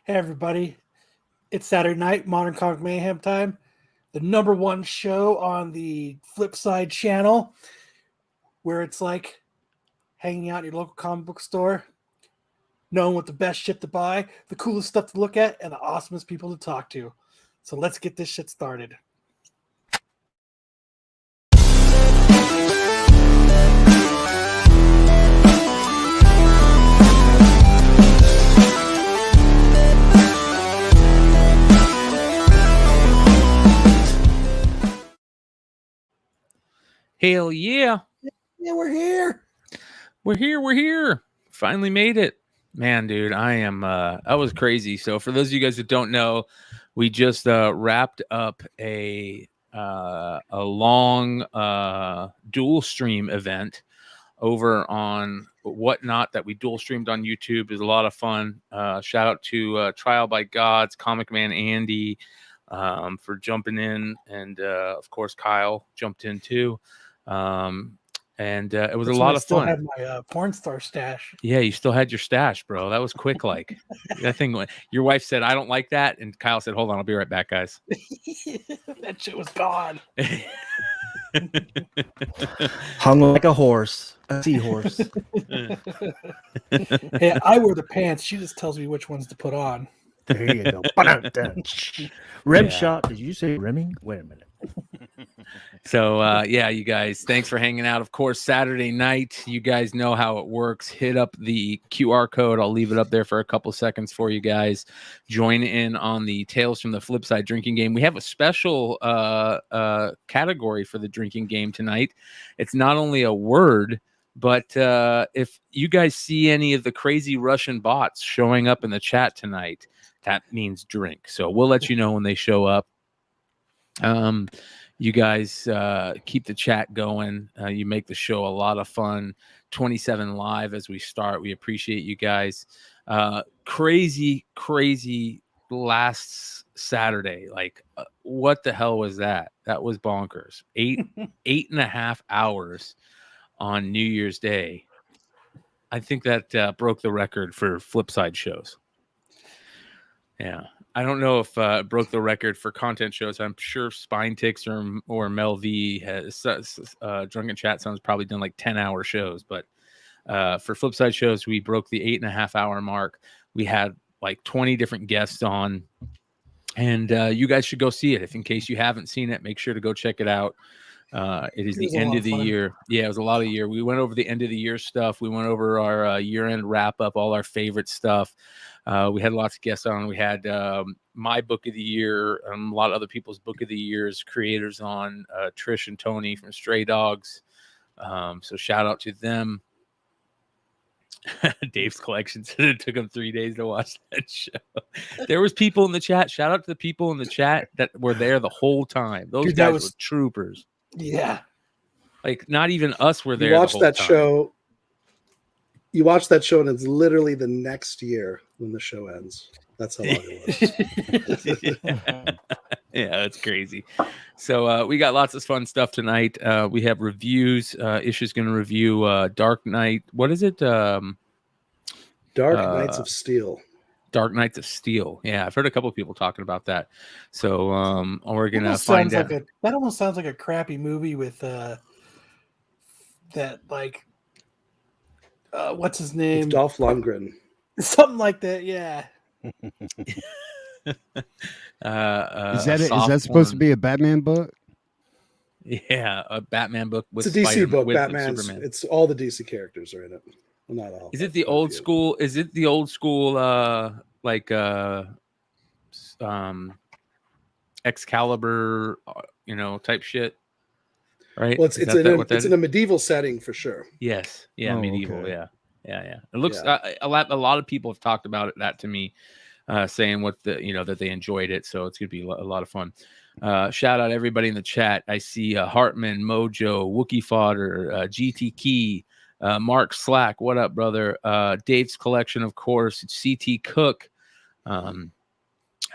Hey, everybody. It's Saturday night, Modern Comic Mayhem time. The #1 show on the Flipside channel, where it's like hanging out in your local comic book store, knowing what the best shit to buy, the coolest stuff to look at, and the awesomest people to talk to. So let's get this shit started. Hell yeah. Yeah, we're here. We're here. Finally made it. Man, dude, that was crazy. So for those of you guys that don't know, we just wrapped up a long dual stream event over on Whatnot that we dual streamed on YouTube. It was a lot of fun. Shout out to Trial by Gods, Comic Man Andy for jumping in, and of course Kyle jumped in too. And it was a lot of fun. I still had my porn star stash. Yeah, you still had your stash, bro. That was quick. Like that thing. Your wife said, "I don't like that," and Kyle said, "Hold on, I'll be right back, guys." That shit was gone. Hung like a horse, a seahorse. Hey, I wear the pants. She just tells me which ones to put on. There you go. Rem shot. Did you say rimming? Wait a minute. So, yeah, you guys, thanks for hanging out. Of course, Saturday night, you guys know how it works. Hit up the QR code. I'll leave it up there for a couple seconds for you guys. Join in on the Tales from the Flipside drinking game. We have a special category for the drinking game tonight. It's not only a word, but if you guys see any of the crazy Russian bots showing up in the chat tonight, that means drink. So we'll let you know when they show up. You guys keep the chat going. You make the show a lot of fun. 27 live as we start. We appreciate you guys. Crazy last Saturday. Like, what the hell was that? That was bonkers. 8.5 hours on New Year's Day. I think that broke the record for Flipside shows. Yeah. I don't know if it broke the record for content shows. I'm sure Spine Ticks or Mel V has Drunken Chat Sounds probably done like 10-hour shows, but for Flipside shows, we broke the 8.5 hour mark. We had like 20 different guests on, and you guys should go see it. If in case you haven't seen it, make sure to go check it out. It is the end of the year. Yeah, it was a lot of year. We went over the end of the year stuff. We went over our year-end wrap-up, all our favorite stuff. We had lots of guests on. We had my book of the year, a lot of other people's book of the years, creators on, Trish and Tony from Stray Dogs. So shout out to them. Dave's collection said it took him 3 days to watch that show. There was people in the chat. Shout out to the people in the chat that were there the whole time. Those guys were troopers. Yeah. Like, not even us were there. You watch that show. You watch that show, and it's literally the next year when the show ends. That's how long it was. Yeah, that's crazy. So we got lots of fun stuff tonight. We have reviews. Isha's going to review Dark Knight. What is it? Dark Knights of Steel. Dark Knights of Steel. Yeah, I've heard a couple of people talking about that. So we're going to find out. That almost sounds like a crappy movie with that, like, what's his name? With Dolph Lundgren. Something like that, yeah. Is that supposed to be a Batman book? Yeah, a Batman book with it's a DC Spider-Man, book. with Batman. Superman. It's all the DC characters are in it. Well, not all. Is it the old school? Is it the old school Excalibur, type shit? Right. Well, it's in a medieval setting for sure. Yes. Yeah. Oh, medieval. okay. Yeah. It looks a lot of people have talked about that to me, saying that they enjoyed it. So it's gonna be a lot of fun. Shout out everybody in the chat. I see Hartman, Mojo, Wookie Fodder, GT Key, Mark Slack. What up, brother? Dave's Collection, of course. CT Cook,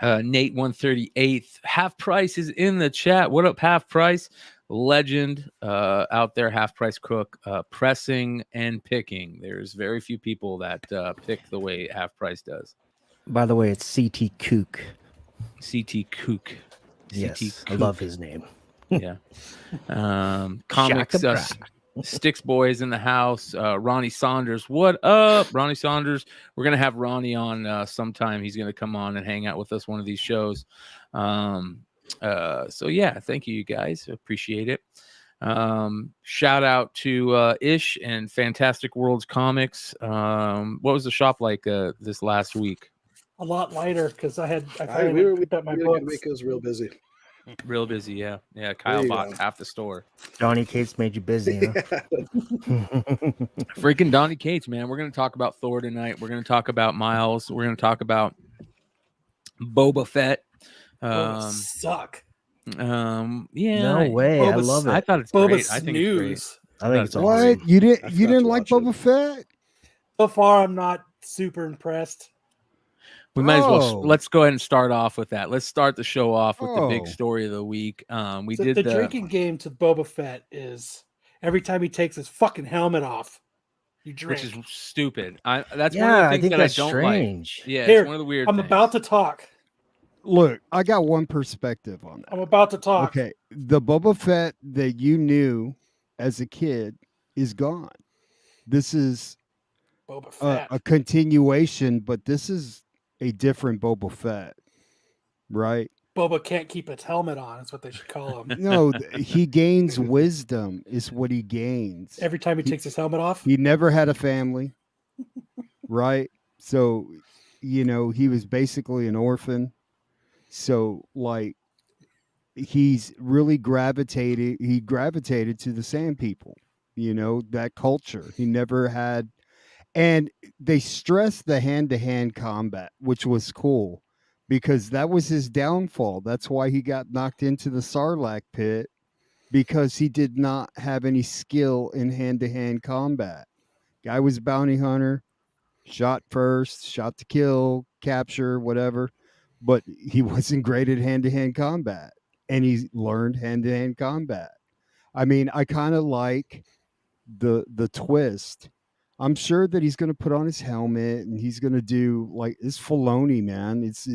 Nate 138. Half Price is in the chat. What up, Half Price? Legend out there. Half Price Cook, pressing and picking. There's very few people that pick the way Half Price does. By the way, it's CT Kook. CT Kook. Yes, I Kook. love his name. Yeah. Comics. Shaka Sticks Boys in the house. Ronnie Saunders. What up, Ronnie Saunders? We're going to have Ronnie on sometime. He's going to come on and hang out with us one of these shows. So yeah, thank you guys. Appreciate it. Shout out to Ish and Fantastic Worlds Comics. What was the shop like this last week? A lot lighter because I We picked up my had a books. good week. It was real busy. Real busy, yeah. There Kyle you bought go. half the store. Donnie Cates made you busy, huh? Freaking Donnie Cates, man. We're going to talk about Thor tonight. We're going to talk about Miles. We're going to talk about Boba Fett. Suck. Yeah. No way. I Boba- love I it. thought it's Boba great. I think it's great. snooze. I think it's What? awesome. What? You I didn't forgot didn't to like watch it. Boba Fett? So far, I'm not super impressed. We might as well. Oh. Let's go ahead and start off with that. Let's start the show off with the big Oh. story of the week. We So did the drinking game to Boba Fett is every time he takes his fucking helmet off, you drink. which is stupid. That's one of Yeah, the I things think that that's I don't strange. like. Yeah, Here, it's one of the weird I'm things. about to talk. Look, I got one perspective on that. I'm about to talk. Okay, the Boba Fett that you knew as a kid is gone. This is Boba Fett. a continuation, but this is a different Boba Fett, right? Boba can't keep its helmet on. Is what they should call him. No, he gains wisdom is what he gains. Every time he takes his helmet off. He never had a family, right? So, he was basically an orphan. So, like, he's really gravitated to the Sand People, that culture. He never had, and they stressed the hand-to-hand combat, which was cool because that was his downfall. That's why he got knocked into the Sarlacc pit, because he did not have any skill in hand-to-hand combat. Guy was a bounty hunter, shot first, shot to kill, capture, whatever, but he wasn't great at hand-to-hand combat, and he learned hand-to-hand combat. I mean, I kind of like the twist. I'm sure that he's going to put on his helmet and he's going to do like this Filoni, man. It's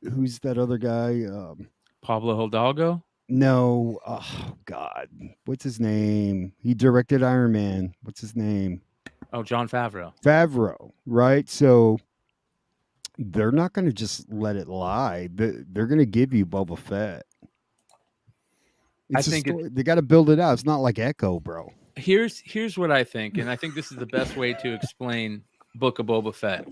who's that other guy? Pablo Hidalgo. No, oh God, what's his name? He directed Iron Man. What's his name? Oh, Jon Favreau. Favreau, right? So they're not going to just let it lie. They're going to give you Boba Fett. I think they got to build it out. It's not like Echo, bro. Here's what I think, and I think this is the best way to explain Book of Boba Fett.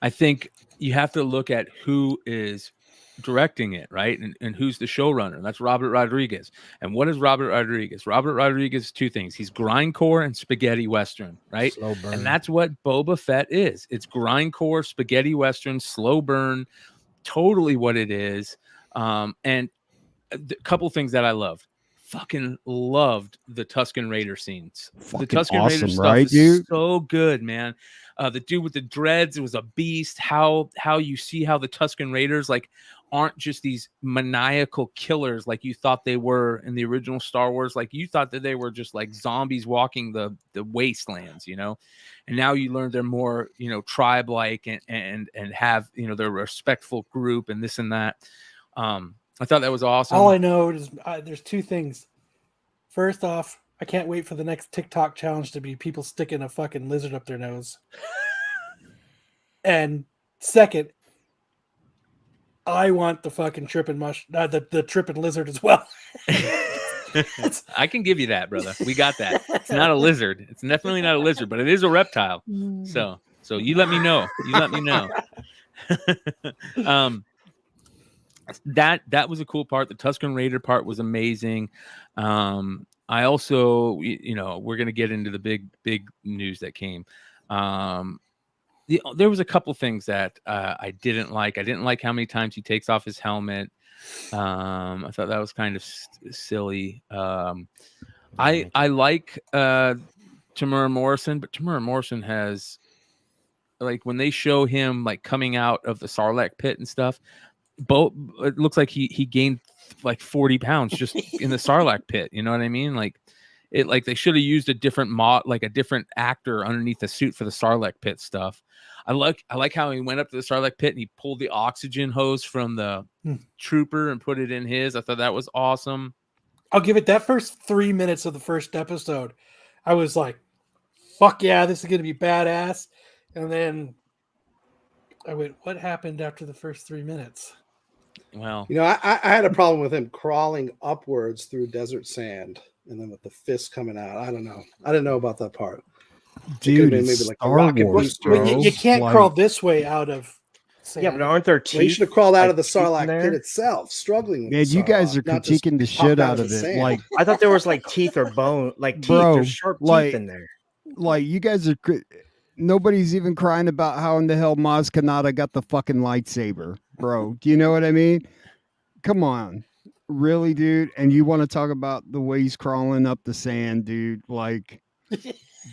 I think you have to look at who is directing it, right? And who's the showrunner. That's Robert Rodriguez. And what is Robert Rodriguez? Robert Rodriguez, two things. He's grindcore and spaghetti western, right? Slow burn. And that's what Boba Fett is. It's grindcore, spaghetti western, slow burn, totally what it is. And a couple things that I loved. Fucking loved the Tusken Raider scenes. Fucking the Tusken awesome, Raider stuff right, is dude? so good, man. The dude with the dreads was a beast. How you see how the Tusken Raiders like aren't just these maniacal killers like you thought they were in the original Star Wars. Like you thought that they were just like zombies walking the wastelands, and now you learn they're more tribe like and have they're a respectful group and this and that. I thought that was awesome. All I know is there's two things. First off, I can't wait for the next TikTok challenge to be people sticking a fucking lizard up their nose. And second, I want the fucking tripping the tripping lizard as well. I can give you that, brother. We got that. It's not a lizard. It's definitely not a lizard, but it is a reptile. So you let me know. You let me know. That was a cool part. The Tusken Raider part was amazing. I also, we're gonna get into the big news that came. There was a couple things that I didn't like. I didn't like how many times he takes off his helmet. I thought that was kind of silly. I like Tamura Morrison, but Tamura Morrison has like when they show him like coming out of the Sarlacc pit and stuff. It looks like he gained like 40 pounds just in the Sarlacc pit. You know what I mean? Like it like they should have used a different like a different actor underneath the suit for the Sarlacc pit stuff. I like how he went up to the Sarlacc pit and he pulled the oxygen hose from the trooper and put it in his. I thought that was awesome. I'll give it that first 3 minutes of the first episode. I was like, fuck yeah, this is going to be badass. And then I went, what happened after the first 3 minutes? Well, You know, I had a problem with him crawling upwards through desert sand and then with the fist coming out. I don't know. I didn't know about that part. Dude, been it's maybe like a Star rocket Wars, booster. But bro. you can't Like, crawl this way out of sand. Yeah, but aren't there teeth? Well, you should have crawled out like of the teeth in Sarlacc there? pit itself, struggling with Man, the you guys are Sarlacc, not just critiquing the popped shit out of the it. sand. Like, I thought there was like teeth or bone, like teeth Bro, or sharp like- teeth in there. you guys are. Nobody's even crying about how in the hell Maz Kanata got the fucking lightsaber, bro. Do you know what I mean? Come on. Really, dude? And you want to talk about the way he's crawling up the sand, dude? Like,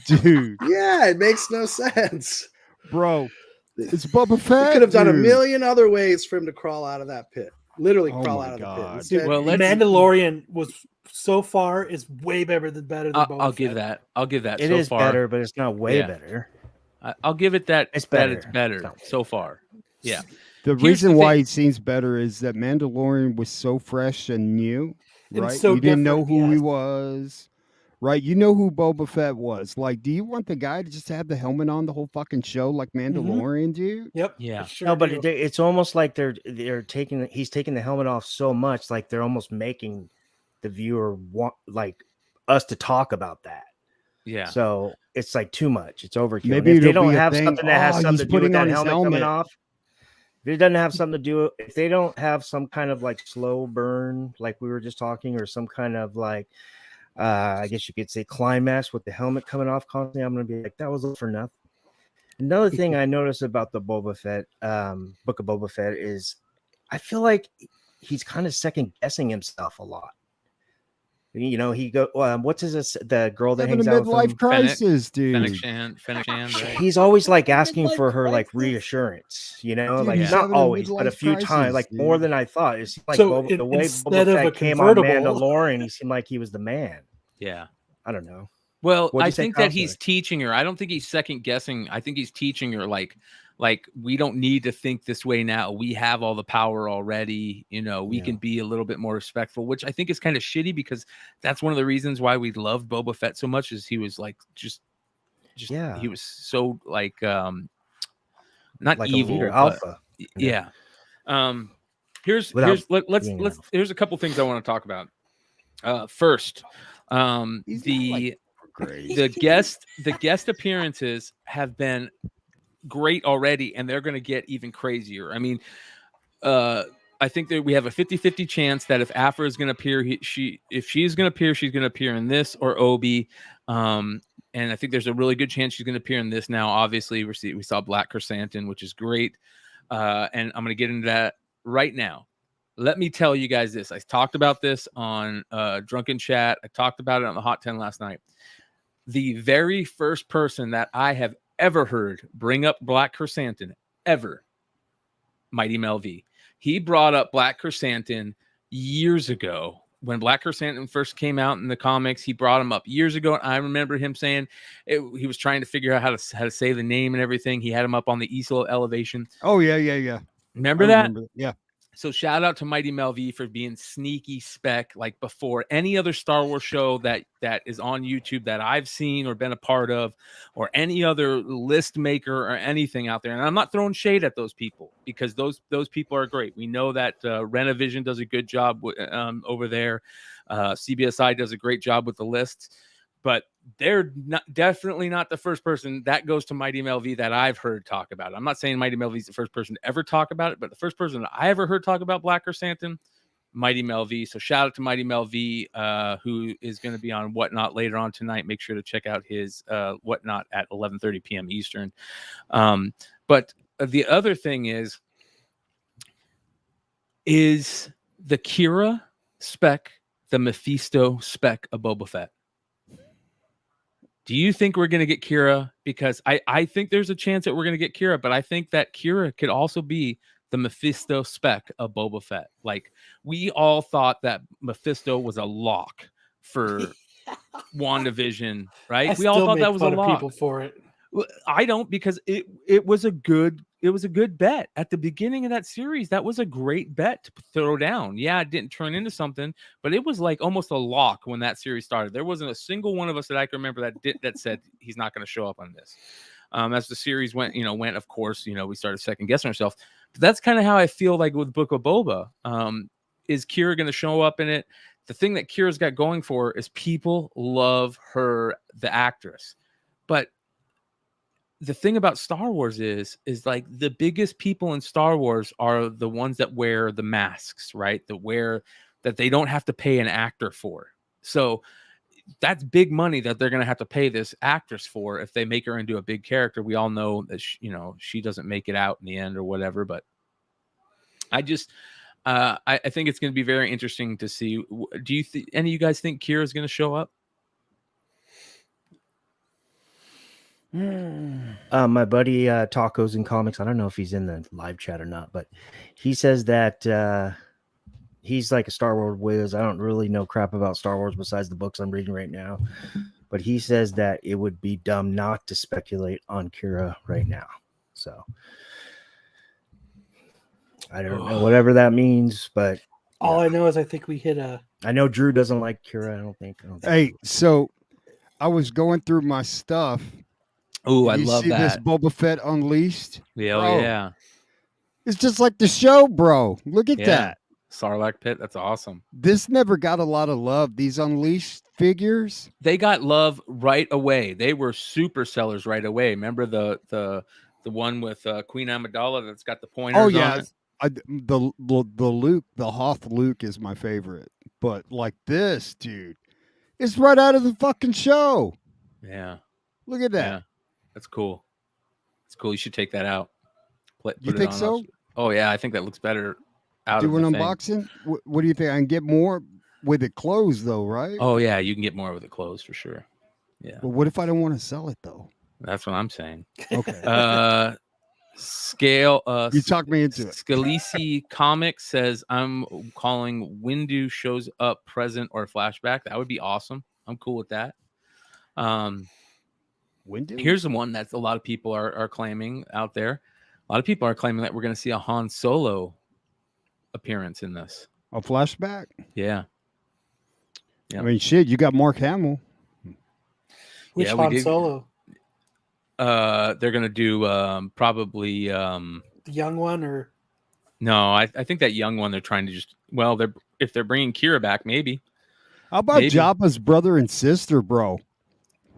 dude, Yeah, it makes no sense. bro, it's Boba You Fett. could have done a dude. million other ways for him to crawl out of that pit. Literally Oh crawl my out of the God. pit. Dude, Instead, well, let's- Mandalorian was so far is way better than I'll give that. I'll give that. It so is far, better, but it's not way Yeah. better. I'll give it that. It's that better. it's better It's not- so far. Yeah. The Here's reason the why thing- it seems better is that Mandalorian was so fresh and new, And right? so you didn't know different, who he yes. was, right? You know who Boba Fett was. Like, do you want the guy to just have the helmet on the whole fucking show like Mandalorian, dude? Yep. Yeah. I sure No, but do. it's almost like he's taking the helmet off so much, like they're almost making the viewer want like us to talk about that. Yeah. So it's like too much. It's overkill. Maybe And if they it'll don't be a have thing. something that has Oh, something he's to do with putting that on his helmet coming helmet. off, if it doesn't have something to do, if they don't have some kind of like slow burn, like we were just talking, or some kind of like, I guess you could say climax with the helmet coming off constantly, I'm going to be like, that was all for nothing. Another thing I noticed about the Boba Fett, Book of Bobafett is I feel like he's kind of second guessing himself a lot. You know, he go, what's the girl that Having a hangs out with him? midlife crisis, dude. Fennec Shan, right? He's always like asking Midlife for her like crisis. reassurance, you know, Dude, like he's not having a always, but a midlife few crisis, times, like more dude. than I thought. It seemed like So the way instead Boba of Fett a came on convertible- Mandalorian, he seemed like he was the man. Yeah. I don't know. Well, What'd I you say, think Kyle? that he's teaching her. I don't think he's second guessing. I think he's teaching her like we don't need to think this way now. We have all the power already. You know, we can be a little bit more respectful, which I think is kind of shitty because that's one of the reasons why we loved Boba Fett so much is he was like just Yeah. he was so like not Like evil, a leader, but- alpha. yeah. Here's Without let's being alpha. here's a couple things I want to talk about. First, He's not, like, great. the guest appearances have been great already, and they're going to get even crazier. I mean, I think that we have a 50-50 chance that if Aphra is going to appear, if she's going to appear, she's going to appear in this or Obi. And I think there's a really good chance she's going to appear in this now. Obviously, we saw Black Chrysanthemum, which is great. And I'm going to get into that right now. Let me tell you guys this. I talked about this on Drunken Chat. I talked about it on the Hot 10 last night. The very first person that I have ever heard bring up Black Chrysanthemum ever, Mighty Mel V. He brought up Black Chrysanthemum years ago when Black Chrysanthemum first came out in the comics. He brought him up years ago, and I remember him saying he was trying to figure out how to say the name and everything. He had him up on the easel elevation. Oh yeah. Remember I that? Yeah. So shout out to Mighty Mel V for being sneaky spec like before any other Star Wars show that is on YouTube that I've seen or been a part of, or any other list maker or anything out there. And I'm not throwing shade at those people because those people are great. We know that Renovision does a good job over there. CBSI does a great job with the lists, but they're definitely not the first person. That goes to Mighty Mel V that I've heard talk about it. I'm not saying Mighty Mel V is the first person to ever talk about it, but the first person that I ever heard talk about Black Chrysanthemum, Mighty Mel V. So shout out to Mighty Mel V, who is going to be on Whatnot later on tonight. Make sure to check out his Whatnot at 11:30 p.m. Eastern. But the other thing is the Kira spec, the Mephisto spec of Boba Fett. Do you think we're going to get Kira? Because I think there's a chance that we're going to get Kira, but I think that Kira could also be the Mephisto spec of Boba Fett. Like, we all thought that Mephisto was a lock for WandaVision, I right? We all still thought make that was a fun of lock. people for it. Well, I don't, because it was a good bet at the beginning of that series. That was a great bet to throw down. Yeah, it didn't turn into something, but it was like almost a lock when that series started. There wasn't a single one of us that I can remember that said he's not going to show up on this. As the series went, of course, we started second guessing ourselves. But that's kind of how I feel like with Book of Boba. Is Kira going to show up in it? The thing that Kira's got going for her is people love her, the actress, but the thing about Star Wars is like the biggest people in Star Wars are the ones that wear the masks, right? That they don't have to pay an actor for. So that's big money that they're going to have to pay this actress for if they make her into a big character. We all know that she doesn't make it out in the end or whatever. But I just I think it's going to be very interesting to see. Do you any of you guys think Kira's going to show up? My buddy Tacos and Comics, I don't know if he's in the live chat or not, but he says that he's like a Star Wars whiz. I don't really know crap about Star Wars besides the books I'm reading right now, but he says that it would be dumb not to speculate on Kira right now. So I don't know whatever that means, but All I know is I think we hit a. I know Drew doesn't like Kira. I don't think. Hey, so I was going through my stuff. Oh, I you love see that. this Boba Fett Unleashed. Yeah, Bro, yeah. It's just like the show, bro. Look at that. Sarlacc pit. That's awesome. This never got a lot of love. These Unleashed figures. They got love right away. They were super sellers right away. Remember the one with Queen Amidala that's got the pointers Oh yeah, on it? the Luke, the Hoth Luke is my favorite. But like this, dude, it's right out of the fucking show. Yeah. Look at that. Yeah. That's cool. It's cool. You should take that out. Put You it think on so? us. Oh yeah, I think that looks better out Do of an the thing. unboxing? What do you think? I can get more with it closed though, right? Oh yeah, you can get more with it closed for sure. Yeah. But what if I don't want to sell it though? That's what I'm saying. Okay. Scale You talked me into it. Scalisi Comics says I'm calling Windu shows up present or flashback. That would be awesome. I'm cool with that. Windu? Here's the one that a lot of people are claiming out there. A lot of people are claiming that we're going to see a Han Solo appearance in this. A flashback? Yeah. I mean, shit, you got Mark Hamill. Which Yeah, we Han did. Solo? They're going to do probably The young one, or no, I think that young one they're trying to just if they're bringing Kira back, maybe. How about Maybe. Jabba's brother and sister, bro?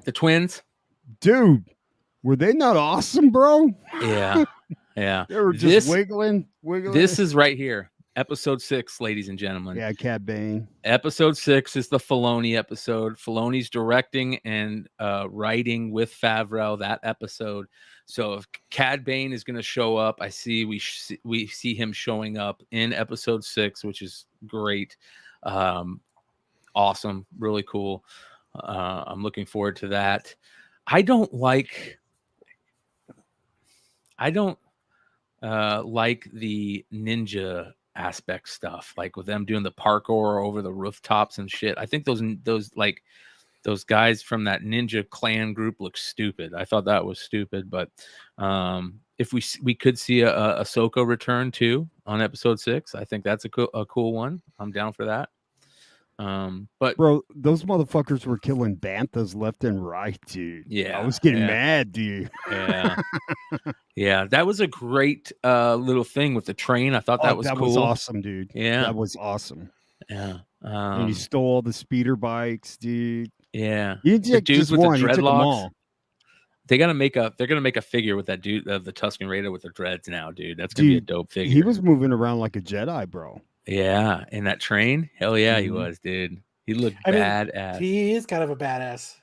The twins? Dude, were they not awesome, bro? Yeah. Yeah. They were just wiggling. This is right here. Episode 6, ladies and gentlemen. Yeah, Cad Bane. Episode 6 is the Filoni episode. Filoni's directing and writing with Favreau that episode. So if Cad Bane is going to show up, we see him showing up in episode 6, which is great. Awesome, really cool. I'm looking forward to that. I don't like the ninja aspect stuff, like with them doing the parkour over the rooftops and shit. I think those guys from that ninja clan group look stupid. I thought that was stupid, but if we could see a Ahsoka return too on episode 6, I think that's a cool one. I'm down for that. But bro, those motherfuckers were killing banthas left and right, dude. Yeah, I was getting mad, dude. Yeah. Yeah, that was a great little thing with the train. I thought that was cool. Was awesome, dude. Yeah, that was awesome. Yeah, and he stole all the speeder bikes, dude. Yeah, he did just with one. The he took them all. They're gonna make a figure with that dude of the Tusken Raider with the dreads now, dude. That's gonna be a dope figure. He was moving around like a Jedi, bro. Yeah, in that train, hell yeah, he was, dude. He looked badass. He is kind of a badass.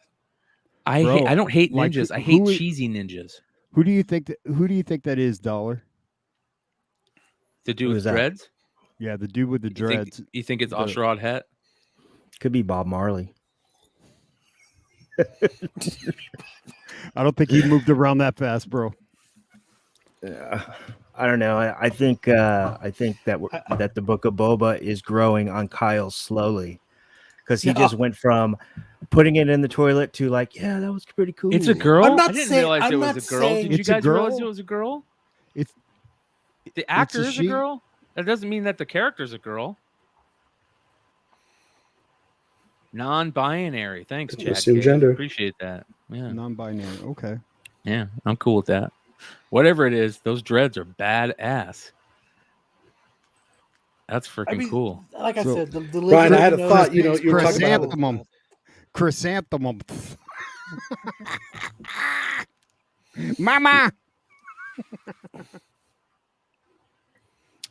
I don't hate ninjas. I hate cheesy ninjas. Who do you think that is, Dollar? The dude with dreads? Yeah, the dude with the dreads. You think it's Ashrad Het? Could be Bob Marley. I don't think he moved around that fast, bro. I don't know. I think that the Book of Boba is growing on Kyle slowly, because he Yeah. just went from putting it in the toilet to like, yeah, that was pretty cool. It's a girl. I'm not I didn't saying- realize I'm it was not a girl. saying- Did you It's a guys realize girl. it was a girl? It's The actor a is a she. girl. That doesn't mean that the character's a girl. Non-binary. Thanks, Chad. Assume K. gender. Appreciate that. Yeah, non-binary. Okay. yeah, I'm cool with that. Whatever it is, those dreads are badass. That's freaking I mean, cool. like I So- said, the Brian, I had a lizard thought. knows You know, things you were talking about Chrysanthemum. Chrysanthemum. Mama.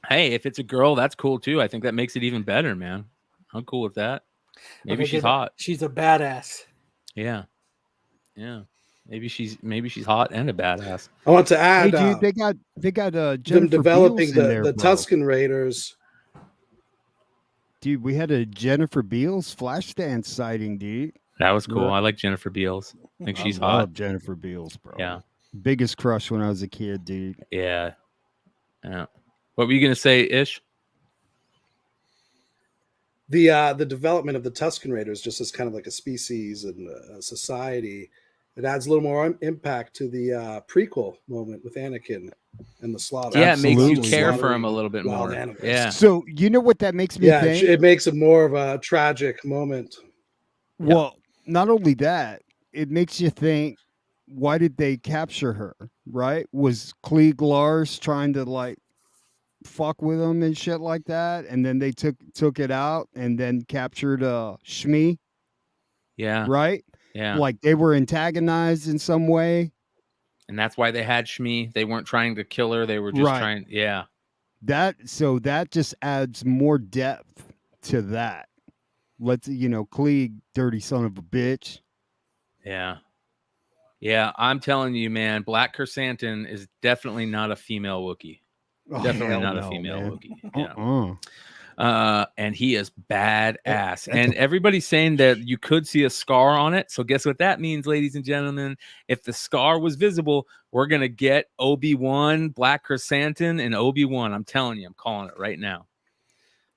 Hey, if it's a girl, that's cool too. I think that makes it even better, man. I'm cool with that. Maybe Okay, she's good. hot. She's a badass. Yeah, yeah. Maybe she's hot and a badass. I want to Hey, add dude, they got them Jennifer developing Beals in there, the bro. Tusken Raiders. Dude, we had a Jennifer Beals flash stand sighting, dude. That was cool. Right. I like Jennifer Beals. I think she's I love hot. Jennifer Beals, bro. Yeah, Biggest crush when I was a kid, dude. yeah, yeah. What were you gonna say, Ish? The development of the Tusken Raiders just as kind of like a species and a society. It adds a little more impact to the prequel moment with Anakin and the slaughter. Yeah, it makes you Absolutely. care for Slaughtering him a little bit wild more. animals. Yeah, So you know what that makes me Yeah, think? it makes it more of a tragic moment. Well, not only that, it makes you think, why did they capture her? Right? Was Klieg Lars trying to like fuck with him and shit like that, and then they took it out and then captured Shmi, yeah, right? yeah. Like they were antagonized in some way. And that's why they had Shmi. They weren't trying to kill her. They were just Right. trying. Yeah, That just adds more depth to that. Let's Klieg, dirty son of a bitch. yeah, yeah. I'm telling you, man. Black Chrysanthemum is definitely not a female Wookiee. Oh, Definitely hell not a no, female man. Wookiee. Yeah. And he is badass. And everybody's saying that you could see a scar on it. So guess what that means, ladies and gentlemen? If the scar was visible, we're gonna get Obi-Wan, Black Chrysanthemum, and Obi-Wan. I'm telling you, I'm calling it right now.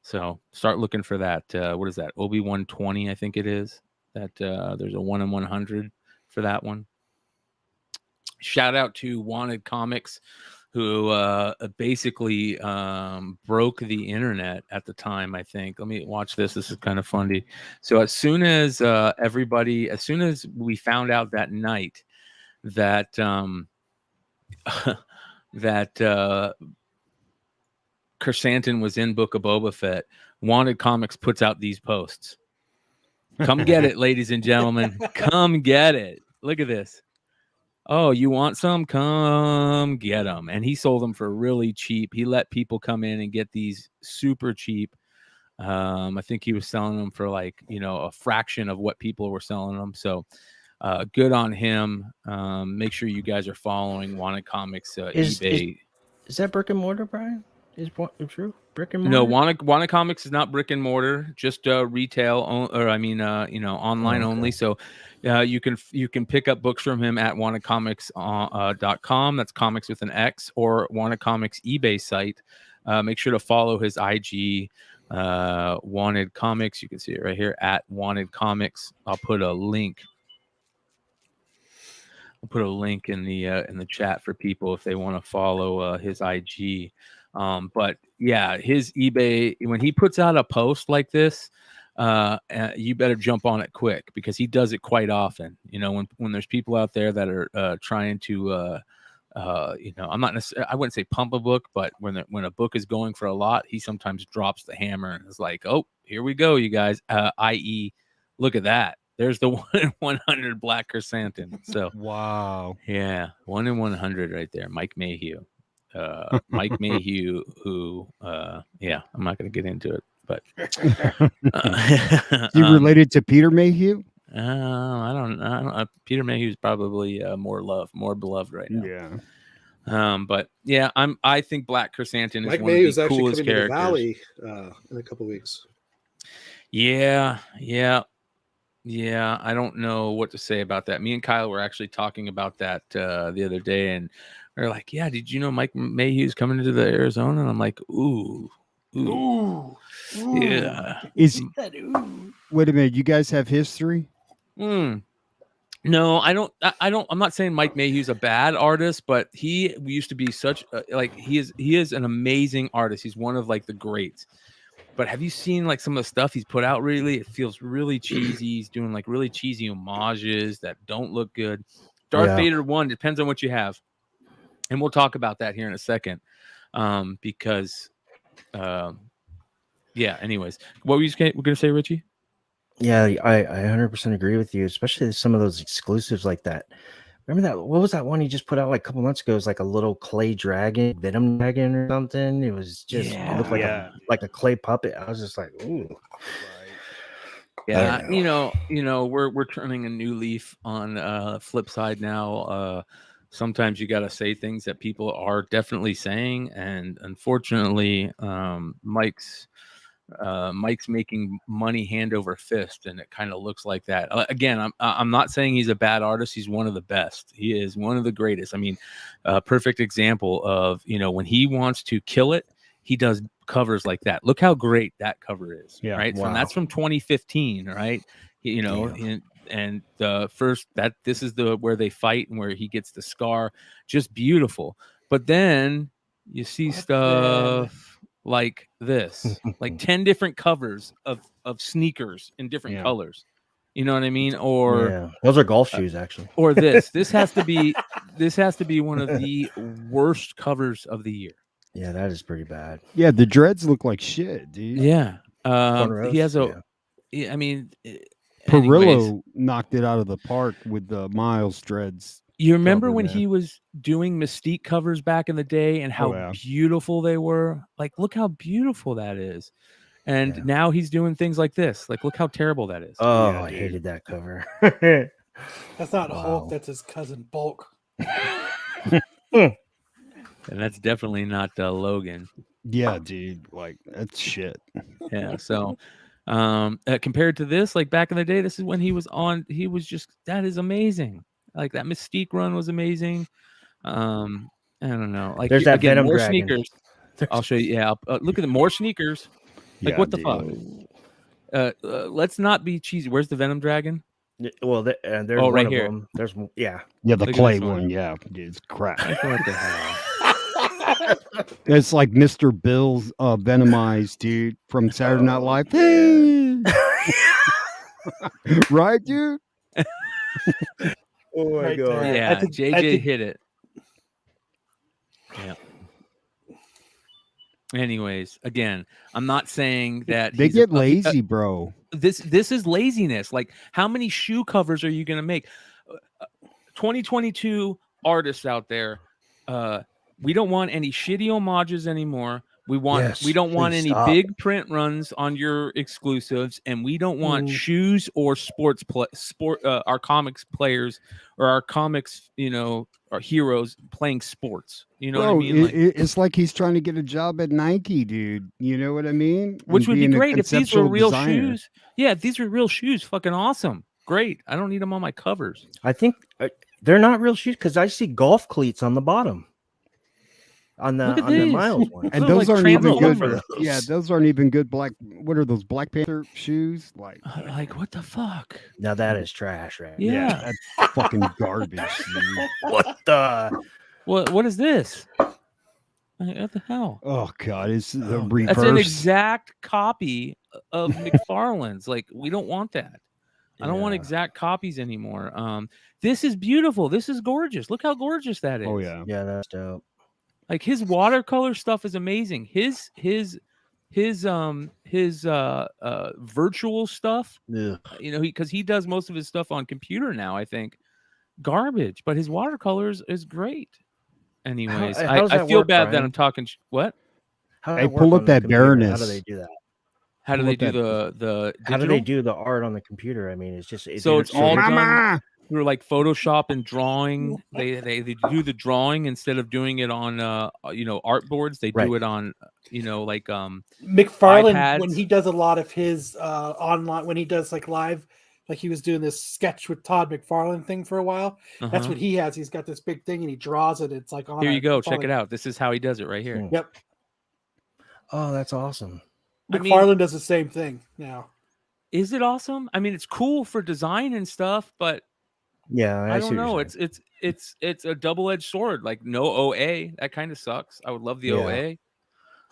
So start looking for that. What is that? Obi-Wan 20, I think it is. That there's a 1 in 100 for that one. Shout out to Wanted Comics, who basically broke the internet at the time, I think. Let me watch this. This is kind of funny. So as soon as we found out that night that that Chrysanthemum was in Book of Bobafett, Wanted Comics puts out these posts. Come get it, ladies and gentlemen. Come get it. Look at this. Oh, you want some? Come get them. And he sold them for really cheap. He let people come in and get these super cheap. I think he was selling them for like, a fraction of what people were selling them. So good on him. Make sure you guys are following Wanted Comics eBay. Is that brick and mortar, Brian? Is it true? Brick and mortar? No, Wanted Comics is not brick and mortar, just retail, online only. So you can pick up books from him at wantedcomics.com. That's comics with an X, or Wanted Comics eBay site. Make sure to follow his IG, Wanted Comics. You can see it right here at Wanted Comics. I'll put a link. I'll put a link in the chat for people if they want to follow his IG. But yeah, his eBay, when he puts out a post like this, you better jump on it quick, because he does it quite often. When there's people out there that are trying to, I'm not necessarily, I wouldn't say pump a book, but when a book is going for a lot, he sometimes drops the hammer and is like, oh, here we go, you guys. I.e., look at that. There's the 1 in 100 Black Chrysanthemum. So Wow. yeah, 1 in 100 right there. Mike Mayhew. Mike Mayhew, who I'm not going to get into it, but You related to Peter Mayhew? I don't. Peter Mayhew is probably more beloved right now. Yeah. But yeah, I think Black Chrysanthemum is Mike one May of is the actually coolest coming to the characters. Valley in a couple weeks. Yeah. I don't know what to say about that. Me and Kyle were actually talking about that the other day, and we are like, "Yeah, did you know Mike Mayhew's coming into the Arizona?" And I'm like, "Ooh, Ooh. Ooh. Yeah. Is That ooh. wait a minute, you guys have history? No, I don't. I'm not saying Mike Mayhew's a bad artist, but he used to be such like he is an amazing artist. He's one of like the greats. But have you seen like some of the stuff he's put out? Really, it feels really cheesy. He's doing like really cheesy homages that don't look good. Darth Vader 1 depends on what you have, and we'll talk about that here in a second. Because yeah. Anyways, what were you going to say, Richie? Yeah, I 100% agree with you, especially some of those exclusives like that. Remember that? What was that one he just put out like a couple months ago? It was like a little clay dragon, venom dragon or something. It was just it looked like a clay puppet. I was just like, ooh. Yeah, you know, we're turning a new leaf on Flip Side now. Sometimes you got to say things that people are definitely saying, and unfortunately, Mike's making money hand over fist, and it kind of looks like that. Again, I'm not saying he's a bad artist. He's one of the best. He is one of the greatest. I mean, perfect example of, you know, when he wants to kill it, he does covers like that. Look how great that cover is. Yeah, right. wow. So that's from 2015, right? You know, and the first this is the where they fight and where he gets the scar, just beautiful. But then you see stuff like this, like 10 different covers of sneakers in different colors. You know what I mean? Or those are golf shoes actually. Or this has to be one of the worst covers of the year. Yeah, that is pretty bad. Yeah, the dreads look like shit, dude. Yeah. He has I mean, Perillo knocked it out of the park with the Miles dreads. You remember cover, when man. he was doing Mystique covers back in the day and how beautiful they were? Like, look how beautiful that is. And now he's doing things like this. Like, look how terrible that is. Oh, I hated that cover. That's not Hulk. That's his cousin Bulk. And that's definitely not Logan. Yeah, dude. Like, that's shit. Yeah. So, compared to this, like back in the day, this is when he was on. He was just, that is amazing. Like that Mystique run was amazing. I don't know. Like, there's that again, Venom more dragon. sneakers. I'll show you. Yeah. Look at the more sneakers. Like, Yeah, what the dude. fuck? Let's not be cheesy. Where's the Venom dragon? Well, there's right one of here. them. There's the Look at clay this one. one. Yeah, dude, it's crap. What the hell? It's like Mr. Bill's Venomized dude from Saturday Night Live. Hey! Right, dude? Oh my Right god. there. Yeah, JJ hit it. Yeah. Anyways, again, I'm not saying that They get lazy, bro. This is laziness. Like, how many shoe covers are you going to make? 2022 artists out there, we don't want any shitty homages anymore. We don't want any big print runs on your exclusives, and we don't want shoes or our comics players or our comics, our heroes playing sports. You know what I mean? It's like he's trying to get a job at Nike, dude. You know what I mean? Which would be great if these were real designer. shoes. Yeah, if these were real shoes, fucking awesome. Great. I don't need them on my covers. I think they're not real shoes because I see golf cleats on the bottom. On the Miles one. And those aren't even good. Yeah, those aren't even good black. What are those, Black Panther shoes? Like what the fuck? Now that is trash, right? Yeah. That's fucking garbage. Dude. What the? What is this? What the hell? Oh god, it's a reverse. That's an exact copy of McFarlane's. Like, we don't want that. I don't want exact copies anymore. This is beautiful. This is gorgeous. Look how gorgeous that is. Oh yeah. Yeah, that's dope. Like, his watercolor stuff is amazing. His virtual stuff, because he does most of his stuff on computer now, I think. Garbage, but his watercolors is great. Anyways, I feel bad that I'm talking. What? Hey, pull up that Baroness. How do they do that? How do they do the How do they do the art on the computer? I mean, it's all done through like Photoshop and drawing. They do the drawing instead of doing it on art boards. They do it on like McFarlane iPads. When he does a lot of his online, when he does like live, like he was doing this sketch with Todd McFarlane thing for a while. That's what he has. He's got this big thing and he draws it. It's like on. Here you go. Check it out. This is how he does it right here. Yep. Oh, that's awesome. I mean- McFarlane does the same thing now. Is it awesome? I mean, it's cool for design and stuff, but Yeah, I see don't what know. you're saying. It's a double-edged sword. Like no OA, that kind of sucks. I would love the Yeah. OA.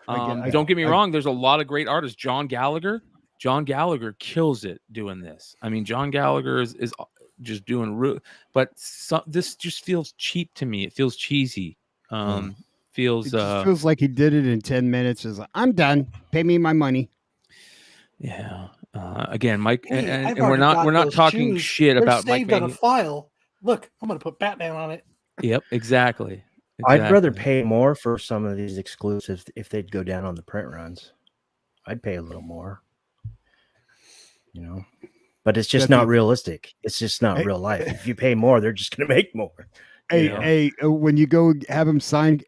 I Don't get me wrong. There's a lot of great artists. John Gallagher kills it doing this. I mean, John Gallagher is just doing but this just feels cheap to me. It feels cheesy. Feels It just feels like he did it in 10 minutes. Is like, I'm done. Pay me my money. yeah. Again, Mike, Hey, and I've we're already not got we're not those talking shoes. shit They're about Mike saved on a Mayhem. file. Look, I'm gonna put Batman on it. Yep, exactly. I'd rather Exactly. pay more for some of these exclusives if they'd go down on the print runs. I'd pay a little more. You know, but it's just That'd not be- realistic. It's just not Hey- real life. If you pay more, they're just going to make more. Hey, know? hey, when you go have him sign,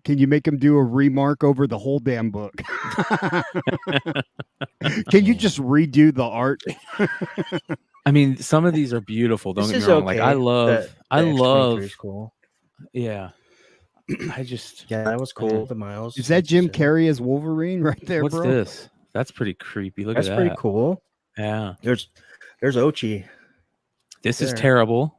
can you make him do a remark over the whole damn book? Can you just redo the art? I mean, some of these are beautiful. Don't This get me is wrong. Like okay. I love, The X-23 is cool. yeah. I just, Yeah, that was cool. The Miles. Is that Jim like you said. Carrey as Wolverine right there, what's bro? this? That's pretty creepy. Look That's at pretty that. cool. Yeah, There's Ochi. this is There. terrible.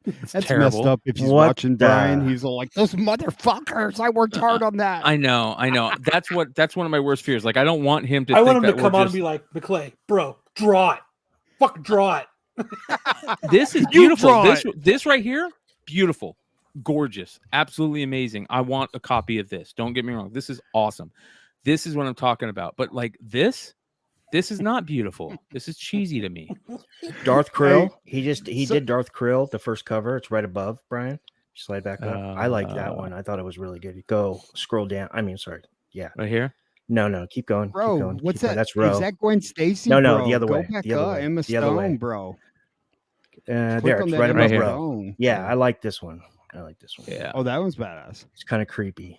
It's That's terrible. messed up. If he's What watching the- Bryan, he's all like, "Those motherfuckers! I worked hard on that." I know. That's one of my worst fears. Like I don't want him to. I want think him to that come we're on just, and be like, McClay, bro, draw it. Fuck, draw it. This is You beautiful. draw This right here, beautiful, gorgeous, absolutely amazing. I want a copy of this. Don't get me wrong. This is awesome. This is what I'm talking about. But like this is not beautiful. This is cheesy to me. Darth Krill. Hey, He did Darth Krill, the first cover. It's right above Brian. Slide back up. I like that one. I thought it was really good. Go scroll down. I mean, sorry. Yeah. Right here. No, keep going. Bro, keep going. what's keep going. that? That's Roe. Is that Gwen Stacy? No, bro? the other Go way. back The other up. way. Emma The other way. Stone, bro. There, Click it's on that right Emma above here. Roe. Stone. Yeah, I like this one. Yeah. Oh, that one's badass. It's kind of creepy.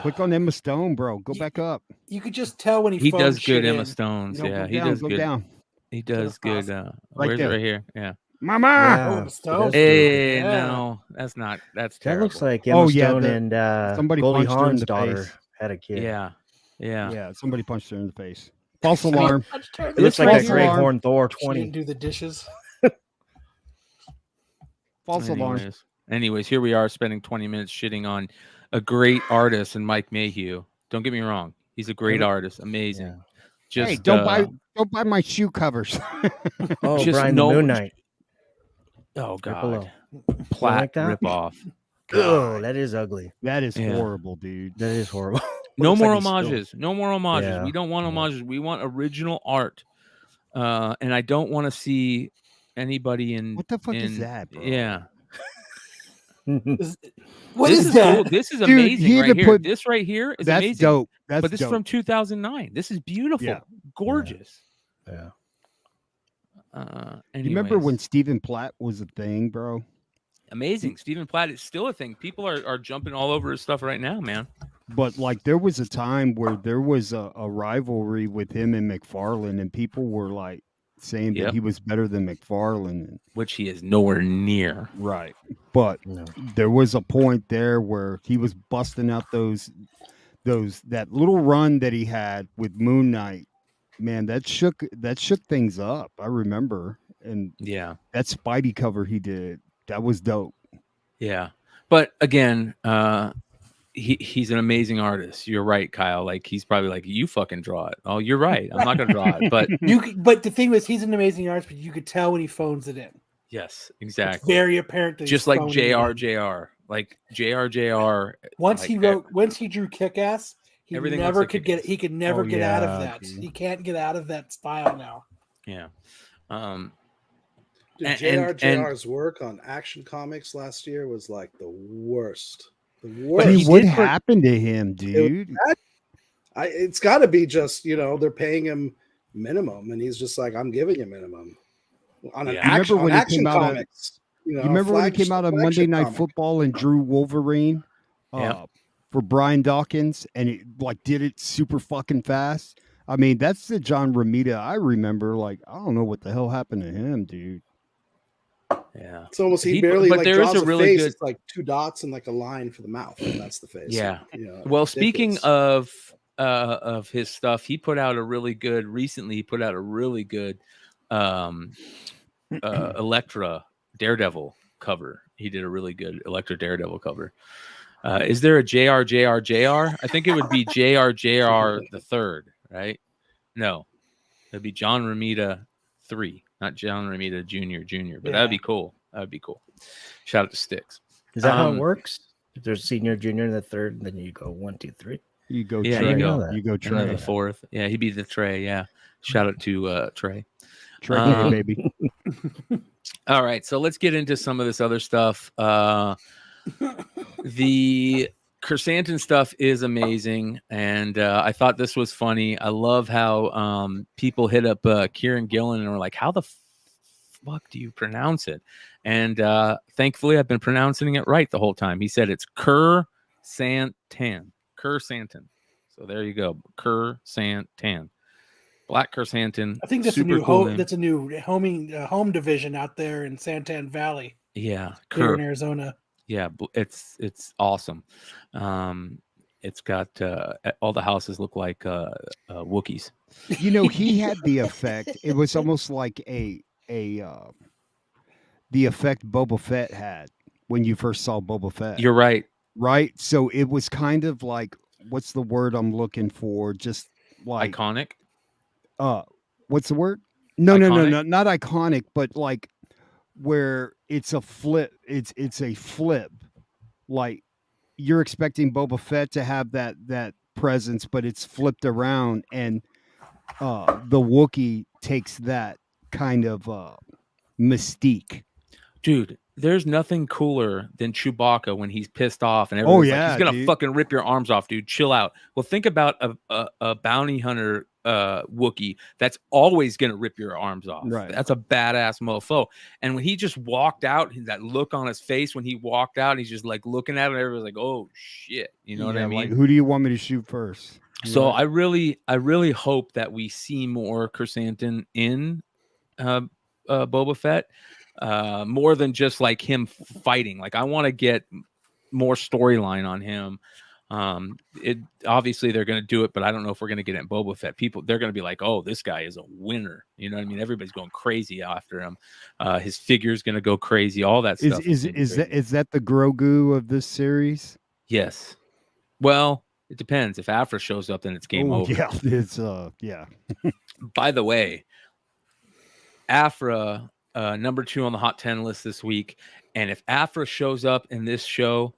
Click on Emma Stone, bro. Go back up. You could just tell when he He phoned does shit good Emma in. Stones. No, Yeah, go he down, does go good. down. He does Get good. across. Where's it there. right here? Yeah. Mama. Oh, Yeah, Emma Stone. it does. Hey, Yeah. no, that's That terrible. looks like Emma Oh, yeah, Stone the- and somebody Goldie punched her in Hawn's the daughter face. had a kid. Yeah. Yeah, somebody punched her in the face. False mean, alarm. It looks like false that Grey alarm. Horn Thor She didn't 20. do the dishes. False alarm. Anyways, here we are spending 20 minutes shitting on a great artist and Mike Mayhew. Don't get me wrong. He's a great artist. Amazing. Yeah. Just Hey, don't buy my shoe covers. Oh, Just Brian, no- the Moon Knight. Oh Right God. below. Platt like that? rip off. Oh, that is ugly. That is Yeah. horrible, dude. That is horrible. No Looks more like he's still- homages. No more homages. Yeah. We don't want Yeah. homages. We want original art. And I don't want to see anybody in. What the fuck is in- that, bro? Yeah. What this is cool. that? This is Dude, amazing he had right to here. put- This right here is That's amazing. dope. That's But this dope. is from 2009. This is beautiful. Yeah. Gorgeous. Yeah. You remember when Anyways, Stephen Platt was a thing, bro? amazing. Stephen Platt is still a thing. People are jumping all over his stuff right now, man. But like, there was a time where there was a rivalry with him and McFarlane, and people were like saying Yep. that he was better than McFarlane. Which he is nowhere near. Right. But No. there was a point there where he was busting out that little run that he had with Moon Knight. Man, that shook things up. I remember. And Yeah. that Spidey cover he did, that was dope. Yeah. But again, he's an amazing artist. You're right, Kyle. Like he's probably like, you fucking draw it. Oh, you're right. I'm not gonna draw it. But But the thing was, he's an amazing artist, but you could tell when he phones it in. yes, It's exactly. very apparent that Just he's like phoning it in. JR. Like JR. Once like, once he drew Kick-Ass, he Everything never looks like could get. Kick-Ass. He could never Oh, get out of yeah, that. dude. He can't get out of that style now. Yeah. Dude, And- JR's work on Action Comics last year was like the worst. The But worst. he what did put- happened to him, dude? It's got to be just, they're paying him minimum, and he's just like, I'm giving you minimum on an Yeah. You action, remember when on he action came out of- comics. You remember when he came out of Monday Night Football and drew Wolverine Yeah. for Brian Dawkins, and it like did it super fucking fast? I mean, that's the John Romita I remember. Like, I don't know what the hell happened to him, dude. Yeah. It's almost he He- barely but like there is draws a a really face. good- It's like 2 dots and like a line for the mouth, and that's the face. Yeah. You know, Well, speaking ridiculous. of his stuff, he put out a really good Elektra Daredevil cover. He did a really good Elektra Daredevil cover. Is there a JR? I think it would be JR the third, right? No, it'd be John Romita 3, not John Romita Jr. But that'd be cool. Shout out to Sticks. Is that how it works? If there's senior, junior, and the third, and then you go 1, 2, 3. You go Yeah, Trey. you go. You go And then Trey. the fourth. Yeah, he'd be the Trey. Yeah. Shout out to Trey. Trey K, baby. All right, so let's get into some of this other stuff. The chrysanthemum stuff is amazing, and I thought this was funny. I love how people hit up Kieran Gillen and were like, "How the fuck do you pronounce it?" And thankfully, I've been pronouncing it right the whole time. He said it's chrysanthemum. So there you go, chrysanthemum. Black chrysanthemum. I think that's a new that's a new home division out there in Santan Valley. Yeah, here in Arizona. Yeah, it's awesome. It's got all the houses look like Wookiees. You know, he had the effect. It was almost like the effect Boba Fett had when you first saw Boba Fett. You're right. Right? So it was kind of like, what's the word I'm looking for? Just like iconic. What's the word? No, Iconic? not iconic, but like where it's a flip. It's a flip. Like you're expecting Boba Fett to have that presence, but it's flipped around, and the Wookiee takes that kind of mystique. Dude, there's nothing cooler than Chewbacca when he's pissed off and everyone's like, he's gonna fucking rip your arms off, dude. Chill out. Well, think about a bounty hunter Wookiee that's always gonna rip your arms off. Right. That's a badass mofo. And when he just walked out, that look on his face when he walked out, he's just like looking at him, everyone's like, oh shit. You know what I mean? Like, who do you want me to shoot first? So I really hope that we see more chrysanthemum in Boba Fett. More than just like him fighting. Like I want to get more storyline on him. It obviously they're going to do it, but I don't know if we're going to get it in Boba Fett. They're going to be like, oh, this guy is a winner. You know what I mean? Everybody's going crazy after him. His figure's going to go crazy. All that stuff. Is that the Grogu of this series? Yes. Well, it depends. If Aphra shows up, then it's game over. Yeah, it's yeah. By the way, Aphra. Number 2 on the Hot 10 list this week. And if Aphra shows up in this show,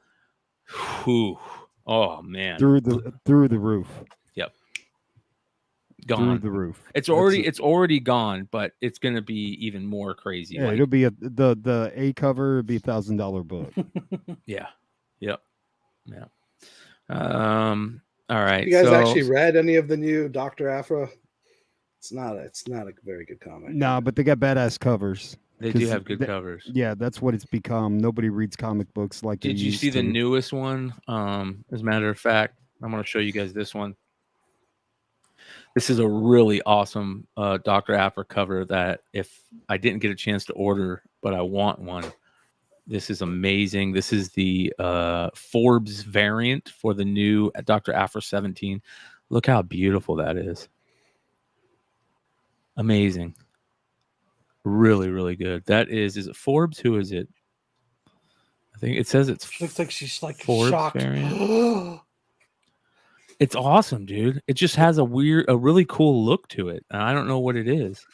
oh man. Through the roof. Yep. Gone. Through the roof. It's already gone, but it's gonna be even more crazy. Yeah, it'll be the A cover would be $1,000 book. Yeah. Yep. Yeah. All right. You guys actually read any of the new Dr. Aphra? It's not a very good comic. No, but they got badass covers. They do have good covers. Yeah, that's what it's become. Nobody reads comic books like. Did you see the newest one? As a matter of fact, I'm going to show you guys this one. This is a really awesome Dr. Aphra cover that if I didn't get a chance to order, but I want one. This is amazing. This is the Forbes variant for the new Dr. Aphra 17. Look how beautiful that is. Amazing. Really, really good. That is it Forbes? Who is it? I think it says it's looks like she's like Forbes shocked. Variant. It's awesome, dude. It just has a really cool look to it. And I don't know what it is.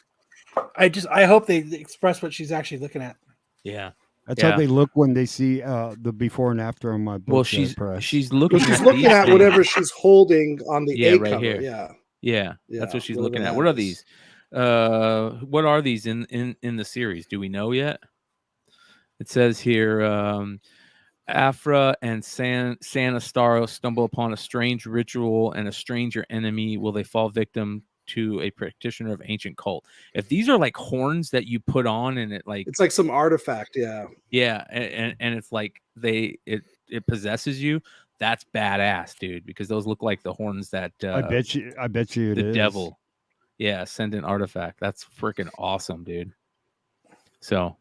I hope they express what she's actually looking at. Yeah. That's how they look when they see the before and after on my book. Well, she's looking at whatever she's holding on the A right cover. here. Yeah. That's what she's looking at. that What are is. these? What are these in the series? Do we know yet? It says here, Aphra and Sanastaro stumble upon a strange ritual and a stranger enemy. Will they fall victim to a practitioner of ancient cult? If these are like horns that you put on and it's like some artifact, and it's like it possesses you. That's badass, dude, because those look like the horns that I bet you the devil. Yeah, ascendant artifact. That's freaking awesome, dude. So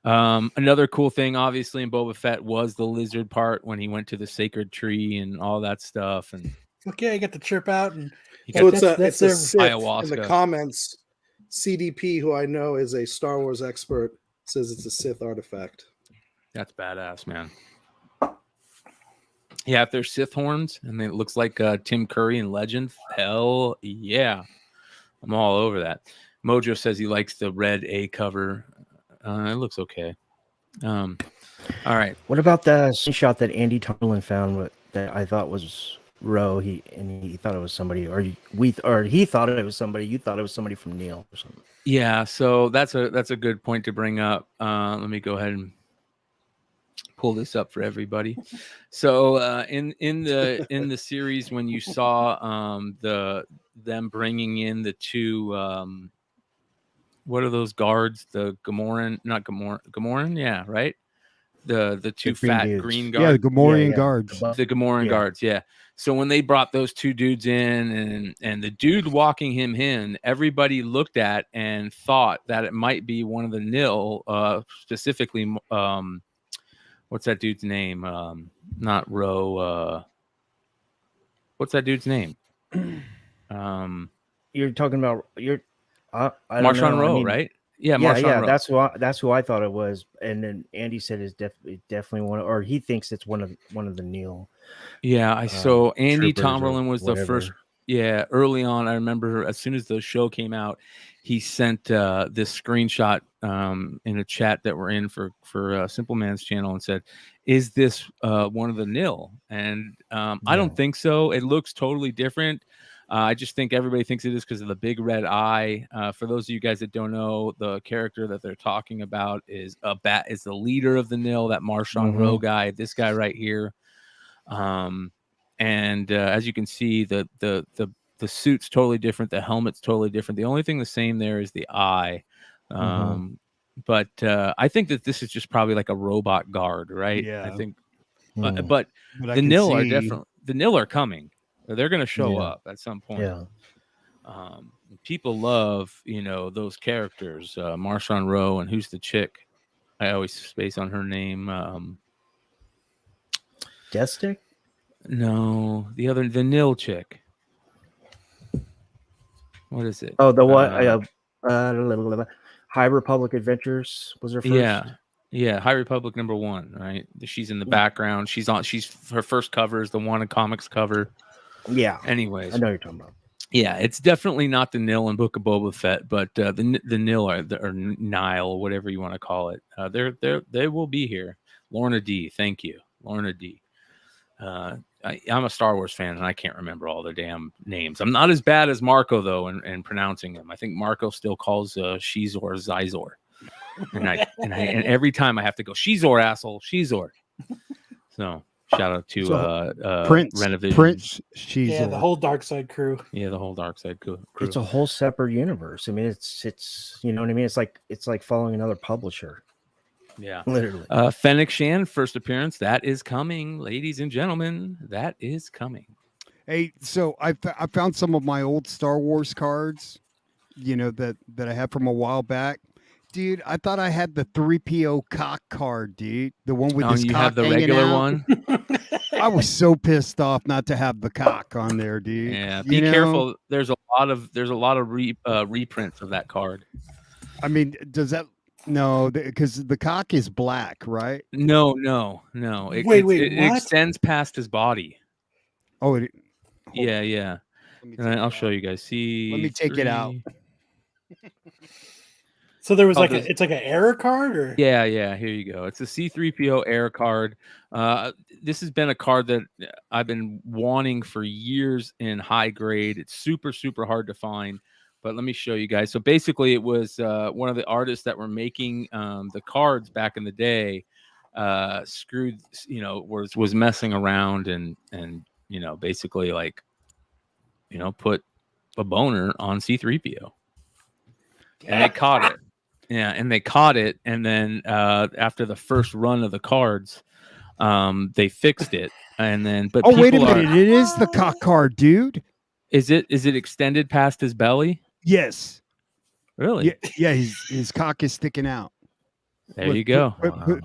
Another cool thing, obviously, in Boba Fett was the lizard part when he went to the sacred tree and all that stuff. And Okay, I get to chirp out, and he So got it's a Sith in ayahuasca. the comments. CDP, who I know is a Star Wars expert, says it's a Sith artifact. That's badass, man. Yeah, if there's Sith horns and it looks like Tim Curry in Legend, hell yeah. I'm all over that. Mojo says he likes the red A cover. It looks okay. All right. What about the screenshot that Andy Tomlin found that I thought was Roe? He thought it was somebody, or he thought it was somebody. You thought it was somebody from Neil or something. Yeah, so that's a good point to bring up. Let me go ahead and pull this up for everybody. So in the series, when you saw them bringing in the two what are those guards? The Gamoran, yeah, right. The two fat dudes. green guards. Yeah, the Gamorrean guards. The Gamoran guards, yeah. So when they brought those two dudes in, and the dude walking him in, everybody looked at and thought that it might be one of the Nil, specifically. What's that dude's name? Not Roe. What's that dude's name? You're talking about I don't Marshawn know. Rowe, I mean, right? Yeah, yeah, Marshawn Rowe. that's who I thought it was. And then Andy said it's definitely one, or he thinks it's one of the Neil. Yeah, so Andy troopers or Tomberlin was the whatever. first. Yeah, early on, I remember as soon as the show came out, he sent this screenshot in a chat that we're in for Simple Man's channel and said, "Is this one of the Nil?" And I don't think so. It looks totally different. I just think everybody thinks it is because of the big red eye. For those of you guys that don't know, the character that they're talking about is the leader of the Nil, that Marshawn Rowe guy, this guy right here. And as you can see, the suit's totally different. The helmet's totally different. The only thing the same there is the eye. But I think that this is just probably like a robot guard, right? Yeah. I think, Hmm. but I the can Nil are see- definitely coming. They're going to show up at some point. Yeah. People love, those characters, Marshawn Rowe, and who's the chick? I always space on her name. Death Stick? No, the Nil chick. What is it? Oh, the what? High Republic Adventures was her first. Yeah, High Republic #1, right? She's in the background. She's her first cover is the one Comics cover. Yeah. Anyways, I know what you're talking about. yeah, it's definitely not the Nil in Book of Boba Fett, but the Nil or Nile, whatever you want to call it, they will be here. Lorna D, thank you, Lorna D. I'm a Star Wars fan, and I can't remember all their damn names. I'm not as bad as Marco though in pronouncing them. I think Marco still calls Shizor Zizor, and every time I have to go Shizor, asshole, Shizor. So. Shout out to Renovision. Prince Shizor. Yeah, the whole Dark Side crew. Yeah, the whole Dark Side crew. It's a whole separate universe. I mean, it's you know what I mean. It's like following another publisher. Yeah, literally. Fennec Shan first appearance. That is coming, ladies and gentlemen. That is coming. Hey, so I found some of my old Star Wars cards, that I had from a while back. Dude, I thought I had the 3PO cock card, dude. The one with this you cock have the hanging regular out. one. I was so pissed off not to have the cock on there, dude. Yeah, be careful. There's a lot of reprints of that card. I mean, does that because the cock is black, right? No. It what? extends past his body. Oh, Yeah. And I'll show you guys. See, Let me take it out. So there was it's like an error card, or Yeah. Here you go. It's a C-3PO air card. This has been a card that I've been wanting for years in high grade. It's super, super hard to find, but let me show you guys. So basically, it was one of the artists that were making the cards back in the day. Screwed, was messing around and basically put a boner on C-3PO, and they caught it. Yeah, and they caught it, and then after the first run of the cards, they fixed it, and then wait a minute, it is the cock card, dude. Is it extended past his belly? Yes. Really? Yeah, his cock is sticking out. There Look, you go.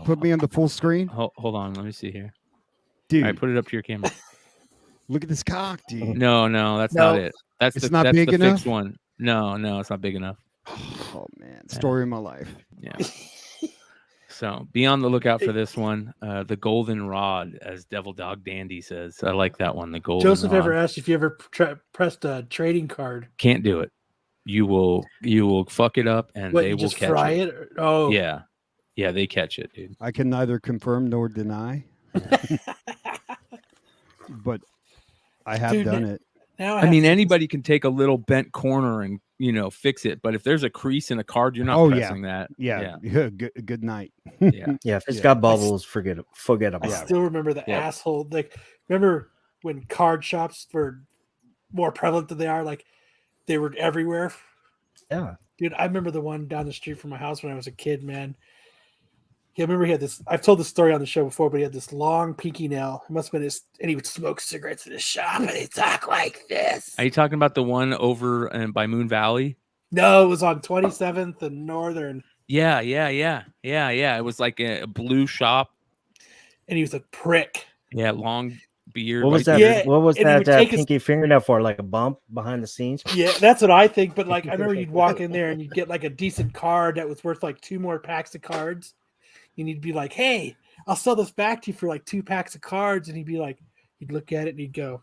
Put me on the full screen, Hold on. Let me see here. dude. All right, put it up to your camera. Look at this cock, dude. No, that's No. not it. That's It's the not that's big the enough? fixed one. No, it's not big enough. Oh man, story of my life. Yeah. So be on the lookout for this one. The golden rod, as Devil Dog Dandy says. I like that one. The golden Joseph rod. ever asked if you ever pressed a trading card? Can't do it. You will fuck it up, and What, they you will just catch fry it. it? Oh, Yeah, they catch it, dude. I can neither confirm nor deny, but I have Dude, done it. Now I mean, anybody can take a little bent corner and fix it, but if there's a crease in a card, you're not Oh, yeah. pressing that. Yeah. Good night. Yeah. Yeah, if it's Yeah. got bubbles, forget about I it. still remember the Yep. asshole. Like, remember when card shops were more prevalent than they are? Like, they were everywhere. Yeah. Dude, I remember the one down the street from my house when I was a kid, man. Yeah, I remember he had this. I've told this story on the show before, but he had this long pinky nail. It must have been his, and he would smoke cigarettes in his shop, and he'd talk like this. Are you talking about the one over by Moon Valley? No, it was on 27th and Northern, Yeah. It was like a blue shop. and he was a prick. Yeah, long beard. What was like that? Yeah, What was and he that would take his- pinky fingernail for? Like a bump behind the scenes? Yeah, that's what I think. But like, I remember you'd walk in there and you'd get like a decent card that was worth like 2 more packs of cards. And he'd be like, "Hey, I'll sell this back to you for like 2 packs of cards." And he'd be like, he'd look at it and he'd go,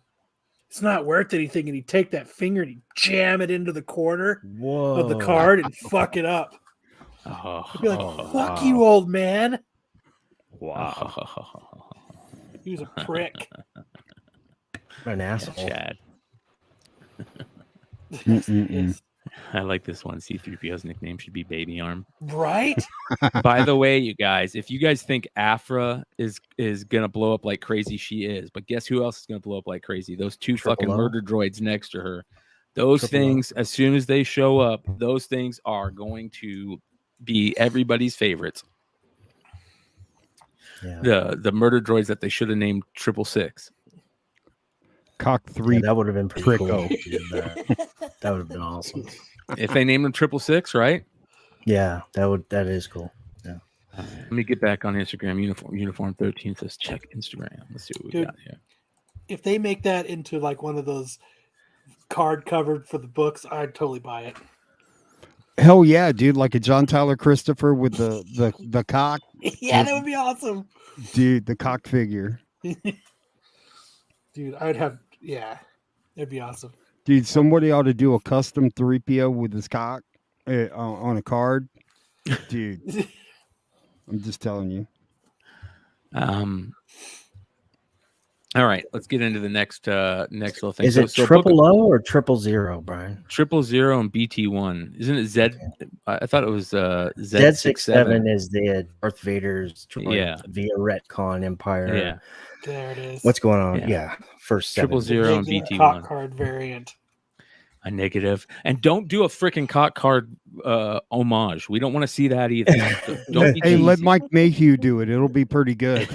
"It's not worth anything." And he'd take that finger and he'd jam it into the corner Whoa. of the card and fuck it up. Oh, I'd be like, "Fuck you, old man." wow. He was a prick. An asshole. Chad. Mm-mm-mm. I like this one. C-3PO's nickname should be Baby Arm. Right? By the way, you guys, if you guys think Aphra is gonna blow up like crazy, she is. But guess who else is gonna blow up like crazy? Those 2 fucking O. murder droids next to her. Those Triple O. things, as soon as they show up, those things are going to be everybody's favorites. Yeah. The murder droids that they should have named 666. Cock 3. Yeah, that would have been pretty cool. Pricko. if you did that. That would have been awesome. If they named them 666, right? Yeah, that is cool. Let me get back on Instagram. Uniform 13 says check Instagram. Let's see what we Dude. got here. If they make that into like one of those card covered for the books, I'd totally buy it. Hell yeah, dude! Like a John Tyler Christopher with the cock, Yeah, that would be awesome. dude. The cock figure, Dude, I'd have, yeah, it'd be awesome. dude. Somebody ought to do a custom 3PO with his cock on a card, dude. I'm just telling you. All right, let's get into the next little thing. Is it Book triple O or 000, Brian? of 000 and BT1? Isn't it Z? I thought it was Z67 is the Darth Vader's droid Yeah. via retcon Empire. Yeah, There it is. What's going on? Yeah. Yeah. First 7. 000 and Big BT1. hot card variant. A negative, and don't do a freaking cock card homage. We don't want to see that either. Don't be Hey, let cheesy. Mike Mayhew do it. It'll be pretty good.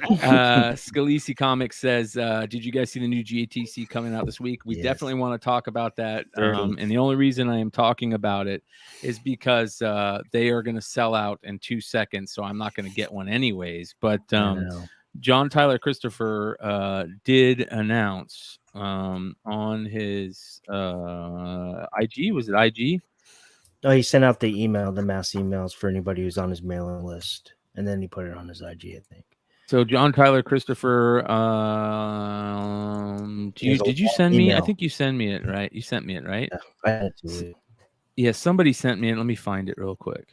Scalisi Comics says, did you guys see the new GATC coming out this week? We Yes. definitely want to talk about that. Very. And the only reason I am talking about it is because they are going to sell out in 2 seconds. So I'm not going to get one anyways. But I know. John Tyler Christopher did announce on his IG. Was it IG? Oh, he sent out the mass emails for anybody who's on his mailing list, and then he put it on his IG, I think. So John Tyler Christopher, did you send me? I email. think you sent me it, right? You sent me it, right? Yeah, I had to. Yeah, somebody sent me it. Let me find it real quick.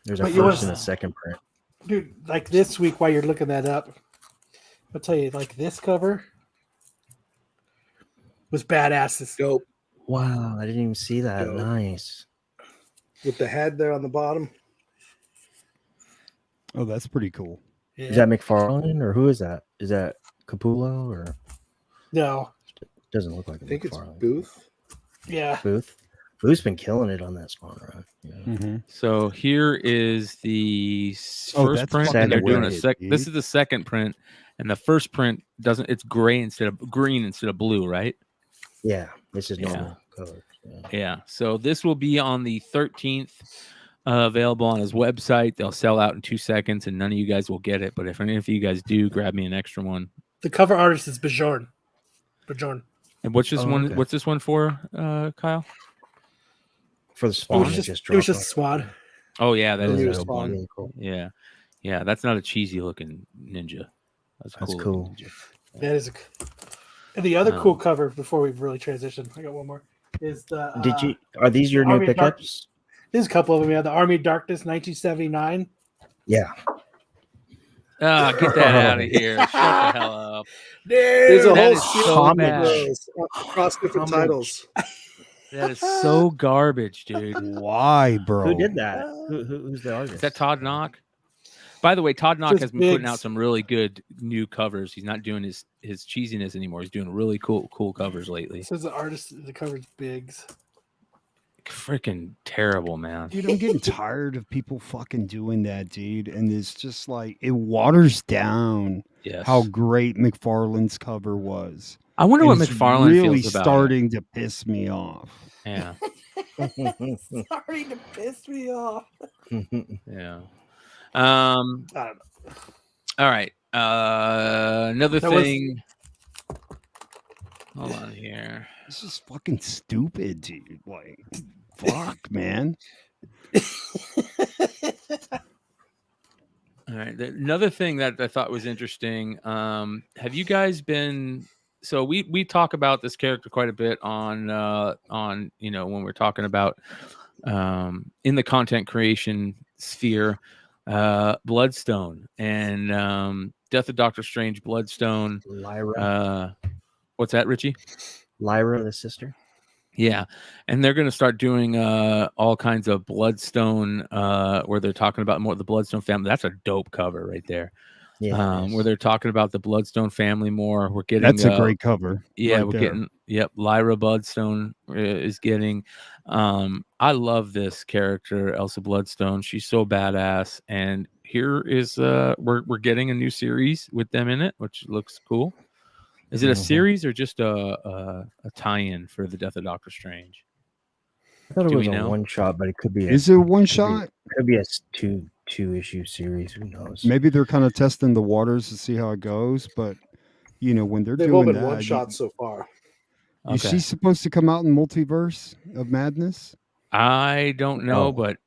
There's a But you first was- and a second print. Dude, like this week while you're looking that up, I'll tell you, like this cover was badass. This Dope. Wow, I didn't even see that. Dope. Nice. With the head there on the bottom. Oh, that's pretty cool. Is that McFarlane or who is that? Is that Capullo or No. doesn't look like a I think it's McFarlane. Booth. Yeah. Booth. Booth's been killing it on that Spawn run. Yeah. Mm-hmm. So here is the Oh, first that's print, fucking and they're doing a wicked, sec. This dude. is the second print, and the first print doesn't. It's gray instead of green instead of blue, right? Yeah, this is Yeah. normal color. Yeah. So this will be on the 13th, available on his website. They'll sell out in 2 seconds, and none of you guys will get it. But if any of you guys do, grab me an extra one. The cover artist is Bjorn. Bjorn. And what's this one? Okay. What's this one for, Kyle? For the It spawn, was just a swad. Oh yeah, that The is a new dope Spawn. one. Really cool. Yeah, yeah. That's not a cheesy looking ninja. That's That's looking cool. ninja. That is and the other Um, cool cover before we really transition. I got one more. Is the Are these your new Army of pickups? Darkness. There's a couple of them. Yeah, the Army of Darkness, 1979. Yeah. Ah, get that out of here! Shut the hell up. There's a That whole is series so of bad. those across different Homage. titles. That is so garbage, dude. Why, bro? Who did that? Who's the artist? Is that Todd Knock? By the way, Todd Knock Just has been putting out Biggs. some really good new covers. He's not doing his cheesiness anymore. He's doing really cool covers lately. Says the artist, the cover's Biggs. Freaking terrible, man. Dude, I'm getting tired of people fucking doing that, dude. And it's just like it waters down Yes. how great McFarlane's cover was. I wonder And what it's McFarlane really feels about starting to piss me off. it. Yeah. Starting to piss me off. Yeah. I don't know. All right. Another That was- thing. Hold on here. This is fucking stupid, dude. Like, fuck, man. All right. Another thing that I thought was interesting. Have you guys been? So we talk about this character quite a bit on when we're talking about in the content creation sphere, Bloodstone and Death of Doctor Strange, Bloodstone. Lyra. What's that, Richie? Lyra, the sister. Yeah, and they're going to start doing all kinds of Bloodstone, where they're talking about more the Bloodstone family. That's a dope cover right there. Yeah. Where they're talking about the Bloodstone family more. We're getting That's a great cover. yeah, right we're there. getting Lyra Bloodstone is getting. I love this character, Elsa Bloodstone. She's so badass, and here is we're getting a new series with them in it, which looks cool. Is it a Mhm. series or just a tie-in for the Death of Doctor Strange? I thought it Do was we a know? one shot, but it could be. Is it one shot? Could be a two issue series. Who knows? Maybe they're kind of testing the waters to see how it goes. But when they're They've all doing been that, one shots so far. is she supposed to come out in Multiverse of Madness? I don't know, Oh. but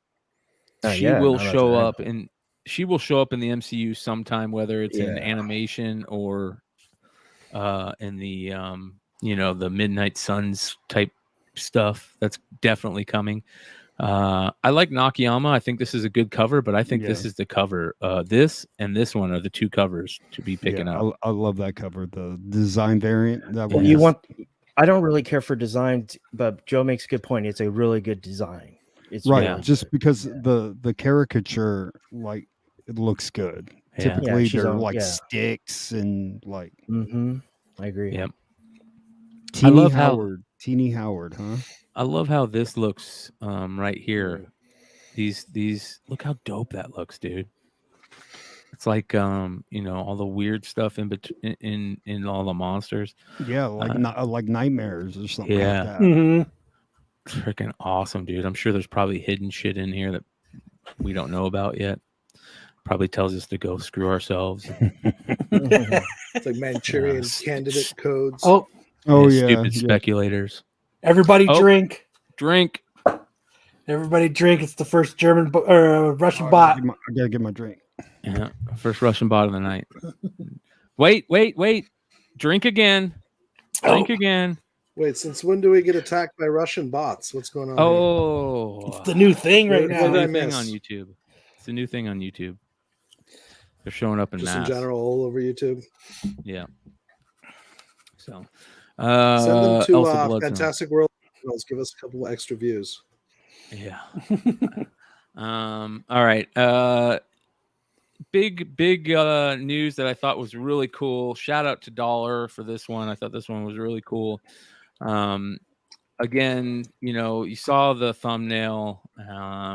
Not she yet, will not as show I up in the MCU sometime, whether it's in Yeah. animation or in the the Midnight Suns type stuff. That's definitely coming. I like Nakayama. I think this is a good cover, but I think this Yeah. is the cover. This and this one are the two covers to be picking Yeah, up. I love that cover. The design variant. That Well, one. I don't really care for design, but Joe makes a good point. It's a really good design. It's Right, really just good. because Yeah. the caricature, like, it looks good. Yeah. Typically, she's they're on- like yeah. sticks and like I agree. Yep. Teeny love how- Howard. Teeny Howard, huh? I love how this looks right here. These look how dope that looks, dude. It's like all the weird stuff in between in all the monsters. Yeah, like nightmares or something yeah. like that. Mhm. Freaking awesome, dude. I'm sure there's probably hidden shit in here that we don't know about yet. Probably tells us to go screw ourselves. It's like Manchurian candidate codes. Oh, Oh And yeah, stupid yeah. speculators. everybody Oh. drink. Drink. Everybody drink. It's the first German Russian I bot. gotta get my drink. Yeah. First Russian bot of the night. Wait. Drink again. Drink again. Wait, since when do we get attacked by Russian bots? What's going on? Oh, It's the new thing right What It's a did now. I new thing miss? on YouTube. It's a new thing on YouTube. They're showing up in Just mass. in general, all over YouTube. Yeah. So, Send them to Elsa Bloodstone. Fantastic World. Give us a couple extra views. Yeah. All right. Big news that I thought was really cool. Shout out to Dollar for this one. I thought this one was really cool. Again, you saw the thumbnail.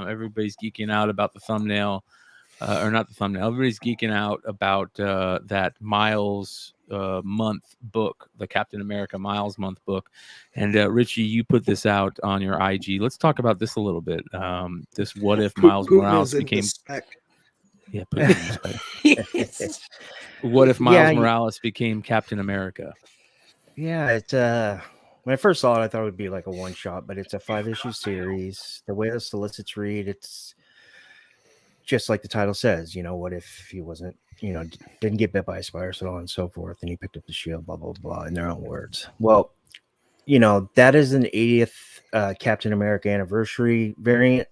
Everybody's geeking out about the thumbnail, or not the thumbnail. Everybody's geeking out about that Miles month book, the Captain America Miles month book. And Richie, you put this out on your IG. Let's talk about this a little bit. This what if Miles Putin Morales is in became his spec. yeah, put it in respect. What if Miles Morales became Captain America? Yeah, it's when I first saw it, I thought it would be like a one shot, but it's a 5-issue series. The way the solicits read, it's just like the title says. What if he wasn't, didn't get bit by a spider, so on and so forth, and he picked up the shield, blah blah blah, in their own words. Well, that is an 80th Captain America anniversary variant.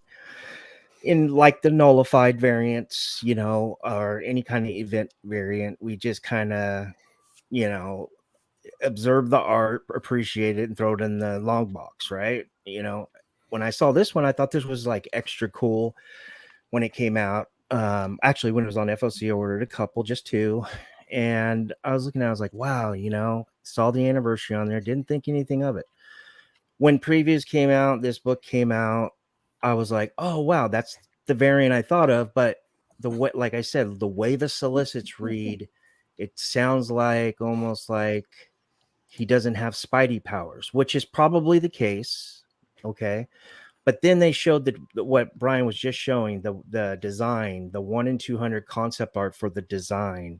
In like the nullified variants, or any kind of event variant, we just kind of, observe the art, appreciate it, and throw it in the long box, right? When I saw this one, I thought this was like extra cool when it came out. Actually, when it was on FOC, I ordered a couple, just 2, and I was looking at it, I was like, wow, saw the anniversary on there, didn't think anything of it. When previews came out, this book came out, I was like, oh wow, that's the variant I thought of. But the way, like I said, the way the solicits read, it sounds like almost like he doesn't have Spidey powers, which is probably the case. Okay. But then they showed that what Bryan was just showing, the design, the 1 in 200 concept art for the design.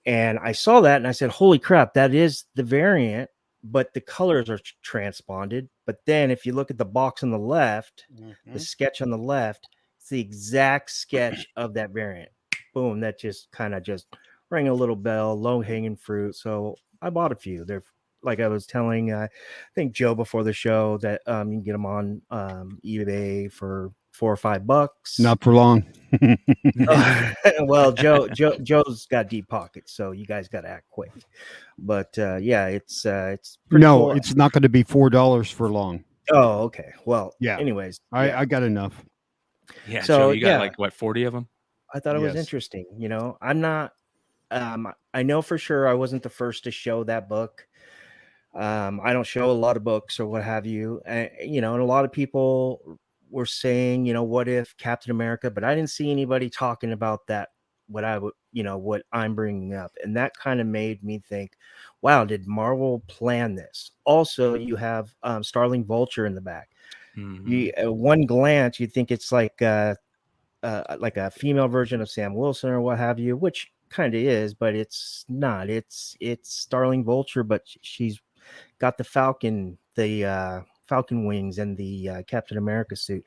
And I saw that and I said, holy crap, that is the variant, but the colors are transponded. But then if you look at the box on the left, the sketch on the left, it's the exact sketch of that variant. Boom. That just kind of just rang a little bell, low hanging fruit. So I bought a few. They're, like I was telling, I think Joe before the show, that you can get them on eBay for $4 or $5. Not for long. Well, Joe's got deep pockets, so you guys got to act quick. But yeah, it's pretty no, cool. it's not going to be $4 for long. Oh, okay. Well, yeah. Anyways, I got enough. Yeah. So So you got like what, 40 of them? I thought it was interesting. I'm not. I know for sure I wasn't the first to show that book. I don't show a lot of books or what have you. And a lot of people were saying, what if Captain America, but I didn't see anybody talking about that. What I would, what I'm bringing up. And that kind of made me think, wow, did Marvel plan this? Also, you have Starling Vulture in the back. Mm-hmm. One glance, you think it's like a female version of Sam Wilson or what have you, which kind of is, but it's not. It's Starling Vulture, but she's got the Falcon wings and the Captain America suit.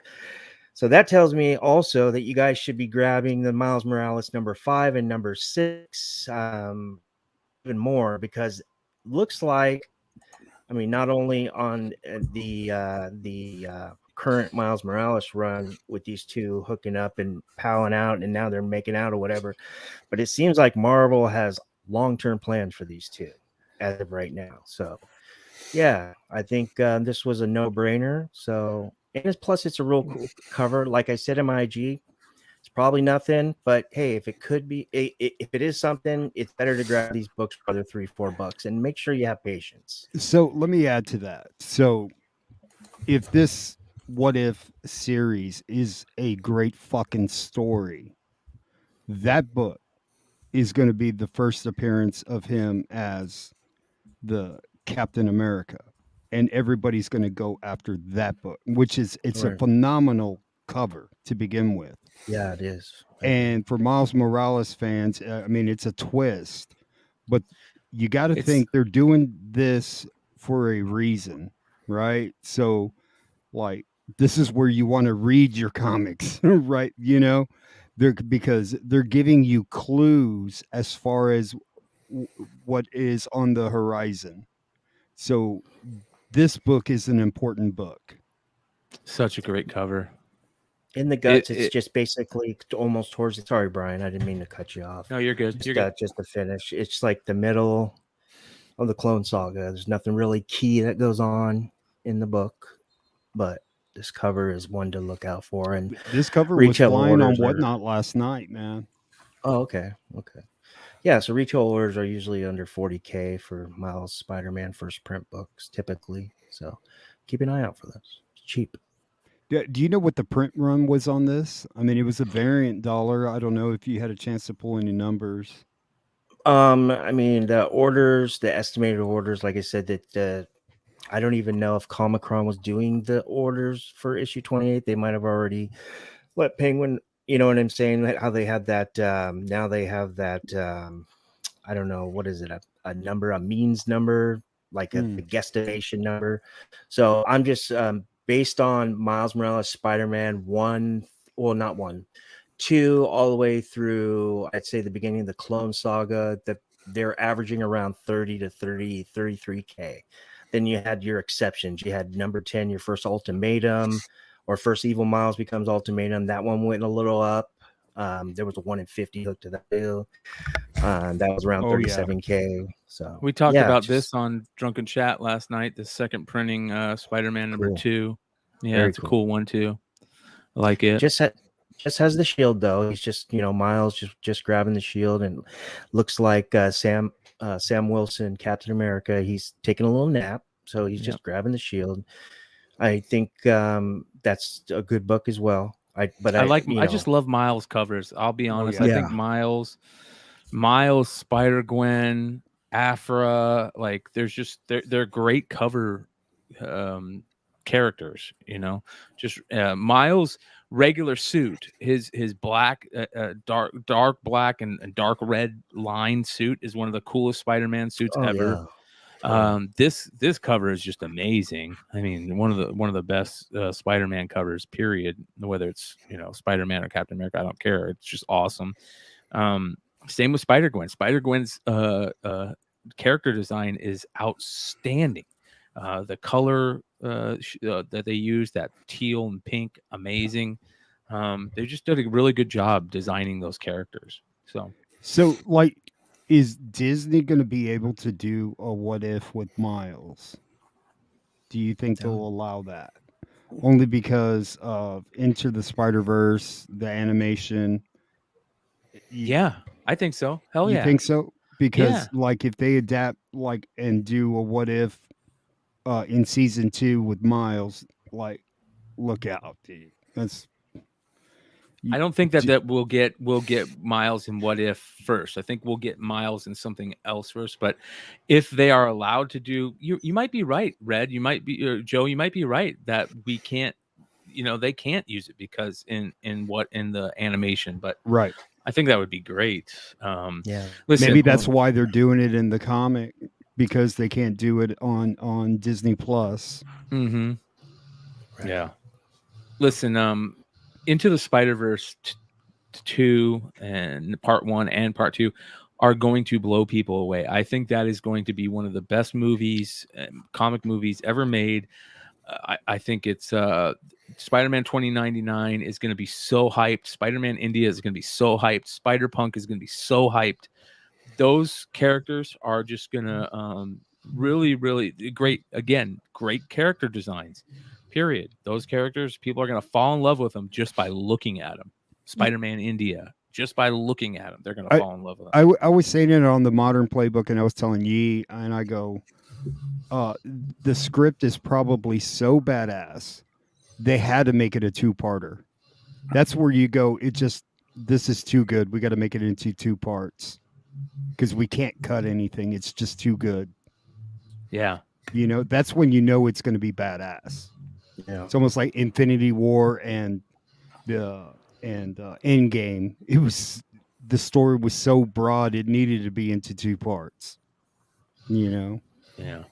So that tells me also that you guys should be grabbing the Miles Morales number 5 and number 6 even more, because looks like, I mean, not only on the current Miles Morales run with these two hooking up and powing out, and now they're making out or whatever, but it seems like Marvel has long-term plans for these two as of right now. So yeah, I think this was a no-brainer. So, and plus it's a real cool cover. Like I said in my IG, it's probably nothing, but hey, if it could be, if it is something, it's better to grab these books for other $3-4 and make sure you have patience. So let me add to that. So if this What If series is a great fucking story, that book is going to be the first appearance of him as the Captain America, and everybody's going to go after that book, which is it's a phenomenal cover to begin with. Yeah, it is. And for Miles Morales fans, I mean, it's a twist, but you got to think they're doing this for a reason, right? So, like, this is where you want to read your comics, right? Because they're giving you clues as far as what is on the horizon. So this book is an important book. Such a great cover. In the guts, it's just basically almost towards the. Sorry, Brian, I didn't mean to cut you off. No, you're good. Just to finish, it's like the middle of the Clone Saga. There's nothing really key that goes on in the book, but this cover is one to look out for. And this cover was flying on Whatnot last night, man. Oh, okay. Yeah, so retail orders are usually under $40,000 for Miles Spider-Man first print books, typically. So keep an eye out for this. It's cheap. Do you know what the print run was on this? I mean, it was a variant dollar. I don't know if you had a chance to pull any numbers. I mean, the orders, the estimated orders, like I said, that I don't even know if Comicron was doing the orders for issue 28. They might have already let Penguin, you know what I'm saying? How they had that, now they have that, I don't know, what is it? A number, a means number, like a guesstimation number. So I'm just based on Miles Morales, Spider-Man 1, well, not 1, 2, all the way through, I'd say the beginning of the Clone Saga, that they're averaging around 30 to 33K. Then you had your exceptions. You had number 10, your first Ultimatum, or first Evil Miles becomes Ultimatum. That one went a little up. There was a 1 in 50 hook to that deal. That was around 37K. So we talked about this on Drunken Chat last night. The second printing, Spider-Man number 2. Yeah, Very it's a cool one too. I like it. Just has the shield though. He's just, you know, Miles just grabbing the shield, and looks like Sam Wilson, Captain America. He's taking a little nap, so he's just grabbing the shield. I think that's a good book as well. I just love Miles covers. I'll be honest. yeah. I think Miles, Spider-Gwen, Aphra, like they're great cover characters, you know. Just Miles' regular suit, his black, dark black and dark red line suit is one of the coolest Spider-Man suits ever. Yeah. This cover is just amazing. I mean, one of the best Spider-Man covers, period. Whether it's, you know, Spider-Man or Captain America, I don't care. It's just awesome. Same with Spider-Gwen. Spider-Gwen's character design is outstanding. The color that they use, that teal and pink, amazing. They just did a really good job designing those characters. So like, is Disney going to be able to do a what if with Miles? Do you think they'll allow that? Only because of Into the Spider-Verse, the animation. Yeah, I think so. Hell yeah. You think so? Because like if they adapt like and do a what if in season 2 with Miles, like, look out, dude. I don't think that we'll get Miles in What If first. I think we'll get Miles in something else first. But if they are allowed to do, you might be right, Red. You might be, Joe. You might be right that we can't, you know, they can't use it because in the animation. But right, I think that would be great. Yeah, listen, maybe that's why they're doing it in the comic, because they can't do it on Disney Plus. Mm-hmm. Right. Yeah. Listen, Into the Spider-Verse 2 and part 1 and part 2 are going to blow people away. I think that is going to be one of the best movies, comic movies ever made. I think it's Spider-Man 2099 is going to be so hyped. Spider-Man India is going to be so hyped. Spider-Punk is going to be so hyped. Those characters are just going to really, really great. Again, great character designs. Period. Those characters, people are going to fall in love with them just by looking at them. Spider-Man India, just by looking at them, they're going to fall in love with them. I was saying it on the Modern Playbook, and I was telling Yi, and I go, the script is probably so badass, they had to make it a 2-parter. That's where you go, this is too good. We got to make it into 2 parts because we can't cut anything. It's just too good. Yeah. You know, that's when you know it's going to be badass. Yeah. It's almost like Infinity War and Endgame. It was, the story was so broad it needed to be into 2 parts. You know? Yeah.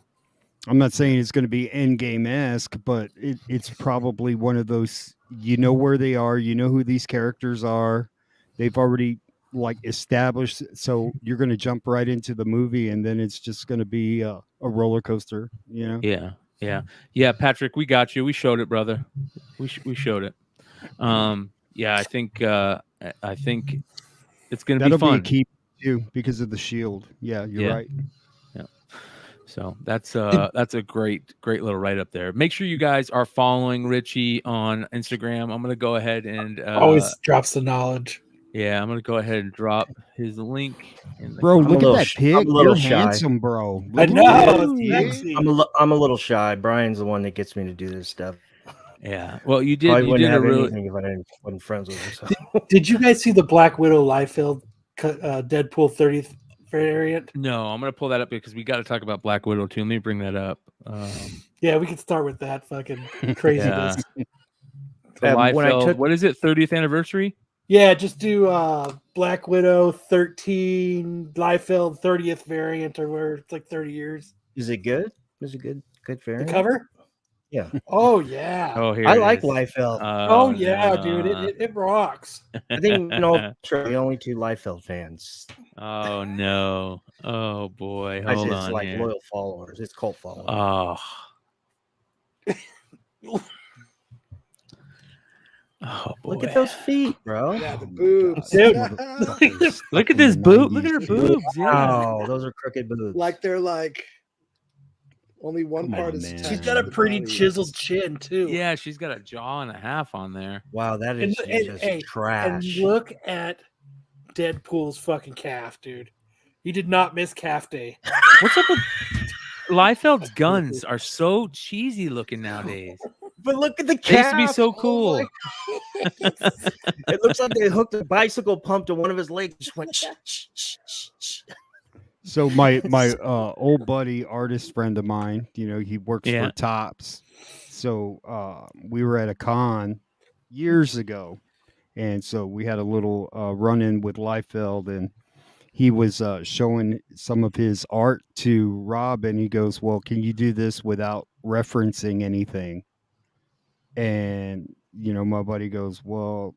I'm not saying it's going to be Endgame-esque, but it's probably one of those, you know where they are, you know who these characters are. They've already like established, so you're going to jump right into the movie, and then it's just going to be a roller coaster, you know? Yeah, Patrick, we got you. We showed it, brother. We showed it. Yeah, I think it's going to be fun. That'll be a key too because of the shield. Yeah, you're right. Yeah. So that's a great little write up there. Make sure you guys are following Richie on Instagram. I'm going to go ahead and always drops the knowledge. Yeah, I'm going to go ahead and drop his link. Bro, look at that pic. I'm a little You're shy. handsome, bro. I know. I'm a little shy. Brian's the one that gets me to do this stuff. Yeah. Well, you did. Probably You did a really. anything if I wasn't friends with him. So. Did you guys see the Black Widow Liefeld Deadpool variant. No, I'm gonna pull that up because we got to talk about Black Widow too. Let me bring that up. Yeah, we can start with that fucking craziness. So When I Liefeld, took- what is it? 30th anniversary? Yeah, just do Black Widow 13 Liefeld 30th variant, or where it's like 30 years. Is it good? Is it good? Good The variant. cover? Yeah. Oh yeah. Oh, here I it like is. Liefeld. Oh yeah, dude. no. It rocks. I think we're the only two Liefeld fans. Oh no. Oh boy. I Hold just on like here. loyal followers. It's cult followers. Oh boy. Look at those feet, bro. Yeah, the Oh my boobs. Dude. Look at this boob. Look at her 90s, dude. boobs. Yeah. Wow, those are crooked boobs. Like they're like only one Come part on, is man. attached She's to got a the pretty body. chiseled chin too. Yeah, she's got a jaw and a half on there. wow, that And, is and, just hey, and trash. look at Deadpool's fucking calf, dude. He did not miss calf day. What's up with Liefeld's guns are so cheesy looking nowadays. But look at the They used to be calf. so Oh cool. my- It looks like they hooked a bicycle pump to one of his legs. Just went. Shh, shh, shh, shh, shh. So my old buddy, artist friend of mine, he works Yeah. for Tops. So we were at a con years ago, and so we had a little run-in with Liefeld, and he was showing some of his art to Rob, and he goes, "Well, can you do this without referencing anything?" And my buddy goes, "Well,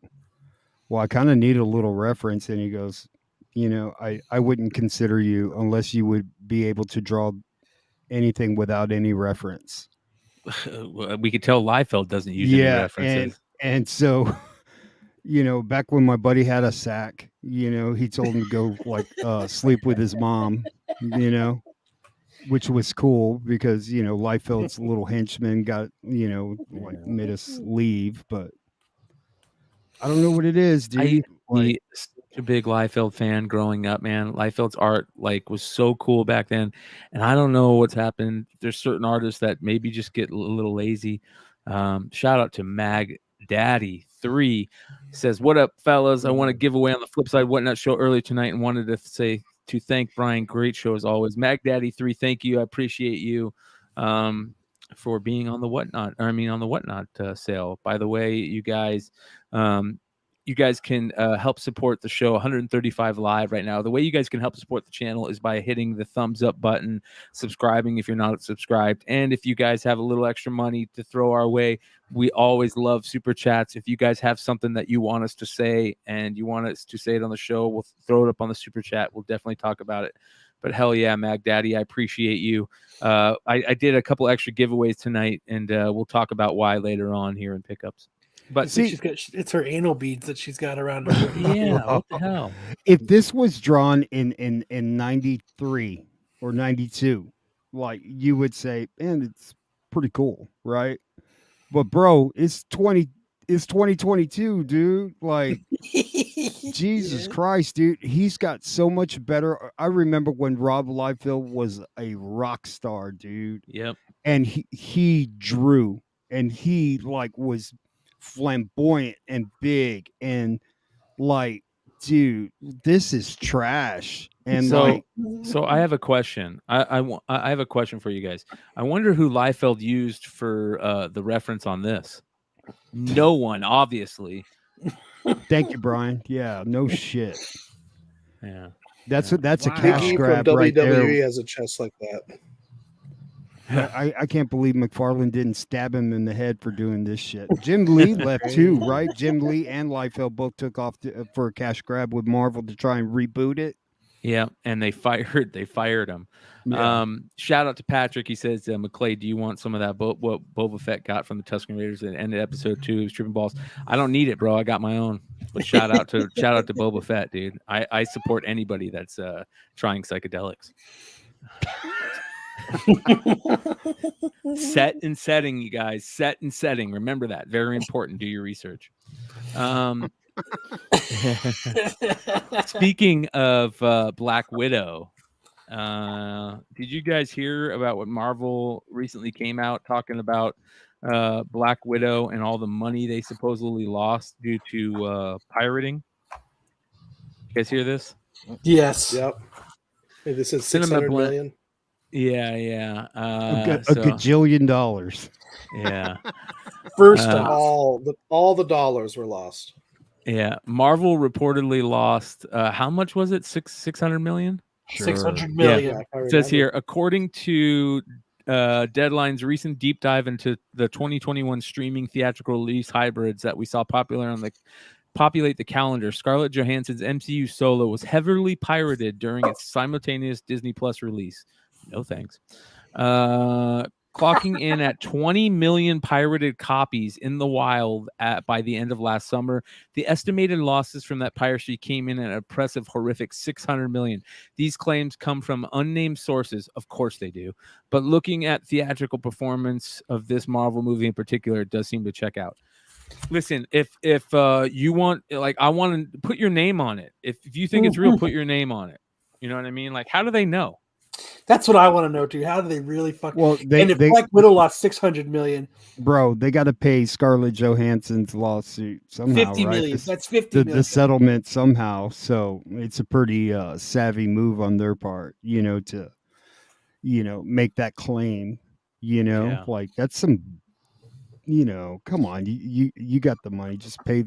I kind of need a little reference," and he goes, I wouldn't consider you unless you would be able to draw anything without any reference. We could tell Liefeld doesn't use any references. And so, back when my buddy had a sack, he told him to go sleep with his mom, which was cool because, Liefeld's little henchman got, made us leave, but I don't know what it is, I dude. used to be such a big Liefeld fan growing up, man. Liefeld's art was so cool back then, and I don't know what's happened. There's certain artists that maybe just get a little lazy. Shout out to Mag Daddy 3 says, "What up, fellas? I want to give away on the Flipside Whatnot show earlier tonight, and wanted to thank Bryan. Great show as always. Mag Daddy 3, thank you. I appreciate you." For being on the Whatnot, on the Whatnot sale. By the way, you guys can help support the show. 135 live right now. The way you guys can help support the channel is by hitting the thumbs up button, subscribing if you're not subscribed, and if you guys have a little extra money to throw our way, we always love super chats. If you guys have something that you want us to say and you want us to say it on the show, we'll throw it up on the super chat. We'll definitely talk about it. But hell yeah, Mag Daddy, I appreciate you. I did a couple extra giveaways tonight, and we'll talk about why later on here in pickups. But See, it's her anal beads that she's got around her. yeah, what the hell? If this was drawn in 93 or 92, you would say, man, it's pretty cool, right? But bro, it's 2022, dude. Jesus Christ, dude. He's got so much better. I remember when Rob Liefeld was a rock star, dude. Yep. And he drew, and he was flamboyant and big, and dude, this is trash. And so I have a question. I have a question for you guys. I wonder who Liefeld used for the reference on this. No one, obviously. thank you, Bryan. Yeah, no shit. Yeah. That's a Big cash E from grab right WWE there. has a chest like that. I can't believe McFarlane didn't stab him in the head for doing this shit. Jim Lee left too, right? Jim Lee and Liefeld both took off for a cash grab with Marvel to try and reboot it. Yeah, and they fired him. Yeah. Shout out to Patrick. He says, McClay, do you want some of that what Boba Fett got from the Tusken Raiders at the end of episode 2? He was tripping balls. I don't need it, bro. I got my own. But shout out to Boba Fett, dude. I support anybody that's trying psychedelics. Set and setting, you guys. Set and setting. Remember that. Very important. Do your research. Speaking of Black Widow, did you guys hear about what Marvel recently came out talking about Black Widow and all the money they supposedly lost due to pirating? You guys hear this? Yes. Yep. This is Cinema 600 blend- million. Yeah. a So, gajillion dollars. yeah. First Uh, off, All the dollars were lost. Yeah. Marvel reportedly lost, how much was it? 600 million? 600 Yeah. million. If I It says remember. here, according to Deadline's recent deep dive into the 2021 streaming theatrical release hybrids that we saw populate the calendar, Scarlett Johansson's MCU Solo was heavily pirated during its simultaneous Disney Plus release. No thanks. Clocking in at 20 million pirated copies in the wild by the end of last summer. The estimated losses from that piracy came in at an oppressive, horrific 600 million. These claims come from unnamed sources. Of course they do. But looking at theatrical performance of this Marvel movie in particular, it does seem to check out. Listen, if you want, like, I want to put your name on it. If you think it's real, put your name on it. You know what I mean? Like, how do they know? That's what I want to know too. How do they really fuck? Well, and if Black Widow lost 600 million, bro, they got to pay Scarlett Johansson's lawsuit somehow, 50 right? million. That's 50 the million. settlement somehow. So it's a pretty savvy move on their part, to make that claim. Yeah. Like that's some, come on, you got the money, just pay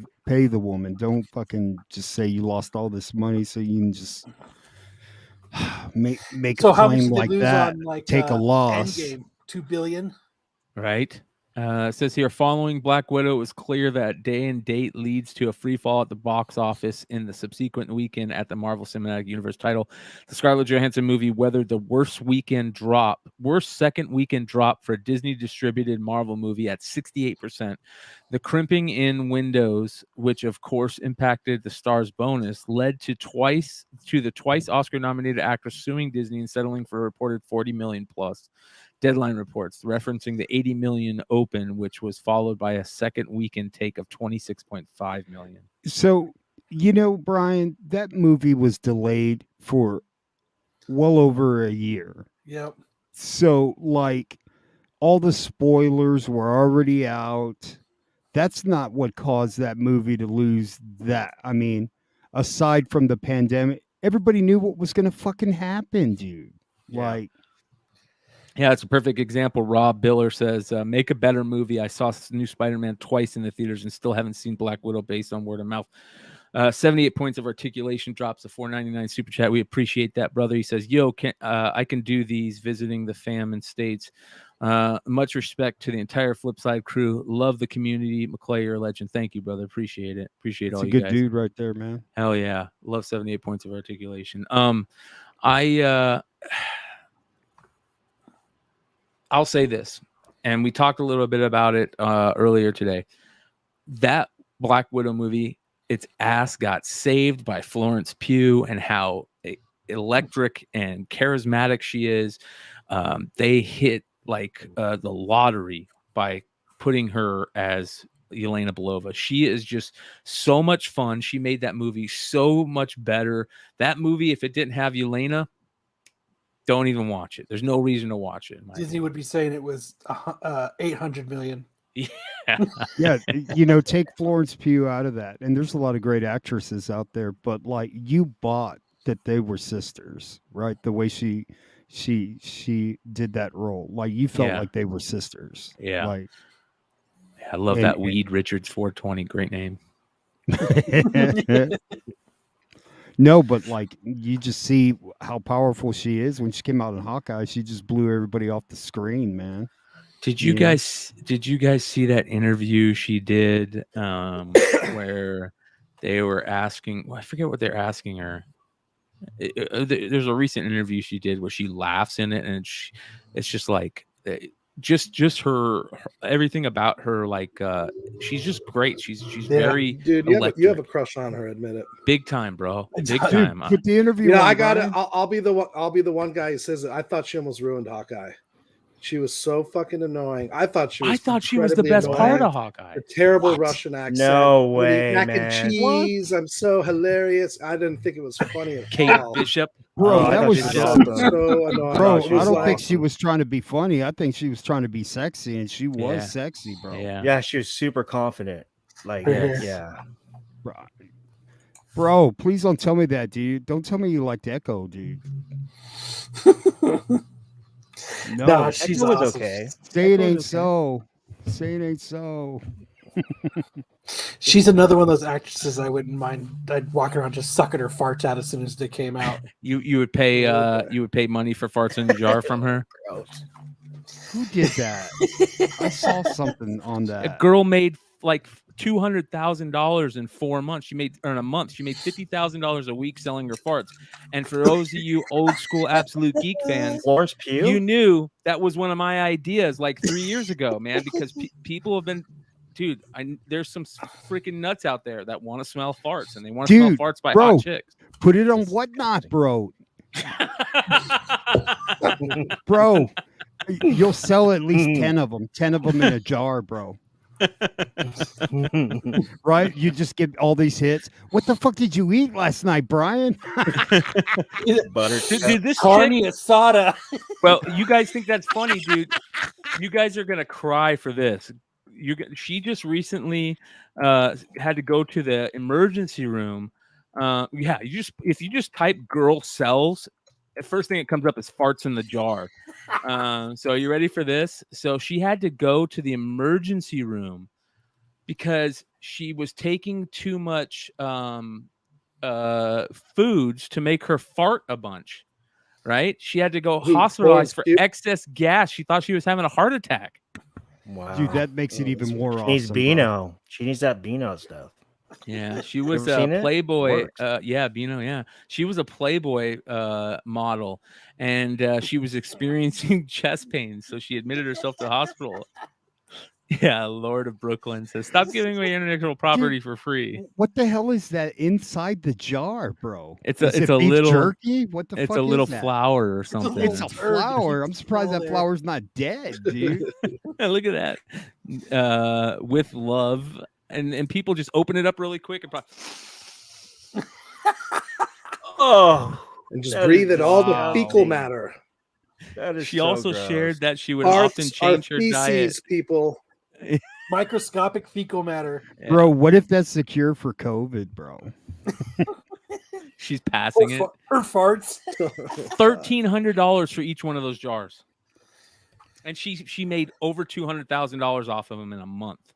the woman. Don't fucking just say you lost all this money so you can just make So a how much claim did they like lose that. on like Take a loss. Endgame? 2 billion. Right. It says here, following Black Widow, it was clear that day and date leads to a free fall at the box office in the subsequent weekend at the Marvel Cinematic Universe title. The Scarlett Johansson movie weathered the worst second weekend drop for a Disney distributed Marvel movie at 68%. The crimping in windows, which of course impacted the star's bonus, led to the twice Oscar nominated actress suing Disney and settling for a reported 40 million plus. Deadline reports referencing the 80 million open, which was followed by a second weekend take of 26.5 million. So, Brian, that movie was delayed for well over a year. Yep. So, like, all the spoilers were already out. That's not what caused that movie to lose that. I mean, aside from the pandemic, everybody knew what was going to fucking happen, dude. Yeah. Like, yeah, it's a perfect example. Rob Biller says, make a better movie. I saw new Spider-Man twice in the theaters and still haven't seen Black Widow based on word of mouth. 78 points of articulation, drops a $4.99 super chat. We appreciate that, brother. He says, yo, I can do these visiting the fam in States. Much respect to the entire Flipside crew. Love the community. McClay, you're a legend. Thank you, brother. Appreciate it. Appreciate all you guys. It's a good dude right there, man. Hell yeah. Love 78 points of articulation. I'll say this, and we talked a little bit about it earlier today. That Black Widow movie, its ass got saved by Florence Pugh and how electric and charismatic she is. They hit like the lottery by putting her as Yelena Belova. She is just so much fun. She made that movie so much better. That movie, if it didn't have Yelena, don't even watch it. There's no reason to watch it. Disney would be saying it was 800 million. Yeah, take Florence Pugh out of that, and there's a lot of great actresses out there, but like you bought that they were sisters, right? The way she did that role, like you felt like they were sisters. Yeah, like I love that Weed Richards 420. Great name. No, but like you just see how powerful she is. When she came out in Hawkeye, she just blew everybody off the screen, man. Did you guys see that interview she did where they were asking, I forget what they're asking her. There's a recent interview she did where she laughs in it, and it's just like just her everything about her, like she's just great. She's very dude. You have a crush on her. Admit it. Big time, bro. Big Dude, time. put the interview. I got it. I'll be the one. I'll be the one guy who says it. I thought she almost ruined Hawkeye. She was so fucking annoying. I thought she was the best annoying. part of Hawkeye. A terrible Russian accent. No way, mac man. and cheese. I'm so hilarious. I didn't think it was funny at Kate all. Bishop. Bro, I that thought was she was so awesome. annoying. Bro, She I was don't like- think she was trying to be funny. I think she was trying to be sexy, and she was Yeah. sexy, bro. Yeah. Yeah, she was super confident. Like, Yes. yeah. Bro, Bro, please don't tell me that, dude. Don't tell me you liked Echo, dude. No. Nah, she's Echo was awesome. okay. Say it Echo was ain't okay. so. Say it ain't so. She's another one of those actresses I wouldn't mind. I'd walk around just sucking her farts out as soon as they came out. You would pay money for farts in the jar from her. Who did that? I saw something on A that. girl made like $200,000 in 4 months. She made or in a month. She made $50,000 a week selling her farts. And for those of you old school Absolute Geek fans, Florence Pugh. you knew that was one of my ideas like 3 years ago, man. Because people have been, dude. There's some freaking nuts out there that want to smell farts, and they want to smell Dude, farts by bro. hot chicks. Put it on Whatnot, bro. Bro, you'll sell at least 10 of them. 10 of them in a jar, bro. Right? You just get all these hits. What the fuck did you eat last night, Brian? Butter. Dude, this Carne chick, asada. well, you guys think that's funny, dude. You guys are gonna cry for this. She just recently had to go to the emergency room. If you just type "girl cells," the first thing that comes up is farts in the jar. So are you ready for this? So she had to go to the emergency room because she was taking too much foods to make her fart a bunch. Right? She had to go hospitalized for excess gas. She thought she was having a heart attack. Wow. Dude, that makes it even more awesome. She needs bro. Beano. She needs that Beano stuff. Yeah, she was ever seen a it? Playboy. Works. Yeah, Beano. Yeah, she was a Playboy model, and she was experiencing chest pains, so she admitted herself to the hospital. Yeah, Lord of Brooklyn says, "Stop giving away intellectual property for free." What the hell is that inside the jar, bro? It's Is a it beef jerky. jerky? What the It's fuck a little is that? flower or something. It's a turd that flower. you I'm surprised smell that there. flower's not dead, dude. Look at that. With love, and people just open it up really quick and probably. Oh, And just That breathe is in all the wow. fecal matter. that is. She so also gross. shared that she would often Farts are change her diet. feces, people. Microscopic fecal matter. Yeah. Bro, what if that's the cure for COVID, bro? She's passing it. Her farts. $1,300 for each one of those jars, and she made over $200,000 off of them in a month.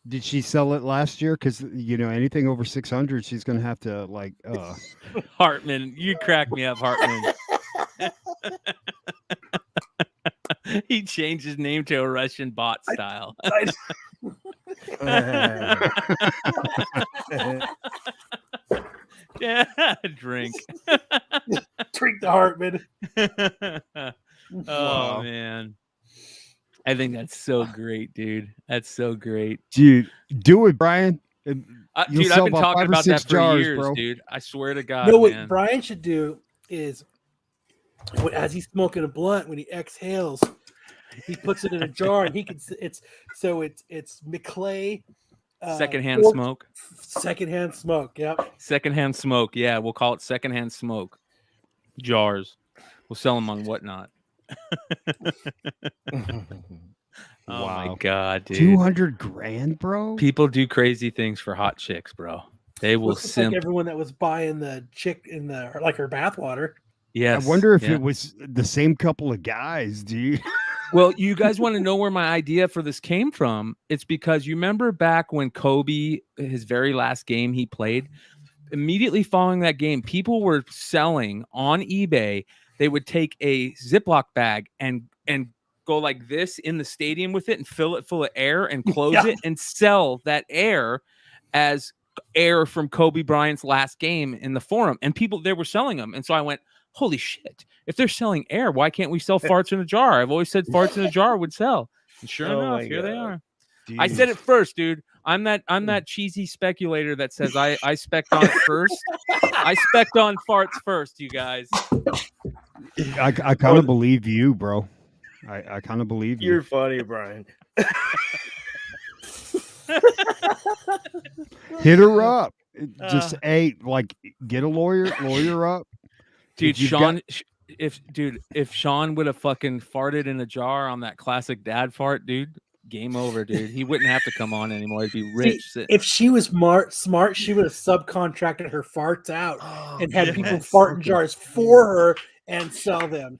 Did she sell it last year? Because anything over 600, she's gonna have to like. Hartman, you crack me up, Hartman. He changed his name to a Russian bot style. Yeah, drink. Drink the Hartman. Oh Wow. man, I think that's so great, dude. That's so great, Dude, do it, Brian. You'll dude. I've sell been about talking 5 or about that 6 for jars, years, bro. dude. I swear to God, No, what man. Brian should do is, as he's smoking a blunt, when he exhales, he puts it in a jar, and he can. It's McClay. Secondhand fork- smoke. Secondhand smoke. Yep. Secondhand smoke. Yeah, we'll call it secondhand smoke. Jars. We'll sell them on Whatnot. Oh my Wow. God, dude. 200 grand, bro. People do crazy things for hot chicks, bro. They will Looks like simp. everyone that was buying the chick in the her bathwater. Yes. I wonder if yeah. it was the same couple of guys, dude. Well, you guys want to know where my idea for this came from? It's because you remember back when Kobe, his very last game he played, immediately following that game, people were selling on eBay. They would take a Ziploc bag and go like this in the stadium with it and fill it full of air and close it and sell that air as air from Kobe Bryant's last game in the forum. And people, they were selling them. And so I went, holy shit, if they're selling air, why can't we sell farts in a jar? I've always said farts in a jar would sell. And sure Oh enough, my here they God. are. I said it first, dude. I'm that cheesy speculator that says I spec'd on it first. I spec'd on farts first, you guys. I kind of believe you, bro. I kind of believe you. You're funny, Brian. Hit her up. Just get a lawyer up. Dude, If you've Sean, if Sean would have fucking farted in a jar on that classic dad fart, dude, game over, dude. He wouldn't have to come on anymore. He'd be rich. If she was smart, she would have subcontracted her farts out and had people yes. fart in jars for her and sell them.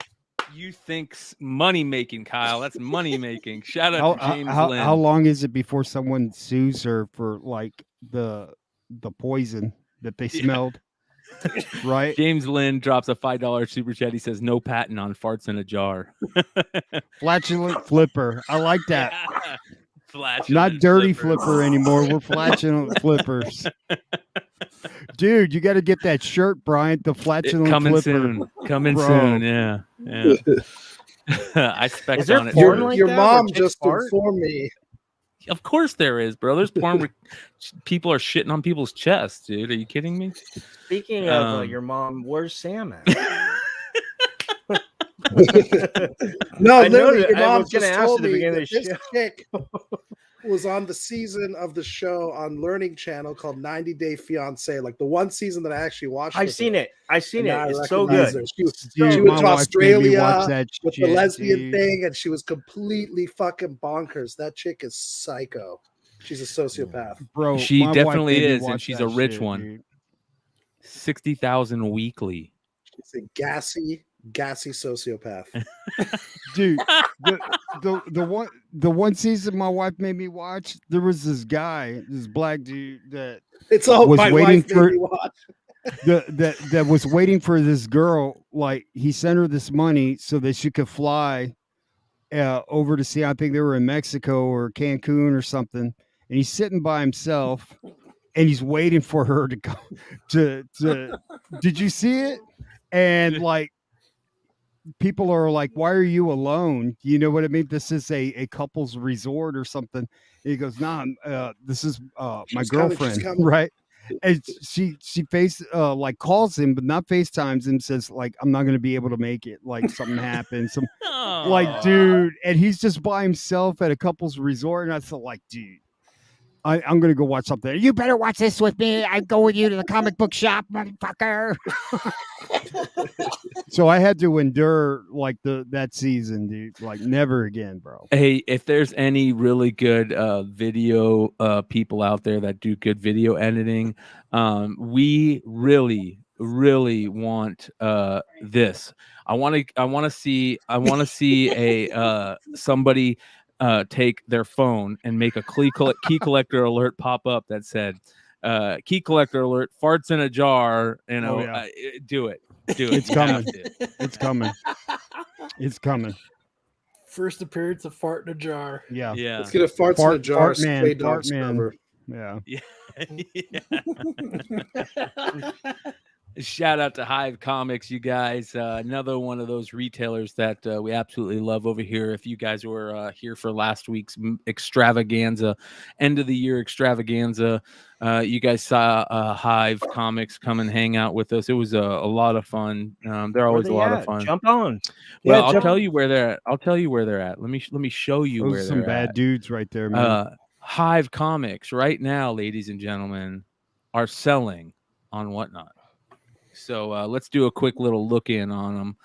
You think money making, Kyle? That's money making. Shout out to James Lynn. How long is it before someone sues her for like the poison that they smelled? Right. James Lynn drops a $5 super chat. He says, "No patent on farts in a jar." Flatulent flipper. I like that. Yeah. Flatulent Not dirty flippers. flipper anymore. We're flatulent flippers. Dude, you got to get that shirt, Brian. The flatulent Coming flipper. soon. Coming Bro. soon. Yeah. I spec Is there on it. porn too. like Your that, mom where chicks just fart? informed me. Of course there is, bro. There's porn where people are shitting on people's chests, dude. Are you kidding me? Speaking of your mom, where's Sam at? No, I literally, noticed- your I mom was gonna just ask told at the me beginning that of the this show. chick was on the season of the show on Learning Channel called 90 Day Fiance, like the one season that I actually watched. I've seen it. I've seen it. And now I It's so recognize good. her. She was, Dude, she my went wife to made me Australia watch that with shit, the lesbian dude. thing, and she was completely fucking bonkers. That chick is psycho. She's a sociopath. Bro, She my wife definitely made me is, and watch she's that a rich shit, one. dude. 60,000 weekly. She's a gassy sociopath. Dude, the one season my wife made me watch, there was this guy, this black dude that It's all Was my waiting wife for- made me watch. that was waiting for this girl. Like he sent her this money so that she could fly over to see. I think they were in Mexico or Cancun or something. And he's sitting by himself, and he's waiting for her to go. To did you see it? And like people are like, "Why are you alone?" You know what I mean? This is a couple's resort or something. And he goes, "Nah, this is my She's coming, she's girlfriend, coming." right?" And she like calls him, but not FaceTimes him. Says like, "I'm not gonna be able to make it. Like something happened. Some like, dude." And he's just by himself at a couple's resort, and I felt like, dude. I'm gonna go watch something. You better watch this with me. I go with you to the comic book shop, motherfucker. So I had to endure like that season, dude. Like never again, bro. Hey, if there's any really good video people out there that do good video editing, we really want this. I want to see a somebody take their phone and make a key collector alert pop up that said key collector alert, farts in a jar, you know. Oh, yeah. Do it. It's You coming. have to. It's coming. It's coming. First appearance of fart in a jar. Yeah. Yeah. Let's get a farts in a Fart- jar. fart man, Stray dog fart man. scrubber. Yeah. Shout out to Hive Comics, you guys. Another one of those retailers that we absolutely love over here. If you guys were here for last week's extravaganza, end of the year extravaganza, you guys saw Hive Comics come and hang out with us. It was a lot of fun. They're always a lot of fun. Jump on. Well, Yeah, I'll jump- tell you where they're at. Let me show you Those where are they're some bad at. dudes right there, man. Hive Comics right now, ladies and gentlemen, are selling on Whatnot. So let's do a quick little look in on them.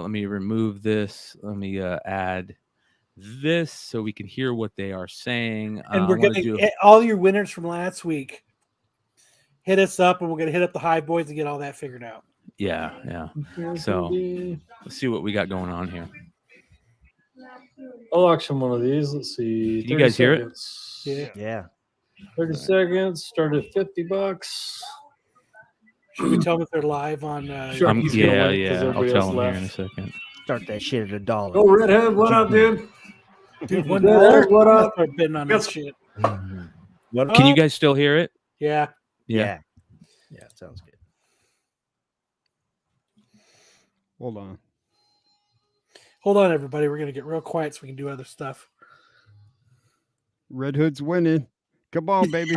Let me remove this. Let me add this so we can hear what they are saying. And we're going to get all your winners from last week. Hit us up, and we're going to hit up the Hive Boys and get all that figured out. Yeah. So let's see what we got going on here. I'll auction one of these. Let's see. You guys hear it? Yeah. Yeah. 30 seconds. Start at $50. Should we tell them if they're live on? Sure. He's gonna win 'cause I'll everybody tell else them here in a left. second. Start that shit at $1. Oh, Redhead, what up, dude? Dude, one Redhead, what up? I've been on this shit. What? Can you guys still hear it? Yeah. Yeah. Yeah, sounds good. Hold on. Hold on, everybody. We're going to get real quiet so we can do other stuff. Red Hood's winning. Come on, baby.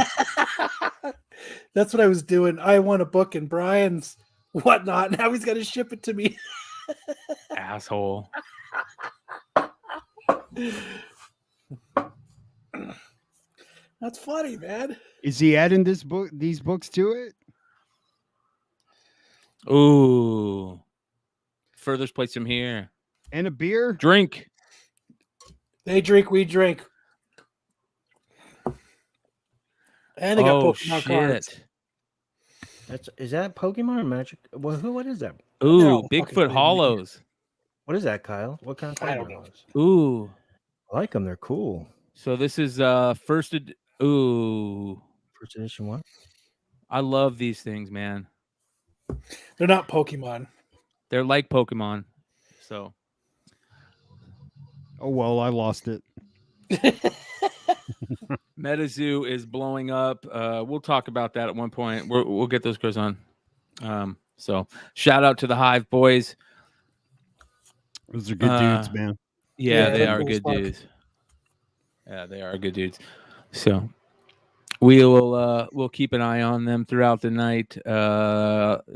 That's what I was doing. I won a book in Brian's Whatnot. Now he's got to ship it to me. Asshole. That's funny, man. Is he adding these books to it? Ooh. Furthest place from here. And a beer? Drink. They drink, we drink. And they got Oh Pokemon cards. shit! Is that Pokemon or Magic? Well, what is that? They're Ooh, all fucking Bigfoot big. hollows. What is that, Kyle? What kind of I card don't are know. those? Ooh, I like them. They're cool. so this is ooh, First edition one. I love these things, man. They're not Pokemon. They're like Pokemon. So Oh well, I lost it. MetaZoo is blowing up. We'll talk about that at one point. We'll get those guys on. So shout out to the Hive boys. Those are good dudes, man. Yeah, Yeah, they they're are cool as good fuck. dudes. Yeah, they are good dudes. So we'll keep an eye on them throughout the night.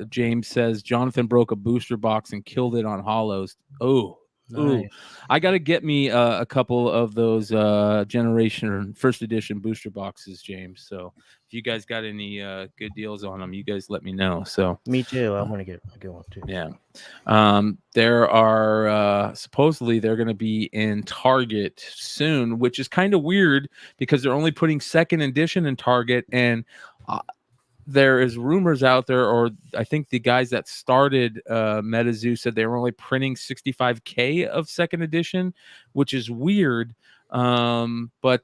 James says Jonathan broke a booster box and killed it on hollows. Ooh. Ooh, Nice. I got to get me a couple of those generation or first edition booster boxes, James. So if you guys got any good deals on them, you guys let me know. So Me too. I want to get a good one too. yeah, there are supposedly they're going to be in Target soon, which is kind of weird because they're only putting second edition in Target, and there is rumors out there, or I think the guys that started MetaZoo said they were only printing 65K of second edition, which is weird. But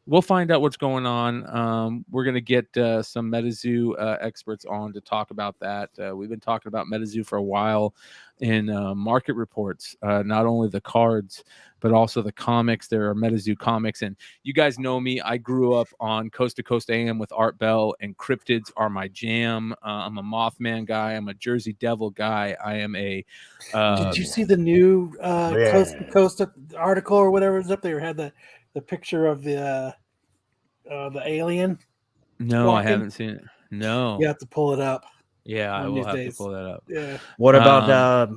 we'll find out what's going on. We're going to get some MetaZoo experts on to talk about that. We've been talking about MetaZoo for a while in market reports, not only the cards, but also the comics. There are MetaZoo comics. And you guys know me. I grew up on Coast to Coast AM with Art Bell, and cryptids are my jam. I'm a Mothman guy. I'm a Jersey Devil guy. I am a... Did you see the new Yeah. Coast to Coast article or whatever was up there? Had the picture of the alien. No, walking? I haven't seen it. No. You have to pull it up. Yeah, I one of will these have days. to pull that up. Yeah. What about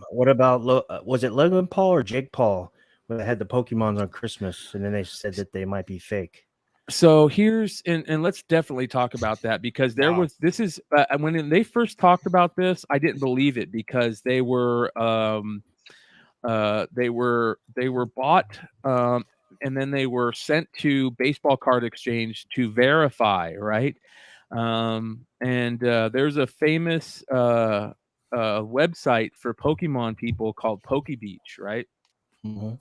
was it Logan Paul or Jake Paul when they had the Pokemons on Christmas and then they said that they might be fake? So here's and let's definitely talk about that because there was when they first talked about this, I didn't believe it because they were bought and then they were sent to Baseball Card Exchange to verify, right? And there's a famous website for Pokemon people called PokeBeach, right? Mm-hmm.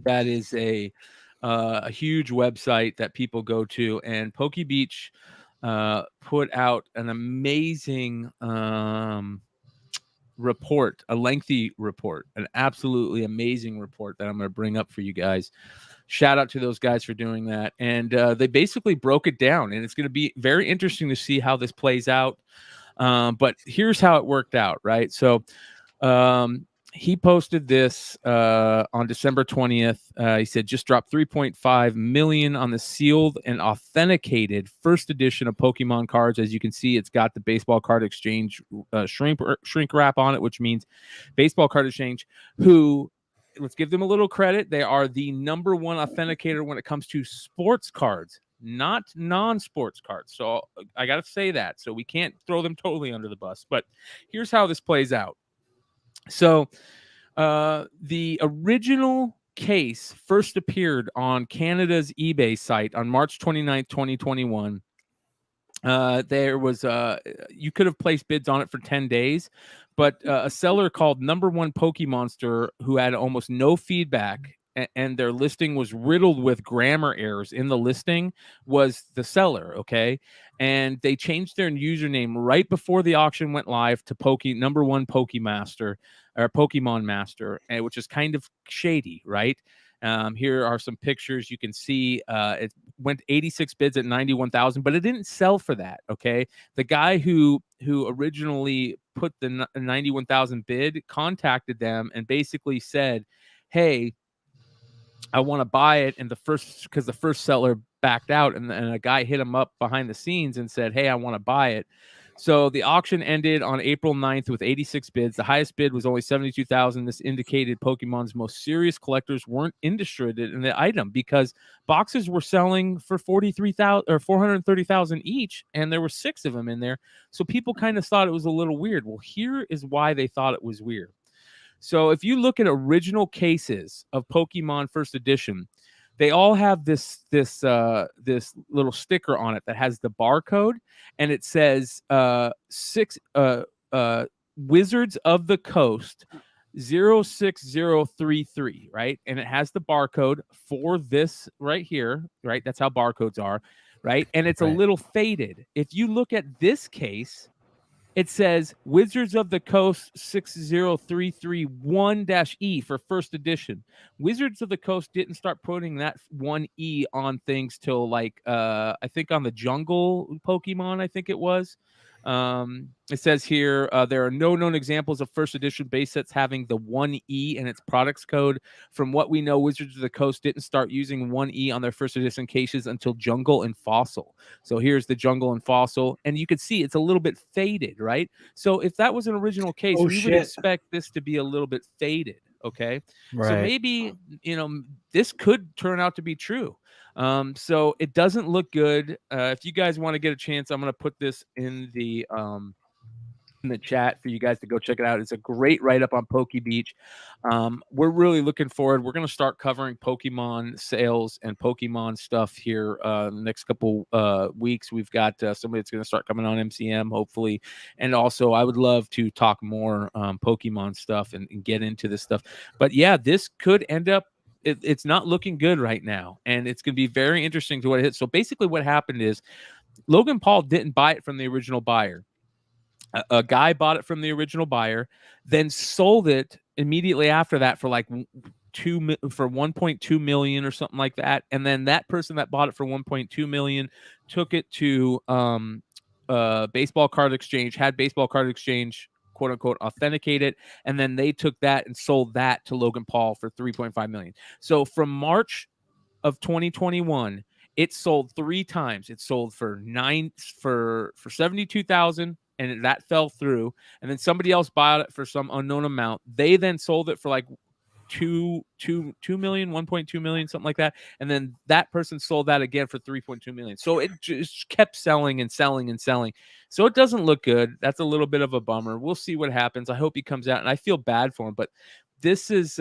That is a huge website that people go to, and PokeBeach put out an amazing report, a lengthy report, an absolutely amazing report that I'm going to bring up for you guys. Shout out to those guys for doing that. And they basically broke it down, and it's going to be very interesting to see how this plays out. But here's how it worked out, right? So he posted this on December 20th. He said, just dropped 3.5 million on the sealed and authenticated first edition of Pokemon cards. As you can see, it's got the Baseball Card Exchange shrink wrap on it, which means Baseball Card Exchange, who, let's give them a little credit, they are the number one authenticator when it comes to sports cards, not non-sports cards. So I got to say that. So we can't throw them totally under the bus. But here's how this plays out. So the original case first appeared on Canada's eBay site on March 29th, 2021. There was you could have placed bids on it for 10 days, but a seller called Number One Pokemonster, who had almost no feedback, and their listing was riddled with grammar errors in the listing, was the seller. Okay, and they changed their username right before the auction went live to Number One Pokemaster or Pokemon Master, which is kind of shady, right? Here are some pictures. You can see it went 86 bids at 91,000, but it didn't sell for that. Okay, the guy who originally put the 91,000 bid contacted them and basically said, "Hey, I want to buy it." And the first seller backed out, and a guy hit him up behind the scenes and said, "Hey, I want to buy it." So the auction ended on April 9th with 86 bids. The highest bid was only 72,000. This indicated Pokemon's most serious collectors weren't interested in the item because boxes were selling for 43,000 or 430,000 each, and there were 6 of them in there. So people kind of thought it was a little weird. Well, here is why they thought it was weird. So if you look at original cases of Pokemon First Edition, they all have this little sticker on it that has the barcode, and it says Wizards of the Coast 06033, right? And it has the barcode for this right here, right? That's how barcodes are, right? And it's a little faded. If you look at this case, it says Wizards of the Coast 60331-E for first edition. Wizards of the Coast didn't start putting that 1E on things till like I think on the Jungle Pokemon, I think it was. It says here there are no known examples of first edition base sets having the 1E in its products code. From what we know, Wizards of the Coast didn't start using 1E on their first edition cases until Jungle and Fossil. So here's the Jungle and Fossil, and you can see it's a little bit faded, right? So if that was an original case, we would expect this to be a little bit faded. Okay, so maybe this could turn out to be true. So it doesn't look good. If you guys want to get a chance, I'm going to put this in the chat for you guys to go check it out. It's a great write-up on Poke Beach. We're really looking forward. We're going to start covering Pokemon sales and Pokemon stuff here the next couple weeks. We've got somebody that's going to start coming on MCM, hopefully. And also, I would love to talk more Pokemon stuff and get into this stuff. But yeah, this could end up, it's not looking good right now, and it's going to be very interesting to what it hits. So basically what happened is Logan Paul didn't buy it from the original buyer. A guy bought it from the original buyer, then sold it immediately after that for like 1.2 million or something like that. And then that person that bought it for 1.2 million took it to Baseball Card Exchange, had Baseball Card Exchange quote unquote authenticate it, and then they took that and sold that to Logan Paul for 3.5 million. So from March of 2021, it sold 3 times. It sold for 72,000, and that fell through. And then somebody else bought it for some unknown amount. They then sold it for like 2 million, 1.2 million, something like that. And then that person sold that again for 3.2 million. So it just kept selling and selling and selling. So it doesn't look good. That's a little bit of a bummer. We'll see what happens. I hope he comes out, and I feel bad for him, but this is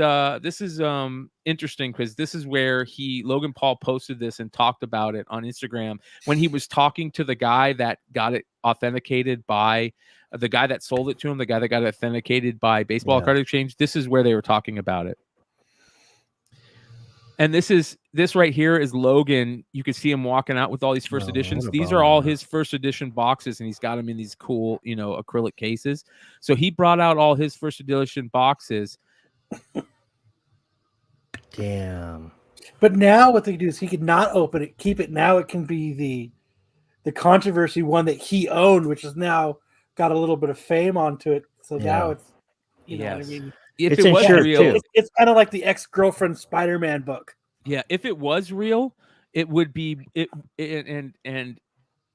interesting because this is where Logan Paul posted this and talked about it on Instagram when he was talking to the guy that got it authenticated by the guy that sold it to him, the guy that got it authenticated by Baseball Card Exchange. This is where they were talking about it. And this right here is Logan. You can see him walking out with all these first editions. These are all his first edition boxes, and he's got them in these cool, acrylic cases. So he brought out all his first edition boxes. Damn. But now what they do is he could not open it, keep it. Now it can be the controversy one that he owned, which has now got a little bit of fame onto it. So now it's, you know what I mean? If it's it was real, it's kind of like the ex-girlfriend Spider-Man book. Yeah, if it was real, it would be and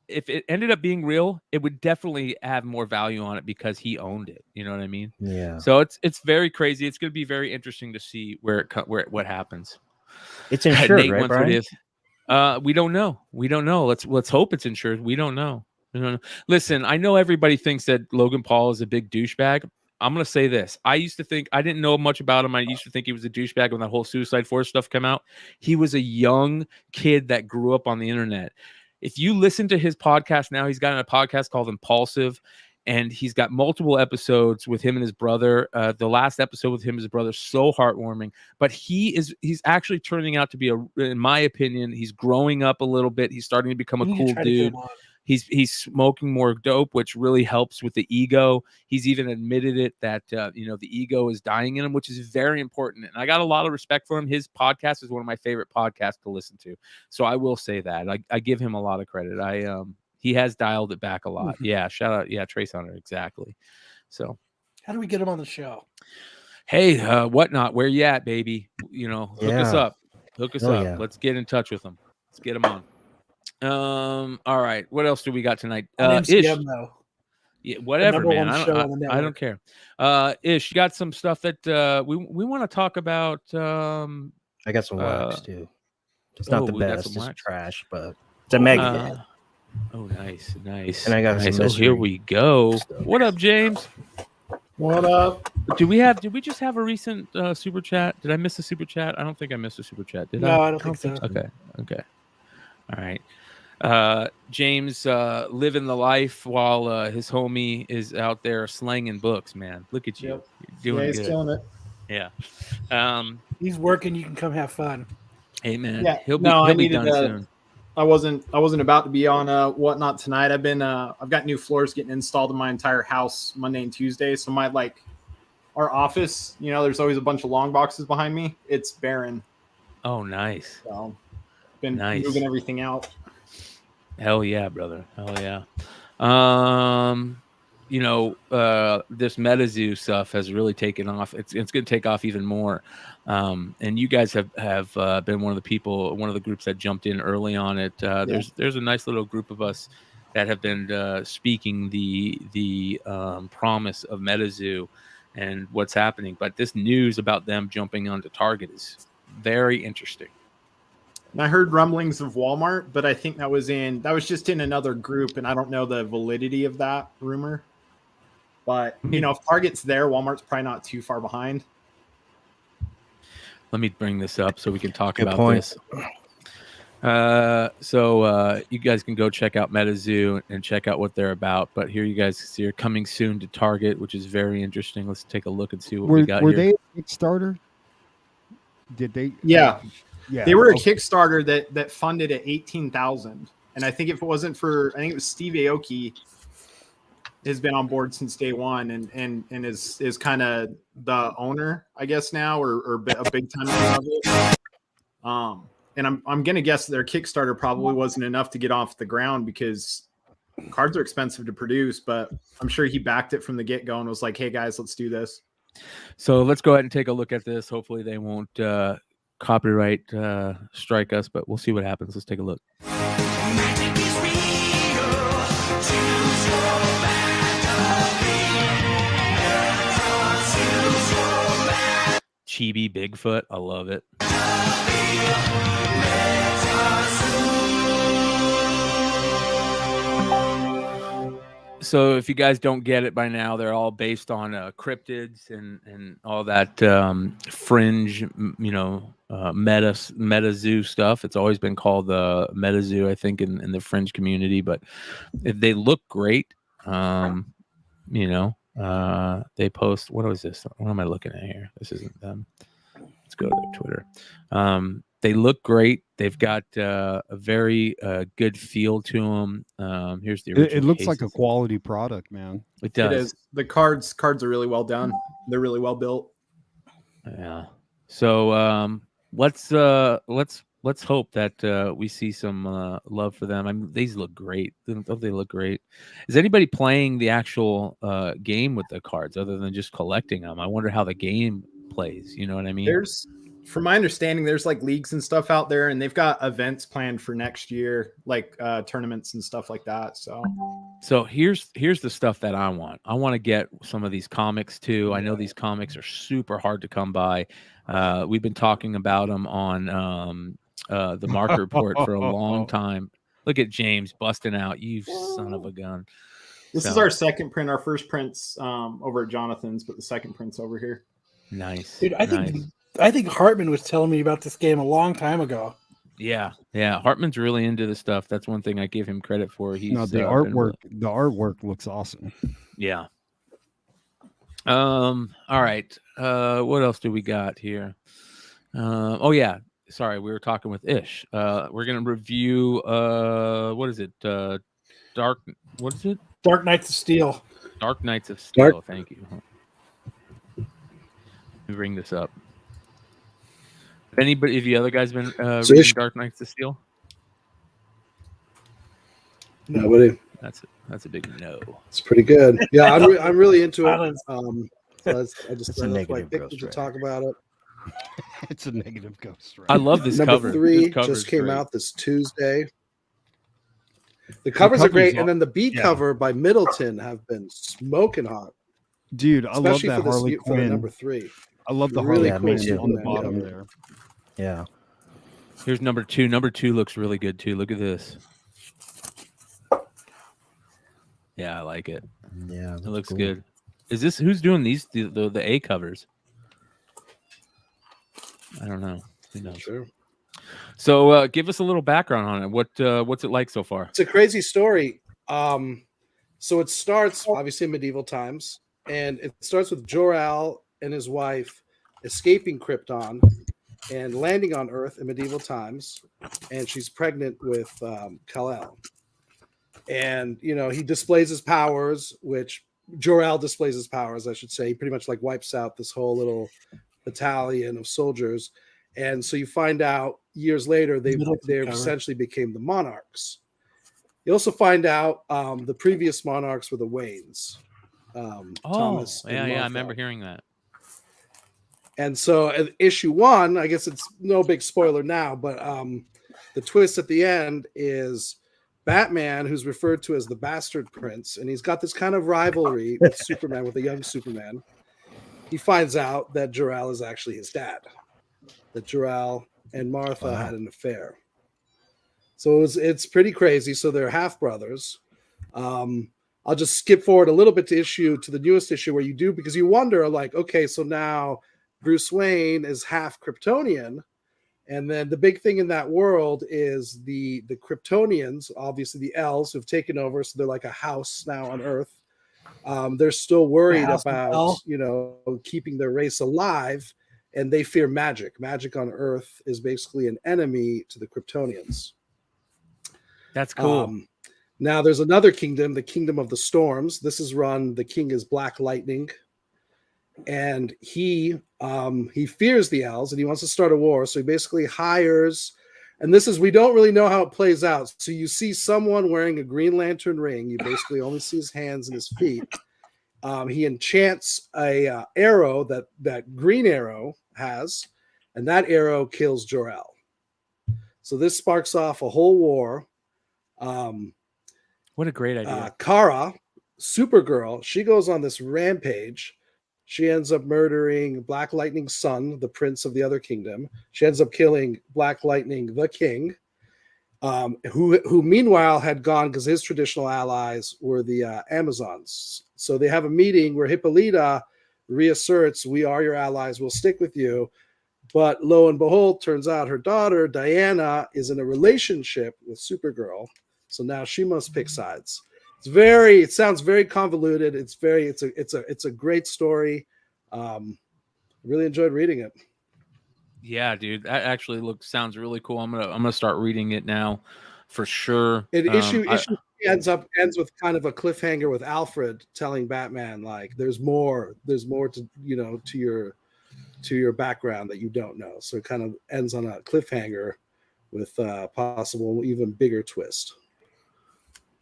if it ended up being real, it would definitely have more value on it because he owned it. You know what I mean? Yeah. So it's very crazy. It's going to be very interesting to see what happens. It's insured, Nate right, Bryan? We don't know. Let's hope it's insured. We don't know. Listen, I know everybody thinks that Logan Paul is a big douchebag. I'm going to say this. I used to think, I didn't know much about him. I used to think he was a douchebag when that whole Suicide Force stuff came out. He was a young kid that grew up on the internet. If you listen to his podcast now, he's got a podcast called Impulsive, and he's got multiple episodes with him and his brother. The last episode with him and his brother, so heartwarming. But he's actually turning out to be, in my opinion, he's growing up a little bit. He's starting to become a cool dude. He's smoking more dope, which really helps with the ego. He's even admitted it that the ego is dying in him, which is very important. And I got a lot of respect for him. His podcast is one of my favorite podcasts to listen to. So I will say that I give him a lot of credit. He has dialed it back a lot. Yeah, shout out. Yeah, Trace Hunter, exactly. So how do we get him on the show? Hey, whatnot, where you at, baby? Hook us up. Hook us up. Yeah. Let's get in touch with him. Let's get him on. All right. What else do we got tonight? MCM, Ish. though. Yeah, whatever, man. I don't care. Ish, you got some stuff that we want to talk about. I got some wax too. It's not the best. It's wax. Trash, but it's a mega. Oh, nice. And I got some here we go. What up, James? What up? Did we just have a recent super chat? Did I miss a super chat? I don't think I missed a super chat. Did I? No, I don't think so. Okay. All right. James living the life while his homie is out there slanging books, man. Look at you. Yep. You're doing He's good. killing it. Yeah. He's working. You can come have fun. Hey man, Yeah. he'll be done soon. I wasn't about to be on whatnot tonight. I've got new floors getting installed in my entire house Monday and Tuesday. So our office, there's always a bunch of long boxes behind me. It's barren. Oh, nice. So been Nice. moving everything out. Hell yeah, brother. Hell yeah. This MetaZoo stuff has really taken off. It's going to take off even more. And you guys have been one of the groups that jumped in early on it. There's a nice little group of us that have been speaking the promise of MetaZoo and what's happening. But this news about them jumping onto Target is very interesting. And I heard rumblings of Walmart, but I think that was just in another group, and I don't know the validity of that rumor. But if Target's there, Walmart's probably not too far behind. Let me bring this up so we can talk Good about point. this. So you guys can go check out MetaZoo and check out what they're about. But here you guys see are coming soon to Target, which is very interesting. Let's take a look and see what we got were here. they a Kickstarter? Did they? Yeah. Yeah. They were a okay. Kickstarter that funded at 18,000, and I think if it wasn't for, I think it was Steve Aoki has been on board since day one, and is kind of the owner, I guess now, or a big time owner of it. And I'm gonna guess their Kickstarter probably wasn't enough to get off the ground because cards are expensive to produce, but I'm sure he backed it from the get go and was like, "Hey guys, let's do this." So let's go ahead and take a look at this. Hopefully they won't copyright strike us, but we'll see what happens. Let's take a look. Chibi Bigfoot, I love it. So if you guys don't get it by now, they're all based on cryptids and all that fringe, MetaZoo stuff. It's always been called the MetaZoo, I think, in the fringe community. But if they look great, they post. What was this? What am I looking at here? This isn't them. Let's go to their Twitter. They look great. They've got a very good feel to them. Here's the original. It looks like a cases. quality product, man. It does. It is. The cards are really well done. They're really well built. Yeah. So let's hope that we see some love for them. I mean, these look great. Don't they look great? Is anybody playing the actual game with the cards other than just collecting them? I wonder how the game plays. You know what I mean? From my understanding, there's like leagues and stuff out there, and they've got events planned for next year, like tournaments and stuff like that. So here's the stuff that I want. I want to get some of these comics too. I know these comics are super hard to come by. We've been talking about them on the Market Report for a long time. Look at James busting out, you son of a gun. This is our second print. Our first print's over at Jonathan's, but the second print's over here. Nice. Dude, I think Hartman was telling me about this game a long time ago. Yeah. Hartman's really into this stuff. That's one thing I give him credit for. He's No, the artwork looks awesome. Yeah. All right. What else do we got here? Oh yeah. Sorry, we were talking with Ish. We're gonna review what is it? Dark Knights of Steel. Dark Knights of Steel. Thank you. Let me bring this up. Anybody, have you other guys been reading Dark Knights of Steel? Nobody. That's a big no. It's pretty good. Yeah, I'm really into it. It's a that's why I negative picked to talk about it. It's a negative ghost. Right? I love this Number cover. 3 This just came great. out this Tuesday. The covers are great, and then the B cover by Middleton have been smoking hot. Dude, I love Especially that for Harley this for the Quinn. number 3. I love the Really Harley cool Quinn too. on the that bottom cover. there. Yeah. Here's number 2. Number 2 looks really good too. Look at this. Yeah, I like it. Yeah. It looks good. Is this who's doing these the A covers? I don't know. Who knows? Sure. So give us a little background on it. What's it like so far? It's a crazy story. So it starts obviously in medieval times, and it starts with Jor-El and his wife escaping Krypton and landing on Earth in medieval times, and she's pregnant with Kal-El. And he displays his powers, which Jor-El displays his powers, I should say. He pretty much like wipes out this whole little battalion of soldiers. And so you find out years later they essentially became the monarchs. You also find out the previous monarchs were the Waynes. Thomas and yeah, I Martha. remember hearing that. And so issue 1, I guess it's no big spoiler now, but the twist at the end is Batman, who's referred to as the Bastard Prince, and he's got this kind of rivalry with Superman, with a young Superman. He finds out that Jor-El is actually his dad, that Jor-El and Martha had an affair. So it's pretty crazy. So they're half brothers. I'll just skip forward a little bit to the newest issue where you do, because you wonder, like, okay, so now Bruce Wayne is half Kryptonian. And then the big thing in that world is the Kryptonians, obviously the elves who've taken over. So they're like a house now on Earth. They're still worried about, keeping their race alive, and they fear magic. Magic on Earth is basically an enemy to the Kryptonians. That's cool. Now there's another kingdom, the Kingdom of the Storms. This is run, the king is Black Lightning. And he fears the elves and he wants to start a war. So he basically hires, and this is, we don't really know how it plays out. So you see someone wearing a Green Lantern ring. You basically only see his hands and his feet. He enchants a arrow that Green Arrow has, and that arrow kills Jor-El. So this sparks off a whole war. What a great idea. Kara, Supergirl, she goes on this rampage. She ends up murdering Black Lightning's son, the prince of the other kingdom. She ends up killing Black Lightning, the king, who meanwhile had gone because his traditional allies were the Amazons. So they have a meeting where Hippolyta reasserts, we are your allies, we'll stick with you. But lo and behold, turns out her daughter, Diana, is in a relationship with Supergirl. So now she must pick sides. It sounds very convoluted. It's a great story. Really enjoyed reading it. Yeah, dude, that actually sounds really cool. I'm gonna start reading it now, for sure. Issue ends with kind of a cliffhanger with Alfred telling Batman, like, there's more to to your background that you don't know. So it kind of ends on a cliffhanger with a possible even bigger twist.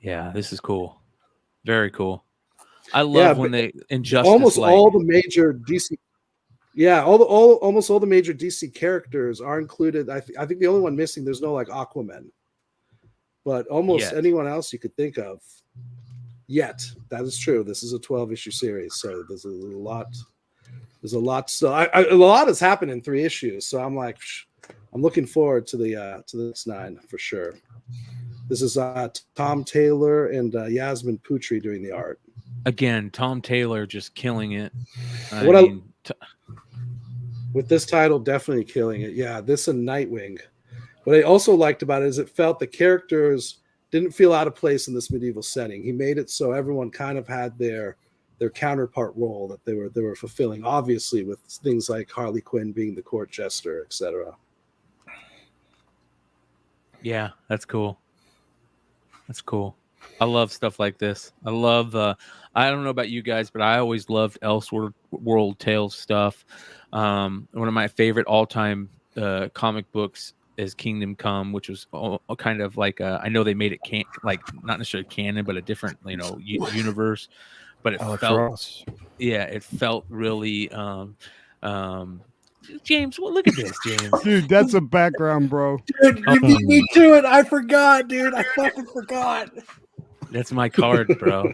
Yeah, this is cool. Very cool. I love when they Injustice. Almost all the major DC. Yeah, almost all the major DC characters are included. I think the only one missing, there's no like Aquaman, but almost anyone else you could think of. Yet that is true. This is a 12-issue series, so there's a lot. There's a lot. So a lot has happened in 3 issues. So I'm looking forward to the next 9 for sure. This is Tom Taylor and Yasmin Putri doing the art. Again, Tom Taylor just killing it. With this title, definitely killing it. Yeah, this and Nightwing. What I also liked about it is it felt the characters didn't feel out of place in this medieval setting. He made it so everyone kind of had their counterpart role that they were fulfilling, obviously with things like Harley Quinn being the court jester, etc. Yeah, that's cool. That's cool. I love stuff like this. I love I don't know about you guys, but I always loved Elseworld Tales stuff. One of my favorite all-time comic books is Kingdom Come, which was kind of like I know they made it not necessarily canon, but a different universe. But it felt really James, well, look at this, James. Dude, that's a background, bro. Dude, you beat me to it. I forgot, dude. I fucking forgot. That's my card, bro.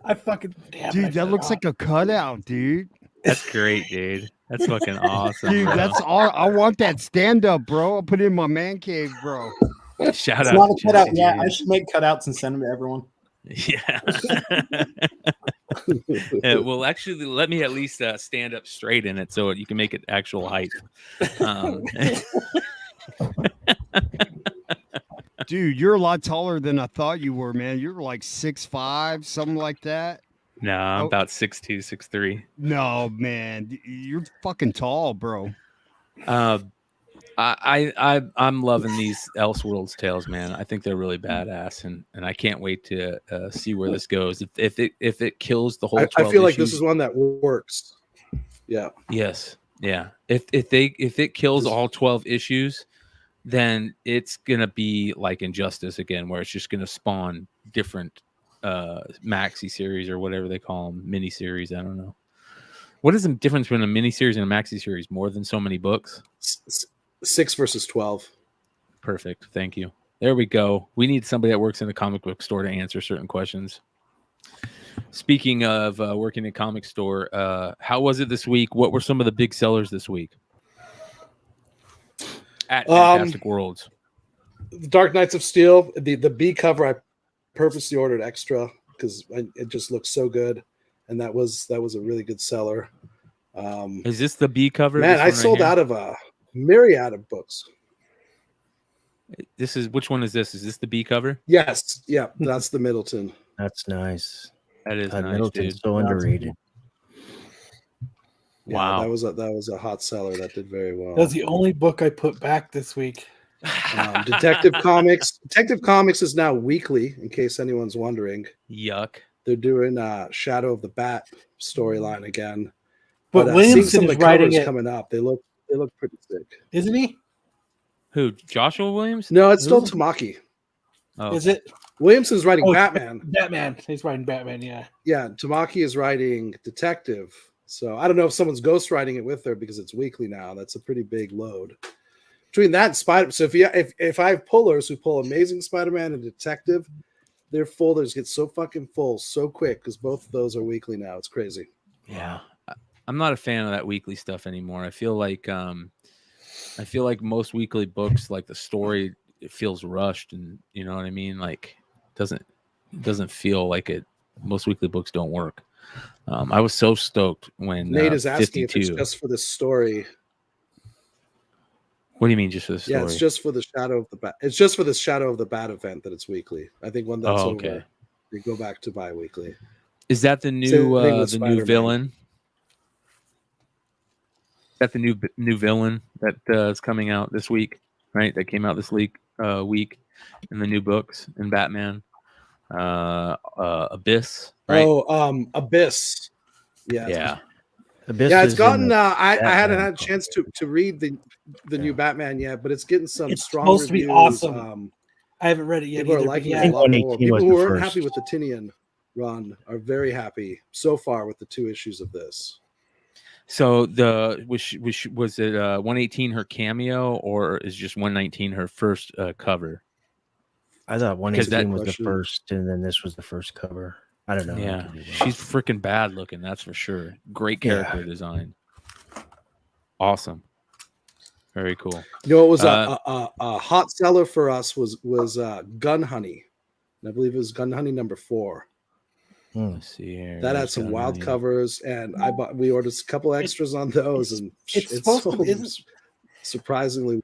I fucking dude, that looks like a cutout, dude. That's great, dude. That's fucking awesome, dude. Bro. That's all. I want that stand up, bro. I'll put it in my man cave, bro. Shout it's out. Not a cutout. Yeah, I should make cutouts and send them to everyone. Yeah. Well, actually, let me at least stand up straight in it so you can make it actual height. Dude, you're a lot taller than I thought you were, man. You're like 6'5", something like that. No, I'm Oh. about 6'2", 6'3". No, man, you're fucking tall, bro. I'm loving these Elseworlds tales, man. I think they're really badass, and I can't wait to see where this goes. If it kills the whole, I feel like this is one that works. Yeah. Yes. Yeah. If it kills all 12 issues, then it's gonna be like Injustice again, where it's just gonna spawn different maxi series or whatever they call them, mini series. I don't know. What is the difference between a mini series and a maxi series? More than so many books? 6 versus 12. Perfect. Thank you. There we go. We need somebody that works in a comic book store to answer certain questions. Speaking of working in a comic store, how was it this week? What were some of the big sellers this week at Fantastic Worlds? The Dark Knights of Steel, the B cover, I purposely ordered extra because it just looks so good, and that was a really good seller. Is this the B cover? Man, I sold out of a myriad of books. This is which one is this? Is this the B cover? Yes, yeah, that's the Middleton. That's nice. That is nice, Middleton's dude. so underrated. Wow, that was a hot seller that did very well. That's the only book I put back this week. Detective Comics. Detective Comics is now weekly, in case anyone's wondering. Yuck. They're doing Shadow of the Bat storyline again. But seeing Williamson some of is the writing covers it, coming up. They look pretty sick. isn't he? Who? Joshua Williams? No, it's still Tamaki. Oh, Is it? Williamson's writing Oh, Batman. Batman. He's writing Batman. Yeah. Yeah, Tamaki is writing Detective. So I don't know if someone's ghostwriting it with her because it's weekly now. That's a pretty big load. Between that and Spider, so if I have pullers who pull Amazing Spider-Man and Detective, their folders get so fucking full so quick because both of those are weekly now. It's crazy. Yeah, I'm not a fan of that weekly stuff anymore. I feel like most weekly books, like the story, it feels rushed, and you know what I mean. Like doesn't feel like it. Most weekly books don't work. I was so stoked when Nate is asking 52. if it's just for the story. What do you mean, just for the story? Yeah, it's just for the Shadow of the Bat. It's just for the Shadow of the Bat event that it's weekly. I think when that's over, they go back to bi-weekly. Is that the new new villain? Is that the new villain that is coming out this week? Right, that came out this week in the new books in Batman. Abyss. Right? Oh, Abyss. Yeah. Abyss Yeah, it's is in gotten. the I hadn't Batman had a chance to read the new Batman yet, but it's getting some It's strong supposed to be reviews. awesome. I haven't read it yet People are either. liking But it a yeah, lot more. 118 People was who the weren't first. happy with the Tinian run are very happy so far with the 2 issues of this. So was it 118 her cameo, or is just 119 her first cover? I thought 118 was the question. first, and then this was the first cover. I don't know. Yeah, she's freaking bad looking, that's for sure. Great character design. Awesome. Very cool. You know, it was a hot seller for us was Gun Honey. And I believe it was Gun Honey number 4. Let's see here. That had some wild covers, and we ordered a couple extras on those, and it's it supposed to sold be, surprisingly.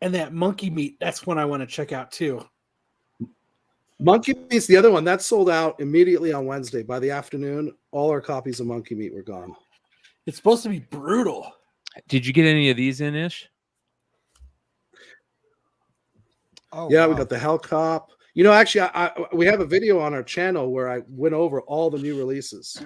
and that monkey meat, that's one I want to check out too. Monkey Meat's the other one that sold out immediately on Wednesday. By the afternoon, all our copies of Monkey Meat were gone. It's supposed to be brutal. Did you get any of these in, Ish? Oh, Yeah, we wow. got the Hell Cop. You know, actually, we have a video on our channel where I went over all the new releases.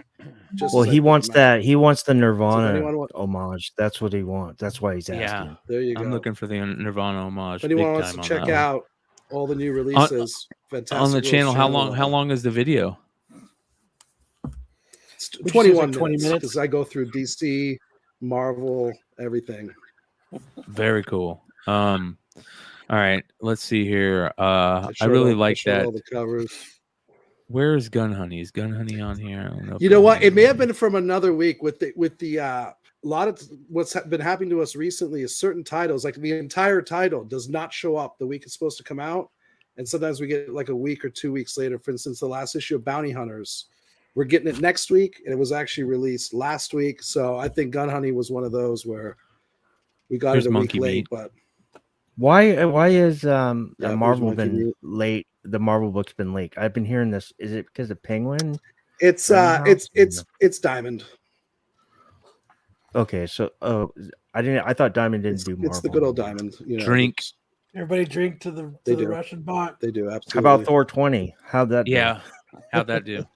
Well, as I he put wants them out. that. He wants the Nirvana anyone want- homage. That's what he wants. That's why he's asking. Yeah. There you go. I'm looking for the Nirvana homage. If anyone big wants time to on check that one. out all the new releases, fantastic on the channel, how channel, long is the video? It's Would you say 21 it's like 20 minutes minutes? because I go through DC, Marvel, everything. Very cool. All right, let's see here. I showed really all- like showed that. all the covers. Where is Gun Honey? Is Gun Honey on here? I don't know. if You know Gun what? It may Honey- have been from another week with the a lot of what's been happening to us recently is certain titles, like the entire title does not show up the week it's supposed to come out, and sometimes we get like a week or 2 weeks later. For instance, the last issue of Bounty Hunters, we're getting it next week, and it was actually released last week. So I think Gun Honey was one of those where we got Here's it a week Monkey late, Meat. but Why is Yeah, Marvel there's Monkey been Meat. late? The Marvel book's been late. I've been hearing this. Is it because of Penguin? it's Greenhouse? it's Diamond. Okay, so I thought Diamond didn't do Marvel. It's the good old Diamond. You know, Drink. Everybody drink to the They to the do. Russian bot. They do How absolutely. about Thor 20? How'd that do? Yeah. How'd that do?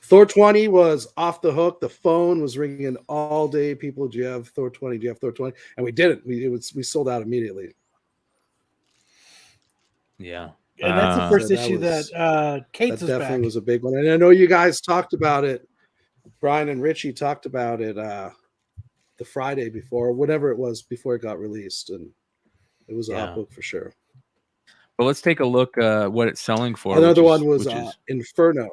Thor 20 was off the hook. The phone was ringing all day. People, do you have Thor 20? Do you have Thor 20? And we didn't. We sold out immediately. Yeah. And that's the Uh, first So that issue was- that Kate's That is definitely back. was a big one. And I know you guys talked about it. Brian and Richie talked about it the Friday before, whatever it was before it got released. And it was a Yeah. hot book for sure. But let's take a look what it's selling for. Another which one is- was which is- Inferno.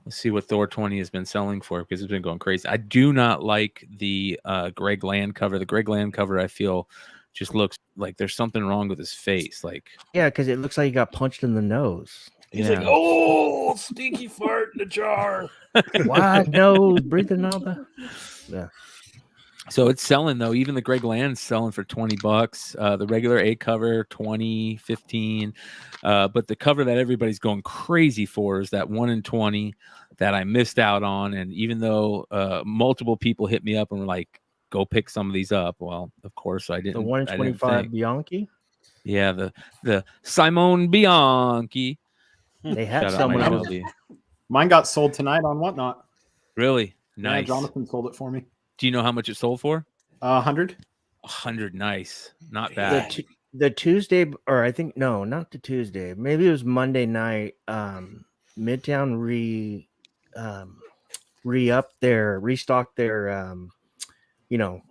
let's see what Thor 20 has been selling for because it's been going crazy. I do not like the Greg Land cover. The Greg Land cover, I feel, just looks like there's something wrong with his face. Like, Yeah, because it looks like he got punched in the nose. He's yeah. like, oh, stinky fart in the jar. Wide nose, breathing all the. Yeah. So it's selling though. Even the Greg Land's selling for $20. The regular A cover, 20, 15. But the cover that everybody's going crazy for is that 1 in 20 that I missed out on. And even though multiple people hit me up and were like, go pick some of these up. Well, of course I didn't. The 1 in I didn't 25 think. Bianchi. Yeah, the Simone Bianchi. They had Shout out someone my else. MLB. Mine got sold tonight on Whatnot. Really Yeah, nice. Jonathan sold it for me. Do you know how much it sold for? 100. 100. Nice, not The, bad. the Tuesday, or I think no, not the Tuesday. Maybe it was Monday night. Midtown restocked their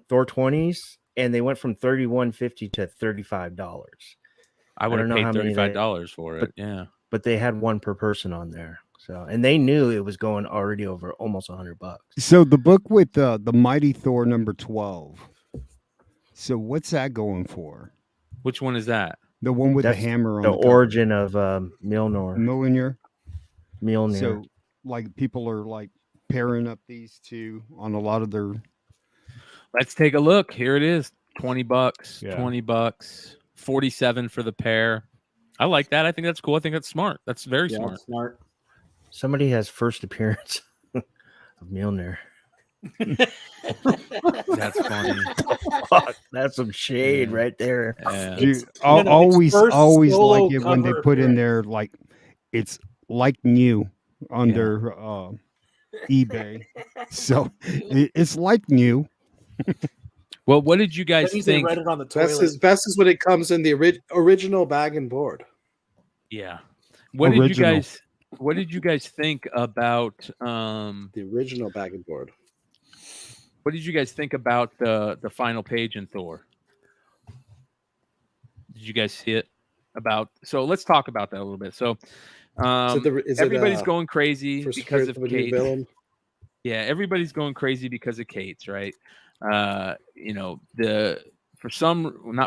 Thor 20s, and they went from $31.50 to $35. I would have don't know paid how many they- $35 for it. but- Yeah. But they had one per person on there. So, and they knew it was going already over almost $100. So the book with the Mighty Thor number 12. So what's that going for? Which one is that? The one with That's the hammer on The the cover. origin of Mjolnir. Mjolnir. So like people are like pairing up these two on a lot of their. Let's take a look. Here it is. $20. Yeah. $20. 47 for the pair. I like that. I think that's cool. I think that's smart. That's very Yeah, smart. smart. Somebody has first appearance of Mjolnir. That's funny. Fuck, that's some shade Yeah. right there. Yeah. Dude, It's- I'll no, it's first always solo like it when they cover put in appearance. there like it's like new on Yeah. their eBay. So it's like new. Well, what did you That guys means they think? read it on the Best toilet. is when it comes in the original bag and board. Yeah. What did you Original. guys? What did you guys think about? The original bag and board. What did you guys think about the final page in Thor? Did you guys see it? So let's talk about that a little bit. So everybody's going crazy first because of appearance a new Kate. villain? Yeah, everybody's going crazy because of Kate's, right? Not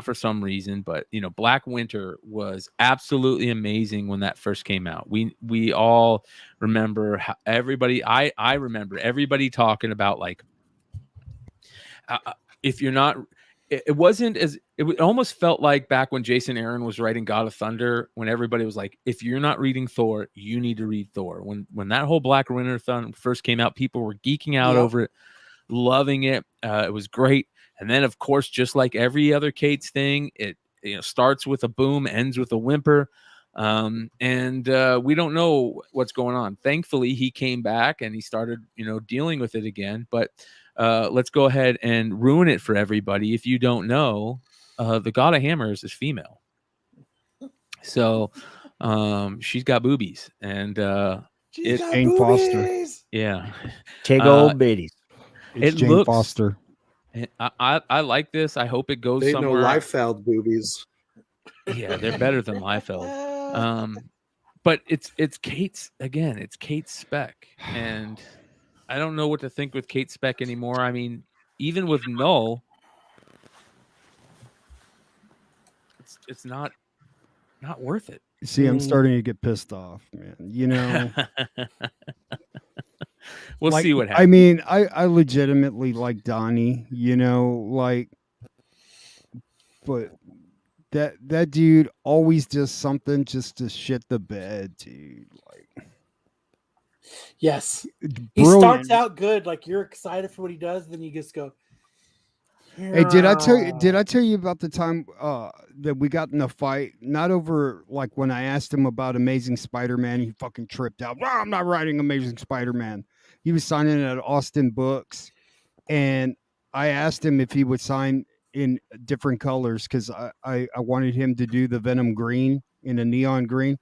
for some reason, but Black Winter was absolutely amazing when that first came out. We all remember how everybody. I remember everybody talking about like, if you're not. It wasn't as it almost felt like back when Jason Aaron was writing God of Thunder, when everybody was like, if you're not reading Thor, you need to read Thor. When that whole Black Winter Thunder first came out, people were geeking out Yep. over it, loving it. It was great. And then, of course, just like every other Kate's thing, it starts with a boom, ends with a whimper. And we don't know what's going on. Thankfully, he came back and he started, dealing with it again. But let's go ahead and ruin it for everybody. If you don't know, the God of Hammers is female. So she's got boobies. And She's got Jane Foster. boobies. yeah, Take old biddies. It's It Jane looks- Foster. I like this. I hope it goes They know somewhere. Liefeld boobies. Yeah, they're better than Liefeld. But it's Kate's again. It's Kate's spec, and I don't know what to think with Kate's spec anymore. I mean, even with Null, it's not worth it. See, I'm starting to get pissed off, man. You know, We'll like, see what I happens. mean, I legitimately like Donnie, you know, like, but that dude always does something just to shit the bed, dude. Like, Yes. He brilliant. starts out good, like you're excited for what he does, then you just go. Hey, did I tell you about the time that we got in a fight? Not over like when I asked him about Amazing Spider-Man, he fucking tripped out. "Well, I'm not writing Amazing Spider-Man." He was signing at Austin Books, and I asked him if he would sign in different colors because I wanted him to do the Venom green in a neon green.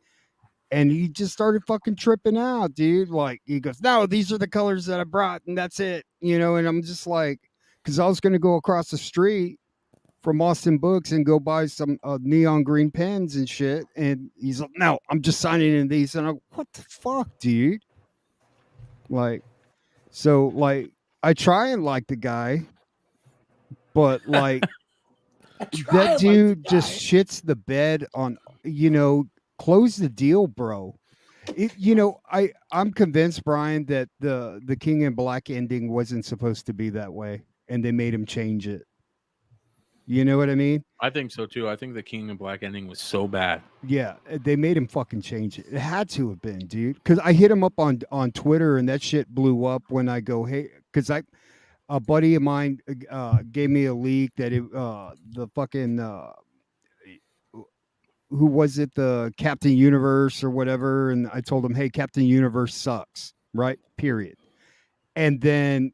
And he just started fucking tripping out, dude. Like, he goes, "No, these are the colors that I brought, and that's it." You know, and I'm just like, because I was going to go across the street from Austin Books and go buy some neon green pens and shit. And he's like, "No, I'm just signing in these." And I'm like, "What the fuck, dude?" Like, so, like, I try and like the guy, but like, that dude just shits the bed on, you know, close the deal, bro. You know, I'm convinced, Brian, that the King in Black ending wasn't supposed to be that way, and they made him change it. You know what I mean? I think so too. I think the King in Black ending was so bad. Yeah, they made him fucking change it. It had to have been, dude. Because I hit him up on Twitter, and that shit blew up when I go, "Hey," because a buddy of mine gave me a leak that the fucking who was it, the Captain Universe or whatever, and I told him, "Hey, Captain Universe sucks," right? Period. And then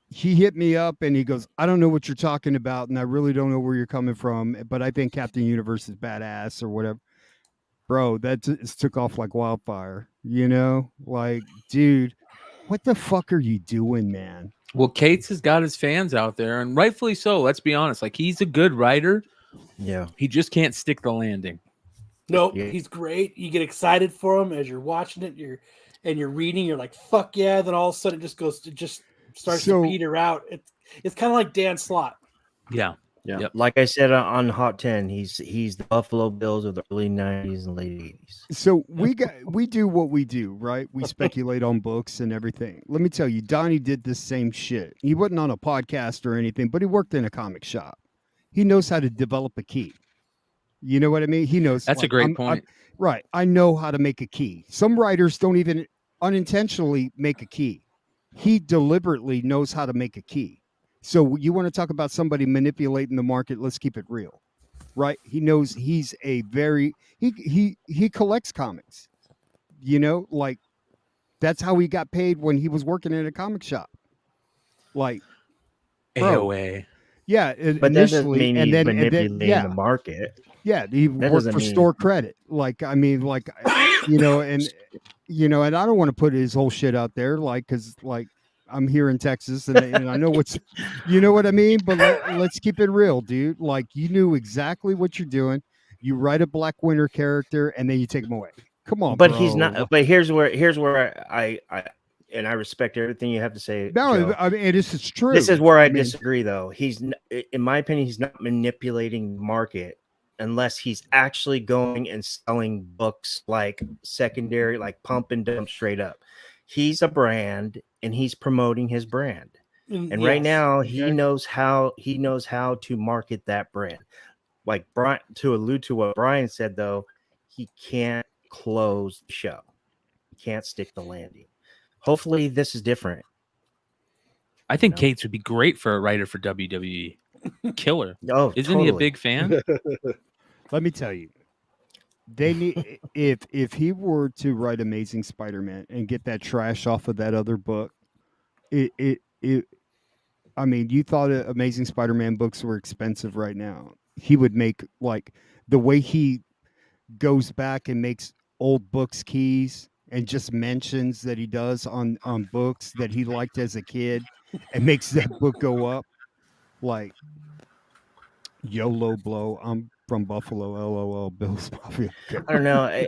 he hit me up and he goes, "I don't know what you're talking about, and I really don't know where you're coming from, but I think Captain Universe is badass," or whatever. Bro, that just took off like wildfire. You know, like, dude, what the fuck are you doing, man? Well, Cates has got his fans out there, and rightfully so. Let's be honest. Like, he's a good writer. Yeah. He just can't stick the landing. Nope, Yeah. he's great. You get excited for him as you're watching it. You're reading. You're like, "Fuck yeah!" Then all of a sudden, it just starts to peter out. It's kind of like Dan Slott. Yeah. Yeah. Yep. Like I said on Hot 10, he's the Buffalo Bills of the early 90s and late 80s. So we do what we do, right? We speculate on books and everything. Let me tell you, Donnie did the same shit. He wasn't on a podcast or anything, but he worked in a comic shop. He knows how to develop a key. You know what I mean? He knows. That's a great point. Right. I know how to make a key. Some writers don't even unintentionally make a key. He deliberately knows how to make a key. So you want to talk about somebody manipulating the market? Let's keep it real, right? He knows he's a very he collects comics. You know, like that's how he got paid when he was working in a comic shop. Like, bro, AOA. yeah, But that doesn't mean and he's then manipulating yeah. the market. Yeah, he worked doesn't for mean- store credit. Like, I mean, like, you know, and I don't want to put his whole shit out there, like, because like I'm here in Texas, and I know what's, you know what I mean. But let's keep it real, dude. Like, you knew exactly what you're doing. You write a Black Winter character, and then you take him away. Come on, But bro. he's not. But here's where I and I respect everything you have to say. No, Joe. I mean, this is true. This is where I mean, disagree, though. In my opinion, he's not manipulating the market unless he's actually going and selling books like secondary, like pump and dump straight up. He's a brand and he's promoting his brand. And right now he knows how to market that brand. Like Brian, to allude to what Brian said, though, he can't close the show. He can't stick the landing. Hopefully this is different. I think Cates would be great for a writer for WWE. Killer. Oh, Isn't he a big fan? Let me tell you, they need if he were to write Amazing Spider-Man and get that trash off of that other book, it I mean, you thought Amazing Spider-Man books were expensive right now. He would make, like, the way he goes back and makes old books keys and just mentions that he does on books that he liked as a kid and makes that book go up. Like, YOLO blow. I'm from Buffalo. LOL. Bills Mafia. I don't know.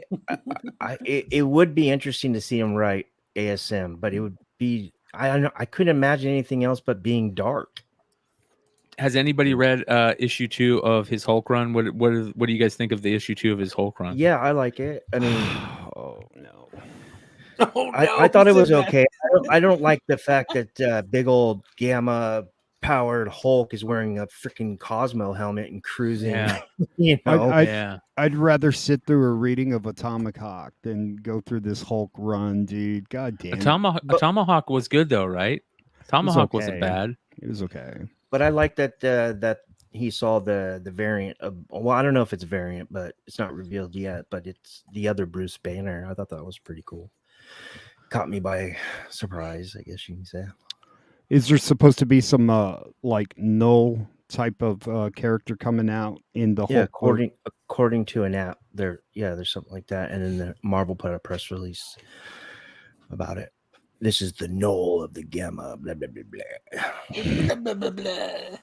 It would be interesting to see him write ASM, but it would be I don't know. I couldn't imagine anything else but being dark. Has anybody read issue 2 of his Hulk run? What do you guys think of the issue 2 of his Hulk run? Yeah, I like it. I mean, Oh no. Oh, I thought it was okay. I don't like the fact that big old gamma powered Hulk is wearing a freaking Cosmo helmet and cruising. Yeah. You know, Yeah. I'd rather sit through a reading of Atomic Hawk than go through this Hulk run, dude. God damn it. Tomahawk was good though, right? Tomahawk wasn't okay. bad. It was okay. but I like that that he saw the variant of. Well, I don't know if it's a variant, but it's not revealed yet. But it's the other Bruce Banner. I thought that was pretty cool. Caught me by surprise, I guess you can say. Is there supposed to be some like null type of character coming out in the Yeah, Hulk? according to an app, there's something like that, and then the Marvel put a press release about it. This is the null of the gamma. Blah blah blah blah. Blah, blah, blah.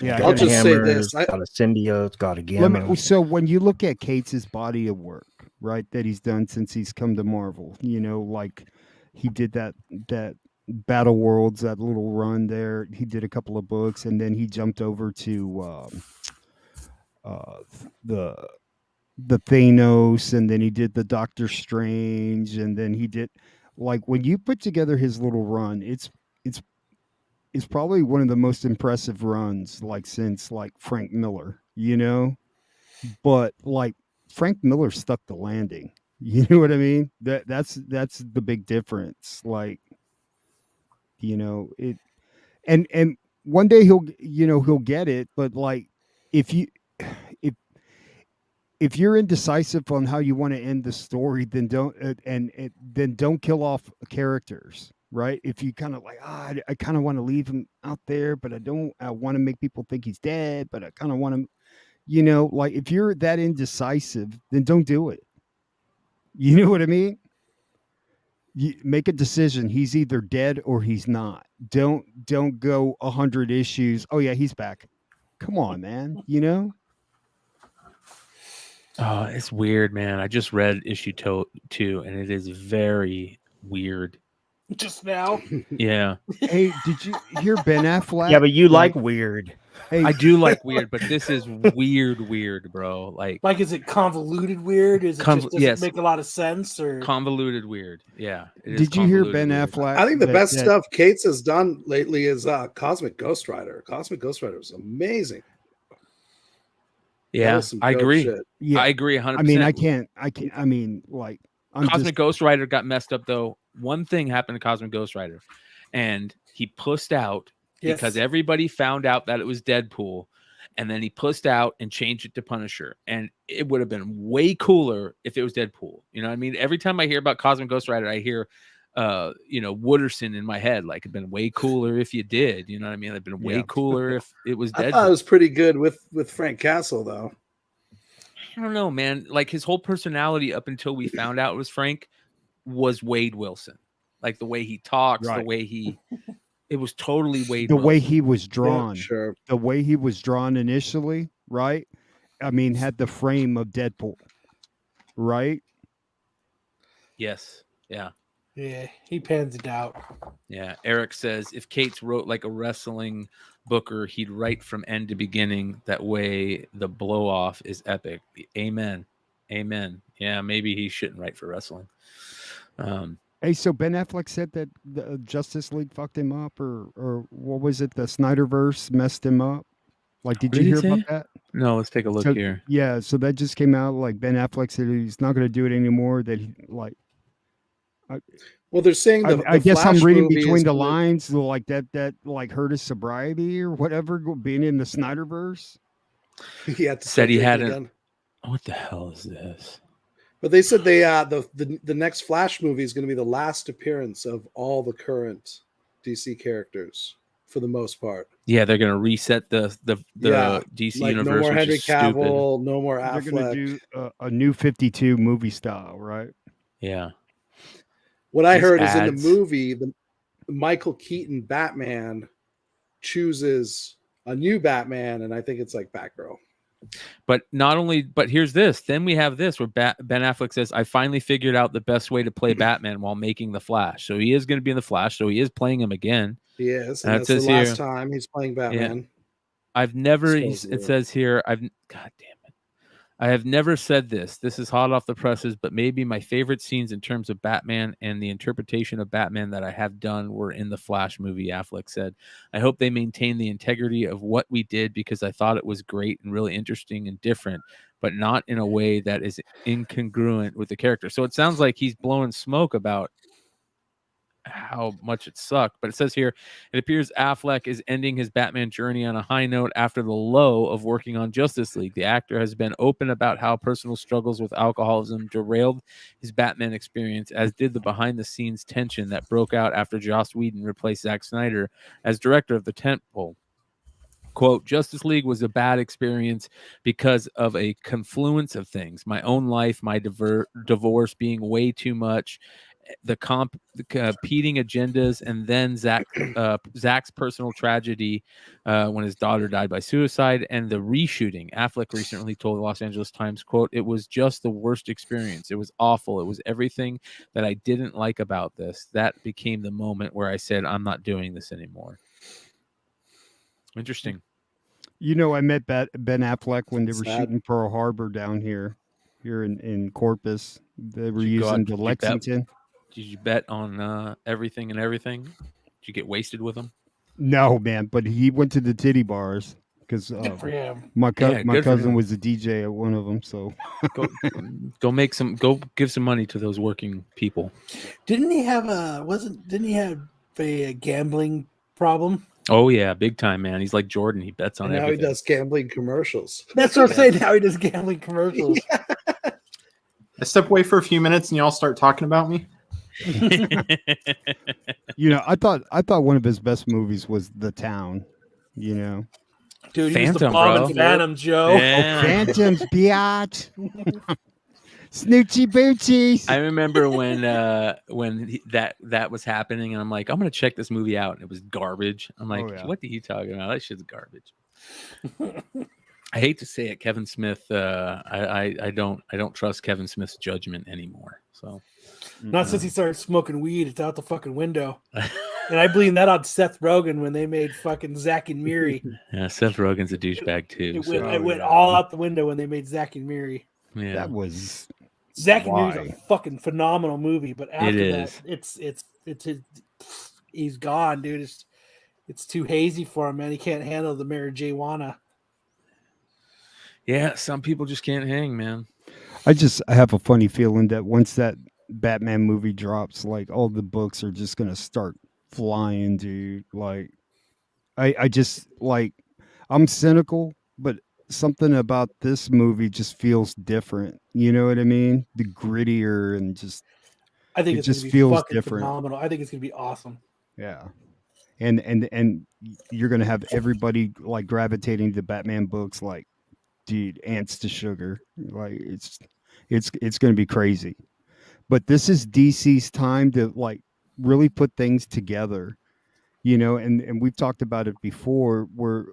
Yeah, I'll Got just say hammers, this. got a symbiote, got a gamma. so when you look at Cates' body of work, right, that he's done since he's come to Marvel, you know, like he did that Battle Worlds, that little run there. He did a couple of books, and then he jumped over to the Thanos, and then he did the Doctor Strange, and then he did, like, when you put together his little run, it's probably one of the most impressive runs, like, since like Frank Miller, you know. But like Frank Miller stuck the landing. You know what I mean? That's the big difference. Like, you know, it, and one day he'll get it, but like if you're indecisive on how you want to end the story, then don't kill off characters, right? If you kind of like, I kind of want to leave him out there, but I want to make people think he's dead, but I kind of want to, you know, like if you're that indecisive, then don't do it. You know what I mean? You make a decision. He's either dead or he's not. Don't go 100 issues. Oh yeah, he's back. Come on, man. You know? Oh, it's weird, man. I just read issue 2 and it is very weird. Just now. Yeah. Hey, did you hear Ben Affleck? Yeah, but you like weird. Hey, I do like weird, but this is weird, bro. Like Like, is it convoluted weird? Is it just doesn't make a lot of sense? Or convoluted weird. Yeah. Did you hear Ben Affleck? I think the best stuff Cates has done lately is Cosmic Ghost Rider. Cosmic Ghost Rider is amazing. Yeah, I agree. Shit. Yeah, I agree 100%. I mean, I can't. I mean, like, Cosmic Ghost Rider got messed up though. One thing happened to Cosmic Ghost Rider, and he pussed out because everybody found out that it was Deadpool, and then he pussed out and changed it to Punisher. And it would have been way cooler if it was Deadpool. You know what I mean? Every time I hear about Cosmic Ghost Rider, I hear Wooderson in my head. Like, it'd been way cooler if you did. You know what I mean? It'd been way cooler if it was Deadpool. I thought it was pretty good with Frank Castle though. I don't know, man. Like, his whole personality up until we found out it was Frank was Wade Wilson. Like, the way he talks, the way it was totally Wade Wilson. way he was drawn. Yeah, sure. The way he was drawn initially, right? I mean, had the frame of Deadpool, right? Yes. Yeah. yeah, he pans it out. Yeah. Eric says if Cates wrote like a wrestling booker, he'd write from end to beginning. That way the blow off is epic. Amen. Yeah, maybe he shouldn't write for wrestling. Hey, so Ben Affleck said that the Justice League fucked him up, or what was it? The Snyderverse messed him up. Like, did you hear about that? No, let's take a look here. Yeah, so that just came out. Like, Ben Affleck said he's not going to do it anymore. That he, like, Well, they're saying I guess I'm Flash reading movie between is the gonna- lines, like that like hurt his sobriety or whatever, being in the Snyderverse. He had to Said he start drinking hadn't- again. What the hell is this? But they said they the next Flash movie is going to be the last appearance of all the current DC characters for the most part. Yeah, they're gonna reset the DC Like universe. no more which Henry is stupid. Cavill, no more They're going Affleck. to do a new 52 movie style, right? Yeah. What I These heard is in ads. the movie, the Michael Keaton Batman chooses a new Batman, and I think it's like Batgirl. But here's this. Then we have this where Ben Affleck says, I finally figured out the best way to play Batman while making the Flash. So he is going to be in the Flash. So he is playing him again. He is. And And it that's the says last here- time he's playing Batman. I've never. Supposedly. It says here. God damn it. I have never said this. This is hot off the presses, but maybe my favorite scenes in terms of Batman and the interpretation of Batman that I have done were in the Flash movie, Affleck said. I hope they maintain the integrity of what we did because I thought it was great and really interesting and different, but not in a way that is incongruent with the character. So it sounds like he's blowing smoke about how much it sucked. But it says here, it appears Affleck is ending his Batman journey on a high note after the low of working on Justice League. The actor has been open about how personal struggles with alcoholism derailed his Batman experience, as did the behind-the-scenes tension that broke out after Joss Whedon replaced Zack Snyder as director of the tentpole. Quote, Justice League was a bad experience because of a confluence of things. My own life, my divorce being way too much, the competing agendas, and then Zach's personal tragedy when his daughter died by suicide, and the reshooting. Affleck recently told the Los Angeles Times, quote, it was just the worst experience. It was awful. It was everything that I didn't like about this. That became the moment where I said, I'm not doing this anymore. Interesting. You know, I met Ben Affleck when they were Sad. shooting Pearl Harbor down here in Corpus. They were Did you go using out- the did you bet- Lexington. Did you bet on everything and everything? Did you get wasted with him? No, man, but he went to the titty bars because Good for him. my Yeah, good for cousin him. was the DJ at one of them. So Go give some money to those working people. Didn't he have a gambling problem? Oh yeah, big time, man. He's like Jordan. He bets on And now everything. he does gambling commercials. That's what I'm saying. Now he does gambling commercials. I step away for a few minutes and y'all start talking about me. you know, I thought one of his best movies was The Town. You know, Dude, he was the Phantom, bomb bro. in Phantom, Joe. Yeah. Phantoms, biatch, Snoochie Boochies. I remember when that was happening, and I'm like, I'm gonna check this movie out, and it was garbage. I'm like, Oh, yeah. what are you talking about? That shit's garbage. I hate to say it, Kevin Smith. I don't trust Kevin Smith's judgment anymore. So Not since he started smoking weed. It's out the fucking window. And I blame that on Seth Rogen when they made fucking Zack and Miri. yeah, Seth Rogen's a douchebag too. It went all out the window when they made Zack and Miri. Yeah, That was Zack and Miri's Why? a fucking phenomenal movie, but after that, is. he's gone, dude. It's too hazy for him, man. He can't handle the marijuana. yeah. Some people just can't hang, man. I have a funny feeling that once that Batman movie drops, like all the books are just gonna start flying, dude. Like I just like I'm cynical, but something about this movie just feels different. You know what I mean? The grittier and just I think It it's just gonna be feels fucking different. phenomenal. I think it's gonna be awesome. yeah. And you're gonna have everybody like gravitating to Batman books like, dude, ants to sugar. Like it's gonna be crazy. But this is DC's time to like really put things together, you know, and we've talked about it before where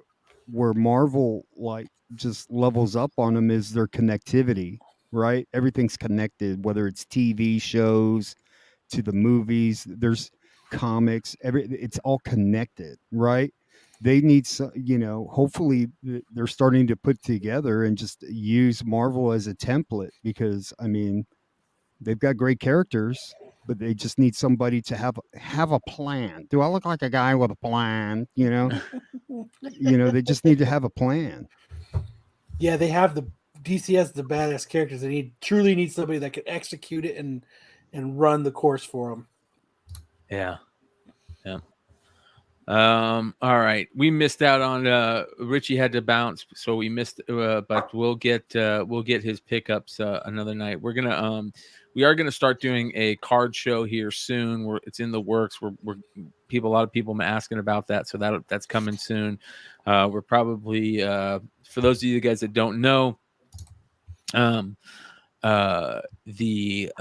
Marvel like just levels up on them is their connectivity, right? Everything's connected, whether it's TV shows to the movies, there's comics, it's all connected, right? They need some, you know, hopefully they're starting to put together and just use Marvel as a template because I mean, they've got great characters, but they just need somebody to have a plan. Do I look like a guy with a plan? You know, they just need to have a plan. Yeah, they have the DC has the badass characters. They truly need somebody that can execute it and run the course for them. Yeah. Yeah. All right. We missed out on Richie had to bounce, so we missed but we'll get his pickups another night. We are gonna start doing a card show here soon. It's in the works. A lot of people asking about that, so that's coming soon. We're probably for those of you guys that don't know, the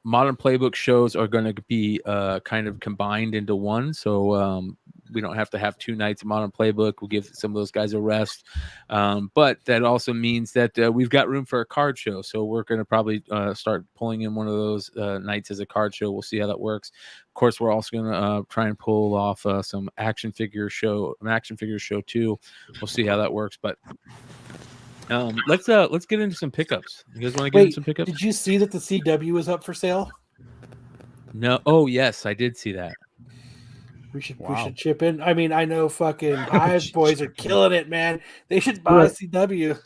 modern playbook shows are going to be kind of combined into one. So We don't have to have 2 nights of Modern Playbook. We'll give some of those guys a rest. But that also means that we've got room for a card show. So we're going to probably start pulling in one of those nights as a card show. We'll see how that works. Of course, we're also going to try and pull off some action figure show too. We'll see how that works. But let's get into some pickups. You guys want to get into some pickups? Did you see that the CW was up for sale? No. Oh yes, I did see that. We should chip in. I mean, I know fucking Hive boys are killing it, man. They should buy Right. CW.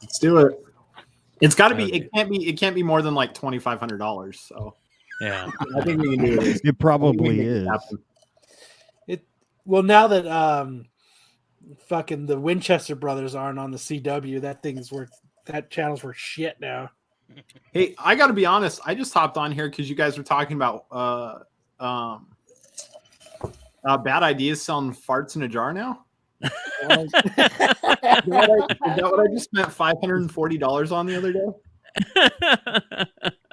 Let's do it. It's got to be. It can't be more than like $2,500. So Yeah. I think we can do it. It probably is. Well, now that fucking the Winchester brothers aren't on the CW, that channel's worth shit now. Hey, I got to be honest. I just hopped on here because you guys were talking about bad ideas selling farts in a jar now. Is that what I just spent $540 on the other day?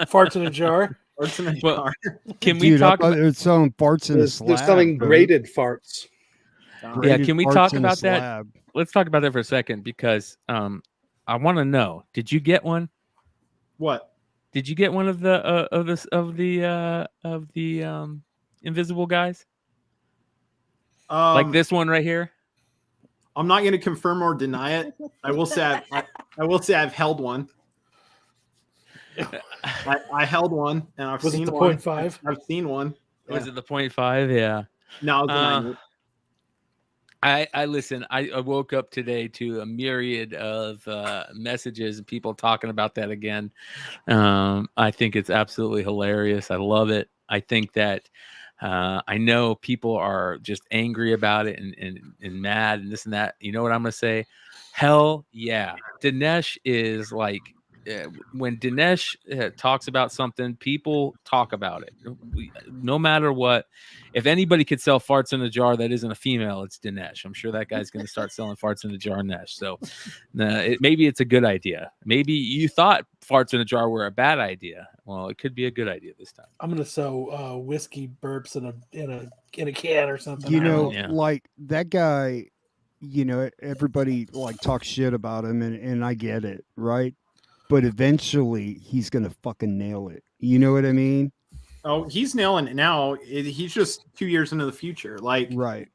Farts in a jar. Farts in a Well, jar. Can we Dude, talk I thought about? they're selling farts in a They're slab. selling bro. graded farts. Yeah, Graded can we farts talk in a about that? slab. Let's talk about that for a second because I want to know. Did you get one? What? Did you get one of the invisible guys? Like this one right here? I'm not going to confirm or deny it. I will say I've held one. I held one, and I've Was it seen the one. 0.5? I've seen one. Was it the 0.5? Yeah. No, it was the 9. I listen. I woke up today to a myriad of messages and people talking about that again. I think it's absolutely hilarious. I love it. I think that I know people are just angry about it and mad and this and that. You know what I'm gonna say? Hell yeah. Dinesh is like when Dinesh talks about something, people talk about it. No matter what. If anybody could sell farts in a jar that isn't a female, it's Dinesh. I'm sure that guy's going to start selling farts in a jar next. So maybe it's a good idea. Maybe you thought farts in a jar were a bad idea. Well, it could be a good idea this time. I'm gonna sell whiskey burps in a can or something. You I don't know, Yeah. like that guy, everybody like talks shit about him, and I get it, right? But eventually he's gonna fucking nail it. You know what I mean? Oh, he's nailing it now. He's just 2 years into the future. Like, Right.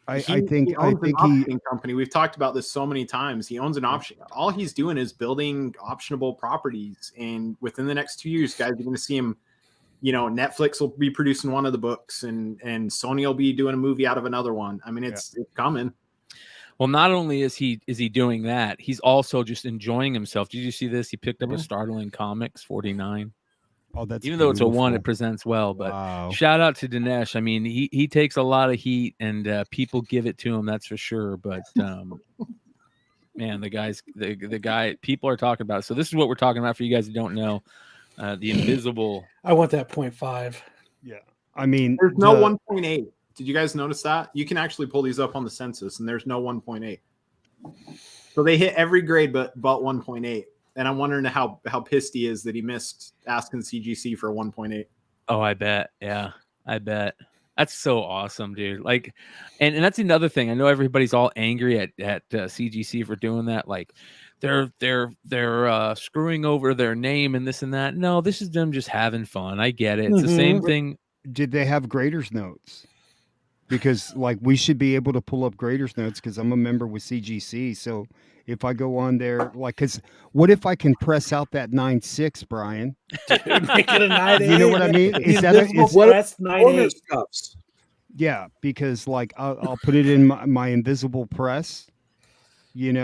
I he think owns an he optioning company. We've talked about this so many times. He owns an option. All he's doing is building optionable properties, and within the next 2 years, guys, you're going to see him. Netflix will be producing one of the books, and Sony will be doing a movie out of another one. I mean, it's coming. Well, not only is he doing that, he's also just enjoying himself. Did you see this? He picked up a startling Comix 49. Oh, that's Even though it's a 1, it beautiful. presents well. But Wow. shout out to Dinesh. I mean, he takes a lot of heat, and people give it to him. That's for sure. But man, the guy people are talking about. So this is what we're talking about for you guys who don't know. The invisible. I want that 0.5. Yeah. I mean, There's no 1.8. Did you guys notice that? You can actually pull these up on the census, and there's no 1.8. So they hit every grade but 1.8. And I'm wondering how pissed he is that he missed asking CGC for a 1.8. Oh, I bet. Yeah, I bet. That's so awesome, dude. Like, and that's another thing. I know everybody's all angry at CGC for doing that. Like, they're screwing over their name and this and that. No, this is them just having fun. I get it. It's the same thing. did they have graders notes? Because like we should be able to pull up graders notes because I'm a member with CGC. So if I go on there, like, because what if I can press out that 9.6, Brian? Dude, make it a 9.8. You know what I mean? The Is that a, invisible is, press Order 9.8. scuffs. yeah, because like I'll put it in my invisible press, and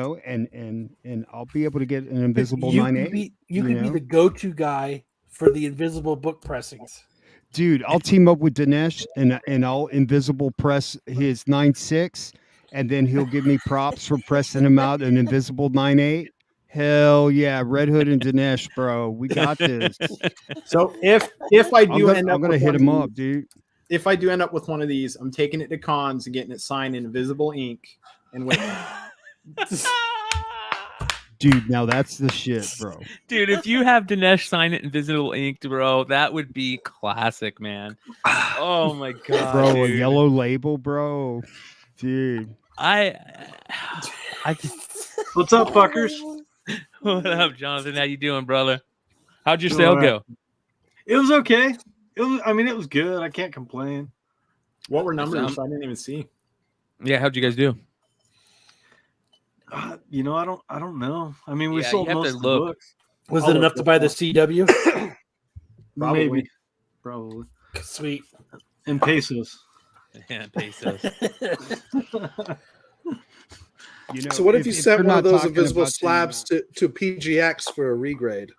I'll be able to get an invisible You 9.8. could be the go-to guy for the invisible book pressings. Dude, I'll team up with Dinesh and I'll invisible press his 9.6, and then he'll give me props for pressing him out an invisible 9.8. Hell yeah, Red Hood and Dinesh, bro, we got this. So if I do I'm gonna with hit one him of up, these- dude. if I do end up with one of these, I'm taking it to cons and getting it signed in invisible ink and waiting. Dude, now that's the shit, bro. Dude, if you have Dinesh sign it invisible inked, bro, that would be classic, man. Oh my god, Bro, a dude. yellow label, bro. Dude. I What's up, fuckers? What up, Jonathan? How you doing, brother? How'd your Doing sale all right. go? It was okay. It was good. I can't complain. What were numbers? I didn't even see. Yeah, how'd you guys do? I don't know. I mean, we Yeah, sold you have most to of the look. books. Was I'll it look enough to this buy the up. CW? Maybe. Probably. Sweet. In pesos. Yeah, pesos. You know, So what if you sent you're one of not those talking invisible about slabs to PGX for a regrade?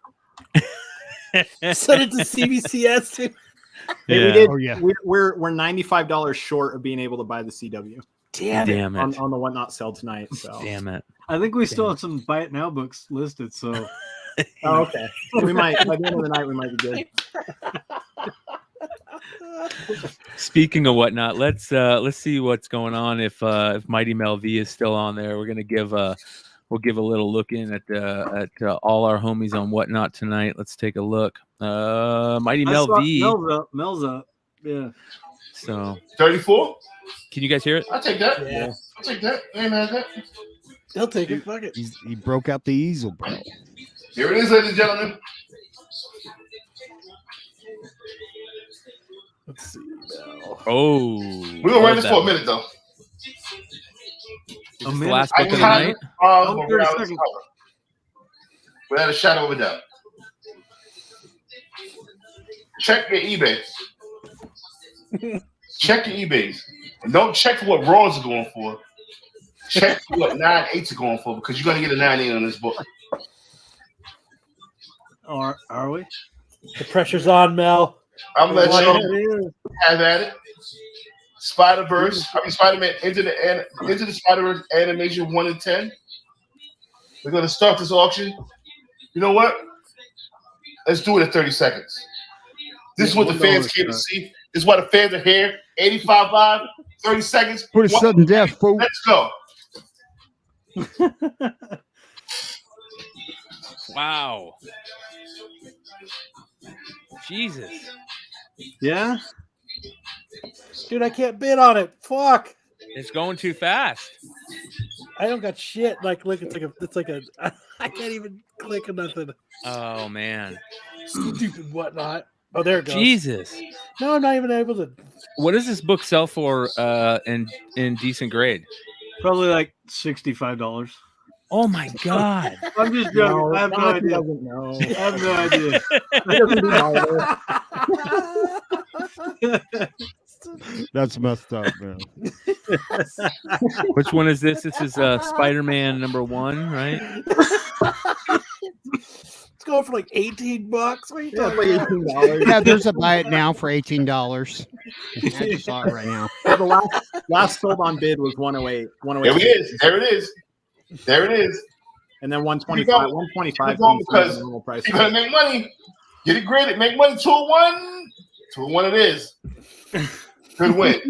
Send it to CBCS too. Hey, Yeah. we did. Oh, yeah. We're $95 short of being able to buy the CW Damn it. Damn it. on the whatnot sale tonight. So Damn it. I think we still have some buy it now books listed. So oh, okay, we might by the end of the night we might be good. Speaking of whatnot, let's see what's going on. If Mighty Mel V is still on there, we're gonna give we'll give a little look in at all our homies on whatnot tonight. Let's take a look. Mighty I Mel saw V. Mel's up. Yeah. So 34? can you guys hear it? I'll take that. Yeah. I'll take that. Ain't mad at that. He'll take it. Fuck it. He broke out the easel, bro. Here it is, ladies and gentlemen. Let's see now. Oh, We're gonna run love this that for a one. minute though. Is this the minute? last I book of the kind night? of Oh, 30 seconds. without a shadow of a doubt. Check your eBay. Check your eBays. And don't check for what Raws are going for. Check for what 9.8s are going for because you're gonna get a 9.8 on this book. Are we? The pressure's on, Mel. I'm gonna let Yeah, y'all it is. have at it. Spider-Verse, Spider-Man into the Spider-Verse animation 1 in 10. We're gonna start this auction. You know what? Let's do it in 30 seconds. This is what the fans came to see. This is why the fans are here. 85 live, 30 seconds. Put a sudden death, fool. Let's go. Wow. Jesus. Yeah. Dude, I can't bid on it. Fuck. It's going too fast. I don't got shit. Like, look, it's like a. I can't even click on nothing. Oh man. Stupid whatnot. Oh, there it goes. Jesus. No, I'm not even able to. What does this book sell for in decent grade? Probably like $65. Oh my god. I'm just joking. I have no idea. Doesn't know. I have no idea. He doesn't do neither. That's messed up, man. Which one is this? This is Spider-Man #1, right? It's going for like $18. What are you Yeah, talking like about? $18. Yeah, there's a buy it now for $18. I just saw it right now. Yeah, the last sold on bid was 108. 108. There it is. There it is. There it is. And then 125. Keep going. 125 Keep going seems because the normal price. You're gonna make money. Get it graded. Make money. 201. 201 it is. Good win.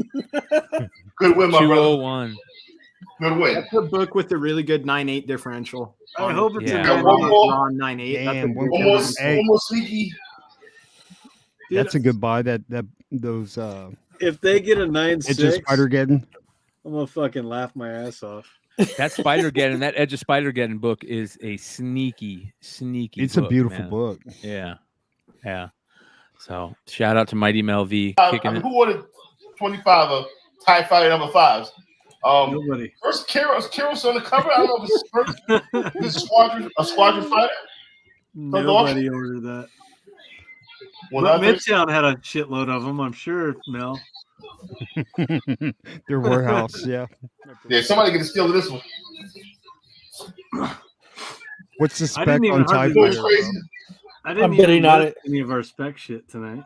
Good win, my brother. 201. Good win. That's the book with the really good 9.8 differential. I hope it's Yeah. a Got one more. on 9.8. That's a Damn, good Almost, Hey. almost sneaky. That's a good buy. Those If they get a Edge of 9.6, Spider-Geddon. I'm gonna fucking laugh my ass off. That Spider-Geddon, that Edge of Spider-Geddon book is a sneaky It's book, a beautiful man. book. Yeah. Yeah. So shout out to Mighty Mel V kicking it. Who ordered 25 of TIE Fighter #5s? Nobody. First Carol's on the cover. I don't know if it's first. This squadron fighter. Nobody ordered that. Well, But nothing. Midtown had a shitload of them, I'm sure, Mel. Their warehouse, yeah. Yeah, somebody get a steal of this one. What's the I spec didn't even on TIE hardly Going Fighter? crazy. I didn't I'm even bidding on look it. any of our spec shit tonight.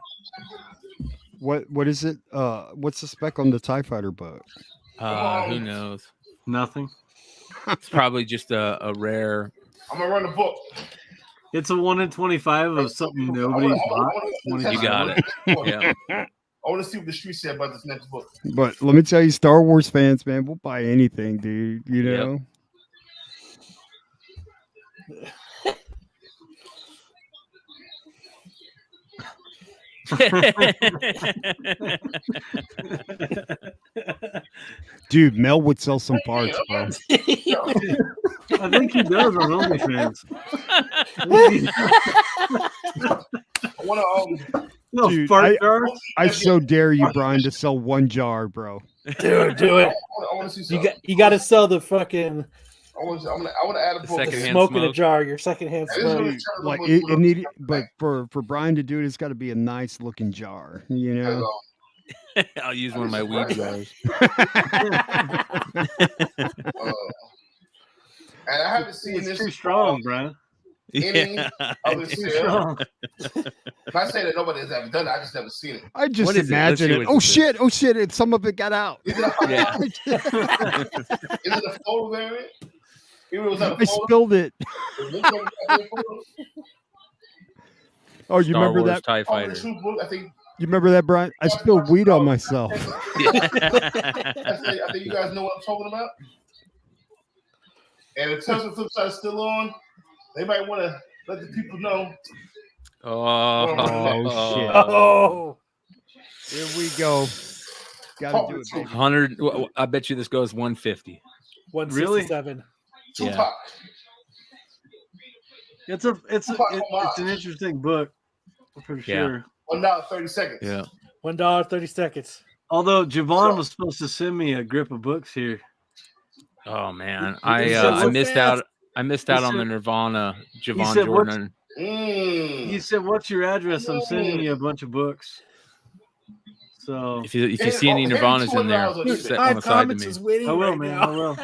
What is it? What's the spec on the TIE Fighter book? Who knows? Nothing. It's probably just a rare. I'm gonna run the book. It's a 1 in 25 of something nobody's bought. You got it. Yeah. I want to see what the street said about this next book. But let me tell you, Star Wars fans, man, we'll buy anything, dude. You Yep. know? Dude, Mel would sell some parts, bro. I think he does on OnlyFans. I want to No, Dude, fart jar. I so dare you, Brian, to sell one jar, bro. Dude, do it. I want to see something. You got to sell the fucking I want to add a book. secondhand smoke in a smoke. jar. Your secondhand This is smoke. really turn Like over it to need, but for Brian to do it, it's got to be a nice looking jar, you know. I'll use one of my weed jars. And I haven't seen It's this too strong, Brian. any Yeah. other Too sale. strong. Not saying that nobody has ever done it. I just never seen it. I just What is it? Let's imagine see it. what Oh this is. shit! Oh shit! It, some of it got out. Is it a, Yeah. is it a photo variant? Even if it was not a I photo, spilled it. it looks like a photo. Oh, you Star remember Wars that? TIE Oh, Fighter. the truth book, I think You remember that, Brian? I spilled weed on myself. I think you guys know what I'm talking about. And if Tales of Flipside is still on, they might want to let the people know. Oh, shit. Oh, Here we go. Gotta do it, baby. 100. I bet you this goes 150. 167. Yeah. Tupac. It's an interesting book for sure. $1.30. Yeah. $1.30. Although Javon was supposed to send me a grip of books here. Oh man, said I so missed fast. out. I missed out on the said- Nirvana Javon said, "What's- Jordan. He said, "What's your address? I'm sending you a bunch of books." So If you see any Nirvanas in there, $200 set Hive them aside to Comics me. is winning I will, right man. now. I will.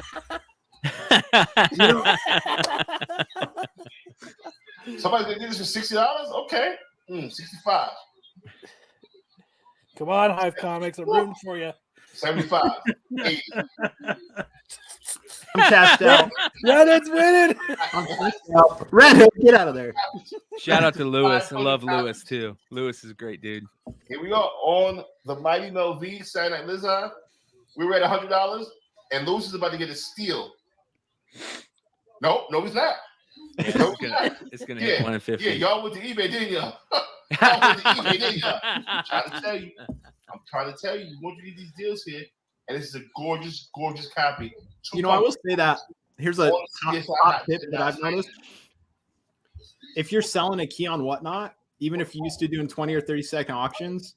Somebody's gonna do this for $60? Okay. 65. Come on, Hive Comics. I'm rooting for you. 75. 80. I'm cashed out. Redhead's winning. I'm cashed out. Redhead, get out of there. Shout out to Lewis. I love Lewis too. Lewis is a great dude. Here we go on the Mighty Mel V Saturday Night Lizard. We were at $100, and Lewis is about to get a steal. No, he's not. Yeah, No, it's gonna hit 150. Yeah, y'all went to eBay, didn't y'all? Y'all went to eBay, didn't y'all? I'm trying to tell you, you want to get these deals here, and this is a gorgeous, gorgeous copy. You know, I will say that here's a top tip that I've noticed. If you're selling a key on Whatnot, even if you're used to doing 20 or 30-second auctions,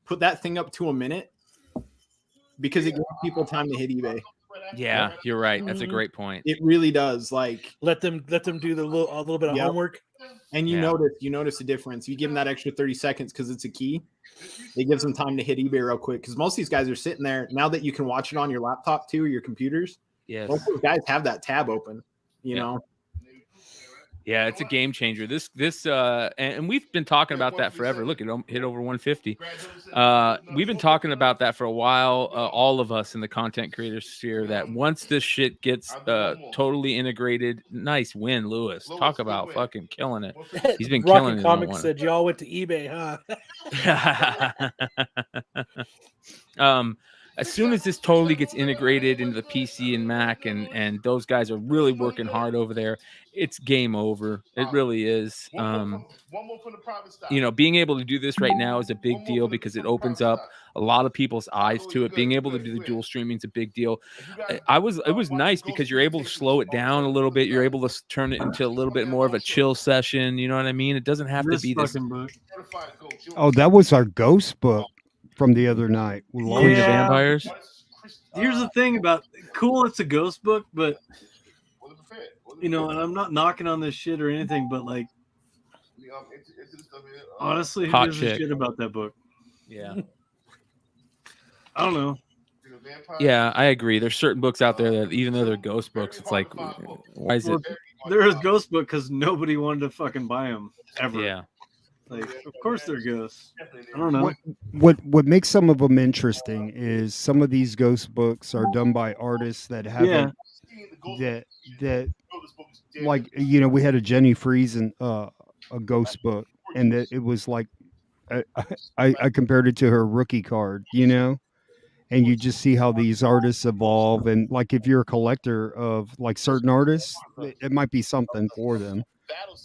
put that thing up to a minute because it gives people time to hit eBay. Yeah, you're right. That's a great point. It really does. Like, Let them do a little bit of Yep. homework. and you Yeah. notice the difference. You give them that extra 30 seconds because it's a key. It gives them time to hit eBay real quick because most of these guys are sitting there now that you can watch it on your laptop too or your computers. Yes. Most of those guys have that tab open. You Yeah. know, Yeah, it's a game changer. And we've been talking about that forever. Look, it hit over 150. We've been talking about that for a while. All of us in the content creator sphere. That once this shit gets totally integrated, nice win, Lewis. Talk about fucking killing it. He's been killing Rocky it. Comics said y'all went to eBay, huh? As soon as this totally gets integrated into the PC and Mac, and those guys are really working hard over there, it's game over. It really is. One more from the private stock. You know, being able to do this right now is a big deal because it opens up a lot of people's eyes to it. Being able to do the dual streaming is a big deal. It was nice because you're able to slow it down a little bit. You're able to turn it into a little bit more of a chill session. You know what I mean? It doesn't have to be this. fucking book. Oh, that was our ghost book from the other night. We Queen of Yeah. Vampires. Here's the thing about cool. It's a ghost book, but you know, and I'm not knocking on this shit or anything, but like honestly, who Hot gives a chick. shit about that book? Yeah. I don't know. Yeah, I agree. There's certain books out there that even though they're ghost books, it's like, why is it? They're a ghost book because nobody wanted to fucking buy them ever. Yeah. Like, of course they're ghosts. I don't know. What makes some of them interesting is some of these ghost books are done by artists that haven't that like, you know, we had a Jenny Friesen a ghost book, and that it was like I compared it to her rookie card, you know, and you just see how these artists evolve. And like if you're a collector of like certain artists, it might be something for them.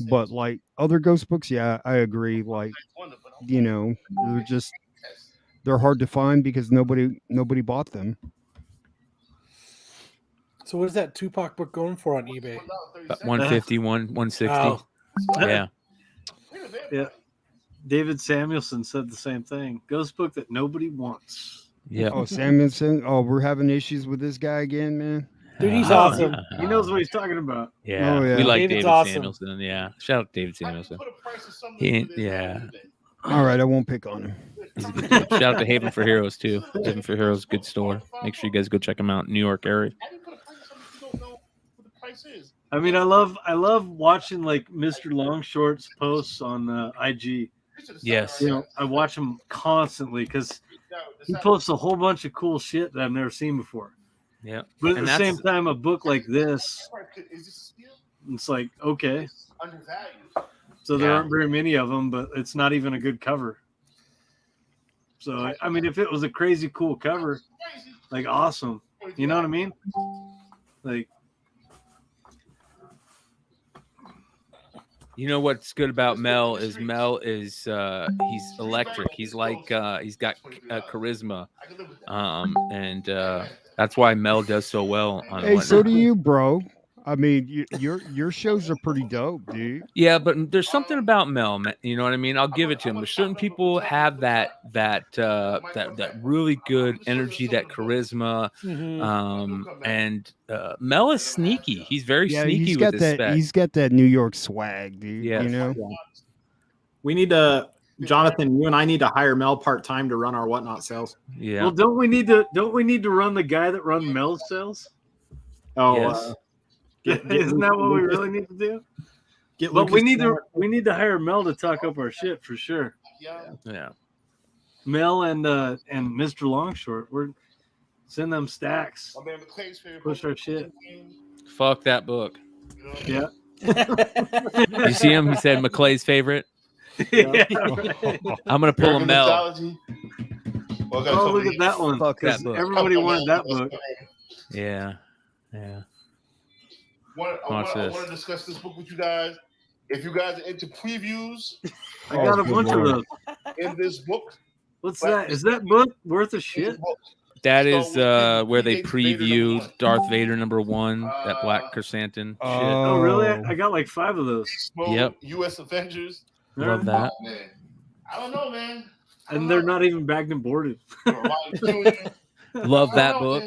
But like other ghost books, yeah, I agree. Like, they're hard to find because nobody bought them. So what is that Tupac book going for on eBay? About 150, 160. Oh. Yeah. Yeah. David Samuelson said the same thing. Ghost book that nobody wants. Yeah. Oh, Samuelson. Oh, we're having issues with this guy again, man. Dude, he's awesome. He knows what he's talking about. Yeah. Oh, yeah. We like David's David awesome. Samuelson. Yeah. Shout out to David Samuelson. Yeah. All right, I won't pick on him. He's a good dude. Shout out to Haven for Heroes too. Haven for Heroes, good store. Make sure you guys go check them out in New York area. I mean, I love watching like Mr. Longshort's posts on IG. Yes. You know, I watch him constantly because he posts a whole bunch of cool shit that I've never seen before. Yeah. But at And the that's- same time, a book like this, it's like, okay. So there Yeah. aren't very many of them, but it's not even a good cover. So, I mean, if it was a crazy cool cover, like awesome. You know what I mean? Like, You know what's good about Mel is he's electric. He's like he's got charisma, and that's why Mel does so well on. Hey, so Whatnot. do you, bro. I mean, your shows are pretty dope, dude. Yeah, but there's something about Mel. You know what I mean? I'll give it to him. There's certain people have that really good energy, that charisma, and Mel is sneaky. He's very sneaky he's with got his that. spec. He's got that New York swag, dude. Yes. You know. We need to, Jonathan. You and I need to hire Mel part time to run our whatnot sales. Yeah. well, don't we need to run the guy that runs Mel's sales? Oh, Yes. Isn't that what we really need to do? Get But we Lucas need to hire Mel to talk up our shit for sure. Yeah. Mel and Mr. Longshort, we're send them stacks. Push our shit. Fuck that book. Yeah. You see him? He said McClay's favorite. Yeah. I'm gonna pull a Mel. Oh, look at that one. Fuck that 'Cause book. everybody wanted that book. Yeah. Yeah. I Watch want this. to discuss this book with you guys. If you guys are into previews I got a good bunch lord. of those. in this book, What's that? Is that book worth a shit? That is Star Wars where they Vader preview #1. Darth Vader #1, that black chrysanthemum shit. Oh, really? I got like 5 of those. Yep. U.S. Avengers. Love that. Oh, man. I don't know, man. And they're not even bagged and boarded. Love that book.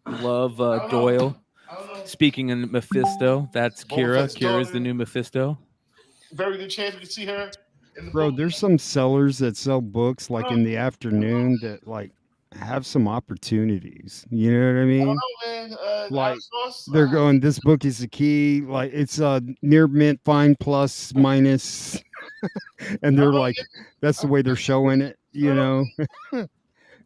Love Doyle. Speaking of Mephisto, that's Kira. Fett's Kira's daughter. the new Mephisto. Very good chance we can see her in the Bro, book. there's some sellers that sell books like in the afternoon that like have some opportunities. You know what I I mean? don't know, man. Like, Sauce, They're going, this book is the key. Like it's near mint, fine, plus, minus. And they're like, that's the way they're showing it, you know?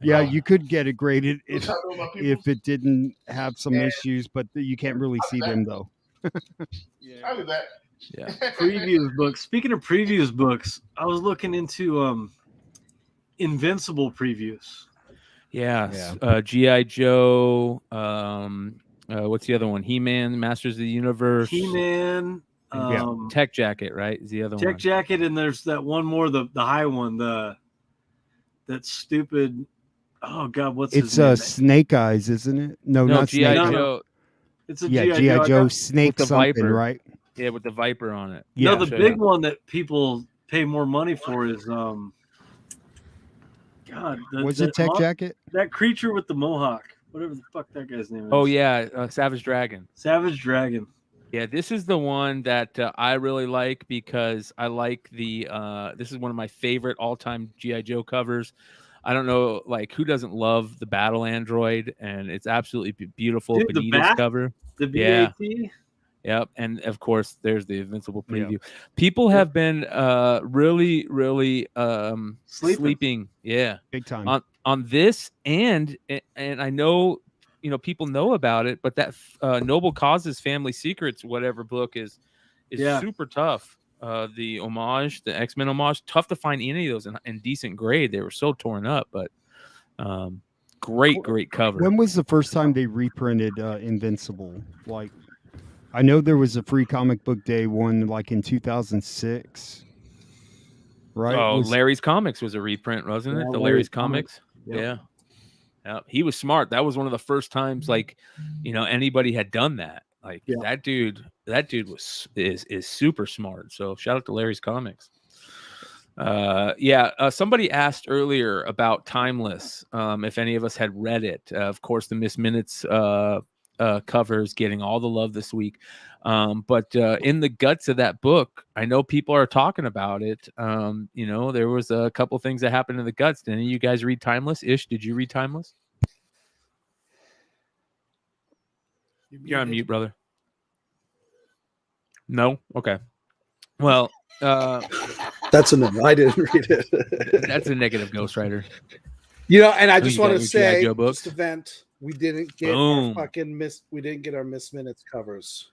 Yeah, you could get it graded if it didn't have some issues, but you can't really see them though. I'll be back. Yeah. Previews books. Speaking of previews books, I was looking into Invincible previews. Yeah. G.I. Joe. What's the other one? He-Man, Masters of the Universe. He-Man. Tech Jacket, right? Is the other Tech one. Jacket, and there's that one more, the high one, that stupid. Oh God, what's It's his name? Snake Eyes, isn't it? No, No, not G.I. Snake Eyes. Joe. It's a Yeah, G.I. G.I. Joe. Joe Snake the something, Viper. right? Yeah, with the Viper on it. Yeah. No, the big one that people pay more money for is God. Was it Tech Jacket? That creature with the mohawk, whatever the fuck that guy's name is. Oh yeah, Savage Dragon. Savage Dragon. Yeah, this is the one that I really like because I like the. This is one of my favorite all-time GI Joe covers. I don't know, like who doesn't love the Battle Android, and it's absolutely beautiful. Dude, the Benitez bat? cover. The Yeah. BAT. Yep, and of course, there's the Invincible preview. People have been really sleeping. Yeah, Big time. on this, and I know people know about it, but that Noble Causes Family Secrets whatever book is super tough. The homage, the X-Men homage, tough to find any of those in decent grade. They were so torn up, but Great cover. When was the first time they reprinted Invincible? Like, I know there was a free comic book day one like in 2006. Right? Oh, Larry's Comics was a reprint, wasn't it? The Larry's Comics. Yep. Yeah. He was smart. That was one of the first times, like, anybody had done that. Like that dude is super smart. So shout out to Larry's Comics. Somebody asked earlier about Timeless. If any of us had read it. Of course, the Miss Minutes covers getting all the love this week. But in the guts of that book, I know people are talking about it. There was a couple things that happened in the guts. Did any of you guys read Timeless? Ish, did you read Timeless? You're on mute, brother. No? Okay. Well, that's a no. I didn't read it. That's a negative ghostwriter. And I just want to your say, Joe books? this event, we didn't get our we didn't get our Miss Minutes covers.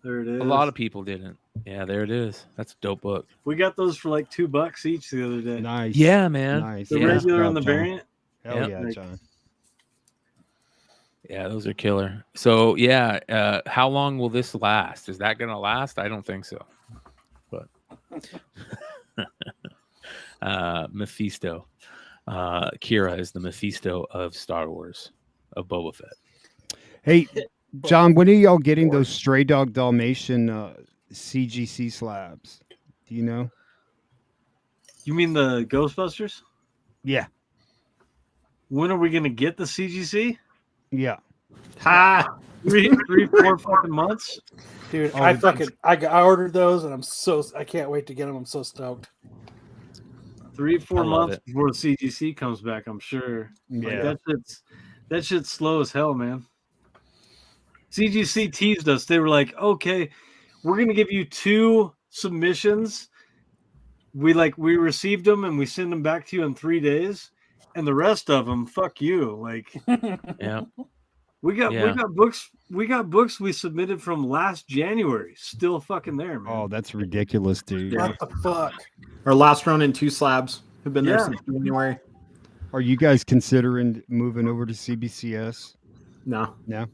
There it is. A lot of people didn't. Yeah, there it is. That's a dope book. We got those for like $2 each the other day. Nice. Yeah, man. Nice. The regular and the variant. Hell yeah, John. Yeah, those are killer. So yeah, how long will this last? Is that gonna last? I don't think so. But Mephisto. Kira is the Mephisto of Star Wars, of Boba Fett. Hey, John, when are y'all getting those Stray Dog Dalmatian CGC slabs? Do you know? You mean the Ghostbusters? Yeah. When are we gonna get the CGC? Yeah. Ha! 4 fucking months, dude. I ordered those, and I can't wait to get them. I'm so stoked. 3-4 months before the CGC comes back, I'm sure. Yeah, that shit's slow as hell, man. CGC teased us. They were like, "Okay, we're gonna give you 2 submissions. We received them and we send them back to you in 3 days, and the rest of them, fuck you." Like, yeah. We got books. We got books we submitted from last January, still fucking there, man. Oh, that's ridiculous, dude. What the fuck? Our last run in 2 slabs have been there Yeah. since January. Are you guys considering moving over to CBCS? No. No.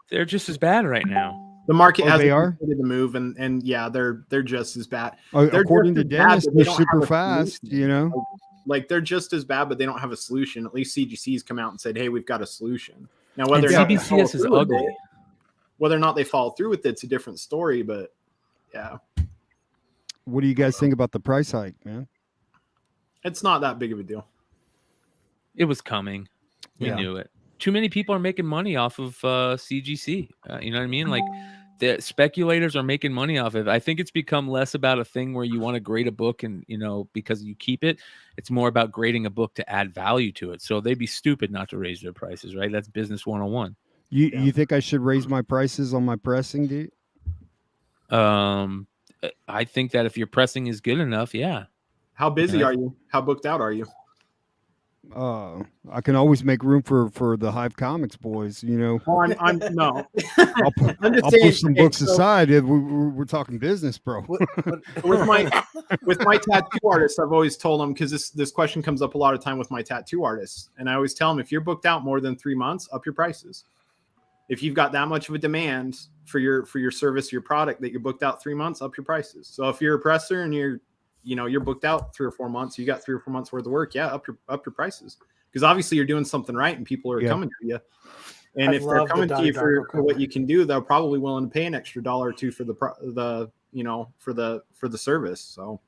They're just as bad right now. The market they are? hasn't decided to move, and yeah, they're just as bad. According to just as bad, Dennis, but they they're don't have super a fast, solution. you know? Like they're just as bad, but they don't have a solution. At least CGC's come out and said, "Hey, we've got a solution." Now, And whether or not they follow CBCS is through with ugly. it- whether or not they follow through with it's a different story. But yeah, What do you guys think about the price hike, man? it's not that big of a deal. It was coming. We Yeah. knew it. Too many people are making money off of CGC. You know what I mean? Like the speculators are making money off of it. I think it's become less about a thing where you want to grade a book and, because you keep it. It's more about grading a book to add value to it. So they'd be stupid not to raise their prices, right? That's business 101. You think I should raise my prices on my pressing, dude? I think that if your pressing is good enough, yeah. How busy are you? How booked out are you? I can always make room for the Hive Comics boys, you know. Oh, I'm no. I'll I'm just I'll saying, push some okay, books so- aside if we're talking business, bro. with my tattoo artists, I've always told them, because this question comes up a lot of time with my tattoo artists, and I always tell them, if you're booked out more than 3 months, up your prices. If you've got that much of a demand for your service, your product, that you're booked out 3 months, up your prices. So if you're a presser and you're booked out 3 or 4 months, you got 3 or 4 months worth of work, up your prices, because obviously you're doing something right and people are coming to you. And I if they're love the coming to you Donnie for what you can do, they're probably willing to pay an extra $1 or $2 for the service. So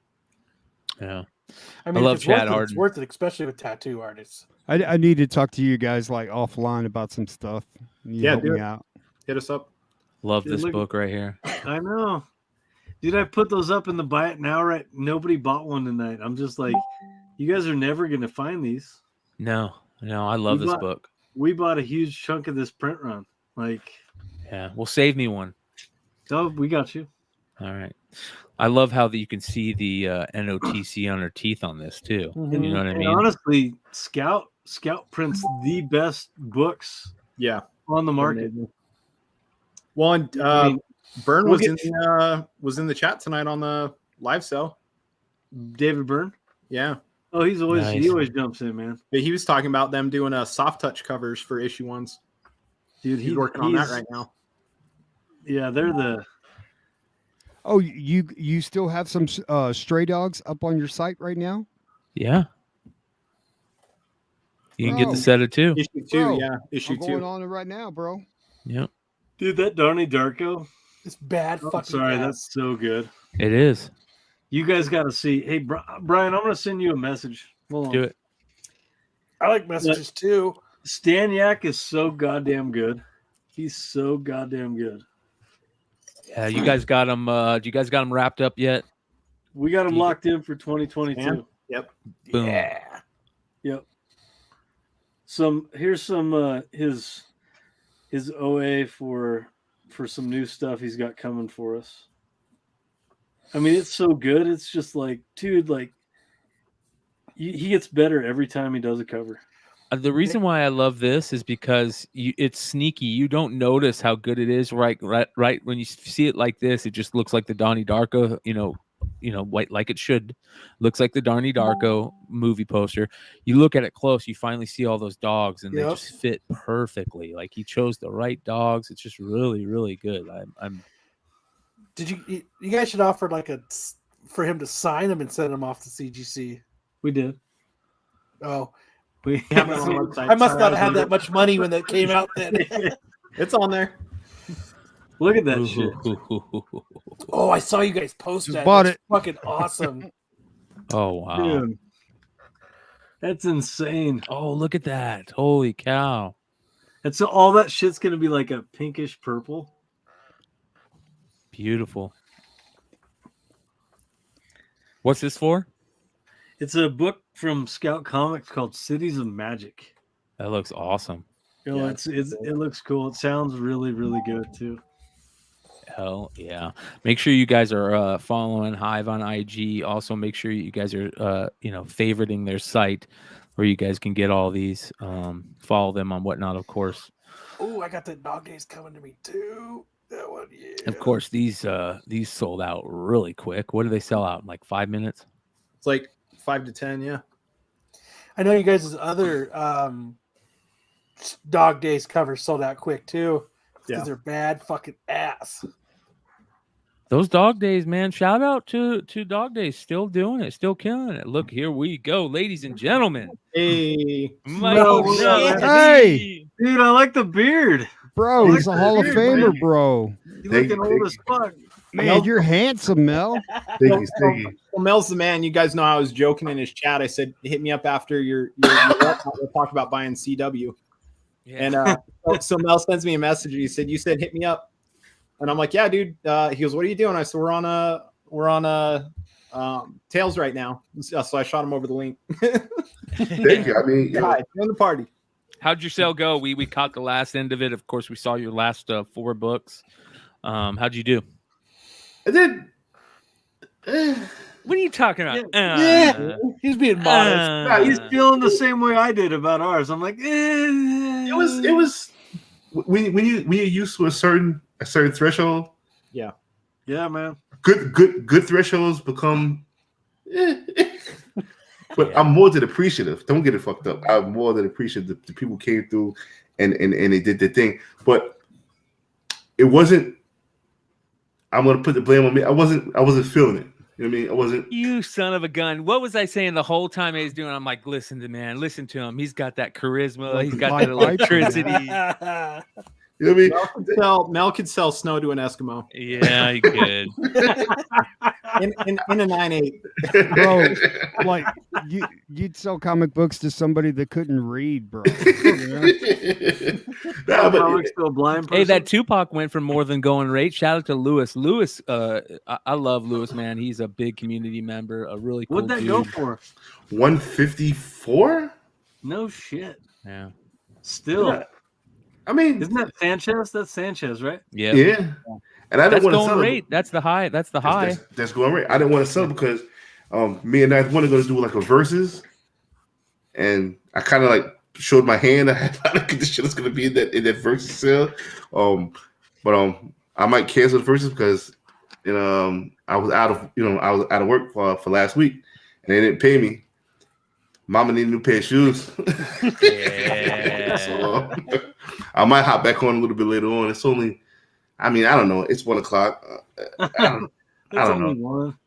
Yeah. I mean, love if it's Chad worth it, it's Harden. worth it, especially with tattoo artists. I need to talk to you guys like offline about some stuff. You help do me it. out. hit us up. Love Dude, this look- book right here. I know. Dude, I put those up in the buy it now, right? Nobody bought one tonight. I'm just like, you guys are never going to find these. No, I love We this bought- book. We bought a huge chunk of this print run. Like, Yeah. Well, save me one. oh, we got you. All right. I love how that you can see the NOTC on her teeth on this too. Mhm. You know what I And mean? honestly, Scout prints the best books Yeah. on the market. Well, and I mean, Byrne we'll was in the chat tonight on the live cell. David Byrne. Yeah. Oh, he Nice. always jumps in, man. But he was talking about them doing soft touch covers for issue 1s. Dude, He's working on that right now. Yeah, they're the. Oh, you still have some stray dogs up on your site right now? Yeah. You can get the Bro. set of 2. Issue 2, Bro, yeah. Issue I'm 2. going on it right now, bro. Yep. Dude, that Donnie Darko. It's bad Oh, fucking. sorry, ass. that's so good. It is. You guys got to see. Hey, Brian, I'm going to send you a message. Hold on. Do it. I like messages too. Staniak is so goddamn good. He's so goddamn good. Yeah, you guys got them. Do you guys got them wrapped up yet? We got him locked in for 2022. Stan? Yep. Boom. Yeah. Yep. Here's some his OA for some new stuff he's got coming for us. I mean, it's so good. It's just like, dude, like he gets better every time he does a cover. The reason why I love this is because it's sneaky. You don't notice how good it is right when you see it like this. It just looks like the Donnie Darko, like it should. Looks like the Donnie Darko movie poster. You look at it close, you finally see all those dogs, and they just fit perfectly. Like he chose the right dogs. It's just really, really good. Did you guys should offer for him to sign them and send them off to CGC? We did. Oh, We have it on our website. I must not have had that much money when that came out. Then It's on there. Look at that shit. oh, I saw you guys post Just that. bought That's it. fucking awesome. Oh wow! Dude, that's insane. Oh, look at that! Holy cow! And so all that shit's gonna be like a pinkish purple. Beautiful. What's this for? It's a book from Scout Comics called Cities of Magic. That looks awesome. It looks cool. It sounds really, really good too. Hell yeah. Make sure you guys are following Hive on IG. Also make sure you guys are favoriting their site where you guys can get all these. Follow them on Whatnot, of course. Oh, I got the dog days coming to me too. That one, yeah. Of course, these sold out really quick. What do they sell out in like 5 minutes? It's like 5 to 10, yeah. I know you guys' other dog days covers sold out quick too. Because they're bad fucking ass. Those dog days, man. Shout out to Dog Days. Still doing it. Still killing it. Look, here we go, ladies and gentlemen. Hey. Hey, Dude, I like the beard. bro, he's a Hall of Dude, Famer, man. bro. You Thank looking you, old thank as fuck. Man, you're handsome, Mel. Thank you. Well, Mel's the man. You guys know I was joking in his chat. I said, hit me up after your we'll talk about buying CW. Yeah. And so Mel sends me a message. He said, "You said hit me up," and I'm like, "Yeah, dude." He goes, "What are you doing?" I said, "We're on Tails right now." So I shot him over the link. Thank you. I mean, Yeah, join the party. How'd your sale go? We caught the last end of it. Of course, we saw your last 4 books. How'd you do? I did. What are you talking about? Yeah, he's being modest. He's feeling the same way I did about ours. I'm like, It was when you used to a certain threshold. yeah, man. Good thresholds become. But I'm more than appreciative. Don't get it fucked up. I'm more than appreciative. The people came through and they did their thing, but it wasn't. I'm gonna put the blame on me. I wasn't feeling it. You know what I mean? I wasn't. You son of a gun. What was I saying the whole time he's doing? I'm like, listen to him. He's got that charisma. He's got that electricity. You know what I mean? Mel could sell snow to an Eskimo Yeah, he could. in a 9.8. Bro, like you'd sell comic books to somebody that couldn't read, bro. You know? Nah, but Alex, still a blind person. Hey, that Tupac went for more than going rate. Shout out to Lewis. Lewis, I love Lewis, man. He's a big community member, a really cool What'd that dude. go for? 154. No shit. Yeah. Still, Yeah. I mean, isn't that Sanchez? That's Sanchez, right? Yeah. yeah. And I That's didn't want to going sell rate. it. That's the high. That's the high. That's going rate. I didn't want to sell it because me and I wanted to do like a versus, and I kind of like showed my hand. I had a lot of condition that's going to be in that versus sale. But I might cancel the versus because I was out of work for last week and they didn't pay me. Mama need a new pair of shoes. Yeah. So, I might hop back on a little bit later on. It's only, I don't know. It's 1 o'clock. I don't only know. one.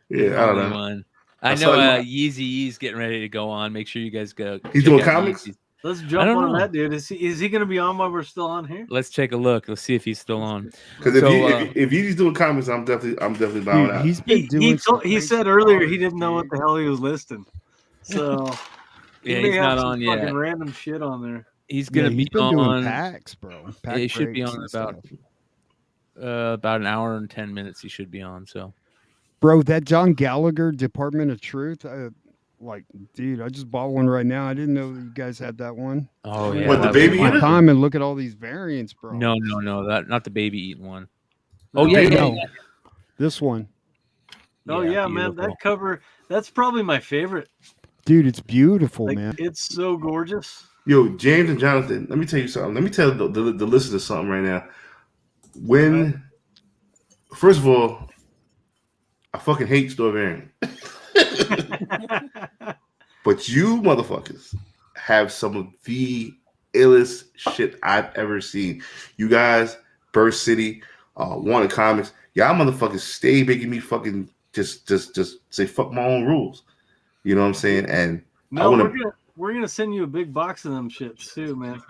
Yeah, I don't Only know. one. I I know saw him- Yeezy's getting ready to go on. Make sure you guys go. He's check doing out comics? Yeezy's. Let's I jump don't on know. that, dude. Is he going to be on while we're still on here? Let's take a look. Let's see if he's still on. Because So, if he's doing comics, I'm definitely bowing Dude, out. he's been doing. He said earlier he didn't know what the hell he was listing. So Yeah, he may he's have not some on fucking yet. random shit on there. He's Yeah, gonna he's be been doing on. packs, bro. Yeah, Pack he should be breaks on and about stuff. about an hour and 10 minutes. He should be on. So Bro, that John Gallagher Department of Truth, dude, I just bought one right now. I didn't know that you guys had that one. oh yeah, What, the that baby one. eater? Time and look at all these variants, bro. No, that not the baby eating one. No, Oh yeah, no. yeah. This one, Oh yeah, man, that beautiful. cover, that's probably my favorite. dude, it's beautiful, Like, man. it's so gorgeous. Yo, James and Jonathan, let me tell you something. Let me tell the listeners something right now. First of all, I fucking hate store variant. But you motherfuckers have some of the illest shit I've ever seen. You guys, Burst City, Wanted Comics, y'all motherfuckers stay making me fucking just say fuck my own rules. You know what I'm saying? And No, I wanna, we're gonna send you a big box of them shits too, man.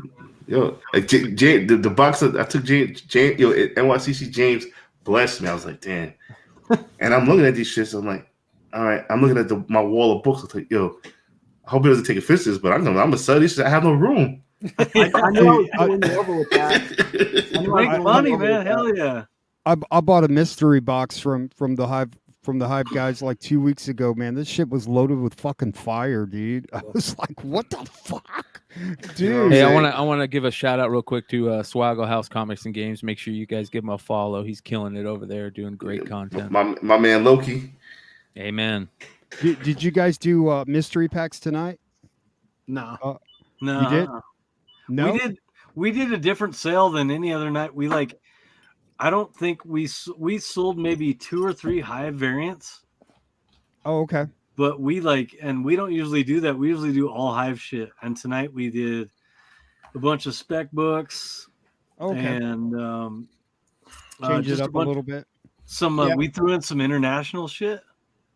yo, like the box that I took James, yo, at NYCC, James blessed me. I was like, damn. And I'm looking at these shits. I'm like, all right. I'm looking at my wall of books. I'm like, yo, I hope it doesn't take offense to this, but I'm gonna sell these shits. I have no room. I knew I was going over with that. I knew I was Make going money, over man. with Hell that. yeah. I bought a mystery box from the Hive guys like 2 weeks ago, man. This shit was loaded with fucking fire, dude. I was like, what the fuck? Dude. Hey, I saying? want to give a shout out real quick to Swaggle House Comics and Games. Make sure you guys give him a follow. He's killing it over there, doing great content. My man Loki. Amen. Did you guys do mystery packs tonight? No. No, You did? No. We did a different sale than any other night. I don't think we sold maybe 2 or 3 Hive variants, Oh, okay. but and we don't usually do that. We usually do all Hive shit. And tonight we did a bunch of spec books Okay. and Change it just up a little bit. some we threw in some international shit.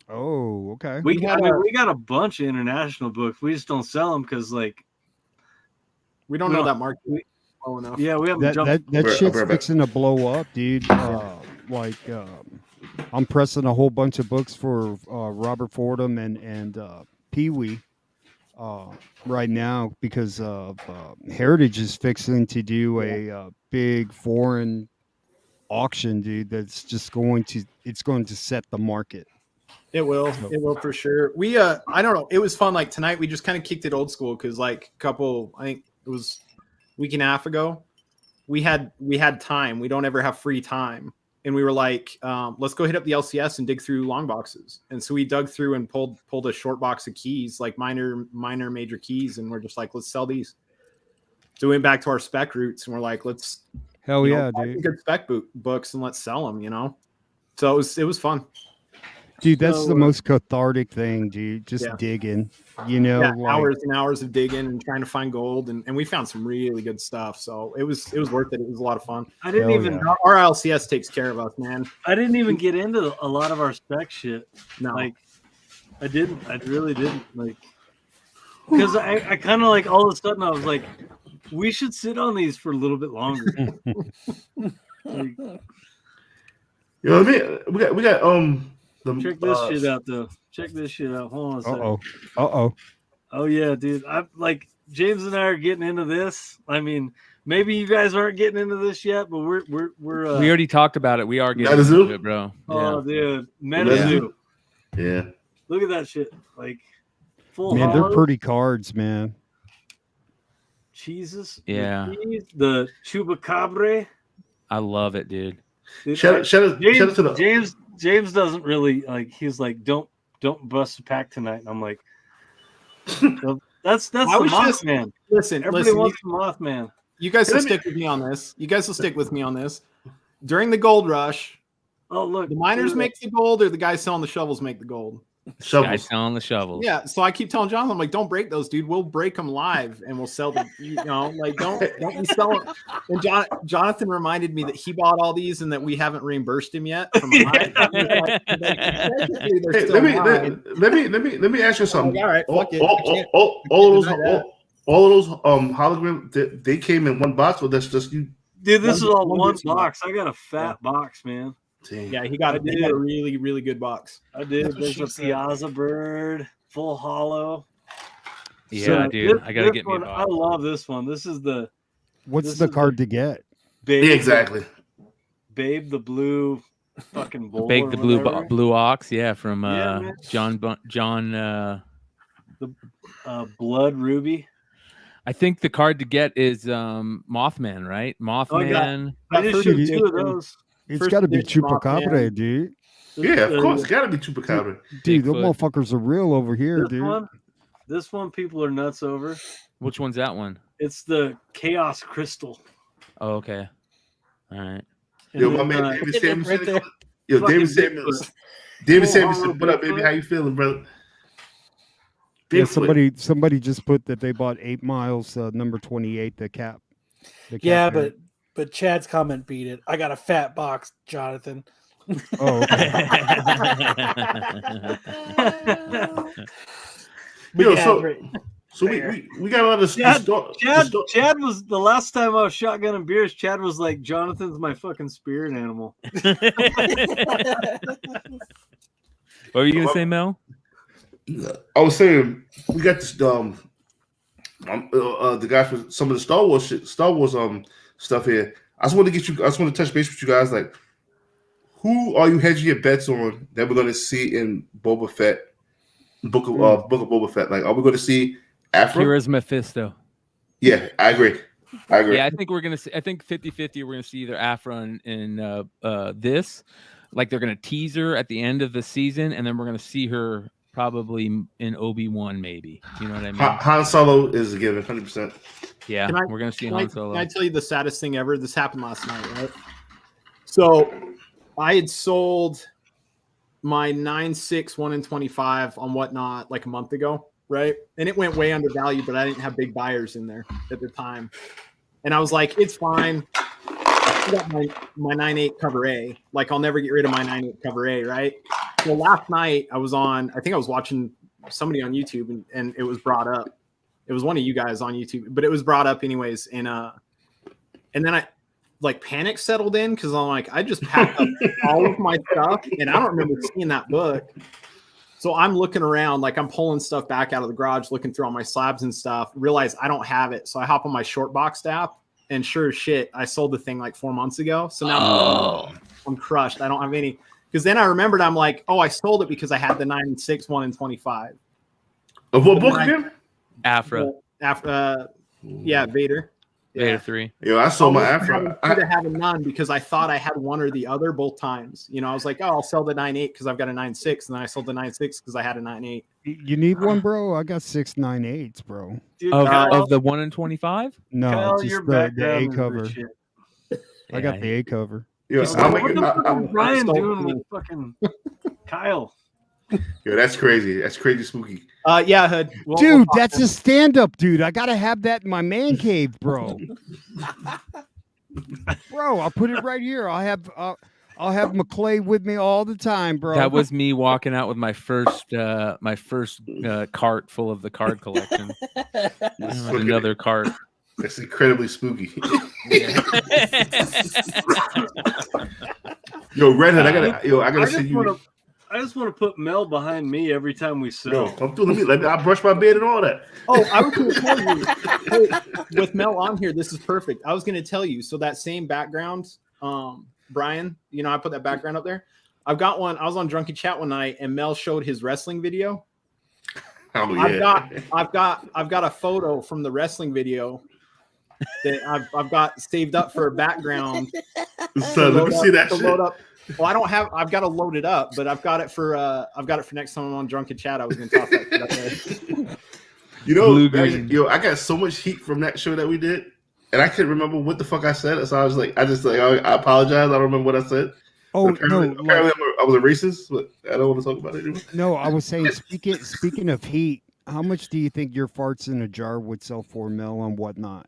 Oh, okay. We got a bunch of international books. We just don't sell them because We don't We know don't- that market well enough. yeah, we haven't jumped. That Right, shit's right back. fixing to blow up, dude. I'm pressing a whole bunch of books for Robert Fordham and Pee Wee right now because Heritage is fixing to do a big foreign auction, dude. That's just going to set the market. It will. It will for sure. We I don't know. It was fun. Like tonight, we just kind of kicked it old school because I think it was a week and a half ago. We had time. We don't ever have free time, and we were like, let's go hit up the LCS and dig through long boxes. And so we dug through and pulled a short box of keys, like minor, major keys, and we're just like, let's sell these. So we went back to our spec roots, and we're like, let's Hell you know, yeah, buy some dude. good spec books and let's sell them. So it was fun. Dude, that's So, the most cathartic thing, dude. Just Yeah. digging, Yeah, like, hours and hours of digging and trying to find gold, and we found some really good stuff. So it was worth it. It was a lot of fun. I didn't Hell even yeah. Our LCS takes care of us, man. I didn't even get into a lot of our spec shit. No, Like I didn't. I really didn't. Like because I kind of like all of a sudden I was like, we should sit on these for a little bit longer. Like, You know what I mean? We got the check this shit out though. Check this shit out. Hold on a second. Uh-oh. Oh yeah, dude. I'm like James and I are getting into this. I mean, maybe you guys aren't getting into this yet, but we're We already talked about it. We are getting Metazoo? into it, bro. oh dude, Metazoo. Metazoo. Yeah. Look at that shit. Like full Man, they're hollow. pretty cards, man. Jesus. Yeah. The Chupacabra. I love it, dude. Dude, Shout out to the James doesn't really like. He's like, don't bust a pack tonight. And I'm like, that's the I was just- Mothman. listen, Everybody wants the Mothman. you guys will stick with me on this. During the gold rush, Oh look, the miners look at make the gold, or the guys selling the shovels make the gold. Guy's Shovels. selling the shovels. Yeah, so I keep telling Jonathan, I'm like, don't break those, dude. We'll break them live and we'll sell them. You know, like don't you sell them. And Jonathan reminded me that he bought all these and that we haven't reimbursed him yet. From Hive. Hey, let me ask you something. All right, fuck it. All of those hologram, they came in one box, or that's just you? Dude, this is all one one box. box. I got a fat box, man. Damn. Yeah, he got a really, really good box. I did. That's what There's she a said. Piazza bird, full hollow. Yeah, So dude. I gotta this get me a one, I box. love this one. This is the What's This the is card to get? Babe. Yeah, exactly. Babe the blue fucking bull. Bake or the blue whatever. blue ox, yeah, from Yeah, man. John. Blood ruby. I think the card to get is Mothman, right? Mothman. I just first shoot two of those. It's First got to be edition Chupacabra, Mothman. dude. Yeah, of course. It's got to be Chupacabra. Dude, those Bigfoot. motherfuckers are real over here, dude. This one people are nuts over. Which one's that one? It's the Chaos Crystal. Oh, okay. All right. And Yo, my then, man David Samuelson. right there. Yo, fucking David Samuelson. David Samuelson, what up, baby? How you feeling, brother? Yeah, Bigfoot. somebody just put that they bought 8 Miles, number 28, the cap. Yeah, bear. but Chad's comment beat it. I got a fat box, Jonathan. Oh, okay. Yo, Yeah, so right. we got a lot of Chad was the last time I was shotgunning beers. Chad was like, "Jonathan's my fucking spirit animal." What were you gonna say, Mel? I was saying we got this the guy for some of the Star Wars stuff here. I just want to touch base with you guys. Like, who are you hedging your bets on that we're going to see in Boba Fett, Book of Bobafett? Like, are we going to see Aphra? Kira's Mephisto. Yeah, I agree. Yeah, I think we're gonna see. I think 50-50. We're gonna see either Aphra in this, like they're gonna tease her at the end of the season, and then we're gonna see her probably in Obi-Wan, maybe. You know what I mean? Han Solo is a given, 100%. Yeah, Can I- we're gonna see Can Han Solo. I tell you the saddest thing ever? This happened last night, right? So I had sold my 9.6 1 in 25 on Whatnot like a month ago, right? And it went way undervalued, but I didn't have big buyers in there at the time. And I was like, it's fine. I got my 9.8 cover A. Like, I'll never get rid of my 9.8 cover A, right? So last night I was watching somebody on YouTube and it was brought up. It was one of you guys on YouTube, but it was brought up anyways. And then I like panic settled in because I'm like, I just packed up all of my stuff and I don't remember seeing that book. So I'm looking around, like I'm pulling stuff back out of the garage, looking through all my slabs and stuff, realize I don't have it. So I hop on my short box app and sure as shit, I sold the thing like 4 months ago. So now I'm crushed. I don't have any. Because then I remembered, I'm like, oh, I sold it because I had the 9.6 1 in 25. Of what book again? Aphra. Yeah, Vader. Vader 3. Yo, I sold my Aphra. I could have none because I thought I had one or the other both times. You know, I was like, oh, I'll sell the 9.8 because I've got a 9.6, and then I sold the 9.6 because I had a 9.8. You need one, bro? I got 6 9.8s, bro. Dude, Of the 1 in 25? No, Kyle, just your the A background is cover. the shit. I got the A cover. Yo, What the fuck is Bryan doing with fucking Kyle? Yo, that's crazy. That's crazy spooky. Yeah, Hood. We'll Dude, talk that's then. a stand-up, dude. I gotta have that in my man cave, bro. Bro, I'll put it right here. I'll have McClay with me all the time, bro. That was me walking out with my first cart full of the card collection. Another cart. That's incredibly spooky. Yo, Redhead, I gotta send you. I just want to put Mel behind me every time we sell. No, I'm doing me. I brush my beard and all that. Oh, I was going to tell you. Hey, with Mel on here, this is perfect. I was going to tell you. So that same background, Bryan, you know, I put that background up there. I've got one. I was on Drunken Chat one night, and Mel showed his wrestling video. Oh yeah. I've got a photo from the wrestling video that I've got saved up for a background. So let me see that shit. Load up. Well, I don't have. I've got to load it up, but I've got it for next time I'm on Drunken Chat. I was going to talk about that. You know, Blue green. yo, I got so much heat from that show that we did, and I couldn't remember what the fuck I said. So I was like, I apologize. I don't remember what I said. Oh apparently, no, apparently like, I was a racist, but I don't want to talk about it anymore. no, I was saying speaking of heat, how much do you think your farts in a jar would sell for, Mel, and whatnot?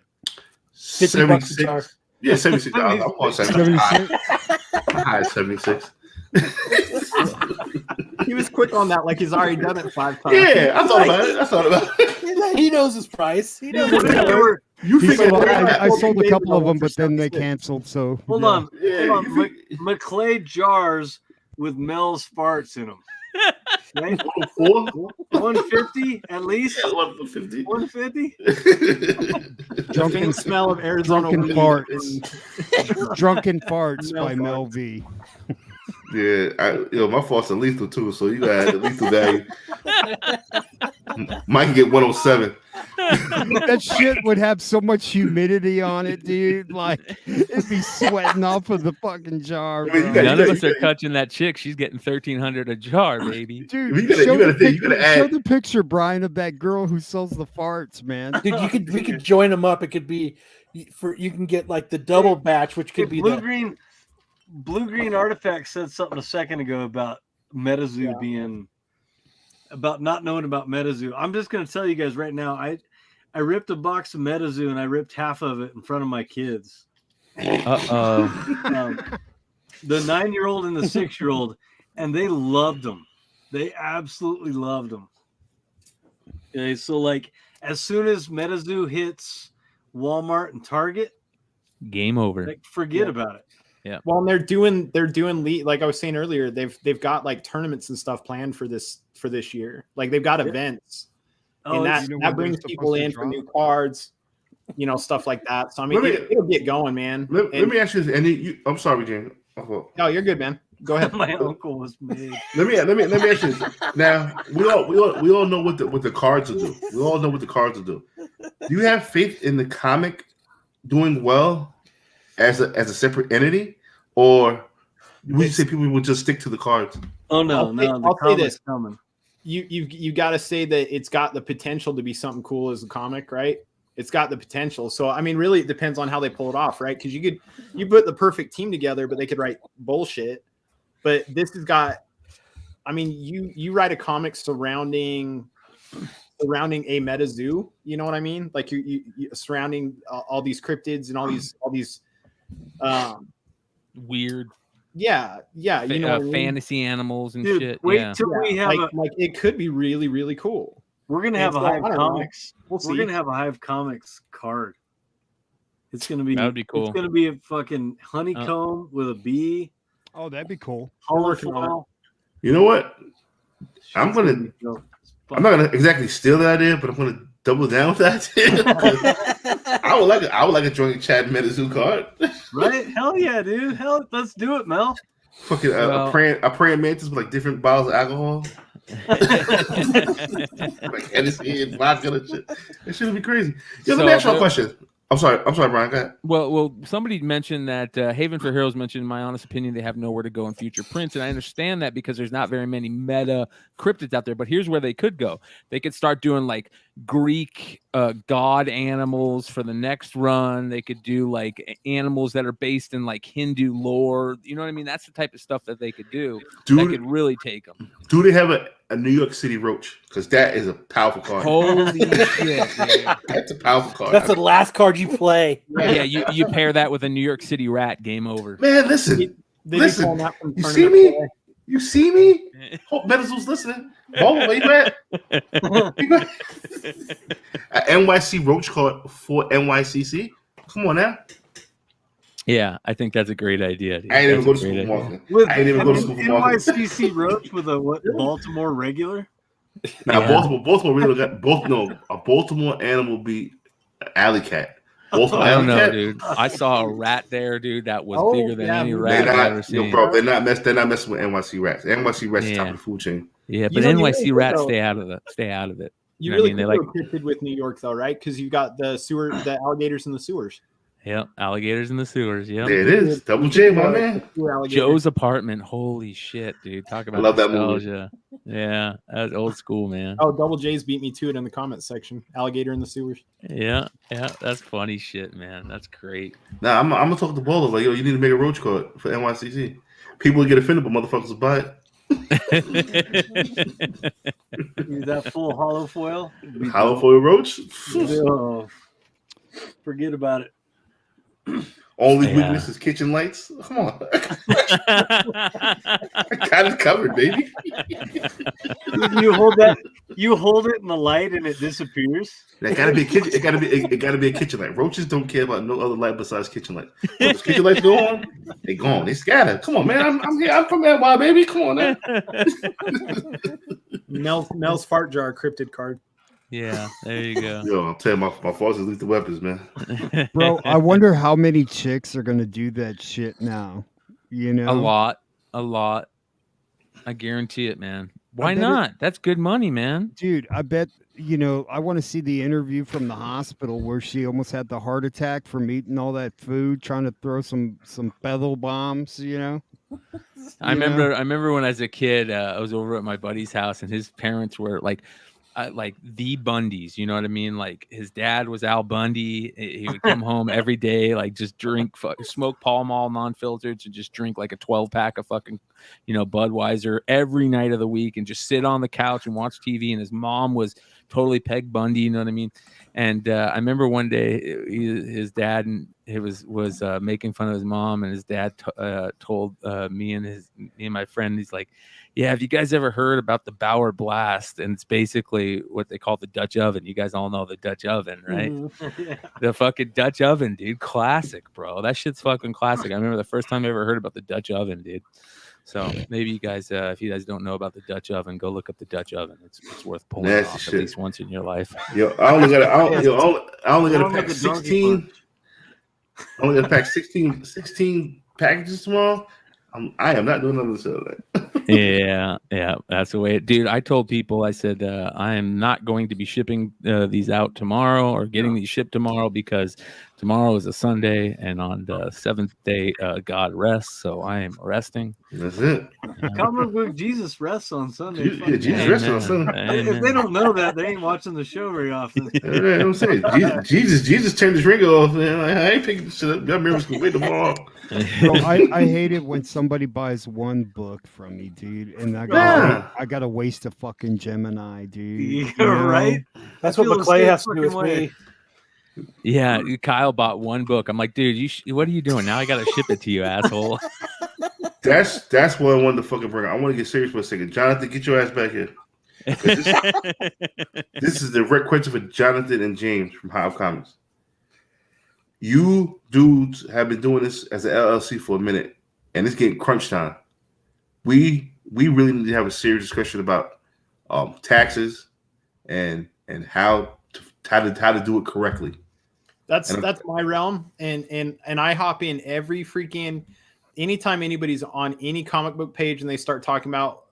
$50 a jar. Yeah, 76. I'm on 76. 76? High 76. He was quick on that, like he's already done it 5 times. Yeah, I thought about it. He knows his price. He knows his They price. were- You He figured sold- that I sold a David couple of on them, for but then they 76. canceled. So Hold yeah. on. Yeah, Hold you on. McClay jars with Mel's farts in them. Right? 4? 150 at least. 150. 150. Drunken Faint smell of Arizona drunken weed. farts. Drunken farts Mel by farts. Mel V. Yeah, my faults are lethal too, so you gotta have the lethal value. Mike can get 107. That shit would have so much humidity on it, dude. Like it'd be sweating off of the fucking jar, I mean, you bro. got- None of us are catching that chick. She's getting 1,300 a jar, baby. Dude, You gotta- show, you gotta the think, you picture, gotta show add- the picture, Brian, of that girl who sells the farts, man. Dude, we could join them up. It could be you can get like the double batch, which could be the Blue Green Artifact said something a second ago about MetaZoo being about not knowing about MetaZoo. I'm just going to tell you guys right now. I ripped a box of MetaZoo and I ripped half of it in front of my kids. Uh-oh. The 9-year-old and the 6-year-old, and they loved them. They absolutely loved them. Okay, so like as soon as MetaZoo hits Walmart and Target, Game over. like, forget about it. Well, and they're doing like I was saying earlier, they've got like tournaments and stuff planned for this year. Like they've got events, and it's- you know that when brings they're people supposed to in for drop? new cards, stuff like that. So I mean, Let me- it'll get going, man. Let And- me ask you this, Andy. I'm sorry, Jane. No, you're good, man. Go ahead. My uncle was made. Let me ask you this. Now we all know what the cards will do. We all know what the cards will do. Do you have faith in the comic doing well as a separate entity, or would you say people will just stick to the cards? Oh no, I'll no, the say comic's this. coming. You got to say that it's got the potential to be something cool as a comic, right? It's got the potential. So I mean, really, it depends on how they pull it off, right? Because you put the perfect team together, but they could write bullshit. But this has got, I mean, you write a comic surrounding a MetaZoo. You know what I mean? Like you surrounding all these cryptids and all these Weird yeah, you know what I mean? fantasy animals and Dude, shit. wait Yeah. till we have like it could be really, really cool. we're gonna And have a so, I Hive don't know. Comics. We'll We're see. gonna have a Hive Comics card. It's gonna be That would be cool. It's gonna be a fucking honeycomb with a bee. Oh, that'd be cool. working on it. Holofoil. You know what? I'm It's gonna- be dope. I'm not gonna exactly steal the idea, but I'm gonna double down with that idea. I would like a joint Chad MetaZoo card. Right? Hell yeah, dude. Hell, let's do it, Mel. Fucking Well- a praying mantis with like different bottles of alcohol, like Hennessy and vodka and shit. That shit would be crazy. Yo, let me So ask you a there- question. I'm sorry, Brian. Go ahead. Well, somebody mentioned that Haven for Heroes mentioned, in my honest opinion, they have nowhere to go in future prints. And I understand that because there's not very many meta cryptids out there. But here's where they could go. They could start doing like Greek god animals for the next run. They could do like animals that are based in like Hindu lore. You know what I mean? That's the type of stuff that they could do. That could really take them. Do they have a New York City roach? Because that is a powerful card. Holy shit, man. That's a powerful card. That's the last card you play. Yeah, you pair that with a New York City rat, game over. Man, listen. They be Listen, pulling that from You tournament see me? play. You see me? Hope MetaZoo's listening. Boba, where you at? An NYC roach card for NYCC? Come on now. Yeah, I think that's a great idea. Dude. I ain't even go to That's a school great for idea. marketing. I ain't even go to school for marketing. NYCC Roach with a what? Baltimore regular. Now, Yeah. Baltimore really got a Baltimore animal be an alley cat. Baltimore I don't alley know, cat. dude. I saw a rat there, dude. That was Oh, bigger than yeah, any they're rat I've ever Yo, seen. bro, they're not messing with NYC rats. NYC rats is top Yeah. of the food chain. Yeah, You but know, you NYC really rats though- stay out of it. Stay out of it. You I really mean, they could like- go cryptid with New York though, right? Because you got the alligators in the sewers. Yep, alligators in the sewers. Yep. There it is. Double J, my man. Sewer alligators. Joe's apartment. Holy shit, dude! Talk about love that movie. nostalgia. Yeah, that's old school, man. Oh, Double J's beat me to it in the comments section. Alligator in the sewers. Yeah, that's funny shit, man. That's great. Nah, I'm gonna talk to Bola. Like, yo, you need to make a roach card for NYCC. People get offended, but motherfuckers will buy it. Use that full hollow foil. Hollow foil roach. Oh, forget about it. Only weakness is kitchen lights. Come on, I got it covered, baby. You hold it in the light, and it disappears. That gotta be a kitchen. It gotta be a kitchen light. Roaches don't care about no other light besides kitchen light. If kitchen lights go on, they gone. They scatter. Come on, man. I'm here. I'm from NY, baby. Come on, man. Mel's fart jar cryptid card. Yeah, there you go. Yo, I'm telling you, my faults is lethal weapons, man. Bro, I wonder how many chicks are gonna do that shit now. You know, A lot. I guarantee it, man. Why bet not? That's good money, man. dude. I bet I want to see the interview from the hospital where she almost had the heart attack from eating all that food, trying to throw some feather bombs. I remember when I was a kid, I was over at my buddy's house, and his parents were like the Bundys, you know what I mean? Like his dad was Al Bundy. He would come home every day, like just drink, smoke Pall Mall non-filtered, and just drink like a 12-pack of fucking, Budweiser every night of the week, and just sit on the couch and watch TV. And his mom was totally Peg Bundy, you know what I mean? And I remember one day his dad was making fun of his mom, and his dad told me and my friend, he's like, yeah, have you guys ever heard about the Bauer Blast? And it's basically what they call the Dutch oven. You guys all know the Dutch oven, right? Yeah. The fucking Dutch oven, dude. Classic, bro. That shit's fucking classic. I remember the first time I ever heard about the Dutch oven, dude. So maybe you guys, if you guys don't know about the Dutch oven, go look up the Dutch oven. It's worth pulling off at least once in your life. Yo, I only got to pack 16. I only got to pack 16 packages tomorrow. I am not doing none of this. Yeah, that's the way dude. I told people, I said, I am not going to be shipping these out tomorrow or getting these shipped tomorrow, because tomorrow is a Sunday, and on the seventh day, God rests. So I am resting. That's it. Comic book Jesus rests on Sunday. Jesus rests on Sunday. If they don't know that, they ain't watching the show very often. Yeah, I'm saying Jesus turned his ring off. Man. I ain't picking this shit up. Y'all members can wait tomorrow. Bro, I hate it when somebody buys one book from me, dude, and I gotta waste a fucking Gemini, dude. You're right. That's what McClay has to do with me. Yeah, Kyle bought one book. I'm like, dude, what are you doing now? I gotta ship it to you, asshole. That's what I wanted to fucking bring. I want to get serious for a second. Jonathan, get your ass back here. This is the direct question for Jonathan and James from Hive Comics. You dudes have been doing this as an LLC for a minute, and it's getting crunch time. We really need to have a serious discussion about taxes and how to do it correctly. That's my realm, and I hop in every freaking anytime anybody's on any comic book page and they start talking about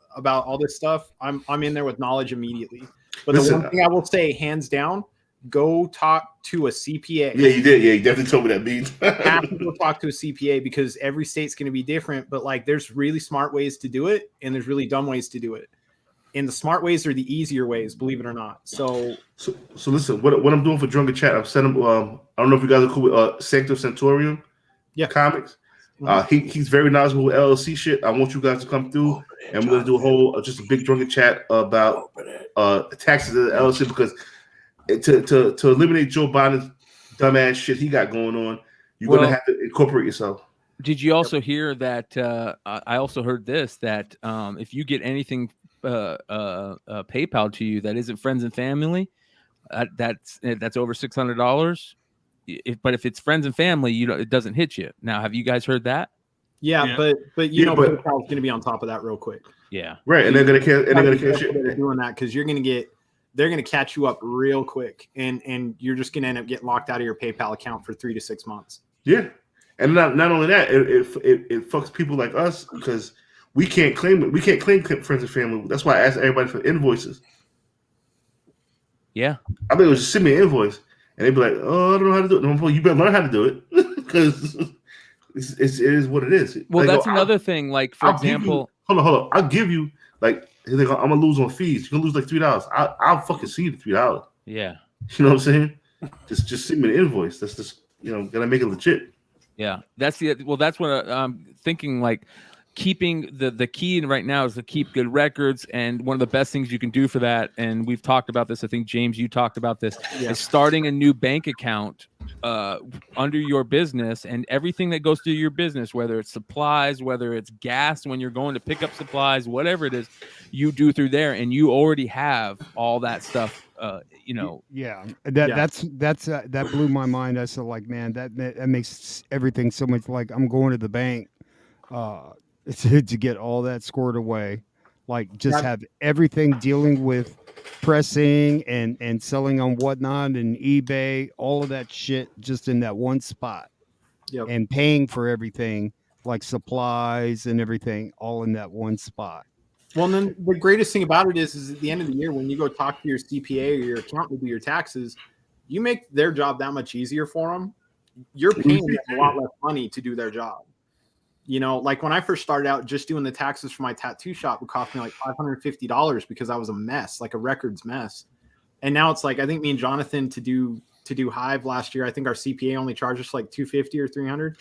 all this stuff. I'm in there with knowledge immediately. But the one thing I will say, hands down, go talk to a CPA. Yeah, you did. Yeah, you definitely told me that, Beans. Have to go talk to a CPA, because every state's going to be different. But like, there's really smart ways to do it, and there's really dumb ways to do it. And the smart ways are the easier ways, believe it or not. So listen, what I'm doing for Drunken Chat, I'm sending. I don't know if you guys are cool with Sanctum Centurion Comics. He's very knowledgeable with LLC shit. I want you guys to come through, and we're gonna do a whole just a big Drunken Chat about taxes of the LLC, because to eliminate Joe Biden's dumbass shit he got going on, you're gonna have to incorporate yourself. Did you also hear that? I also heard this, that if you get anything PayPal to you that isn't friends and family, that's over $600. But if it's friends and family, it doesn't hit you. Now, have you guys heard that? Yeah. But PayPal's going to be on top of that real quick. Yeah, right. And they're going to catch you doing that, because they're going to catch you up real quick, and you're just going to end up getting locked out of your PayPal account for 3 to 6 months. Yeah, and not only that, it fucks people like us, because we can't claim it. We can't claim friends and family. That's why I asked everybody for invoices. Yeah, I mean, it was just send me an invoice, and they'd be like, "Oh, I don't know how to do it." No, you better learn how to do it, because it is what it is. Well, that's another thing. Like, for example, hold on. I'll give you like, I'm gonna lose on fees. You're gonna lose like $3. I'll fucking see you the $3. Yeah, you know what I'm saying? Just send me an invoice. That's just gotta make it legit. Yeah, that's what I'm thinking. Like, keeping the key right now is to keep good records, and one of the best things you can do for that, and we've talked about this, I think James, you talked about this, is starting a new bank account under your business, and everything that goes through your business, whether it's supplies, whether it's gas when you're going to pick up supplies, whatever it is, you do through there, and you already have all that stuff. That blew my mind. I said, like, man, that makes everything so much like I'm going to the bank to get all that scored away. Like, just have everything dealing with pressing and selling on whatnot and eBay, all of that shit just in that one spot. And paying for everything, like supplies and everything, all in that one spot. Well, and then the greatest thing about it is at the end of the year, when you go talk to your CPA or your accountant to do your taxes, you make their job that much easier for them. You're paying them a lot less money to do their job. You know, like when I first started out, just doing the taxes for my tattoo shop would cost me like $550 because I was a mess, like a records mess. And now it's like, I think me and Jonathan to do Hive last year, I think our CPA only charged us like $250 or $300.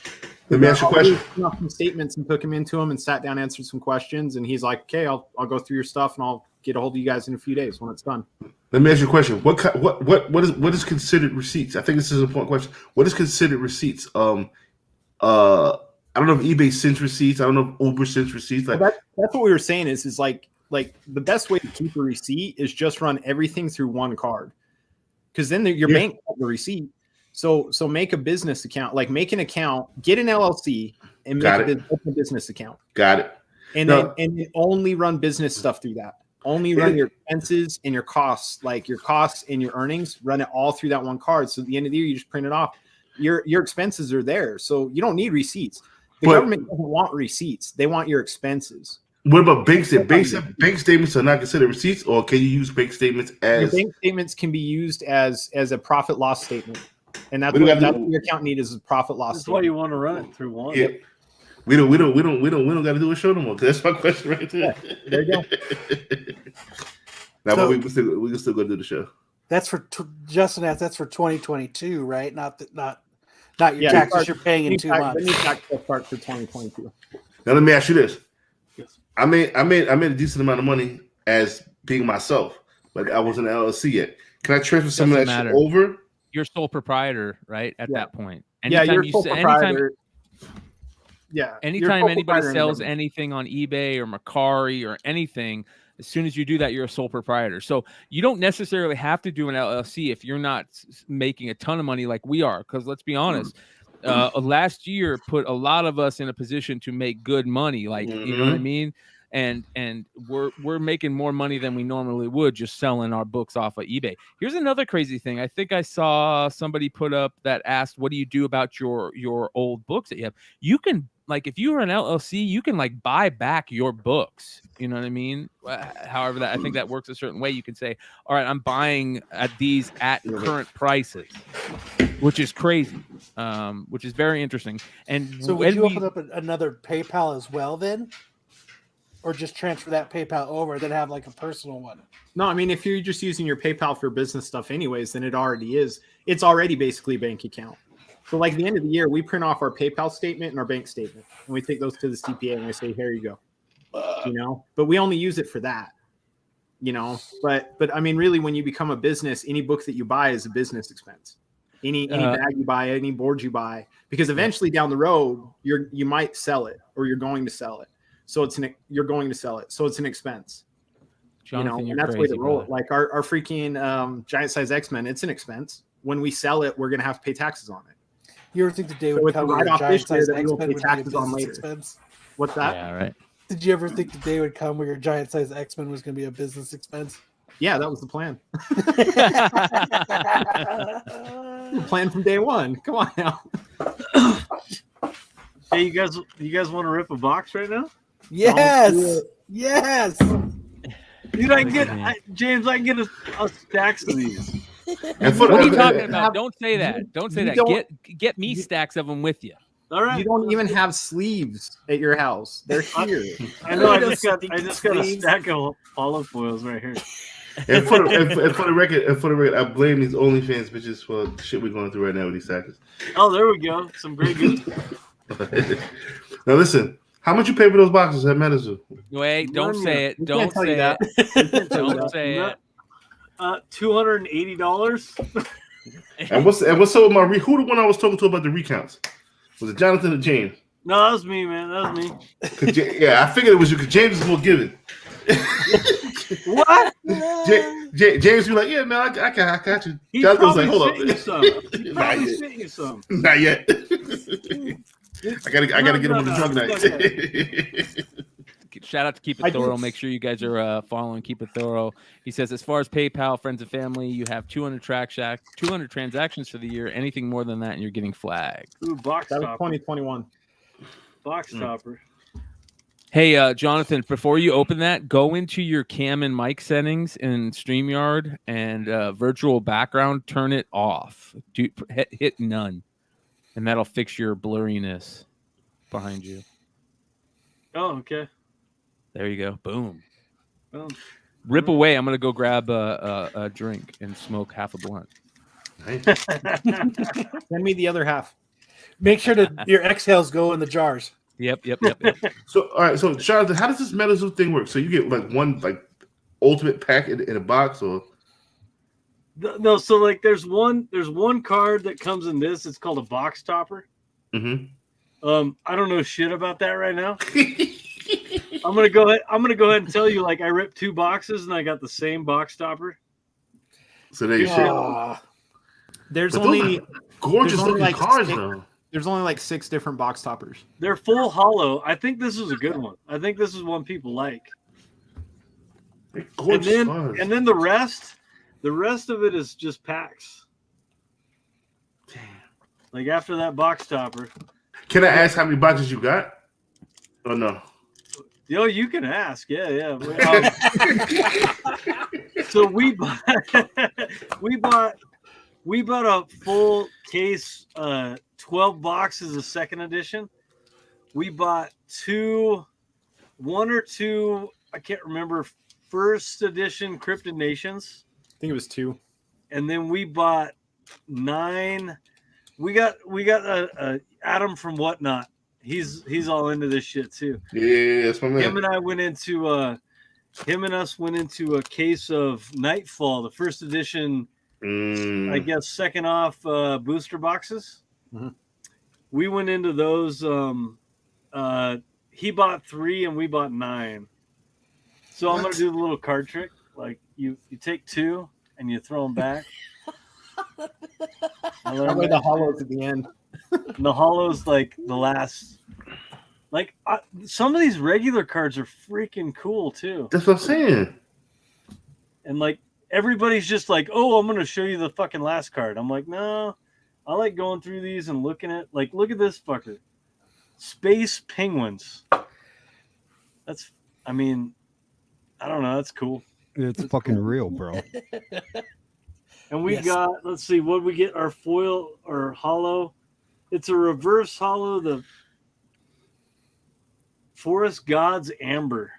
Let me ask you a question. Some statements and took him into him and sat down, answered some questions, and he's like, "Okay, I'll go through your stuff and I'll get a hold of you guys in a few days when it's done." Let me ask you a question. What is considered receipts? I think this is an important question. What is considered receipts? I don't know if eBay sends receipts. I don't know if Uber sends receipts. Like, that's what we were saying is like the best way to keep a receipt is just run everything through one card, because then your bank has the receipt. So make a business account, like make an account, get an LLC, and make a business account. Got it. And then only run business stuff through that. Only run your expenses and your costs, like your costs and your earnings. Run it all through that one card. So at the end of the year, you just print it off. Your expenses are there, so you don't need receipts. The government doesn't want receipts; they want your expenses. What about bank statements? Bank statements are not considered receipts, or can you use bank statements as? Your bank statements can be used as a profit loss statement, and that's what your account need is a profit loss. That's why you want to run it through one. Yeah. We don't got to do a show no more. That's my question right there. Yeah, there you go. Now, so, we can still go do the show. That's for Justin. That's for 2022, right? Not your taxes you're paying in 2 months. The new tax part for 2022. Now let me ask you this: I made a decent amount of money as being myself, but I wasn't an LLC yet. Can I transfer some of that shit over? You're sole proprietor, right? At that point, you're sole proprietor. Anytime anybody sells anything on eBay or Mercari or anything, as soon as you do that, you're a sole proprietor. So you don't necessarily have to do an LLC if you're not making a ton of money like we are. Because let's be honest, last year put a lot of us in a position to make good money. Like, you know what I mean? And we're making more money than we normally would just selling our books off of eBay. Here's another crazy thing. I think I saw somebody put up that asked, what do you do about your old books that you have? You can, like, if you are an LLC, you can like buy back your books. You know what I mean? However, I think that works a certain way. You can say, all right, I'm buying these at current prices, which is crazy, which is very interesting. And so would you open up another PayPal as well then? Or just transfer that PayPal over, then have like a personal one? No, I mean, if you're just using your PayPal for business stuff anyways, then it already is. It's already basically a bank account. So like at the end of the year, we print off our PayPal statement and our bank statement, and we take those to the CPA and we say, here you go. You know, but we only use it for that. You know, but I mean, really, when you become a business, any book that you buy is a business expense. Any bag you buy, any board you buy, because eventually down the road, you might sell it or you're going to sell it. So you're going to sell it. So it's an expense. Jonathan, and that's the way to roll it. Like our freaking giant size X-Men, it's an expense. When we sell it, we're going to have to pay taxes on it. You ever think the day would come where giant size X-Men would be a business expense? What's that? Yeah, right. Did you ever think the day would come where your giant size X-Men was going to be a business expense? Yeah, that was the plan. The plan from day one. Come on now. Hey, you guys want to rip a box right now? Yes. Yes. Dude, I can get a stacks of these. What are you talking about? Don't say that. Don't say that. Get me stacks of them with you. All right. You don't even have sleeves at your house. They're here. I know. I just got a stack of olive oils right here. And for the record, I blame these OnlyFans bitches for the shit we're going through right now with these stackers. Oh, there we go. Some great good. Now listen, How much you pay for those boxes at Medicine? Wait, don't None say yet. it. We Don't can't tell you say that. it. Don't say No. it. $280. And what's up with my who the one I was talking to about the recounts? Was it Jonathan or James? No, that was me, man. That was me. Yeah, I figured it was you because James is more giving. What? James be like, yeah, man, I got you. He Jonathan was probably like, hold sent you up. some. He Not probably yet. sent you some. Not yet. I gotta get him on the drunk night. Shout out to Keep I It do- Thorough. Make sure you guys are following Keep It Thorough. He says, as far as PayPal, friends and family, you have 200 transactions for the year. Anything more than that, and you're getting flagged. Ooh, box That was topper. 2021. Box topper. Hey, Jonathan, before you open that, go into your cam and mic settings in StreamYard and virtual background, turn it off. Hit none, and that'll fix your blurriness behind you. Oh, okay. There you go. Boom. Boom. Rip away. I'm going to go grab a drink and smoke half a blunt. Send me the other half. Make sure that your exhales go in the jars. Yep. So, all right. So, Jonathan, how does this Medicine thing work? So, you get like one ultimate pack in a box, or No, so like there's one card that comes in this. It's called a box topper. Mhm. I don't know shit about that right now. I'm gonna go ahead and tell you, like, I ripped 2 boxes and I got the same box topper. So there you shit. Ah, There's But those only are gorgeous only, looking like, cards, 6 though. there's only like 6 different box toppers. They're full hollow. I think this is a good one. I think this is one people like. They're And gorgeous cards. then the rest of it is just packs. Damn. Like after that box topper. Can I ask how many boxes you got? Oh no. Yo, you can ask. Yeah. So we bought a full case, 12 boxes of second edition. We bought 1 or 2, I can't remember, first edition Cryptid Nations. I think it was 2. And then we bought 9. We got a Adam from Whatnot. He's all into this shit too. Yeah, that's my man. Him and us went into a case of Nightfall, the first edition, I guess second off booster boxes. Mhm. We went into those. He bought 3 and we bought 9. So I'm gonna do the little card trick. Like you take 2 and you throw them back. That way the hollows at the end. And the hollow's like the last. Like some of these regular cards are freaking cool too. That's what I'm saying. And like everybody's just like, oh, I'm gonna show you the fucking last card. I'm like, no, I like going through these and looking at, like, look at this fucker, Space Penguins. That's, I mean, I don't know, that's cool. It's fucking real, bro. And we Yes. got, let's see, what we get, our foil or hollow. It's a reverse hollow, the Forest Gods Amber.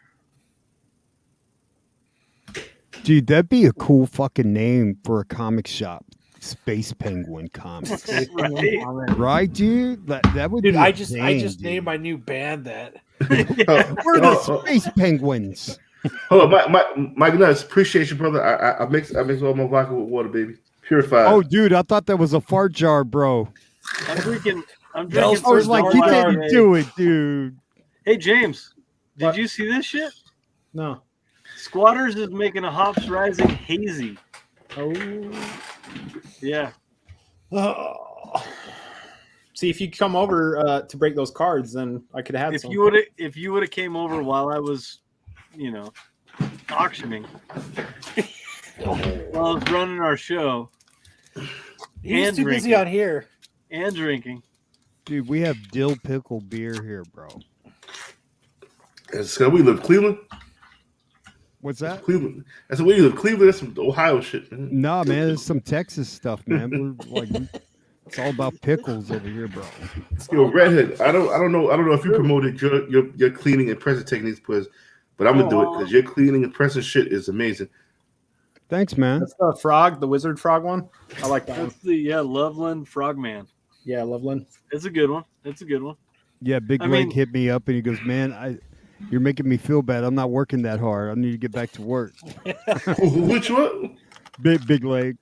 Dude, that'd be a cool fucking name for a comic shop. Space Penguin Comics. Right? Right, dude? That would dude, be I a just thing, named my new band that. We're the Space Penguins. Hold on, Mike Nuts, appreciate you, brother. I mix all my vodka with water, baby. Purified. Oh, dude, I thought that was a fart jar, bro. I'm drinking I was First like, you Star didn't Wars. do it, dude. Hey, James, did What? you see this shit? No. Squatters is making a Hops Rising hazy. Oh. Yeah. See, if you come over to break those cards, then I could have If some. you would have came over while I was, auctioning, while I was running our show He's And too busy drinking. out here. and drinking. Dude, we have dill pickle beer here, bro. So we live Cleveland. What's that? Cleveland. I said, where you live? Cleveland. That's some Ohio shit, man. Nah, man, there's some Texas stuff, man. We're like, it's all about pickles over here, bro. Yo, Redhead. I don't know if you promoted your cleaning and pressing techniques, but I'm gonna do it because your cleaning and pressing shit is amazing. Thanks, man. That's the frog, the wizard frog one. I like that one. That's the Loveland Frogman. Yeah, Loveland. It's a good one. It's a good one. Yeah, Big I Leg mean- hit me up and he goes, "Man, you're making me feel bad. I'm not working that hard. I need to get back to work." Which one? Big Leg.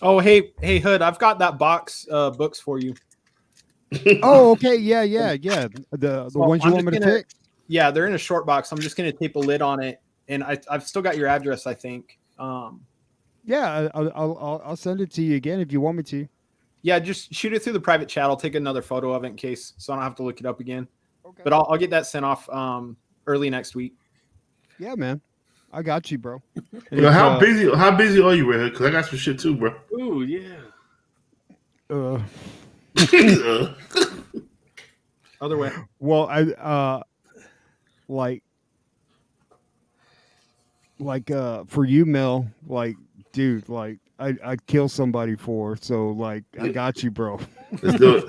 Oh, hey, Hood, I've got that box books for you. Oh, okay. Yeah. The So ones you I'm want me just to gonna- pick? Yeah, they're in a short box. I'm just gonna tape a lid on it, and I've still got your address, I think. Yeah, I'll send it to you again if you want me to. Yeah, just shoot it through the private chat. I'll take another photo of it in case, so I don't have to look it up again. Okay. But I'll get that sent off early next week. Yeah, man. I got you, bro. Yo, how busy are you, Red Hood? Because I got some shit too, bro. Ooh, yeah. Other way. Well, I like for you, Mel, like, dude, like I'd kill somebody for, so like I got you, bro. Let's do it.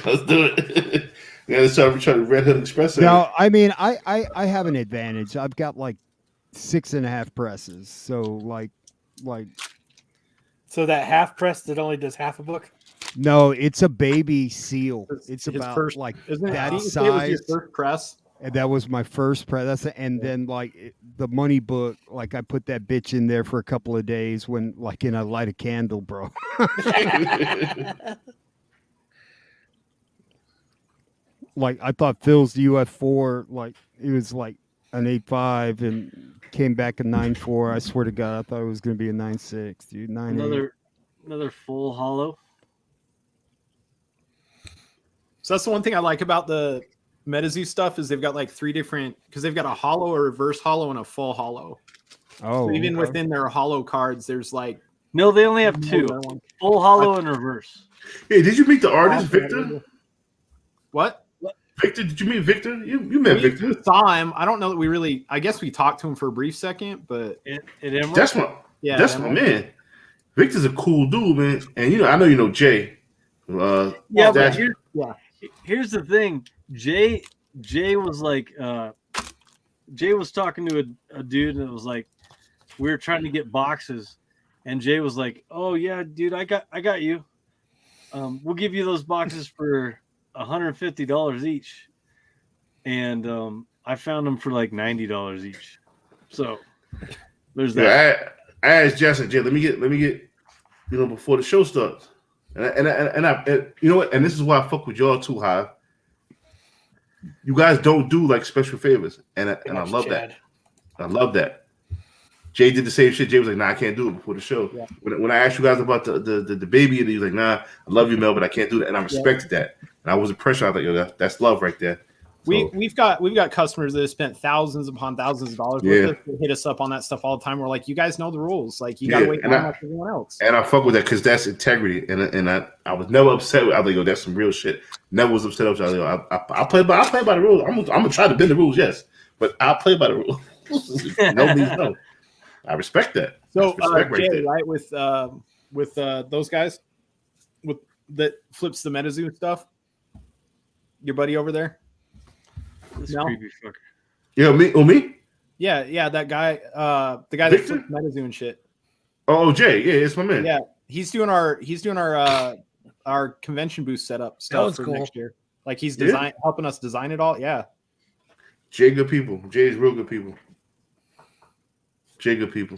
Let's do it. Yeah, let's try to Red Hood Express it. Now, I mean, I have an advantage. I've got like 6.5 presses, so like So that half press that only does half a book. no, it's a baby seal. It's His about first- like Isn't it? that Didn't you say it was your size. first press? And that was my first press. And then like the money book, like I put that bitch in there for a couple of days when like I light a candle, bro. Like I thought Phil's UF4, like it was like an 8.5 and came back a 9.4. I swear to God, I thought it was gonna be a 9.6, dude. 9.8. Another full hollow. So that's the one thing I like about the MetaZoo stuff is they've got like 3 different, because they've got a hollow, a reverse hollow, and a full hollow. Oh, So even okay. within their hollow cards, there's like No, they only have 2. Full hollow and reverse. Hey, did you meet the artist, Victor? What? Victor, did you meet Victor? You met Victor. We saw him. I don't know that we really. I guess we talked to him for a brief second, but It Emerald? That's my yeah, my man. Victor's a cool dude, man. And I know you know Jay. Yeah, but that's- here's the thing. Jay was like Jay was talking to a dude and it was like we were trying to get boxes and Jay was like, "Oh yeah, dude, I got you. We'll give you those boxes for $150 each." And I found them for like $90 each. So there's that. I asked Jess, Jay, let me get before the show starts. And you know what? And this is why I fuck with y'all too, Hive. You guys don't do like special favors, and I love that. I love that. Jay did the same shit. Jay was like, "Nah, I can't do it before the show." Yeah. When I asked you guys about the baby, and he was like, "Nah, I love you, Mel, but I can't do that," and I respected that. And I wasn't pressured. I thought, "Yo, that's love right there." So, we've got customers that have spent thousands upon thousands of dollars with us. They hit us up on that stuff all the time. We're like, you guys know the rules. Like, you gotta wait long like everyone else. And I fuck with that because that's integrity. And I was never upset. I was like, yo, that's some real shit. Never was upset. I play by the rules. I'm gonna try to bend the rules, yes, but I'll play by the rules. No means no. I respect that. So Respect Jay, there. right, with those guys that flips the MetaZoo stuff. Your buddy over there. This No. creepy fucker. Yeah, me? Yeah, that guy, the guy Victor? that flips MetaZoo and shit. Oh, Jay, yeah, it's my man. Yeah, he's doing our convention booth setup stuff was for cool. next year. Like he's Yeah? helping us design it all. Yeah, Jay, good people. Jay's real good people. Jay, good people.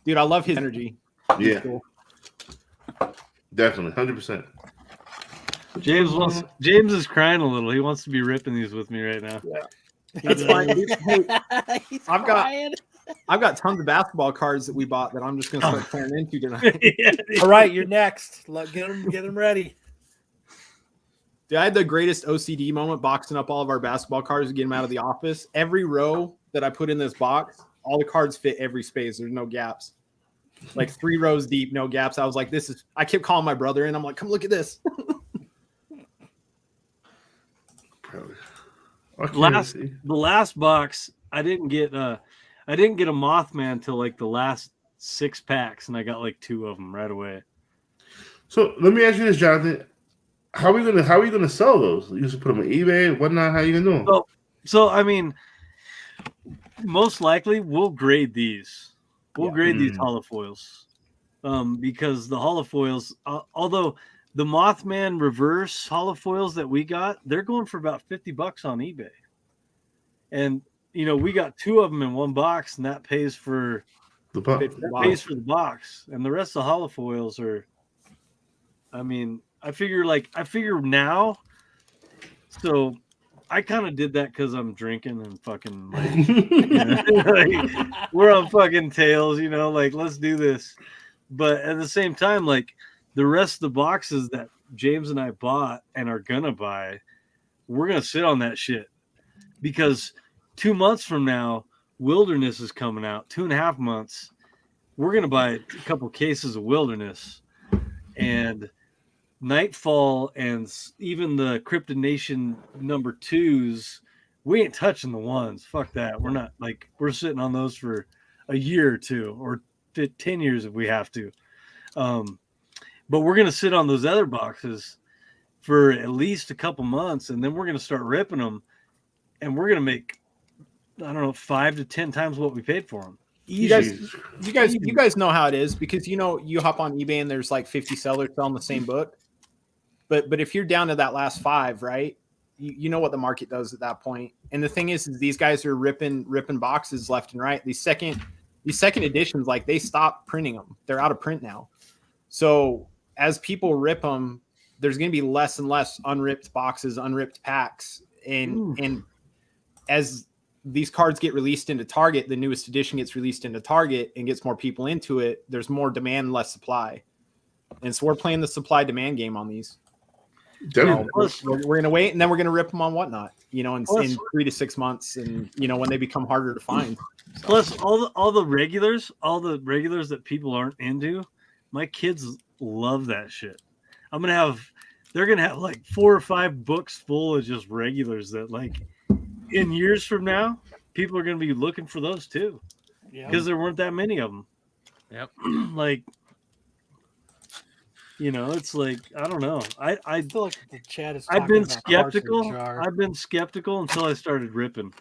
dude, I love his energy. He's Yeah, cool. definitely, 100%. James is crying a little. He wants to be ripping these with me right now. It's fine. dude. Hey, He's I've got- crying. I've got tons of basketball cards that we bought that I'm just gonna start tearing into tonight. All right, you're next. Get them ready. Dude, I had the greatest OCD moment boxing up all of our basketball cards to get them out of the office. Every row that I put in this box, all the cards fit every space. There's no gaps. Like 3 rows deep, no gaps. I was like, I kept calling my brother in. I'm like, come look at this. The last box, I didn't get a Mothman till like the last 6 packs, and I got like 2 of them right away. So let me ask you this, Jonathan. How are you gonna sell those? You just put them on eBay, whatnot. How you gonna do them? So I mean, most likely we'll grade these. We'll grade these holofoils, because the holofoils, although the Mothman reverse holofoils that we got, they're going for about $50 on eBay. And you know, we got 2 of them in one box, and that pays for The box. that pays for the box. And the rest of the holofoils are, I mean, I figure now. So I kind of did that because I'm drinking and fucking like, like, we're on fucking tails, you know, like let's do this. But at the same time, like the rest of the boxes that James and I bought and are gonna buy, we're gonna sit on that shit because 2 months from now, Wilderness is coming out. 2.5 months, we're gonna buy a couple cases of Wilderness and Nightfall and even the Cryptid Nation number 2s. We ain't touching the 1s. Fuck that. We're not like we're sitting on those for a year or 2 or 10 years if we have to. But we're gonna sit on those other boxes for at least a couple months, and then we're gonna start ripping them, and we're gonna make, I don't know, 5 to 10 times what we paid for them. You guys know how it is because you know you hop on eBay and there's like 50 sellers selling the same book. But if you're down to that last 5, right? You know what the market does at that point. And the thing is these guys are ripping boxes left and right. These second editions, like they stopped printing them. They're out of print now. So as people rip them, there's going to be less and less unripped boxes, unripped packs, and as these cards get released into Target, the newest edition gets released into Target and gets more people into it. There's more demand, less supply. And so we're playing the supply demand game on these. Definitely. We're going to wait and then we're going to rip them on Whatnot, you know, in 3 to 6 months. And, you know, when they become harder to find. So. Plus all the regulars that people aren't into, my kids love that shit. They're going to have like 4 or 5 books full of just regulars that like, in years from now, people are going to be looking for those too, because there weren't that many of them. Yep. Like, you know, it's like I don't know. I feel like the chat is. I've been talking about skeptical. parts in a jar. I've been skeptical until I started ripping,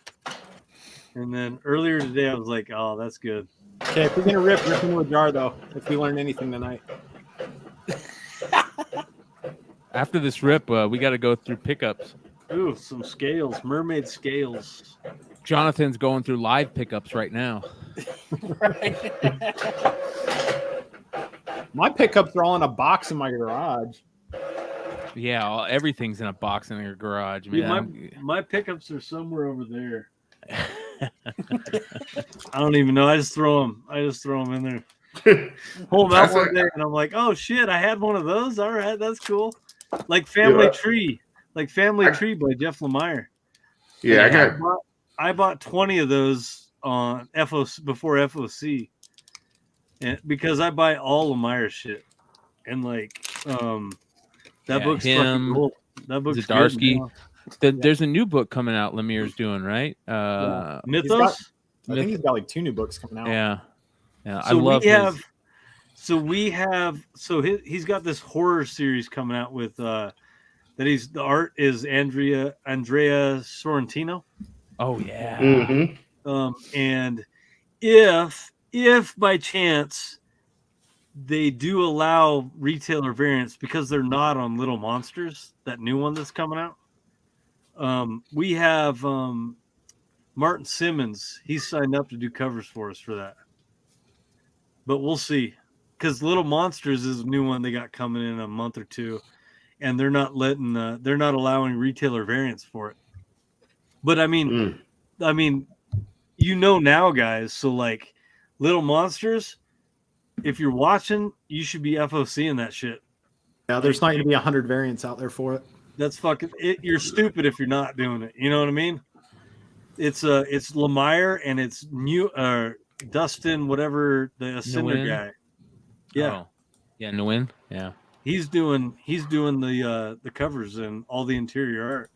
and then earlier today I was like, "Oh, that's good." Okay, if we're gonna rip into a jar though, if we learned anything tonight. After this rip, we got to go through pickups. Ooh, some scales, mermaid scales. Jonathan's going through live pickups right now. Right. My pickups are all in a box in my garage. Yeah, everything's in a box in your garage, man. Yeah, my pickups are somewhere over there. I don't even know. I just throw them in there. Pull them out one day, and I'm like, "Oh shit! I had one of those. All right, that's cool." Like Family Tree by Jeff Lemire. Yeah, I bought 20 of those on FOC before FOC, and because I buy all Lemire shit, and like that book's fucking cool. That book's Zdarsky. There's a new book coming out. Lemire's doing right. Mythos. I think he's got like 2 new books coming out. Yeah. So I love his. So he's got this horror series coming out with the art is Andrea Sorrentino. Oh yeah. Mm-hmm. And if by chance they do allow retailer variants because they're not on Little Monsters, that new one that's coming out. We have Martin Simmons. He's signed up to do covers for us for that. But we'll see. Because Little Monsters is a new one they got coming in a month or 2, and they're not allowing retailer variants for it. But I mean, you know now, guys. So like, Little Monsters, if you're watching, you should be FOCing that shit. Yeah, there's not going to be 100 variants out there for it. That's fucking it. You're stupid if you're not doing it. You know what I mean? It's Lemire and it's new Dustin, whatever the Ascender guy. Yeah. Oh. Yeah, Nguyen. Yeah. He's doing the covers and all the interior art.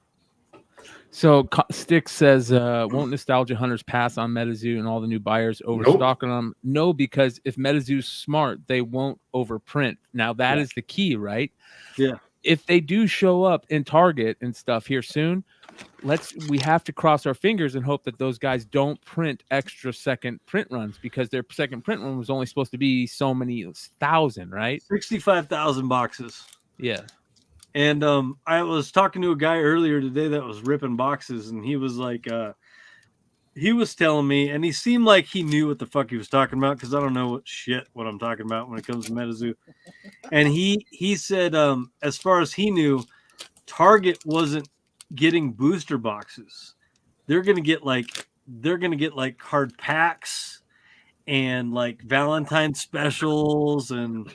So Stick says, won't Nostalgia Hunters pass on MetaZoo and all the new buyers overstocking them? No, because if MetaZoo's smart, they won't overprint. Now that is the key, right? Yeah. If they do show up in Target and stuff here soon, we have to cross our fingers and hope that those guys don't print extra second print runs, because their second print run was only supposed to be so many thousand, right? 65,000 boxes. Yeah. And I was talking to a guy earlier today that was ripping boxes, and he was like, he was telling me, and he seemed like he knew what the fuck he was talking about, because I don't know what I'm talking about when it comes to MetaZoo. And he said, as far as he knew, Target wasn't getting booster boxes. They're gonna get like hard packs and like Valentine specials and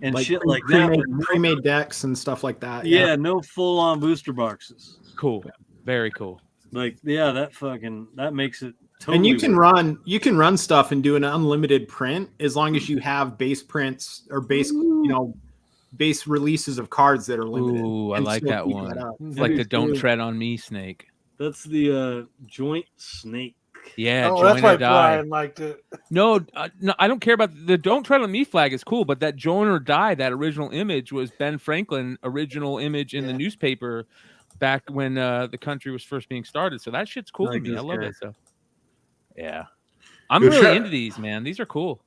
Like shit like that. pre-made decks and stuff like that. Yeah, no full on booster boxes. Cool. Very cool. Like, yeah, that makes it totally. And you can work. run stuff and do an unlimited print as long as you have base prints or base base releases of cards that are limited. Ooh, I and like still that keep one. up. It's like the That'd be "Don't cool. Tread on Me" snake. That's the joint snake. Yeah, Oh, join that's why or die. Bryan liked it. No, no, I don't care about the "Don't Tread on Me" flag is cool, but that "Join or Die," that original image was Ben Franklin original image in the newspaper back when the country was first being started. So that shit's cool to me. I love it. So yeah, I'm really into these, man. These are cool.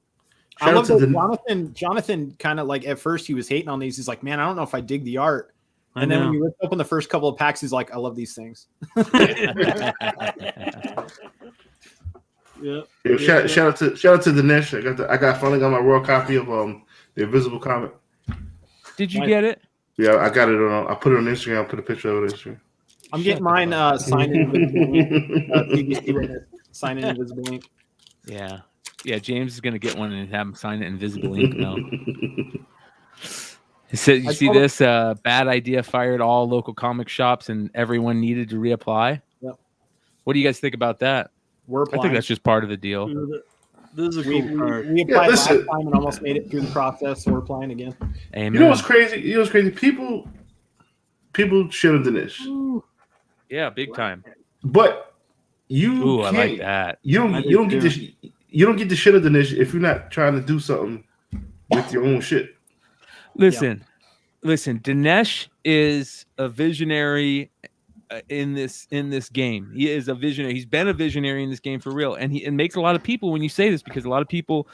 I love that Jonathan kind of like at first he was hating on these. He's like, man, I don't know if I dig the art. And then when you ripped open the first couple of packs, he's like, I love these things. Yeah. Shout out to Dinesh. I finally got my raw copy of the Invisible comic. Did you get it? Yeah, I got it on. I put it on Instagram. I put a picture of it on Instagram. I'm getting mine signed in Invisible Ink. Sign in Invisible Ink. Yeah. Yeah, James is gonna get one and have him sign it in Invisible Ink now. He said, "You see this? Bad idea fired all local comic shops, and everyone needed to reapply." Yep. What do you guys think about that? We're applying. I think that's just part of the deal. This is a cool card. We applied last time and almost made it through the process, so we're applying again. Amen. You know what's crazy? People shit on Dinesh. Yeah, big time. But you Ooh, I can't. like that. You don't get this. You don't get the shit of Dinesh if you're not trying to do something with your own shit. Listen. Dinesh is a visionary in this game. He is a visionary. He's been a visionary in this game for real, and it makes a lot of people when you say this, because a lot of people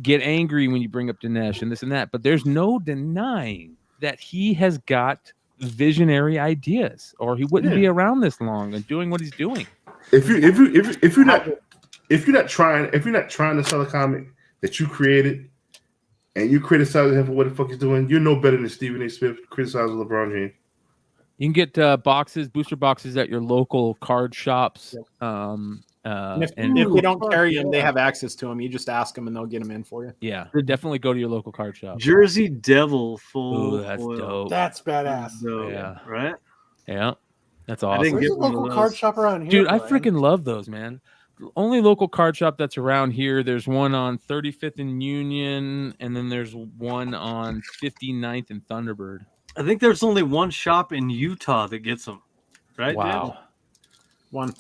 get angry when you bring up Dinesh and this and that. But there's no denying that he has got visionary ideas, or he wouldn't be around this long and doing what he's doing. If you're not trying to sell a comic that you created, and you criticizing him for what the fuck he's doing, you're no better than Stephen A. Smith criticizing LeBron James. You can get booster boxes at your local card shops. And if they don't carry them, they have access to them. You just ask them, and they'll get them in for you. Yeah, definitely go to your local card shop. Jersey Devil full. Ooh, that's dope. That's badass. Dope. Yeah. Right? Yeah. That's awesome. There's a local card shop around here. Dude, I Bryan. freaking love those, man. The only local card shop that's around here, there's one on 35th and Union, and then there's one on 59th and Thunderbird. I think there's only one shop in Utah that gets them. Right? Wow. Dan? One.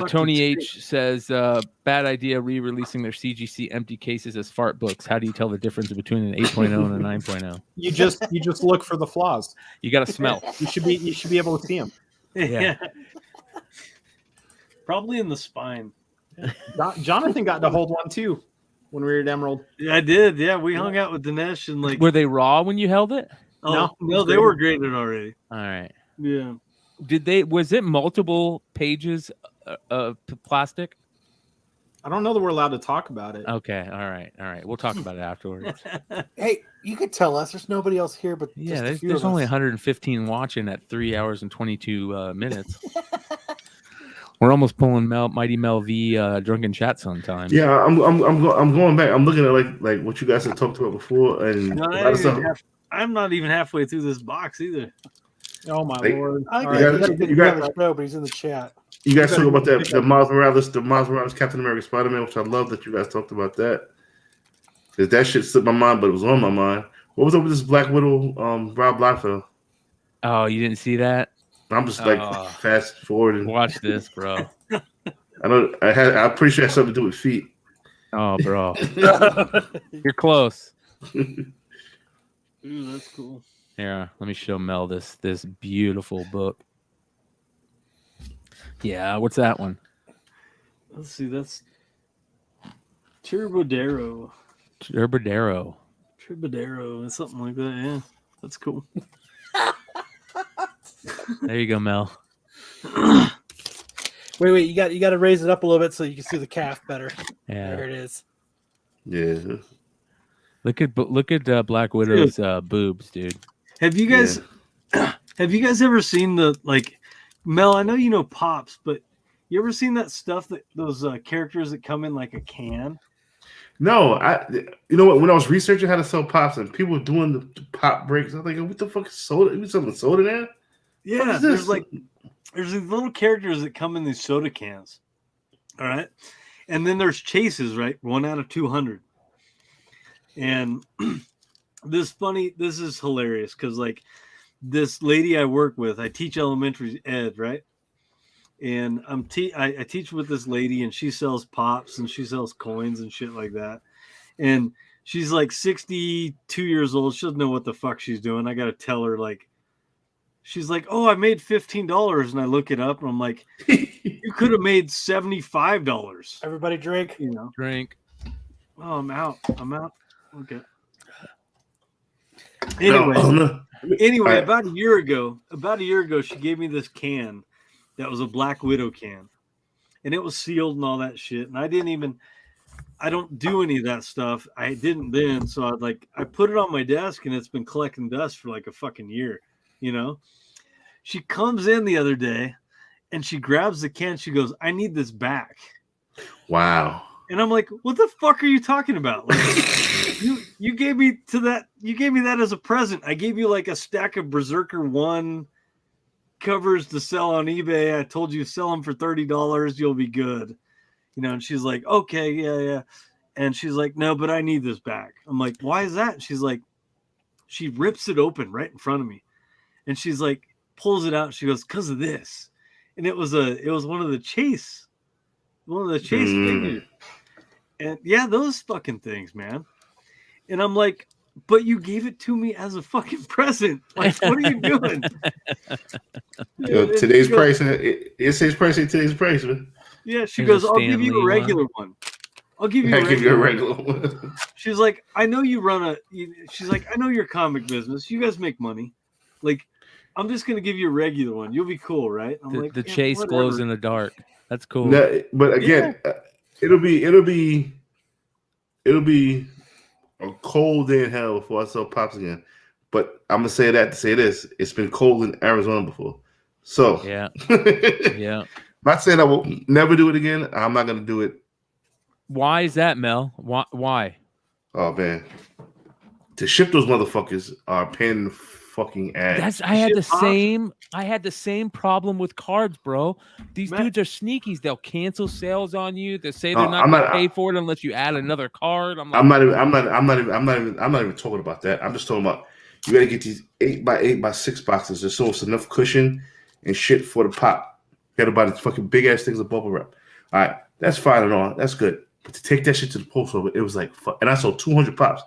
Tony H says, bad idea re-releasing their CGC empty cases as fart books. How do you tell the difference between an 8.0 and a 9.0? You just look for the flaws. You got to smell. You should be able to see them. Yeah. Probably in the spine. Jonathan got to hold one too when we were at Emerald. Yeah, I did. Yeah, we hung out with Dinesh and like. Were they raw when you held it? Oh, no, they were graded already. All right. Yeah. Was it multiple pages of plastic? I don't know that we're allowed to talk about it. Okay. All right. We'll talk about it afterwards. Hey, you could tell us. There's nobody else here, but Yeah, just there's only 115 watching at 3 hours and 22 minutes. We're almost pulling Mighty Mel V drunken chat sometime. Yeah, I'm going back. I'm looking at like what you guys have talked about before, and No, a lot of stuff. I'm not even halfway through this box either. Oh my Like, lord! I All think right. you got- show, but he's in the chat. You guys talk about the Miles Morales Captain America Spider-Man, which I love that you guys talked about that. Because that shit slipped my mind, but it was on my mind. What was up with this Black Widow, Rob Liefeld? Oh, you didn't see that? I'm just like fast forwarding. Watch this, bro. I'm pretty sure it had something to do with feet. Oh, bro. You're close. Ooh, that's cool. Here, let me show Mel this beautiful book. Yeah, what's that one? Let's see. That's Turbodero. Turbodero. Turbodero, something like that. Yeah. That's cool. There you go, Mel. Wait, you got to raise it up a little bit so you can see the calf better. Yeah. There it is. Yeah. Look at Black Widow's boobs, dude. Have you guys ever seen Mel? I know you know Pops, but you ever seen that stuff that those characters that come in like a can? No, you know what? When I was researching how to sell pops and people were doing the pop breaks, I was like, what the fuck is soda? You selling soda there? Yeah, there's these little characters that come in these soda cans. All right. And then there's chases, right? 1 out of 200. And this is hilarious because like this lady I work with, I teach elementary ed, right? And I teach with this lady and she sells pops and she sells coins and shit like that. And she's like 62 years old. She doesn't know what the fuck she's doing. I got to tell her like, she's like, oh, I made $15. And I look it up and I'm like, you could have made $75. Everybody drink. You know, Drink. oh, I'm out. Okay. Anyway, Right. about a year ago, she gave me this can that was a Black Widow can, and it was sealed and all that shit. And I don't do any of that stuff. I didn't then, so I put it on my desk, and it's been collecting dust for like a fucking year. You know, she comes in the other day, and she grabs the can. She goes, "I need this back." Wow. And I'm like, "What the fuck are you talking about?" Like, you gave me that. You gave me that as a present. I gave you like a stack of Berserker 1 covers to sell on eBay. I told you sell them for $30. You'll be good. You know, and she's like, okay, yeah. And she's like, no, but I need this back. I'm like, why is that? She's like, she rips it open right in front of me. And she's like, pulls it out. She goes, because of this. And it was one of the chase figures. And yeah, those fucking things, man. And I'm like, but you gave it to me as a fucking present. Like, what are you doing? Yo, today's price, it says price ain't today's price, man. Yeah, she Here's goes, a I'll give Stan you a Lee regular one. I'll give you I a give you a regular regular one. She's like, I know you she's like, I know your comic business. You guys make money. Like, I'm just going to give you a regular one. You'll be cool, right? I'm like, The yeah, chase whatever. glows in the dark. That's cool. No, but again, it'll be a cold day in hell before I sell pops again. But I'm gonna say that to say this: it's been cold in Arizona before, so Yeah. Yeah. Not saying I will never do it again. I'm not gonna do it. Why is that, Mel? Why? Oh man, to ship those motherfuckers are a pain in the fucking ass. I had the same problem with cards, bro. These dudes are sneakies. They'll cancel sales on you. They say they're not going to pay for it unless you add another card. I'm not even talking about that. I'm just talking about you got to get these 8x8x6 boxes just so it's enough cushion and shit for the pop. You got to buy the fucking big ass things of bubble wrap. All right, that's fine and all. That's good. But to take that shit to the post office, it was like, fuck. And I sold 200 pops.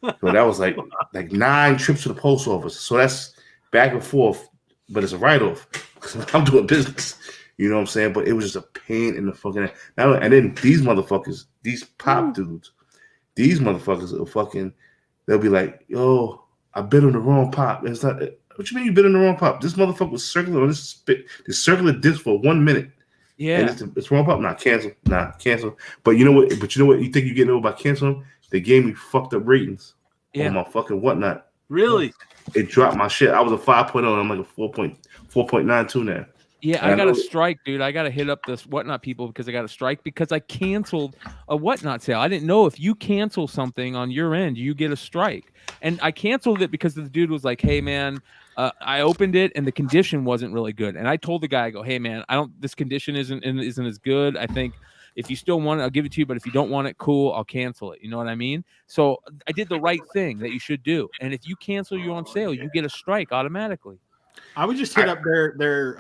So that was like 9 trips to the post office. So that's back and forth, but it's a write-off because I'm doing business. You know what I'm saying? But it was just a pain in the fucking ass. Now, and then these motherfuckers, these pop dudes, these motherfuckers are fucking, they'll be like, yo, I bid on the wrong pop. It's not, what you mean you bid on the wrong pop? This motherfucker was circling on this circular disc for 1 minute. Yeah. And it's wrong pop. Cancel. But you know what? You think you're getting over by canceling? They gave me fucked up ratings on my fucking whatnot. Really? It dropped my shit. I was a 5.0 and I'm like a 4.92 now. Yeah, I got to strike, dude. I got to hit up this whatnot people because I got to strike because I canceled a whatnot sale. I didn't know if you cancel something on your end, you get a strike. And I canceled it because the dude was like, hey, man, I opened it and the condition wasn't really good. And I told the guy, I go, hey, man, this condition isn't as good. I think if you still want it, I'll give it to you. But if you don't want it, cool, I'll cancel it. You know what I mean? So I did the right thing that you should do. And if you cancel your own sale, you get a strike automatically. I would just hit up their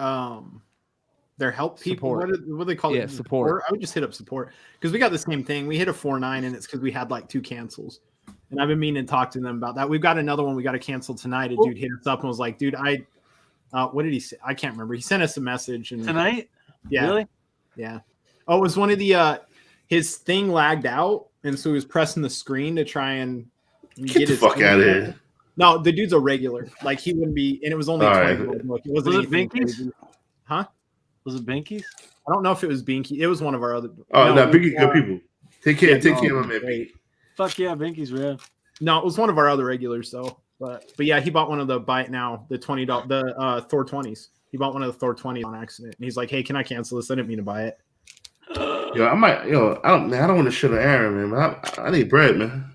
help people. What do they call it? Support. I would just hit up support because we got the same thing. We hit a 4.9 and it's because we had like 2 cancels. And I've been meaning to talk to them about that. We've got another one we got to cancel tonight. A dude hit us up and was like, dude, what did he say? I can't remember. He sent us a message and tonight. Yeah. Really? Yeah. Oh, it was one of the his thing lagged out, and so he was pressing the screen to try and get the fuck out of here. No, the dude's a regular. Like he wouldn't be, and it was only a All right. $20 book. It wasn't Was it anything Binkies? crazy. Huh? Was it Binkies? I don't know if it was Binky. It was one of our other. Oh, no, it Biggie, was, good people. Take care of my man. great. Fuck yeah, Binkies, rad. No, it was one of our other regulars though. But yeah, he bought one of the buy it now, the $20, the Thor 20s. He bought one of the Thor 20s on accident, and he's like, "Hey, can I cancel this? I didn't mean to buy it." Yo, I might. Yo, I don't want to shit on Aaron, man. I need bread, man.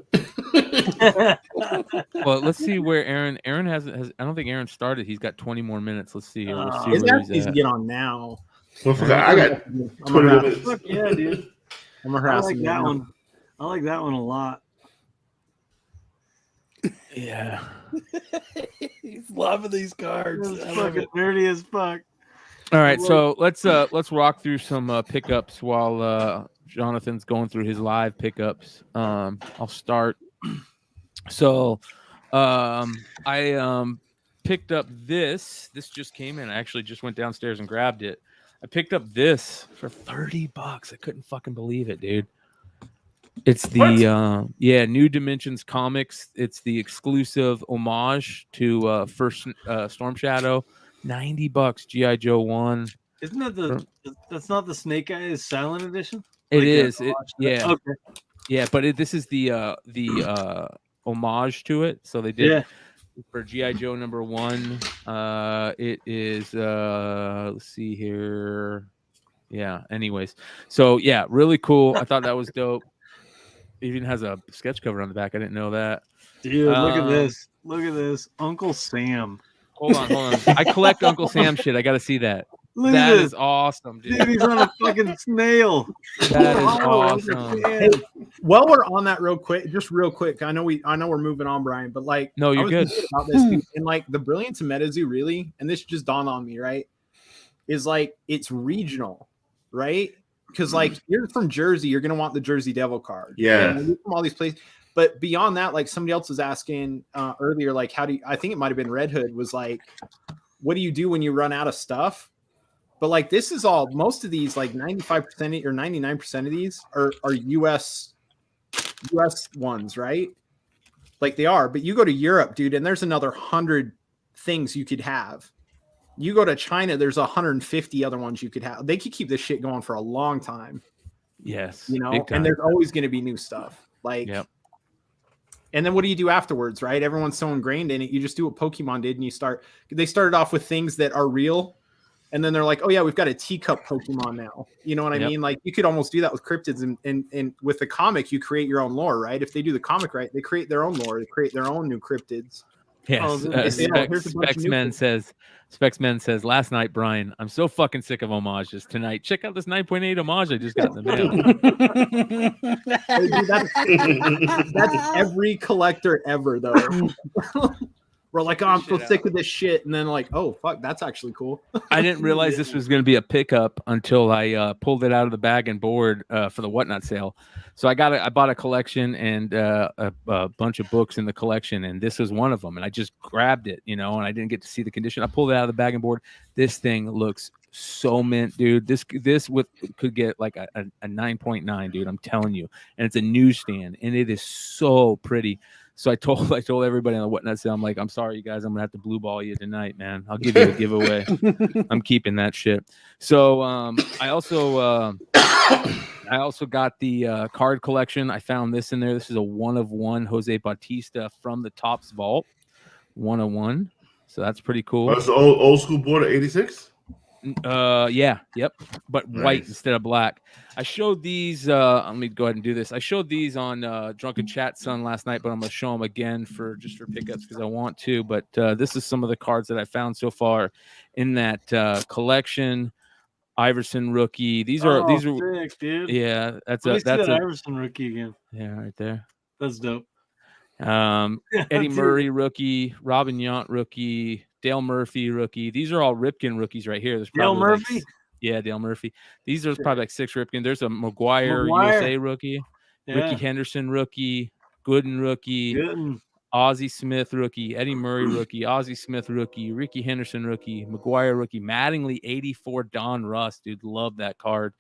Well, let's see where Aaron has. I don't think Aaron started. He's got 20 more minutes. Let's see here. We'll see His where ass needs he's to at. get on now. Motherfucker, I got I'm 20 harassing- minutes. Fuck yeah, dude. I'm I harassing like that him. one. I like that one a lot. Yeah. He's loving these cards. It's I love fucking it. nerdy as fuck. All right, so let's rock through some pickups while Jonathan's going through his live pickups. I'll start. So I picked up this. This just came in. I actually just went downstairs and grabbed it. I picked up this for $30. I couldn't fucking believe it, dude. It's the New Dimensions Comics. It's the exclusive homage to first Storm Shadow. $90 GI Joe 1. Isn't that that's not the Snake Eyes Silent Edition? It Like, is. okay. Yeah, but this is the homage to it. So they did for GI Joe number 1. It is let's see here. Yeah, anyways. So yeah, really cool. I thought that was dope. It even has a sketch cover on the back. I didn't know that. Dude, look at this. Look at this. Uncle Sam. Hold on. I collect Uncle Sam shit. I got to see that. Look That at this. is awesome, dude. Dude, he's on a fucking snail. That is Oh, awesome. Hey, while we're on that real quick, I know we're moving on, Brian, but like, No, you're I was good. thinking about this, dude, and like the brilliance of MetaZoo, really, and this just dawned on me, right? Is like it's regional, right? Because like you're from Jersey, you're gonna want the Jersey Devil card, Yeah. And you're from all these places. But beyond that, like somebody else was asking earlier, like I think it might have been Red Hood was like, what do you do when you run out of stuff? But like this is all, most of these, like 95% or 99% of these are US ones, right? Like they are. But you go to Europe, dude, and there's another 100 things you could have. You go to China, there's 150 other ones you could have. They could keep this shit going for a long time. Yes. You know, big time. and there's always going to be new stuff. Like, Yep. And then what do you do afterwards, right? Everyone's so ingrained in it. You just do what Pokemon did, and they started off with things that are real, and then they're like, oh yeah, we've got a teacup Pokemon now. You know what I mean? Like you could almost do that with cryptids, and with the comic, you create your own lore, right? If they do the comic right, they create their own lore. They create their own new cryptids. Yes. Here's a bunch of new Specsman says, last night, Brian, I'm so fucking sick of homages. Tonight, check out this 9.8 homage I just got in the mail. Hey, dude, that's every collector ever, though. We're like, oh, I'm so sick of this shit, and then like, oh fuck, that's actually cool. I didn't realize this was going to be a pickup until I pulled it out of the bag and board for the Whatnot sale. So I bought a collection and a bunch of books in the collection, and this was one of them. And I just grabbed it, and I didn't get to see the condition. I pulled it out of the bag and board. This thing looks so mint, dude. This could get like a 9.9, dude. I'm telling you. And it's a newsstand, and it is so pretty. So I told everybody on the Whatnot sale, I'm like, I'm sorry, you guys, I'm gonna have to blue ball you tonight, man. I'll give you a giveaway. I'm keeping that shit. So I also got the card collection. I found this in there. This is a 1-of-1 Jose Bautista from the Topps Vault, 101. So that's pretty cool. That's the old school board of 86. Yeah, yep, but white Nice. instead of black. I showed these. Let me go ahead and do this. I showed these on Drunken Chat Son last night, but I'm gonna show them again for pickups because I want to. But this is some of the cards that I found so far in that collection. Iverson rookie. These are sick, dude. yeah. That's Let me see that's that a Iverson rookie again. yeah right there. That's dope. Eddie Murray rookie, Robin Yount rookie, Dale Murphy rookie. These are all Ripken rookies right here. There's Dale probably Murphy? yeah, Dale Murphy. These are probably like 6 Ripken. There's a McGuire USA rookie, Ricky Henderson rookie, Gooden rookie, Good. Ozzie Smith rookie, Eddie Murray rookie, Ozzie Smith rookie, Ricky Henderson rookie, McGuire rookie, Mattingly 84 Don Russ, dude, love that card.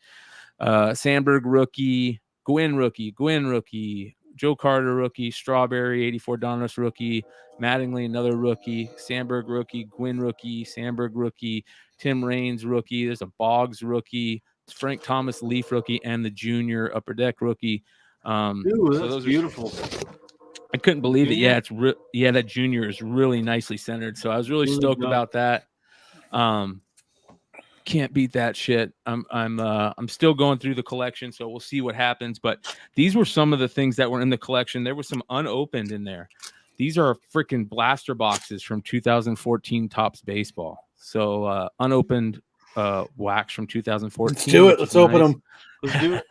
Sandberg rookie, Gwynn rookie, Joe Carter rookie, Strawberry 84 Donruss rookie, Mattingly another rookie, Sandberg rookie, Gwynn rookie, Sandberg rookie, Tim Raines rookie. There's a Boggs rookie, Frank Thomas Leaf rookie, and the junior Upper Deck rookie. Ooh, so that's those beautiful. I couldn't believe it. Junior? Yeah, that junior is really nicely centered. So I was really Really stoked dope. about that. Can't beat that shit. I'm still going through the collection, so we'll see what happens. But these were some of the things that were in the collection. There was some unopened in there. These are freaking blaster boxes from 2014 Topps Baseball. So unopened wax from 2014. Let's do it. which Let's is open nice. them. Let's do it.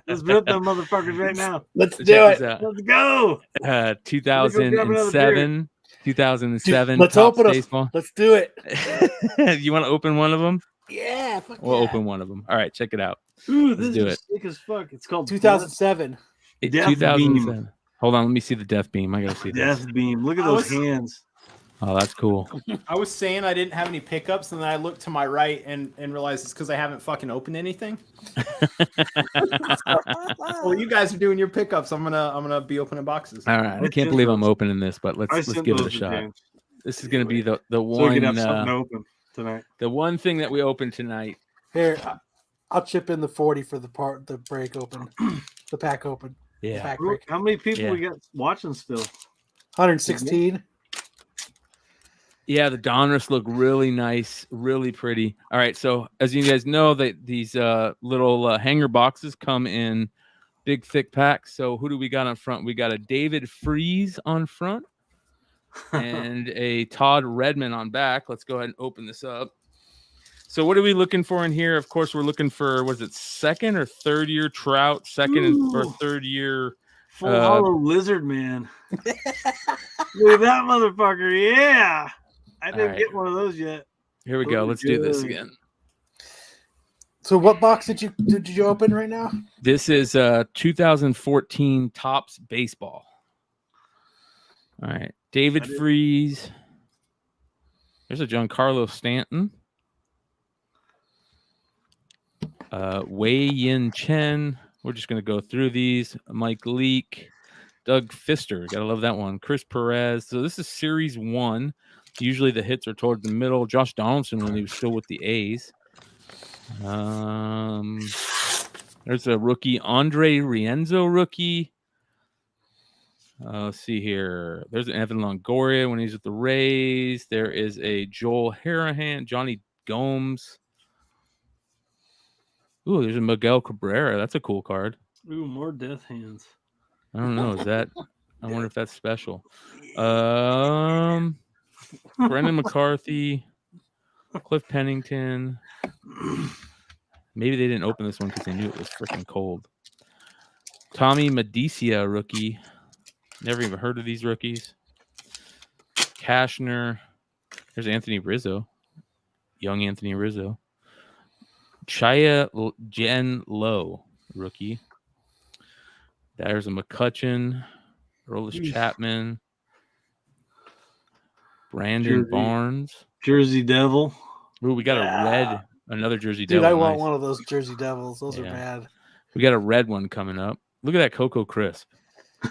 Let's rip them motherfuckers right now. Let's So do check it. this out. Let's go. 2007. 2007 Let's Topps open them. Baseball. Let's do it. You want to open one of them? Yeah. Fuck We'll yeah. open one of them. All right, check it out. Ooh, Let's this do is it. sick as fuck. It's called 2007. Death 2007. Hold on, let me see the Death Beam. I gotta see this. Death Beam. Look at I those was- hands. Oh, that's cool. I was saying I didn't have any pickups, and then I looked to my right and realized it's because I haven't fucking opened anything. Well, you guys are doing your pickups. I'm gonna be opening boxes. All right, I can't believe I'm opening this, but let's sent give it a those to shot. James, This is gonna be the so we one can have something open tonight. the one thing that we open tonight. Here, I'll chip in the 40 for the break open, the pack open. Yeah. Pack break. How many people Yeah. we got watching still? 116. Yeah, the Donruss look really nice, really pretty. All right, so as you guys know, these little hanger boxes come in big, thick packs. So who do we got on front? We got a David Freese on front and a Todd Redman on back. Let's go ahead and open this up. So what are we looking for in here? Of course, we're looking for, was it second or third year Trout, or Ooh. third year? Full hollow lizard man. Look at that motherfucker. Yeah. I didn't right. get one of those yet. Here we go. Oh, Let's do this good. again. So what box did you open right now? This is 2014 Topps Baseball. All right. David Freese. There's a Giancarlo Stanton. Wei Yin Chen. We're just going to go through these. Mike Leake. Doug Fister. Got to love that one. Chris Perez. So this is Series 1. Usually the hits are toward the middle. Josh Donaldson when he was still with the A's. There's a rookie, Andre Rienzo rookie. Let's see here. There's an Evan Longoria when he's with the Rays. There is a Joel Harahan, Johnny Gomes. Ooh, there's a Miguel Cabrera. That's a cool card. Ooh, more death hands. I don't know. Is that? I wonder if that's special. Brendan McCarthy, Cliff Pennington. Maybe they didn't open this one because they knew it was freaking cold. Tommy Medicia, rookie. Never even heard of these rookies. Cashner. There's Anthony Rizzo. Young Anthony Rizzo. Chaya Jen Lowe, rookie. There's a McCutcheon. Rolis Chapman. Brandon Barnes. Jersey Devil. Ooh, we got a red, another Jersey Dude, Devil. I want Nice. one of those Jersey Devils. Those are Yeah. bad. We got a red one coming up. Look at that Cocoa Crisp.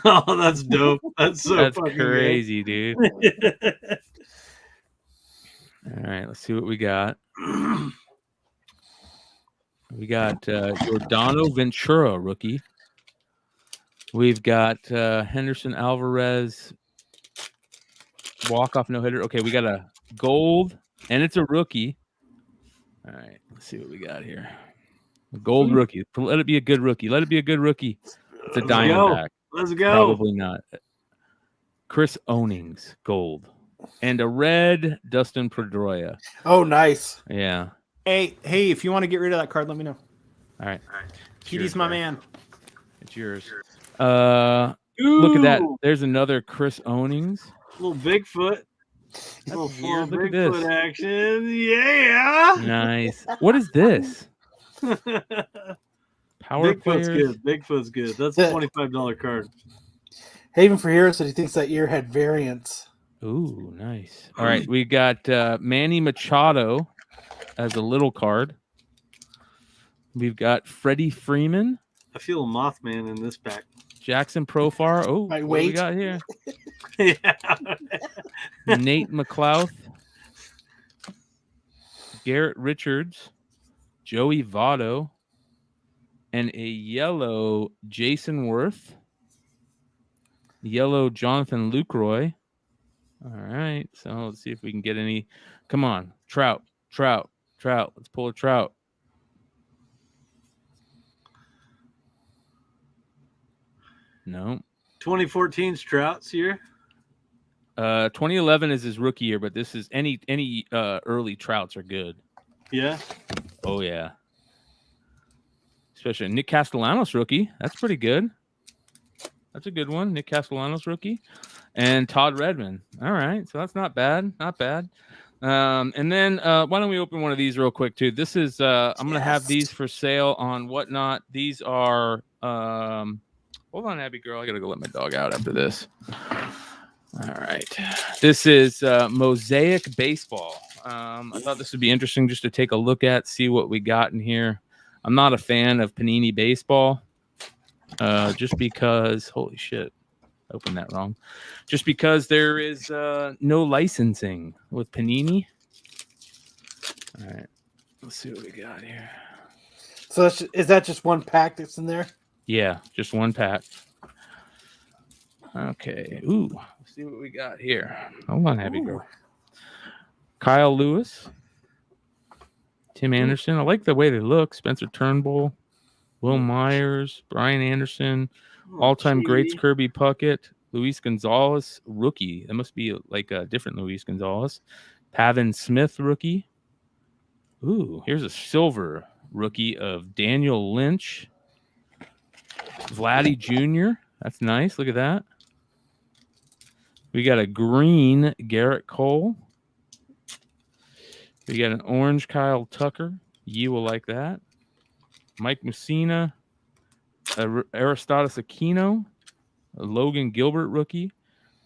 Oh, that's dope. That's so That's fucking crazy, dude. good. All right, let's see what we got. We got Giordano Ventura, rookie. We've got Henderson Alvarez, walk-off no-hitter. Okay, we got a gold, and it's a rookie. All right, let's see what we got here. A gold rookie. Let it be a good rookie. Let it be a good rookie. It's a Diamondback. Let's go. Probably not. Chris Ownings, gold. And a red Dustin Pedroia. Oh, nice. Yeah. Hey, if you want to get rid of that card, let me know. All right. Petey's my man. It's yours. Look at that. There's another Chris Ownings. Little Bigfoot. Little Full look at Bigfoot this. action. Yeah. Nice. What is this? Power Bigfoot's players. good. Bigfoot's good. That's a $25 card. Haven for Hero said he thinks that year had variants. Ooh, nice. All right, we got Manny Machado as a little card. We've got Freddie Freeman. I feel a Mothman in this pack. Jackson Profar. Oh, Might what do we wait. got here? Yeah. Nate McLeod, Garrett Richards, Joey Votto, and a yellow Jason Worth, yellow Jonathan Lucroy. All right, so let's see if we can get any. Come on, Trout. Let's pull a Trout. No. 2014's Trout's here. 2011 is his rookie year, but this is any early Trouts are good. Yeah. Oh yeah. Especially Nick Castellanos rookie. That's pretty good. That's a good one. Nick Castellanos rookie. And Todd Redmond. All right. So that's not bad. Not bad. And then why don't we open one of these real quick too? This is I'm gonna have these for sale on Whatnot. These are hold on, Abby girl. I gotta go let my dog out after this. All right. This is Mosaic Baseball. I thought this would be interesting just to take a look at, see what we got in here. I'm not a fan of Panini Baseball, just because, holy shit, I opened that wrong. Just because there is no licensing with Panini. All right. Let's see what we got here. So is that just one pack that's in there? Yeah, just one pack. Okay. Ooh, let's see what we got here. Hold on, Abby girl. Kyle Lewis, Tim Anderson. I like the way they look. Spencer Turnbull, Will Myers, Brian Anderson, all-time greats Kirby Puckett, Luis Gonzalez, rookie. That must be like a different Luis Gonzalez. Pavin Smith, rookie. Ooh, here's a silver rookie of Daniel Lynch. Vladdy Jr. That's nice. Look at that. We got a green Garrett Cole. We got an orange Kyle Tucker. You will like that. Mike Messina, Aristides Aquino, a Logan Gilbert rookie,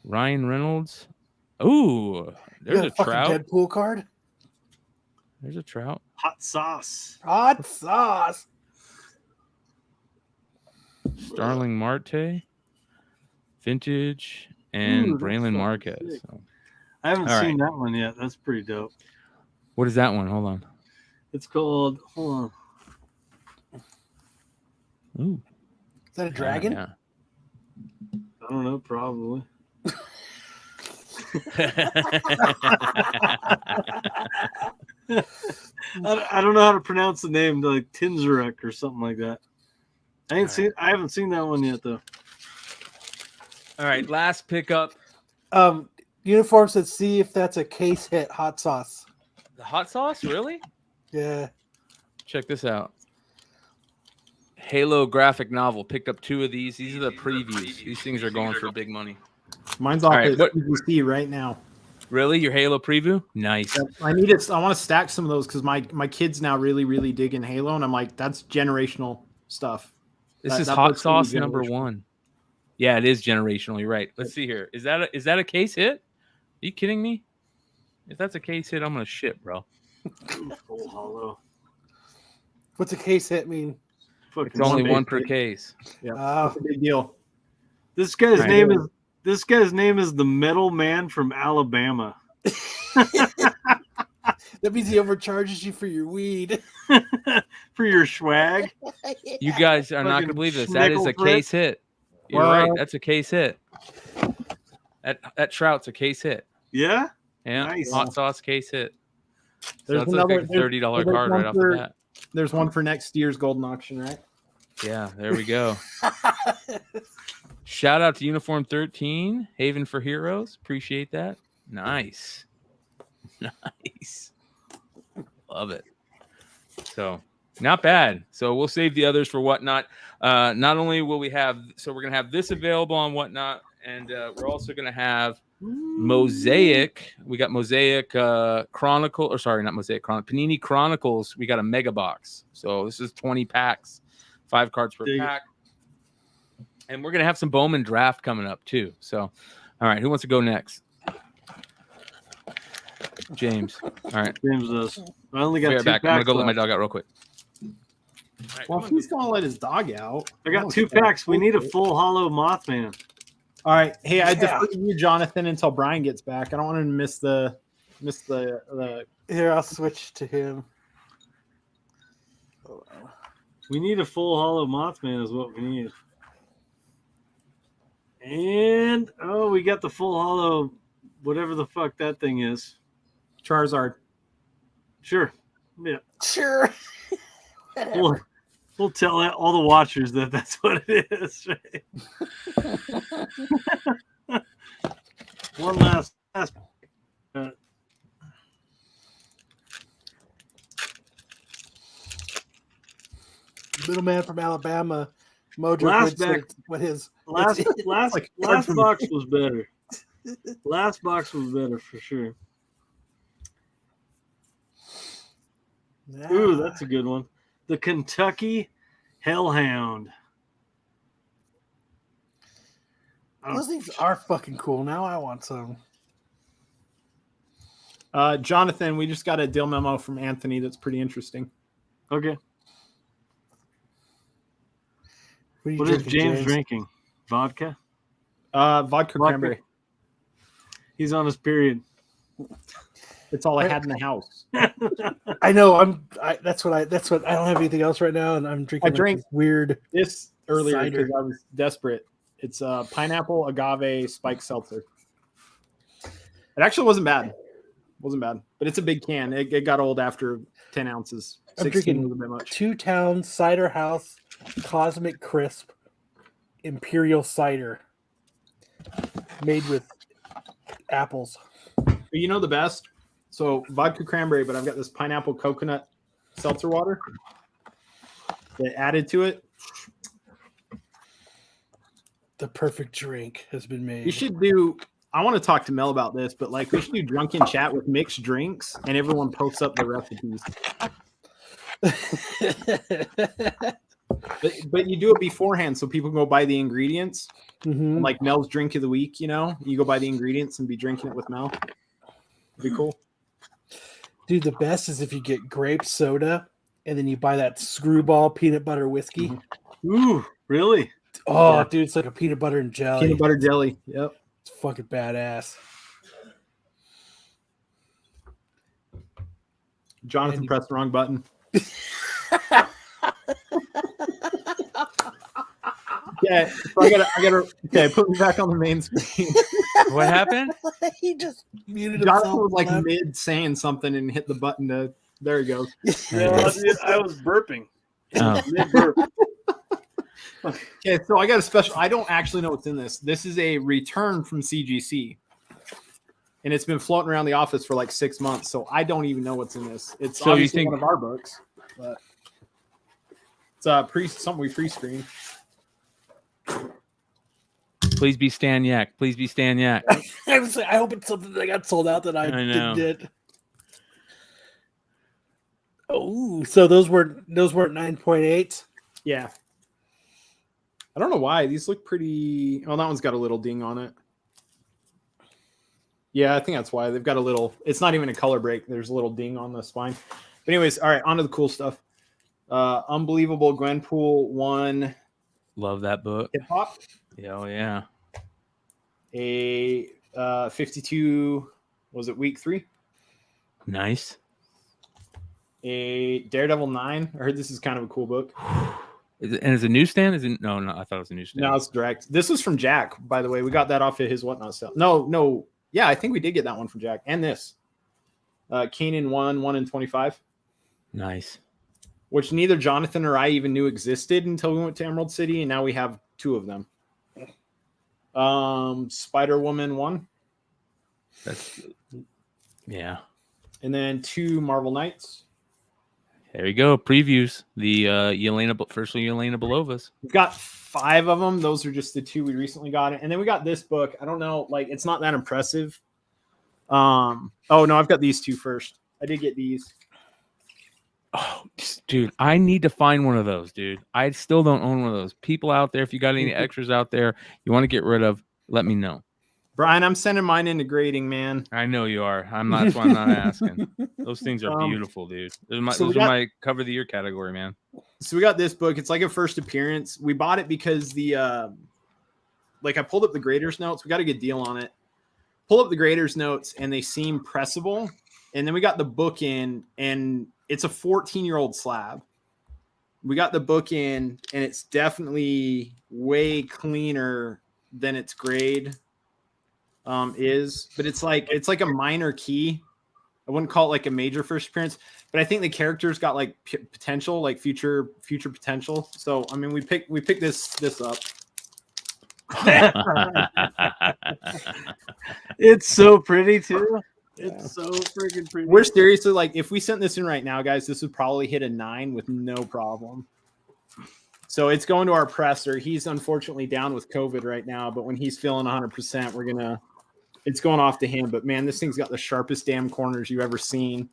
Ryan Reynolds. Ooh, there's a fucking Trout. Deadpool card. There's a Trout. Hot sauce. Hot sauce. Starling Marte, vintage, and Ooh, Braylon that's Marquez. sick. So, I haven't All seen that one yet. That's pretty dope. what is that one? Hold on. It's called. Hold on. Ooh, Is that a dragon? Yeah. I don't know. Probably. I don't know how to pronounce the name, like Tinzarek or something like that. I haven't seen that one yet though. All right, last pickup. Uniform said, see if that's a case hit hot sauce. The hot sauce, really? Yeah. Check this out. Halo graphic novel. Picked up 2 of these. These are the previews. These things are going for big money. Mine's off right, his what- PVC right now. Really? Your Halo preview? Nice. Yep. I need it. I want to stack some of those because my kids now really dig in Halo, and I'm like, that's generational stuff. This is that hot looks really sauce number generational. 1. Yeah, it is generational. You're right. Let's see here. Is that a case hit? Are you kidding me? If that's a case hit, I'm gonna shit, bro. Full hollow. What's a case hit mean? It's only one per case. Yeah, Oh. that's a big deal. This guy's Right. name is the Metal Man from Alabama. That means he overcharges you for your weed. For your swag. You guys are not Fucking gonna believe this. That is a schnickel grip. case hit. You're right. That's a case hit. That Trout's a case hit. Yeah. Yeah, Nice. hot sauce case hit. So There's that's like a another- there's- $30 there's card one right off the for- bat. There's one for next year's golden auction, right? Yeah, there we go. Shout out to Uniform 13, Haven for Heroes. Appreciate that. Nice. Nice. Love it. So, not bad. So, we'll save the others for Whatnot. Not only will we have, so we're going to have this available on Whatnot, and we're also going to have Mosaic. We got Mosaic Chronicle, or sorry, not Mosaic Chronicle, Panini Chronicles. We got a mega box. So, this is 20 packs, 5 cards per Dig it. pack. And we're going to have some Bowman draft coming up too. So, all right, who wants to go next? James. All right. James does. I only got Be right 2 back. I'm going to packs go let my left. dog out real quick. right, Well, come if on, he's gonna let his dog out, I got 2 packs. We need a full hollow Mothman. All right. Hey, I Yeah. defer to you, Jonathan, until Brian gets back. I don't want him to miss the Here, I'll switch to him. We need a full hollow Mothman is what we need. And we got the full hollow, whatever the fuck that thing is. Charizard. Sure. Yeah. Sure. We'll tell all the watchers that that's what it is. Right? One last. Middleman from Alabama, Mojo. Last Quinn back. said what his Last like last box was better. Last box was better for sure. Ooh, that's a good one. The Kentucky Hellhound. Those things are fucking cool. Now I want some. Jonathan, we just got a deal memo from Anthony that's pretty interesting. Okay. What are you What is drinking, James drinking? Vodka? Vodka cranberry. He's on his period. It's all I had in the house. I know. That's what I don't have anything else right now, and I'm drinking. I drank this weird. This earlier Cider. because I was desperate. It's pineapple agave spiked seltzer. It actually wasn't bad. But it's a big can. It got old after 10 ounces. I'm 16 drinking was a bit much. 2 Town Cider House Cosmic Crisp Imperial Cider, made with apples. But you know the best? So vodka cranberry, but I've got this pineapple coconut seltzer water that added to it. The perfect drink has been made. We should do. I want to talk to Mel about this, but like we should do drunken chat with mixed drinks, and everyone posts up the recipes. But you do it beforehand so people can go buy the ingredients. Mhm. Like Mel's drink of the week, you go buy the ingredients and be drinking it with Mel. It'd be cool. Dude, the best is if you get grape soda and then you buy that screwball peanut butter whiskey. Ooh, really? Oh, Yeah. dude, it's like a peanut butter and jelly. Peanut butter jelly. Yep. It's fucking badass. Jonathan And- pressed the wrong button. Yeah, so I gotta. Okay, put me back on the main screen. What happened? He just muted Jonathan himself. was like left. mid saying something and hit the button to. There he goes. Yeah, dude, I was burping. Oh. Mid-burp. Okay, so I got a special. I don't actually know what's in this. This is a return from CGC, and it's been floating around the office for like 6 months. So I don't even know what's in this. It's So you obviously think- one of our books, but it's something we pre-screened. Please be Stan Yak. Please be Stan Yak. I hope it's something that got sold out that I know. didn't get. Oh, so those weren't 9.8. Yeah. I don't know why these look pretty. Oh, that one's got a little ding on it. Yeah, I think that's why they've got a little. It's not even a color break. There's a little ding on the spine. But anyways, all right, on to the cool stuff. Unbelievable Gwenpool 1 Love that book. hip hop. Oh yeah. A 52. Was it week 3? Nice. A Daredevil 9. I heard this is kind of a cool book. Is it a newsstand? Is it? No, I thought it was a newsstand. No, it's direct. This was from Jack, by the way. We got that off of his whatnot stuff. No. Yeah, I think we did get that one from Jack. And this. Kanan 1 and 25. Nice. Which neither Jonathan or I even knew existed until we went to Emerald City, and now we have 2 of them. Spider-Woman 1. That's yeah. And then 2 Marvel Knights. There you go. Previews. The first Yelena Belovas. We've got 5 of them. Those are just the 2 we recently got. And then we got this book. I don't know, like it's not that impressive. Oh no, I've got these 2 first. I did get these. Oh, dude, I need to find one of those, dude. I still don't own one of those. People out there, if you got any extras out there you want to get rid of, let me know. Brian, I'm sending mine into grading, man. I know you are. That's why I'm not asking. Those things are beautiful, dude. Those are so we my got- my cover of the year category, man. So we got this book. It's like a first appearance. We bought it because I pulled up the grader's notes. We got a good deal on it. Pull up the grader's notes and they seem pressable. And then we got the book in and it's a 14-year-old slab. We got the book in and it's definitely way cleaner than its grade is. But it's like a minor key. I wouldn't call it like a major first appearance, but I think the character's got like potential, like future potential. So I mean, we picked this up. It's so pretty too. It's so freaking pretty. We're seriously like, if we sent this in right now, guys, this would probably hit a 9 with no problem. So it's going to our presser. He's unfortunately down with COVID right now, but when he's feeling 100%, it's going off to him. But man, this thing's got the sharpest damn corners you've ever seen.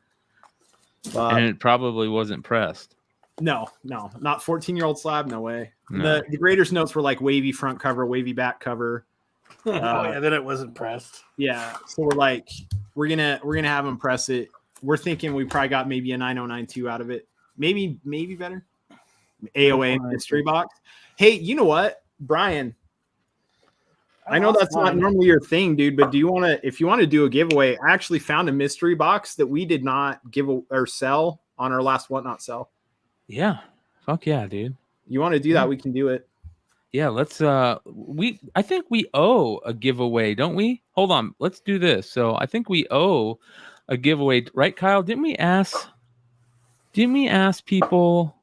And it probably wasn't pressed. No, not 14-year-old slab. No way. No. The grader's notes were like wavy front cover, wavy back cover. Oh yeah, then it wasn't pressed. Yeah. So we're gonna have him press it. We're thinking we probably got maybe a 9092 out of it. Maybe better. AOA mystery box. Hey, you know what, Bryan? I know that's not normally your thing, dude, but if you want to do a giveaway, I actually found a mystery box that we did not give or sell on our last What Not Sell. Yeah. Fuck yeah, dude. You want to do that? We can do it. Yeah, let's I think we owe a giveaway, don't we? Hold on, let's do this. So I think we owe a giveaway, right, Kyle? Didn't we ask people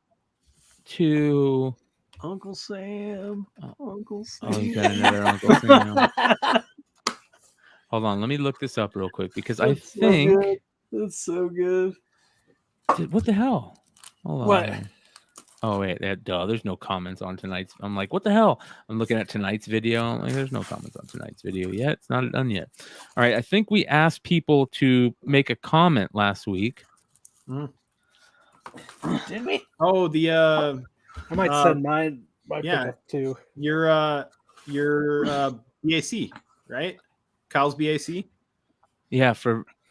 to Uncle Sam? Uncle Sam. Oh, you got another Uncle Sam. Hold on, let me look this up real quick because I think that's so good. What the hell? Hold on. What? Oh wait, there's no comments on tonight's. I'm like, what the hell? I'm looking at tonight's video. I'm like, there's no comments on tonight's video yet. It's not done yet. All right, I think we asked people to make a comment last week. Did we? Oh, I might send mine. Yeah, too. Your BAC, right? Kyle's BAC. Yeah,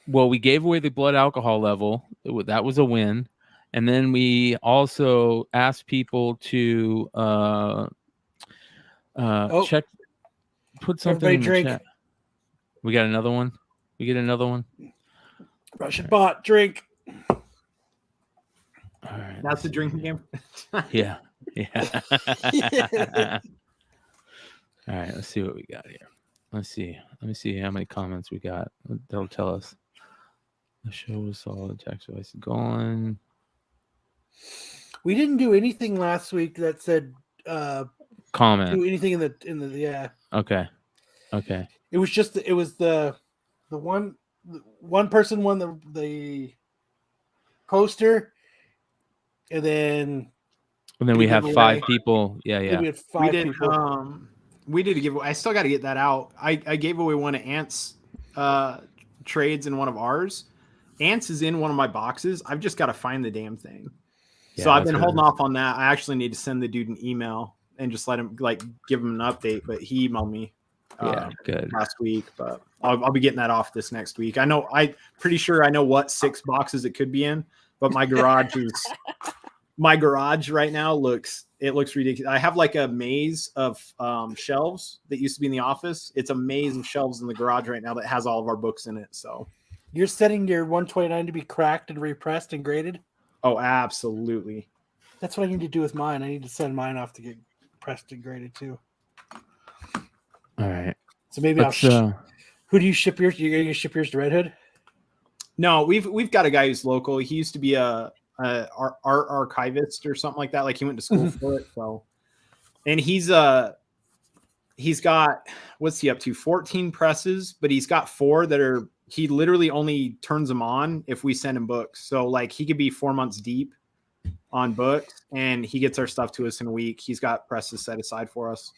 we gave away the blood alcohol level. That was a win. And then we also asked people to check, put something in the chat. We got another one. We get another one. Russian bot drink. All right, that's the drinking game. Yeah. All right, let's see what we got here. Let me see how many comments we got. They'll tell us. The show was solid. Text device is gone. We didn't do anything last week that said comment. Do anything in the yeah. Okay. It was just the one person won the poster, and then we have 5 people. Yeah. We had 5 people. We did a giveaway. I still got to get that out. I gave away one of Ant's trades in one of ours. Ant's is in one of my boxes. I've just got to find the damn thing. Yeah, so I've been holding off on that. I actually need to send the dude an email and just let him give him an update. But he emailed me good last week. But I'll be getting that off this next week. I'm pretty sure I know what 6 boxes it could be in. But my garage right now looks ridiculous. I have like a maze of shelves that used to be in the office. It's a maze of shelves in the garage right now that has all of our books in it. So you're setting your 129 to be cracked and repressed and graded? Oh, absolutely. That's what I need to do with mine. I need to send mine off to get pressed and graded too. All right. So maybe who do you ship yours? You're gonna ship yours to Red Hood? No, we've got a guy who's local. He used to be a art archivist or something like that. Like he went to school for it. So, and he's got, what's he up to? 14 presses, but he's got 4 that he literally only turns them on if we send him books. So like he could be 4 months deep on books and he gets our stuff to us in a week. He's got presses set aside for us.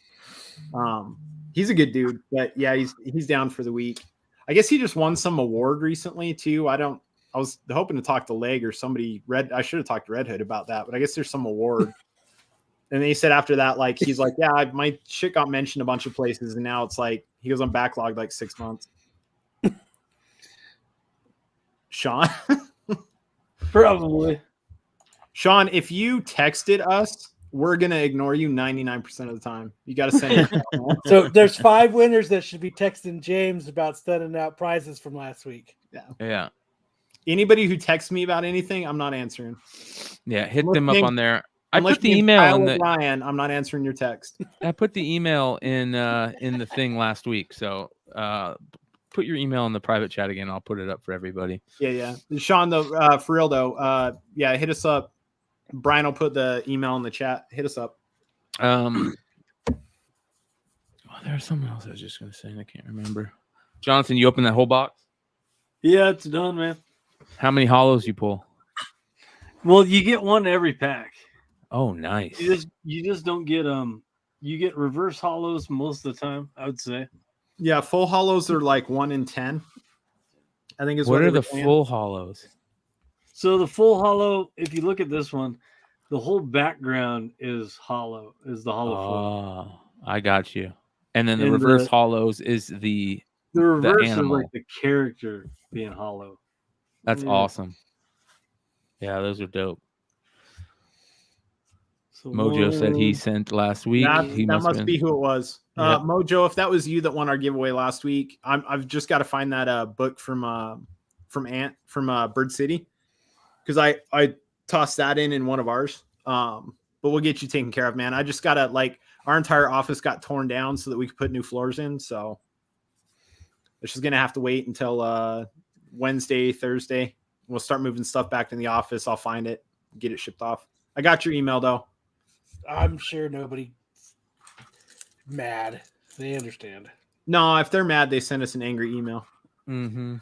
He's a good dude, but yeah, he's down for the week. I guess he just won some award recently too. I was hoping to talk to Leg or somebody. I should have talked to Red Hood about that, but I guess there's some award. And then he said after that, like, he's like, yeah, my shit got mentioned a bunch of places. And now it's like, he goes on backlog like 6 months. Sean? Probably. Sean, if you texted us, we're gonna ignore you 99% of the time. You got to send it. So there's 5 winners that should be texting James about sending out prizes from last week. Yeah. Anybody who texts me about anything, I'm not answering. Yeah. Hit Unless them up you- on there. I Unless put the you name email Kyle in the O'Brien, I'm not answering your text. I put the email in the thing last week. So put your email in the private chat again. I'll put it up for everybody. Yeah. Sean, though, for real though, yeah, hit us up. Brian will put the email in the chat. Hit us up. Well, there's something else I was just gonna say and I can't remember. Jonathan, you open that whole box? Yeah, it's done, man. How many hollows you pull? Well, you get one every pack. Oh, nice. You just don't get you get reverse hollows most of the time, I would say. Yeah, full hollows are like 1 in 10. I think is What they are were the saying. full hollows? So the full hollow, if you look at this one, the whole background is hollow, is the hollow foil. Oh, I got you. And then the And reverse the- hollows is the The reverse is animal. like the character being hollow. that's Yeah. awesome. Yeah, those are dope. So Mojo said he one- sent last week. That, He that must have be who it was. Yep. Mojo, if that was you that won our giveaway last week, I've just got to find that book from Bird City, because I tossed that in one of ours. But we'll get you taken care of, man. I just gotta our entire office got torn down so that we could put new floors in. So it's just gonna have to wait until Wednesday, Thursday. We'll start moving stuff back in the office. I'll find it, get it shipped off. I got your email though. I'm sure nobody mad. They understand. No, if they're mad, they send us an angry email. Mm-hmm.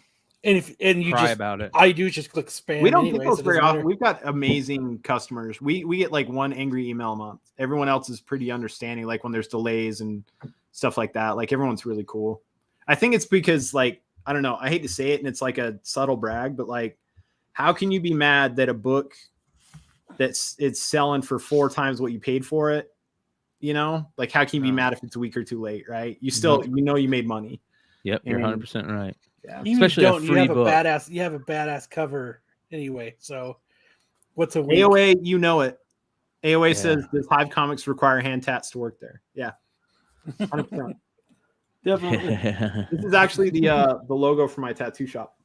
And you Cry just about it. all you do is just click spam. We don't anyway, get those so it very doesn't often. matter. We've got amazing customers. We get like one angry email a month. Everyone else is pretty understanding, like when there's delays and stuff like that. Like everyone's really cool. I think it's because I don't know. I hate to say it, and it's like a subtle brag, but how can you be mad that a book it's selling for 4 times what you paid for it? You know, how can you be mad if it's a week or too late, right? You still, you made money. Yep, you're And- 100% right. Yeah. Even if Especially you a don't, free book. you have a badass cover anyway. So what's a week? AOA, you know it. AOA Yeah. says does Hive Comics require hand tats to work there? Yeah. 100%. Definitely. This is actually the logo for my tattoo shop.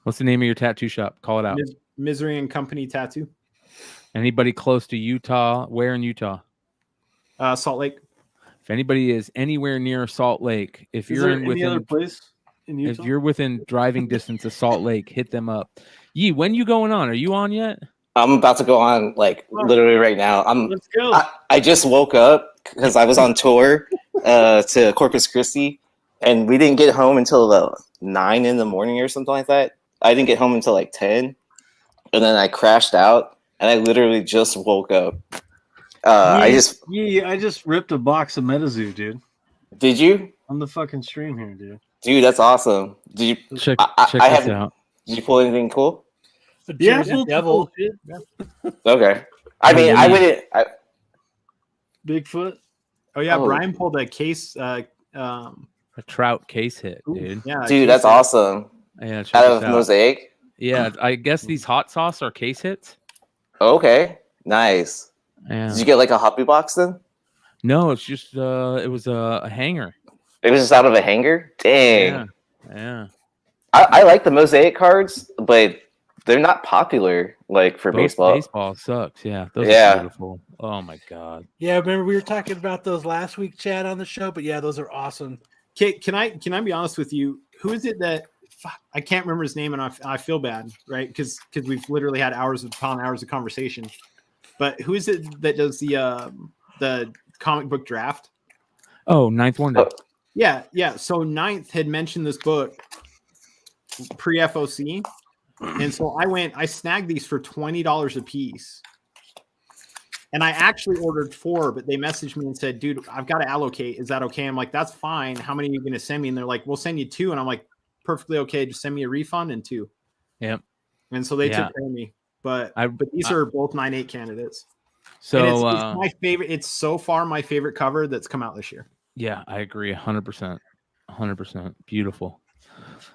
What's the name of your tattoo shop? Call it out. Misery and Company Tattoo. Anybody close to Utah? Where in Utah? Salt Lake. If anybody is anywhere near Salt Lake, if Is you're there in any other within place in if Utah? you're within driving distance of Salt Lake, hit them up. Yee, when you going on? Are you on yet? I'm about to go on literally right now. Let's go. I just woke up because I was on tour to Corpus Christi, and we didn't get home until 9 in the morning or something like that. I didn't get home until 10, and then I crashed out, and I literally just woke up. I just ripped a box of MetaZoo, dude. Did you? On the fucking stream here, dude. Dude, that's awesome. Did you Check I this haven't- out. Did you pull anything cool? The Yeah, Jersey cool, Devil. shit. Okay. I mean, I wouldn't. Bigfoot. Oh yeah, Oh. Brian pulled a case. A trout case hit, dude. Yeah, Dude, that's awesome. Yeah, check Out this of out. Mosaic. Yeah, I guess these hot sauce are case hits. Okay, nice. Yeah. Did you get a hobby box then? No, it's just it was a hanger. It was just out of a hanger. Dang. Yeah. Yeah. I like the Mosaic cards, but they're not popular for Both baseball. Baseball sucks. Yeah. Those Yeah. are beautiful. Oh my god. Yeah, remember we were talking about those last week, Chad, on the show. But yeah, those are awesome. Okay, can I be honest with you? Who is it that I can't remember his name, and I feel bad, right? Because we've literally had hours upon hours of conversation. But who is it that does the comic book draft? Oh, Ninth Wonder. Yeah. So Ninth had mentioned this book pre-FOC, and so I snagged these for $20 a piece. And I actually ordered 4, but they messaged me and said, dude, I've got to allocate. Is that okay? I'm like, that's fine. How many are you going to send me? And they're like, we'll send you 2. And I'm like, perfectly okay. Just send me a refund and 2. Yep. And so they Yeah. took care of me. But these I- are both 9/8 candidates. So And it's my favorite. It's so far my favorite cover that's come out this year. yeah, I agree 100%. 100%. Beautiful.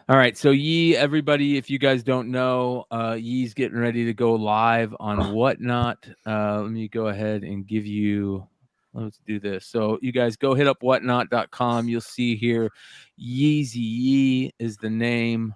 All right, so everybody, if you guys don't know, Yee's getting ready to go live on Whatnot. Let me go ahead and give you. Let's do this. So you guys go hit up whatnot.com. You'll see here, Yeezy Yee is the name.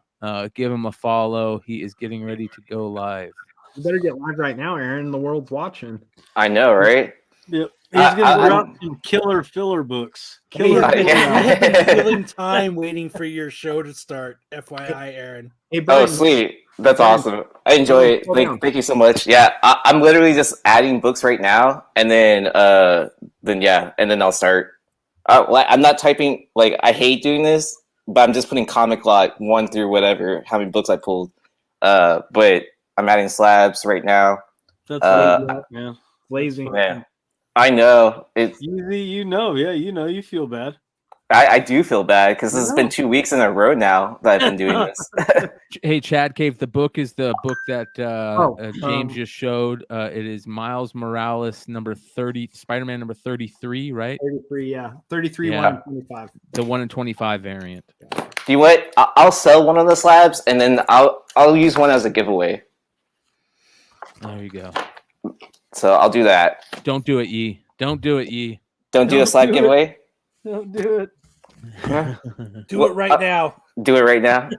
Give him a follow. He is getting ready to go live. You better get live right now, Aaron. The world's watching. I know, right? Yep. He's gonna drop some killer filler books. Killer I Yeah. have been killing time waiting for your show to start. FYI, Aaron. Hey, Oh, Bryan, sweet. That's Brian, awesome. I enjoy it. slow down. Thank you so much. Yeah, I'm literally just adding books right now, and then I'll start. I'm not typing. Like, I hate doing this, but I'm just putting comic lot 1 through whatever, how many books I pulled. But I'm adding slabs right now. That's man. lazy. Man, I know it's. You feel bad. I do feel bad because this has been 2 weeks in a row now that I've been doing this. Hey, Chad Cave, the book is the book that James um, just showed. It is Miles Morales number 30, Spider-Man number 33, right? 33, yeah. 33, Yeah. 1, and 25. The 1 in 25 variant. Do you know what? I'll sell one of the slabs, and then I'll use one as a giveaway. There you go. So I'll do that. Don't do it, Yee. Don't do it, Yee. Don't do a slab do it. giveaway. Don't do it. Do it right now. Do it right now.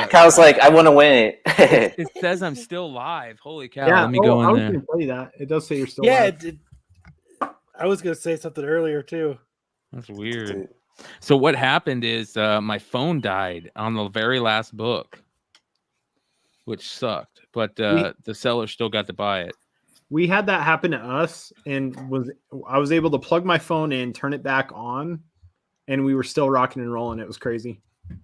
Kyle's like, I want to win it. It says I'm still live. Holy cow. Yeah, Let me go I in was there. going to tell you that. It does say you're still Yeah, live. I was going to say something earlier too. That's weird. So what happened is my phone died on the very last book, which sucked. But the seller still got to buy it. We had that happen to us, and I was able to plug my phone in, turn it back on, and we were still rocking and rolling. It was crazy. It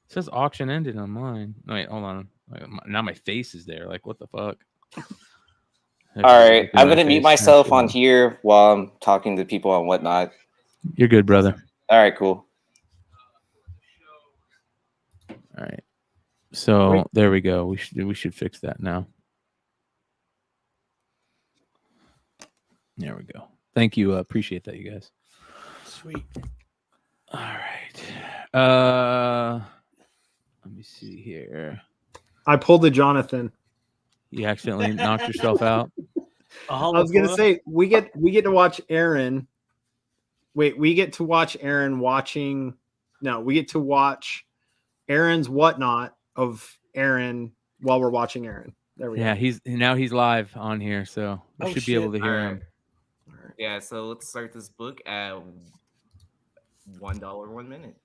says auction ended on mine. Wait, hold on. Now my face is there. Like, what the fuck? All right. I'm going to mute myself on here while I'm talking to people on Whatnot. You're good, brother. All right, cool. All right. So there we go. We should fix that now. There we go. Thank you. Appreciate that, you guys. Sweet. All right. Let me see here. I pulled a Jonathan. You accidentally knocked yourself out. I was gonna say we get to watch Aaron. Wait, we get to watch Aaron watching. No, we get to watch Aaron's Whatnot of Aaron while we're watching Aaron. There we Yeah, go. he's live on here, so we should be able to hear him. Yeah, so let's start this book at $1 1 minute.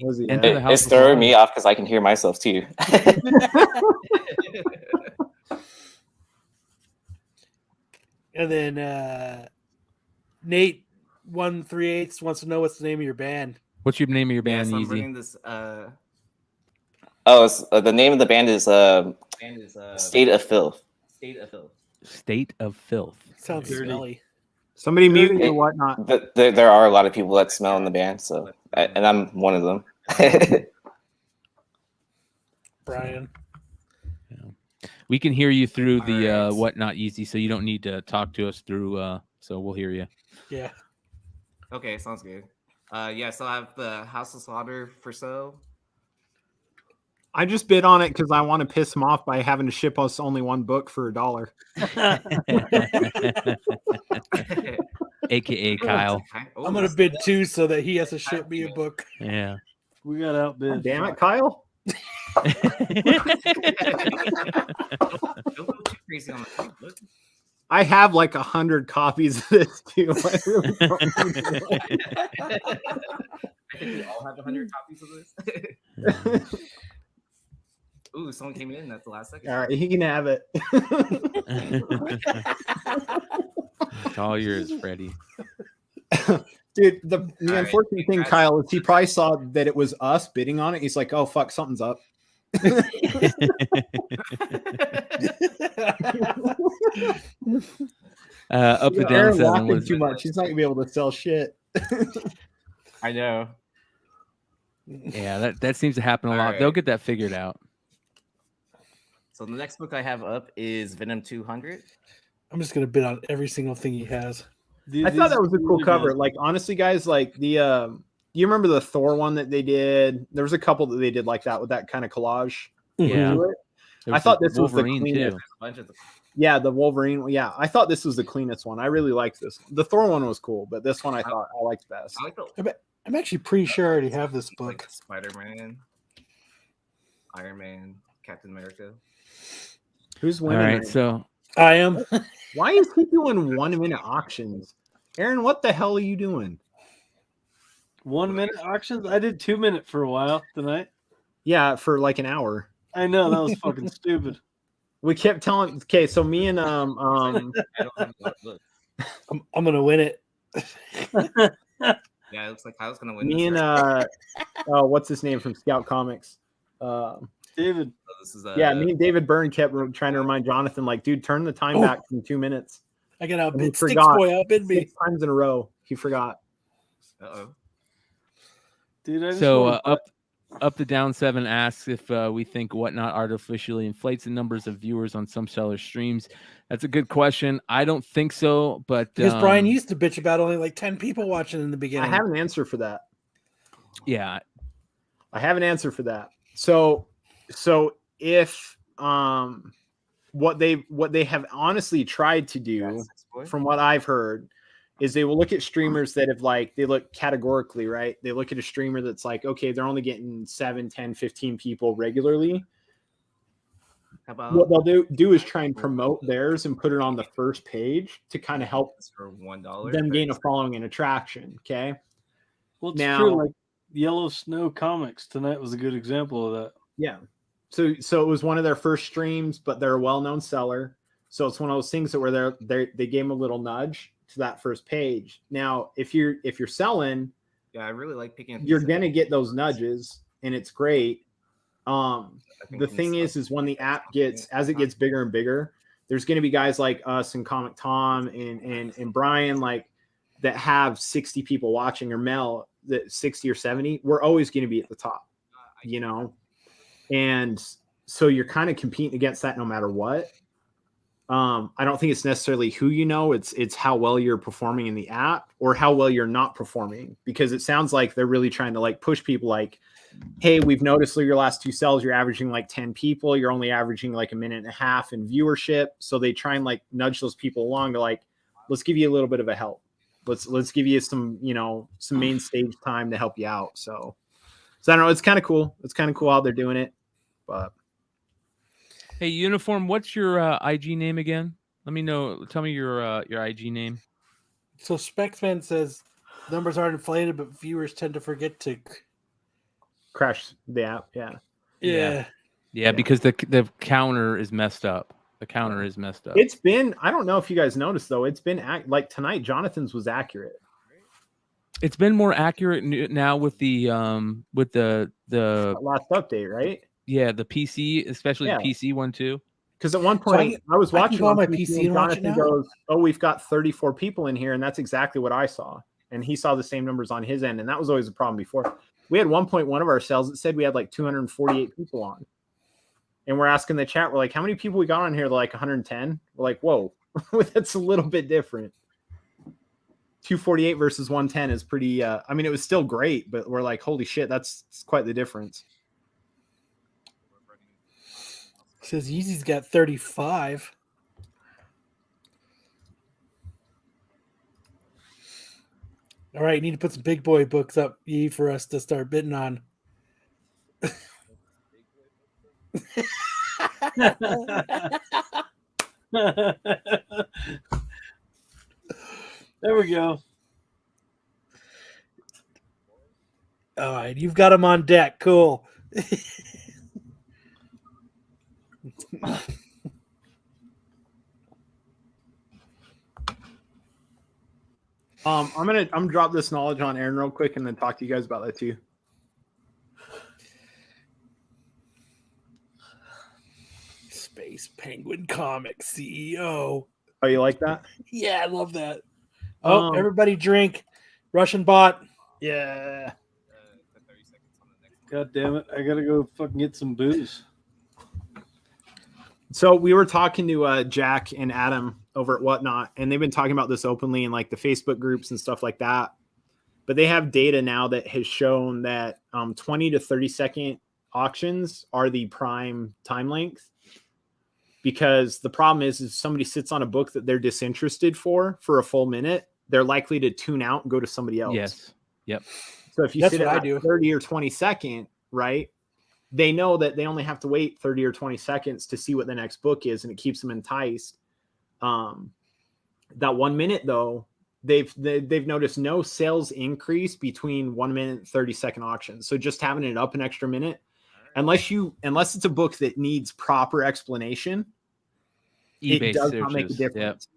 Was he Enter at? the house It's of throwing lies. me off because I can hear myself too. And then Nate 138 wants to know what's the name of your band. What's your name of your Yeah, band, so I'm Easy? bringing this. The name of the band is State of Filth. State of Filth. State of Filth. Sounds smelly. Somebody mute your Whatnot. But there are a lot of people that smell in the band, so and I'm one of them. Brian. We can hear you through the All right. Whatnot Easy, so you don't need to talk to us through. So we'll hear you. Yeah. Okay, sounds good. Yeah, so I have the House of Slaughter for sale. I just bid on it because I want to piss him off by having to ship us only one book for $1. AKA Kyle. I'm going to bid 2 so that he has to ship me a book. Yeah. We got outbid. Damn it, Kyle. Don't go too crazy on the book. I have like 100 copies of this too. I really don't need to. I think we all have 100 copies of this. Ooh, someone came in. That's the last second. All right, he can have it. It's all yours, Freddie. Dude, the All right, unfortunate thing, guys. Kyle, is he probably saw that it was us bidding on it. He's like, oh, fuck, something's up. Up and down Aaron 7 walking was too much. He's not going to be able to sell shit. I know. yeah. That seems to happen a All lot. right. They'll get that figured out. So the next book I have up is Venom 200. I'm just going to bid on every single thing he has. Dude, I thought these that was a are cool really cover. good. Like, honestly, guys, like the you remember the Thor one that they did? There was a couple that they did like that with that kind of collage. Yeah. to it. There I thought the this was the Wolverine, cleanest. too. Bunch of the- Yeah, the Wolverine. Yeah, I thought this was the cleanest one. I really liked this. The Thor one was cool, but this one I thought I liked best. I like the I'm actually pretty sure I already have this like book. Spider-Man, Iron Man, Captain America. Who's All winning? right, right so I am. Why is he doing 1 minute auctions? Aaron, what the hell are you doing? 1 minute auctions? I did 2 minute for a while tonight. Yeah, for like an hour. I know that was fucking stupid. We kept telling. Okay, so me and I don't have a look. I'm gonna win it. Yeah, it looks like I was gonna win. me this and race. what's his name from Scout Comics? David. So this is Yeah, me and David Byrne kept trying to remind Jonathan, like, dude, turn the time Oh. back from 2 minutes. I got He outbid. Sticks forgot. boy outbid me. 6 times in a row. He forgot. Uh-oh. Dude, I just So wanna- up the down 7 asks if we think Whatnot artificially inflates the numbers of viewers on some sellers' streams. That's a good question. I don't think so, but Because Brian used to bitch about only like 10 people watching in the I beginning. have an answer for that. yeah, I have an answer for that. So if what they have honestly tried to do, from what I've heard, is they will look at streamers that have they look categorically, right? They look at a streamer that's like, okay, they're only getting 7, 10, 15 people regularly. How about What they'll do is try and promote theirs and put it on the first page to kind of help this for $1? them gain a following and attraction. Okay. well, it's now- true. Like Yellow Snow Comics tonight was a good example of that. Yeah. So it was one of their first streams, but they're a well-known seller. So it's one of those things that where they gave them a little nudge to that first page. Now, if you're selling, Yeah, I really like picking. you're gonna get those nudges, and it's great. The thing is when the app gets bigger and bigger, there's gonna be guys like us and Comic Tom and Bryan that have 60 people watching, or Mel that 60 or 70. We're always gonna be at the top, and so you're kind of competing against that no matter what. I don't think it's necessarily who it's how well you're performing in the app or how well you're not performing, because it sounds like they're really trying to push people hey, we've noticed your last 2 sells, you're averaging 10 people, you're only averaging 1.5 minutes in viewership. So they try and nudge those people along to let's give you a little bit of a help. Let's give you some main stage time to help you out. So I don't know. It's kind of cool. It's kind of cool how they're doing it, but. Hey, Uniform, what's your IG name again? Let me know. Tell me your IG name. So Spexman says numbers aren't inflated, but viewers tend to forget to Crash the app. Yeah. Yeah, because the counter is messed up. The counter is messed up. It's been, I don't know if you guys noticed though, it's been tonight, Jonathan's was accurate. It's been more accurate now with the Last update, right? yeah, the PC, especially Yeah. the PC one too. Because at one point I was I can watching go on my and PC and watch it Jonathan now? goes, "Oh, we've got 34 people in here," and that's exactly what I saw. And he saw the same numbers on his end, and that was always a problem before. We had 1.1 of our sales that said we had 248 people on, and we're asking the chat, we're like, "How many people we got on here?" They're like 110. We're like, "Whoa, that's a little bit different." 248 versus 110 is pretty. I mean, it was still great, but we're like, "Holy shit, that's quite the difference." Says Yeezy's got 35. All right, you need to put some big boy books up, Yee, for us to start bidding on. There we go. All right, you've got them on deck. Cool. I'm gonna drop this knowledge on Aaron real quick and then talk to you guys about that too. Space Penguin Comics CEO. Oh, you like that? Yeah, I love that. Oh, Um, everybody drink. Russian bot. Yeah. God damn it. I gotta go fucking get some booze. So we were talking to Jack and Adam over at Whatnot, and they've been talking about this openly in the Facebook groups and stuff like that. but they have data now that has shown that 20 to 30 second auctions are the prime time length, because the problem is if somebody sits on a book that they're disinterested for a full minute, they're likely to tune out and go to somebody else. Yes. Yep. So if you That's sit what I at do. 30 or 20 second, right, they know that they only have to wait 30 or 20 seconds to see what the next book is, and it keeps them enticed. That 1 minute though, they've noticed no sales increase between 1 minute and 30-second auctions. So just having it up an extra minute, unless it's a book that needs proper explanation, eBay it does not make a searches. difference. Yep.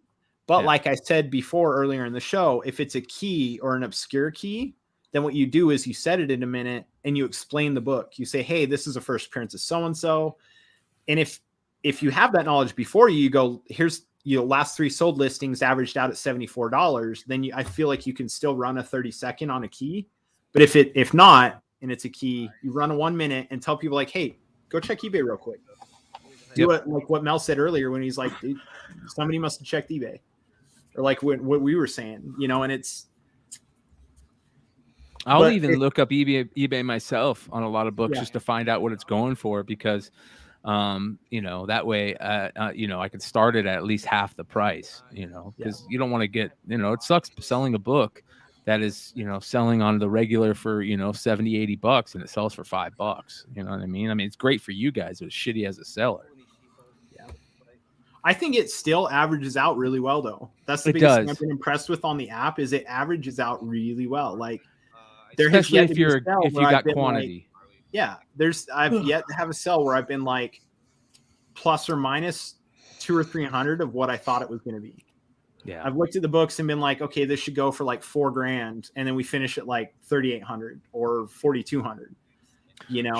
But Yeah. like I said before earlier in the show, if it's a key or an obscure key, then what you do is you set it in a minute and you explain the book. You say, hey, this is a first appearance of so-and-so. And if you have that knowledge before you go, here's last 3 sold listings averaged out at $74, then I feel like you can still run a 30-second on a key. But if not, and it's a key, you run a 1 minute and tell people like, hey, go check eBay real quick. Do it like what Mel said earlier when he's like, dude, somebody must have checked eBay. Or like what we were saying, and it's. I'll even look up eBay myself on a lot of books just to find out what it's going for, because, that way, I could start it at least half the price, because you don't want to get, it sucks selling a book that is, selling on the regular for, $70, $80 and it sells for $5. You know what I mean? I mean, it's great for you guys, but it's shitty as a seller. I think it still averages out really well, though. That's the biggest thing I've been impressed with on the app is it averages out really well. Like, especially if you got quantity. I've yet to have a sell where I've been like plus or minus 200 or 300 of what I thought it was going to be. Yeah, I've looked at the books and been like, okay, this should go for like $4,000, and then we finish at like 3,800 or 4,200.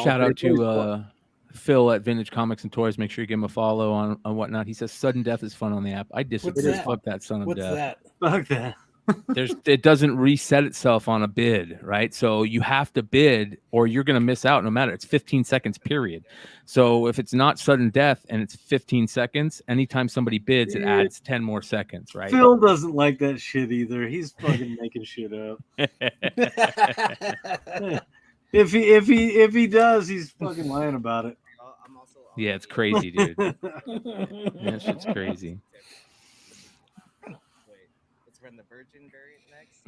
Shout out to Phil at Vintage Comics and Toys. Make sure you give him a follow on whatnot. He says sudden death is fun on the app. I disagree. Fuck that son of death. Fuck that. It doesn't reset itself on a bid, right? So you have to bid or you're going to miss out no matter. It's 15 seconds period. So if it's not sudden death and it's 15 seconds, anytime somebody bids, it adds 10 more seconds, right? Phil doesn't like that shit either. He's fucking making shit up. If he does, he's fucking lying about it. Yeah, it's crazy, dude. That shit's crazy.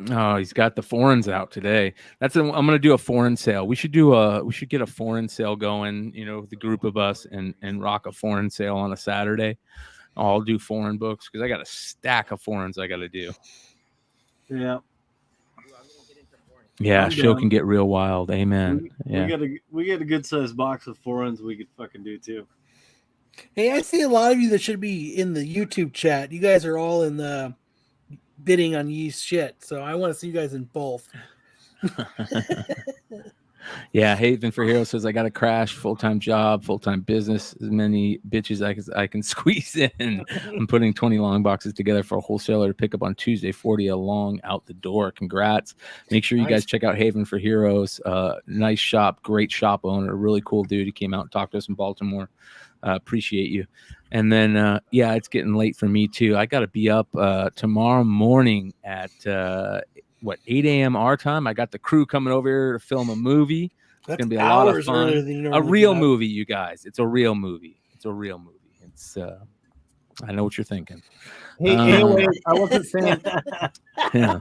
Oh, he's got the foreigns out today. I'm gonna do a foreign sale. We should get a foreign sale going, with a group of us and rock a foreign sale on a Saturday. I'll do foreign books because I got a stack of foreigns I gotta do. Yeah. Yeah, show can get real wild. Amen. We got a good sized box of foreigns we could fucking do too. Hey, I see a lot of you that should be in the YouTube chat. You guys are all in the bidding on yeast shit, so I want to see you guys in both. Yeah, Haven for Heroes says I got a crash, full-time job, full-time business, as many bitches I can squeeze in. I'm putting 20 long boxes together for a wholesaler to pick up on Tuesday, 40 a long out the door. Congrats. Make sure you guys check out Haven for Heroes. Nice shop, great shop owner, really cool dude. He came out and talked to us in Baltimore. Appreciate you. And then it's getting late for me too. I got to be up tomorrow morning at 8 a.m. our time. I got the crew coming over here to film a movie. It's gonna be a lot of fun. A real movie, you guys. It's a real movie. It's I know what you're thinking. Hey, anyway, I wasn't saying.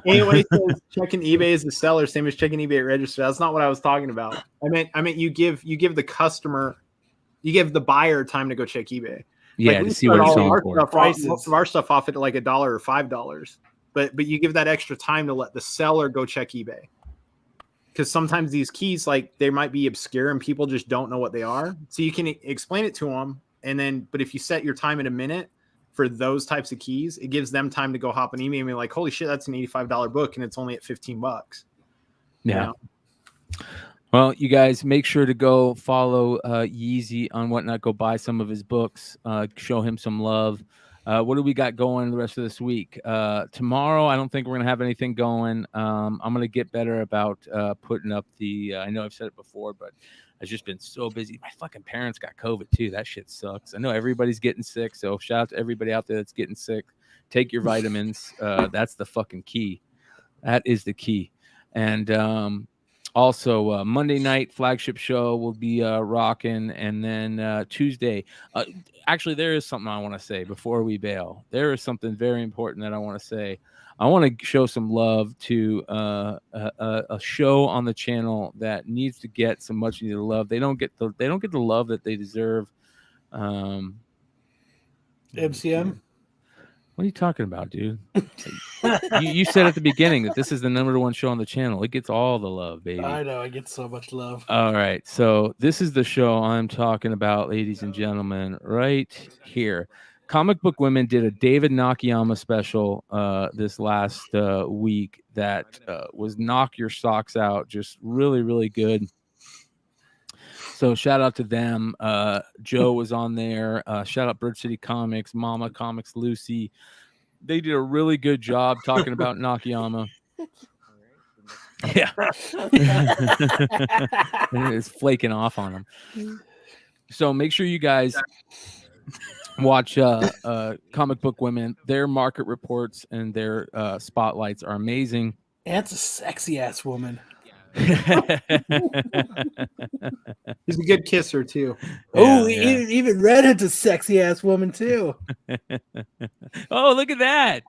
Anyway, says checking eBay as the seller, same as checking eBay at register. That's not what I was talking about. I meant you give the customer, you give the buyer time to go check eBay. Yeah, to see what it's selling for. Most of our stuff off at like $1 or $5. But you give that extra time to let the seller go check eBay. Because sometimes these keys, like, they might be obscure and people just don't know what they are. So you can explain it to them. But if you set your time in a minute for those types of keys, it gives them time to go hop on eBay and be like, holy shit, that's an $85 book and it's only at $15. Yeah. Well, you guys make sure to go follow Yeezy on Whatnot. Go buy some of his books. Show him some love. What do we got going the rest of this week? Tomorrow, I don't think we're going to have anything going. I'm going to get better about putting up I know I've said it before, but I've just been so busy. My fucking parents got COVID too. That shit sucks. I know everybody's getting sick. So shout out to everybody out there that's getting sick. Take your vitamins. That's the fucking key. That is the key. And also Monday night flagship show will be rocking, and then Tuesday. Actually, there is something I want to say before we bail. There is something very important that I want to say. I want to show some love to a show on the channel that needs to get some much needed love. They don't get the love that they deserve. MCM. What are you talking about, dude? you said at the beginning that this is the #1 show on the channel. It gets all the love, baby. I know. I get so much love. All right. So this is the show I'm talking about, ladies and gentlemen, right here. Comic Book Women did a David Nakayama special this last week that was knock your socks out. Just really, really good. So shout out to them. Joe was on there. Shout out Bird City Comics, Mama Comics, Lucy. They did a really good job talking about Nakayama. Yeah. It's flaking off on them. So make sure you guys watch Comic Book Women. Their market reports and their spotlights are amazing. Aunt's a sexy ass woman. He's a good kisser too. Oh, even Redhead's a sexy ass woman too. Oh, look at that!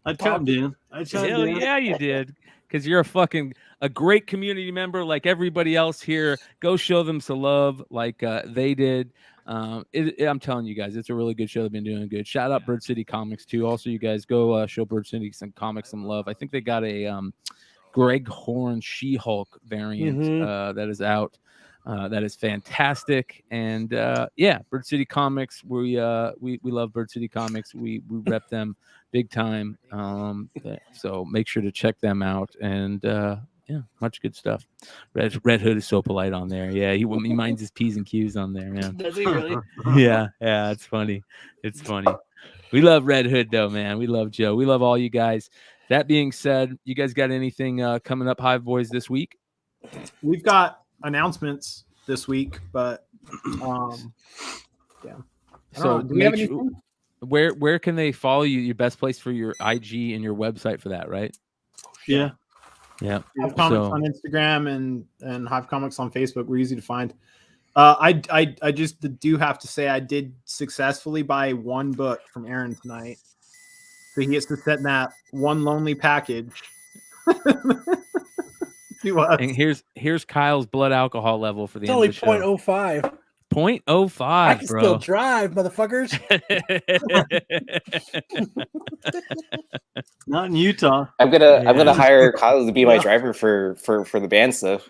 I chimed in. Hell yeah, you did. Because you're a great community member like everybody else here. Go show them some love like they did. I'm telling you guys, it's a really good show. They've been doing good. Shout out Bird City Comics too. Also, you guys go show Bird City some comics some love. I think they got a Greg Horn She-Hulk variant that is out. That is fantastic. And Bird City Comics. We love Bird City Comics. We rep them big time. So make sure to check them out. And much good stuff. Red Hood is so polite on there. Yeah, he minds his P's and Q's on there, man. Does he really? Yeah, it's funny. It's funny. We love Red Hood though, man. We love Joe. We love all you guys. That being said, you guys got anything coming up, Hive Boys, this week? We've got announcements this week, but So do we have anything? Where can they follow you? Your best place for your IG and your website for that, right? Yeah. Yeah. Hive Comics on Instagram and Hive Comics on Facebook. We're easy to find. I just do have to say I did successfully buy one book from Aaron tonight. So he gets to set in that one lonely package. And here's Kyle's blood alcohol level for the It's end only of the show. 0.05. 0.05, I can bro. still drive, motherfuckers. Not in Utah. I'm gonna hire Kyle to be my driver for the band stuff.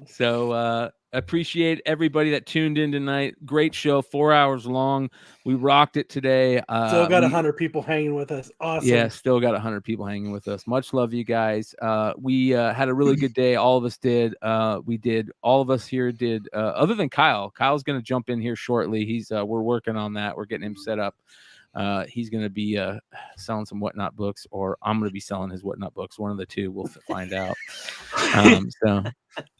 So appreciate everybody that tuned in tonight. Great show, 4 hours long. We rocked it today. Still got 100 people hanging with us. Awesome. Yeah, still got 100 people hanging with us. Much love, you guys. We had a really good day. All of us did. All of us here did. Other than Kyle. Kyle's going to jump in here shortly. We're working on that. We're getting him set up. He's going to be selling some Whatnot books, or I'm going to be selling his Whatnot books. One of the two. We'll find out.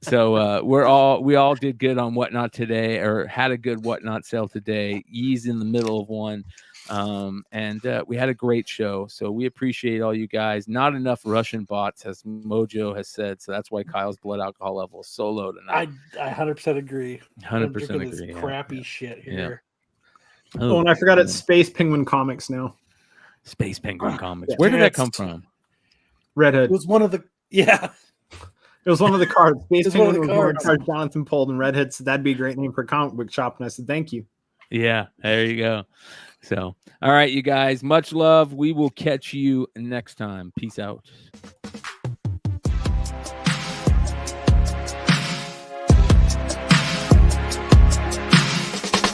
So we all did good on Whatnot today, or had a good Whatnot sale today. He's in the middle of one. And we had a great show. So we appreciate all you guys. Not enough Russian bots, as Mojo has said. So that's why Kyle's blood alcohol level is so low tonight. I 100% agree. 100% agree. This crappy shit here. Oh, and I forgot it's Space Penguin Comics now. Space Penguin Comics. Where did that come from? Red Hood. It was one of the It was one of the cards. Space It was one of Penguin the was one of the cards. cards Jonathan pulled, and Red Hood said that'd be a great name for a comic book shop. And I said, thank you. Yeah, there you go. So, all right, you guys, much love. We will catch you next time. Peace out.